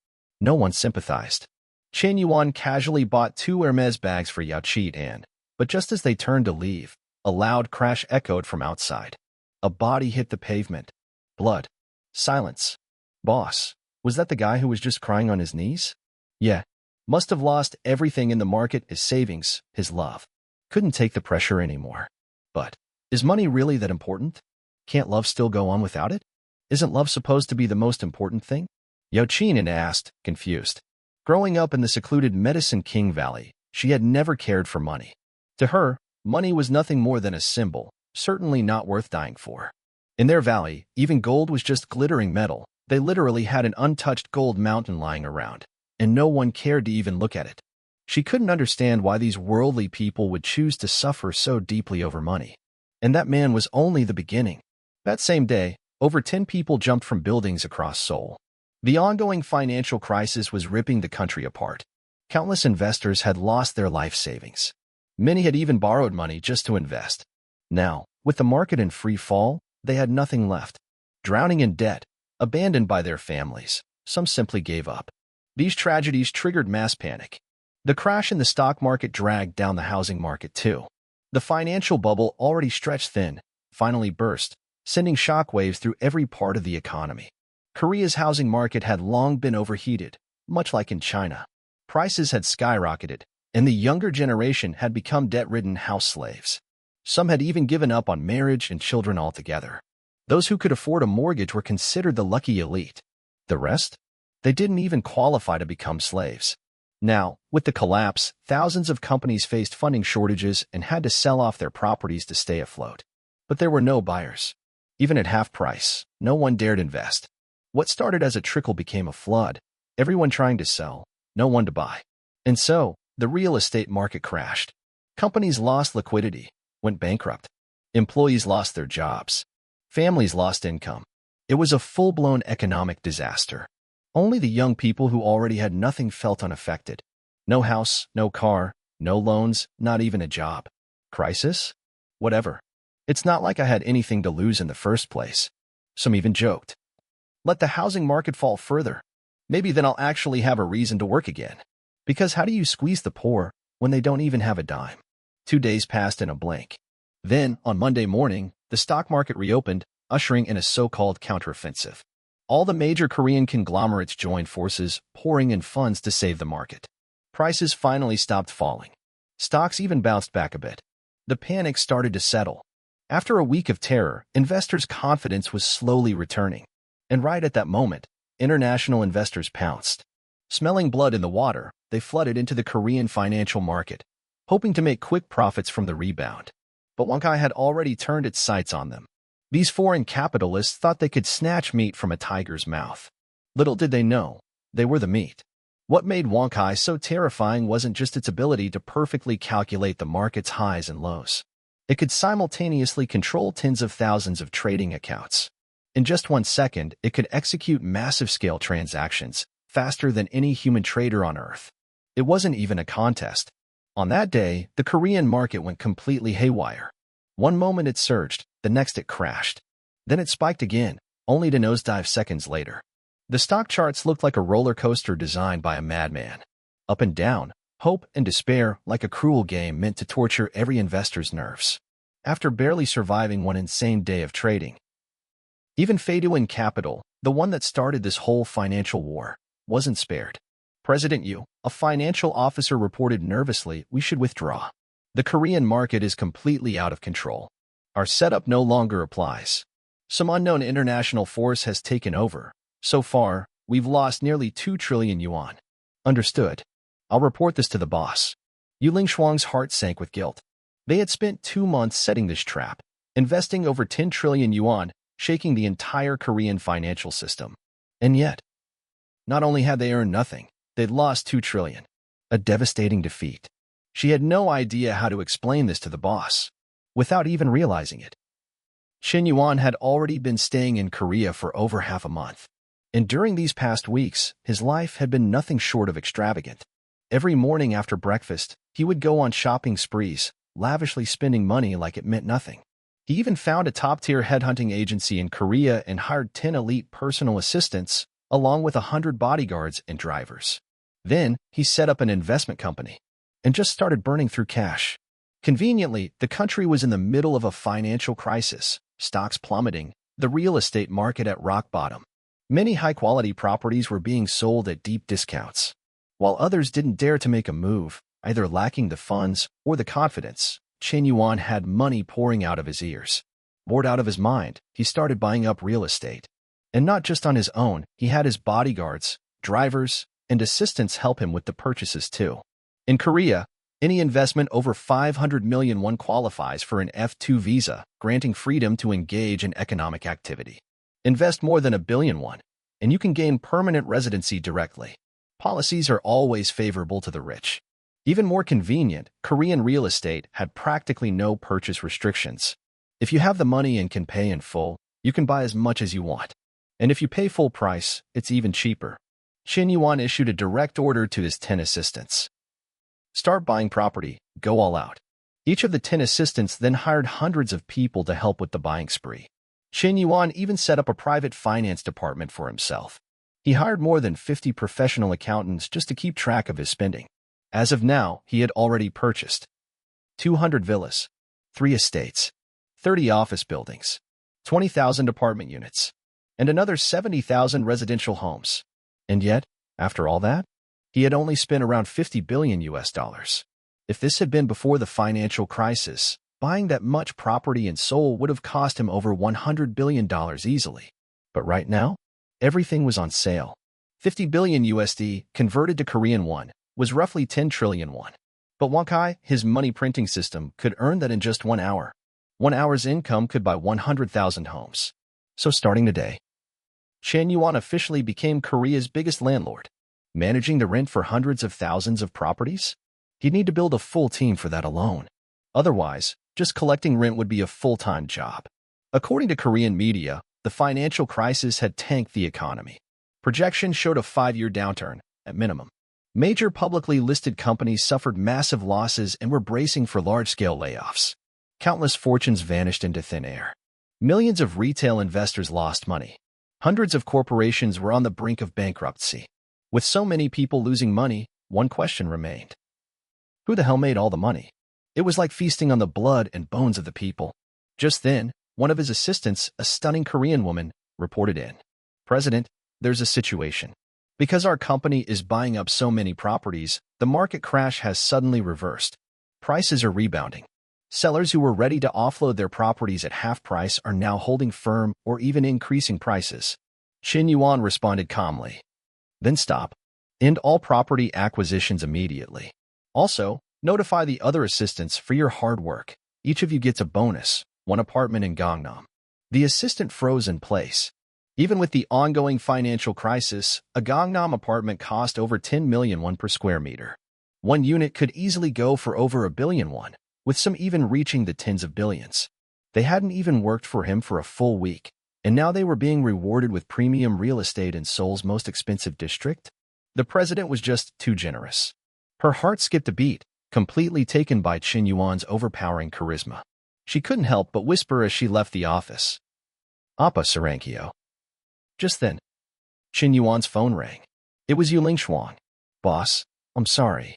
No one sympathized. Chen Yuan casually bought 2 Hermes bags for Yao Qing, but just as they turned to leave, a loud crash echoed from outside. A body hit the pavement. Blood. Silence. Boss, was that the guy who was just crying on his knees? Yeah. Must have lost everything in the market, his savings, his love. Couldn't take the pressure anymore. But, is money really that important? Can't love still go on without it? Isn't love supposed to be the most important thing? Yao Qing asked, confused. Growing up in the secluded Medicine King Valley, she had never cared for money. To her, money was nothing more than a symbol, certainly not worth dying for. In their valley, even gold was just glittering metal. They literally had an untouched gold mountain lying around, and no one cared to even look at it. She couldn't understand why these worldly people would choose to suffer so deeply over money. And that man was only the beginning. That same day, over 10 people jumped from buildings across Seoul. The ongoing financial crisis was ripping the country apart. Countless investors had lost their life savings. Many had even borrowed money just to invest. Now, with the market in free fall, they had nothing left. Drowning in debt, abandoned by their families, some simply gave up. These tragedies triggered mass panic. The crash in the stock market dragged down the housing market too. The financial bubble, already stretched thin, finally burst, sending shockwaves through every part of the economy. Korea's housing market had long been overheated, much like in China. Prices had skyrocketed, and the younger generation had become debt-ridden house slaves. Some had even given up on marriage and children altogether. Those who could afford a mortgage were considered the lucky elite. The rest? They didn't even qualify to become slaves. Now, with the collapse, thousands of companies faced funding shortages and had to sell off their properties to stay afloat. But there were no buyers. Even at half price, no one dared invest. What started as a trickle became a flood. Everyone trying to sell, no one to buy. And so, the real estate market crashed. Companies lost liquidity, went bankrupt. Employees lost their jobs. Families lost income. It was a full-blown economic disaster. Only the young people who already had nothing felt unaffected. No house, no car, no loans, not even a job. Crisis? Whatever. It's not like I had anything to lose in the first place. Some even joked. Let the housing market fall further. Maybe then I'll actually have a reason to work again. Because how do you squeeze the poor when they don't even have a dime? 2 days passed in a blink. Then, on Monday morning, the stock market reopened, ushering in a so-called counteroffensive. All the major Korean conglomerates joined forces, pouring in funds to save the market. Prices finally stopped falling. Stocks even bounced back a bit. The panic started to settle. After a week of terror, investors' confidence was slowly returning. And right at that moment, international investors pounced. Smelling blood in the water, they flooded into the Korean financial market, hoping to make quick profits from the rebound. But Wang had already turned its sights on them. These foreign capitalists thought they could snatch meat from a tiger's mouth. Little did they know, they were the meat. What made Wang so terrifying wasn't just its ability to perfectly calculate the market's highs and lows. It could simultaneously control tens of thousands of trading accounts. In just 1 second, it could execute massive-scale transactions, faster than any human trader on Earth. It wasn't even a contest. On that day, the Korean market went completely haywire. One moment it surged, the next it crashed. Then it spiked again, only to nosedive seconds later. The stock charts looked like a roller coaster designed by a madman. Up and down, hope and despair like a cruel game meant to torture every investor's nerves. After barely surviving one insane day of trading. Even Faduan Capital, the one that started this whole financial war, wasn't spared. President Yu, a financial officer, reported nervously, "We should withdraw. The Korean market is completely out of control. Our setup no longer applies. Some unknown international force has taken over. So far, we've lost nearly 2 trillion yuan. Understood. I'll report this to the boss." Yu Lingshuang's heart sank with guilt. They had spent 2 months setting this trap, investing over 10 trillion yuan, shaking the entire Korean financial system. And yet, not only had they earned nothing, they'd lost 2 trillion. A devastating defeat. She had no idea how to explain this to the boss, without even realizing it. Qin Yuan had already been staying in Korea for over half a month. And during these past weeks, his life had been nothing short of extravagant. Every morning after breakfast, he would go on shopping sprees, lavishly spending money like it meant nothing. He even found a top-tier headhunting agency in Korea and hired 10 elite personal assistants, along with 100 bodyguards and drivers. Then, he set up an investment company and just started burning through cash. Conveniently, the country was in the middle of a financial crisis, stocks plummeting, the real estate market at rock bottom. Many high-quality properties were being sold at deep discounts, while others didn't dare to make a move, either lacking the funds or the confidence. Qin Yuan had money pouring out of his ears. Bored out of his mind, he started buying up real estate. And not just on his own, he had his bodyguards, drivers, and assistants help him with the purchases too. In Korea, any investment over 500 million won qualifies for an F2 visa, granting freedom to engage in economic activity. Invest more than 1 billion won, and you can gain permanent residency directly. Policies are always favorable to the rich. Even more convenient, Korean real estate had practically no purchase restrictions. If you have the money and can pay in full, you can buy as much as you want. And if you pay full price, it's even cheaper. Qin Yuan issued a direct order to his 10 assistants. Start buying property, go all out. Each of the 10 assistants then hired hundreds of people to help with the buying spree. Qin Yuan even set up a private finance department for himself. He hired more than 50 professional accountants just to keep track of his spending. As of now, he had already purchased 200 villas, 3 estates, 30 office buildings, 20,000 apartment units, and another 70,000 residential homes. And yet, after all that, he had only spent around 50 billion US dollars. If this had been before the financial crisis, buying that much property in Seoul would have cost him over $100 billion easily. But right now, everything was on sale. 50 billion USD, converted to Korean won, was roughly 10 trillion won. But Wankai, his money printing system, could earn that in just 1 hour. 1 hour's income could buy 100,000 homes. So starting today, Qin Yuan officially became Korea's biggest landlord. Managing the rent for hundreds of thousands of properties? He'd need to build a full team for that alone. Otherwise, just collecting rent would be a full-time job. According to Korean media, the financial crisis had tanked the economy. Projections showed a 5-year downturn, at minimum. Major publicly listed companies suffered massive losses and were bracing for large-scale layoffs. Countless fortunes vanished into thin air. Millions of retail investors lost money. Hundreds of corporations were on the brink of bankruptcy. With so many people losing money, one question remained. Who the hell made all the money? It was like feasting on the blood and bones of the people. Just then, one of his assistants, a stunning Korean woman, reported in. "President, there's a situation. Because our company is buying up so many properties, the market crash has suddenly reversed. Prices are rebounding. Sellers who were ready to offload their properties at half price are now holding firm or even increasing prices." Qin Yuan responded calmly. "Then stop. End all property acquisitions immediately. Also, notify the other assistants for your hard work. Each of you gets a bonus, 1 apartment in Gangnam." The assistant froze in place. Even with the ongoing financial crisis, a Gangnam apartment cost over 10 million won per square meter. One unit could easily go for over 1 billion won, with some even reaching the tens of billions. They hadn't even worked for him for a full week, and now they were being rewarded with premium real estate in Seoul's most expensive district. The president was just too generous. Her heart skipped a beat, completely taken by Qin Yuan's overpowering charisma. She couldn't help but whisper as she left the office. Appa Sarankyo. Just then, Qin Yuan's phone rang. It was Yuling Shuang. Boss, I'm sorry.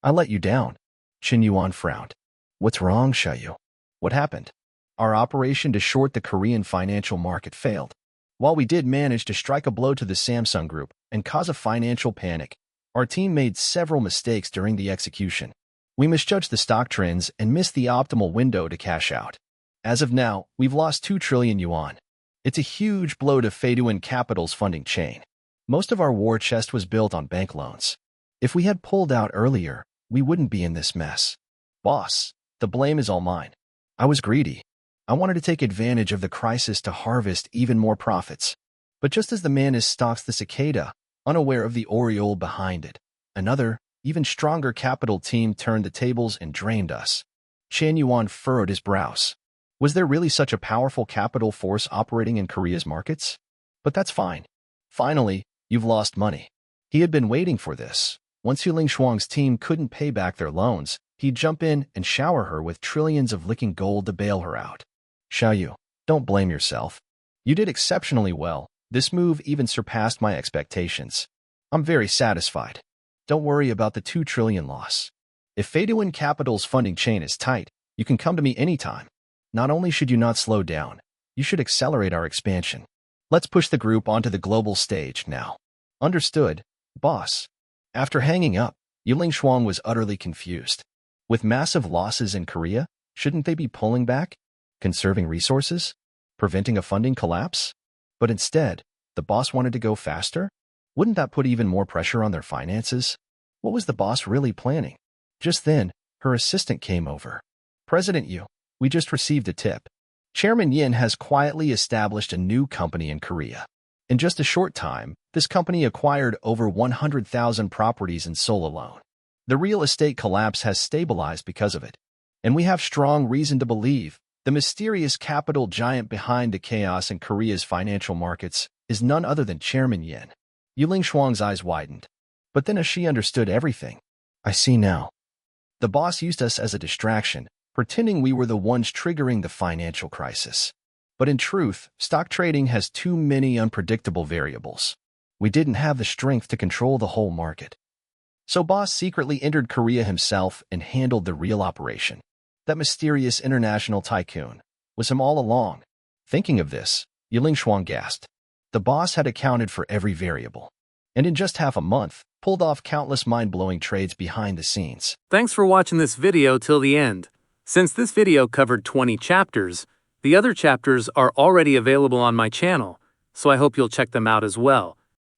I let you down. Qin Yuan frowned. What's wrong, Xiaoyu? What happened? Our operation to short the Korean financial market failed. While we did manage to strike a blow to the Samsung Group and cause a financial panic, our team made several mistakes during the execution. We misjudged the stock trends and missed the optimal window to cash out. As of now, we've lost 2 trillion yuan. It's a huge blow to Feiduan Capital's funding chain. Most of our war chest was built on bank loans. If we had pulled out earlier, we wouldn't be in this mess. Boss, the blame is all mine. I was greedy. I wanted to take advantage of the crisis to harvest even more profits. But just as the mantis stalks the cicada, unaware of the aureole behind it, another, even stronger capital team turned the tables and drained us. Qian Yuan furrowed his brows. Was there really such a powerful capital force operating in Korea's markets? But that's fine. Finally, you've lost money. He had been waiting for this. Once Yuling Shuang's team couldn't pay back their loans, he'd jump in and shower her with trillions of licking gold to bail her out. Xiaoyu, don't blame yourself. You did exceptionally well. This move even surpassed my expectations. I'm very satisfied. Don't worry about the 2 trillion loss. If Feiduan Capital's funding chain is tight, you can come to me anytime. Not only should you not slow down, you should accelerate our expansion. Let's push the group onto the global stage now. Understood, boss. After hanging up, Yuling Shuang was utterly confused. With massive losses in Korea, shouldn't they be pulling back? Conserving resources? Preventing a funding collapse? But instead, the boss wanted to go faster? Wouldn't that put even more pressure on their finances? What was the boss really planning? Just then, her assistant came over. President Yu, we just received a tip. Chairman Yin has quietly established a new company in Korea. In just a short time, this company acquired over 100,000 properties in Seoul alone. The real estate collapse has stabilized because of it. And we have strong reason to believe the mysterious capital giant behind the chaos in Korea's financial markets is none other than Chairman Yin. Yuling Shuang's eyes widened. But then as she understood everything, I see now. The boss used us as a distraction, pretending we were the ones triggering the financial crisis. But in truth, stock trading has too many unpredictable variables. We didn't have the strength to control the whole market. So boss secretly entered Korea himself and handled the real operation. That mysterious international tycoon was him all along. Thinking of this, Yuling Shuang gasped. The boss had accounted for every variable, and in just half a month, pulled off countless mind-blowing trades behind the scenes. Thanks for watching this video till the end. Since this video covered 20 chapters, the other chapters are already available on my channel, so I hope you'll check them out as well.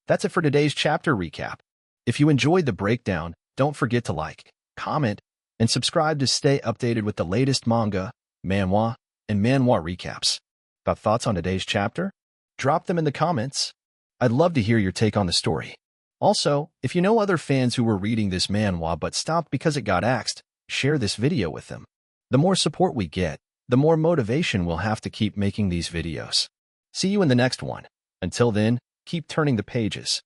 That's it for today's chapter recap. If you enjoyed the breakdown, don't forget to like, comment, and subscribe to stay updated with the latest manga, manhwa, and manhwa recaps. Got thoughts on today's chapter? Drop them in the comments. I'd love to hear your take on the story. Also, if you know other fans who were reading this manhwa but stopped because it got axed, share this video with them. The more support we get, the more motivation we'll have to keep making these videos. See you in the next one. Until then, keep turning the pages.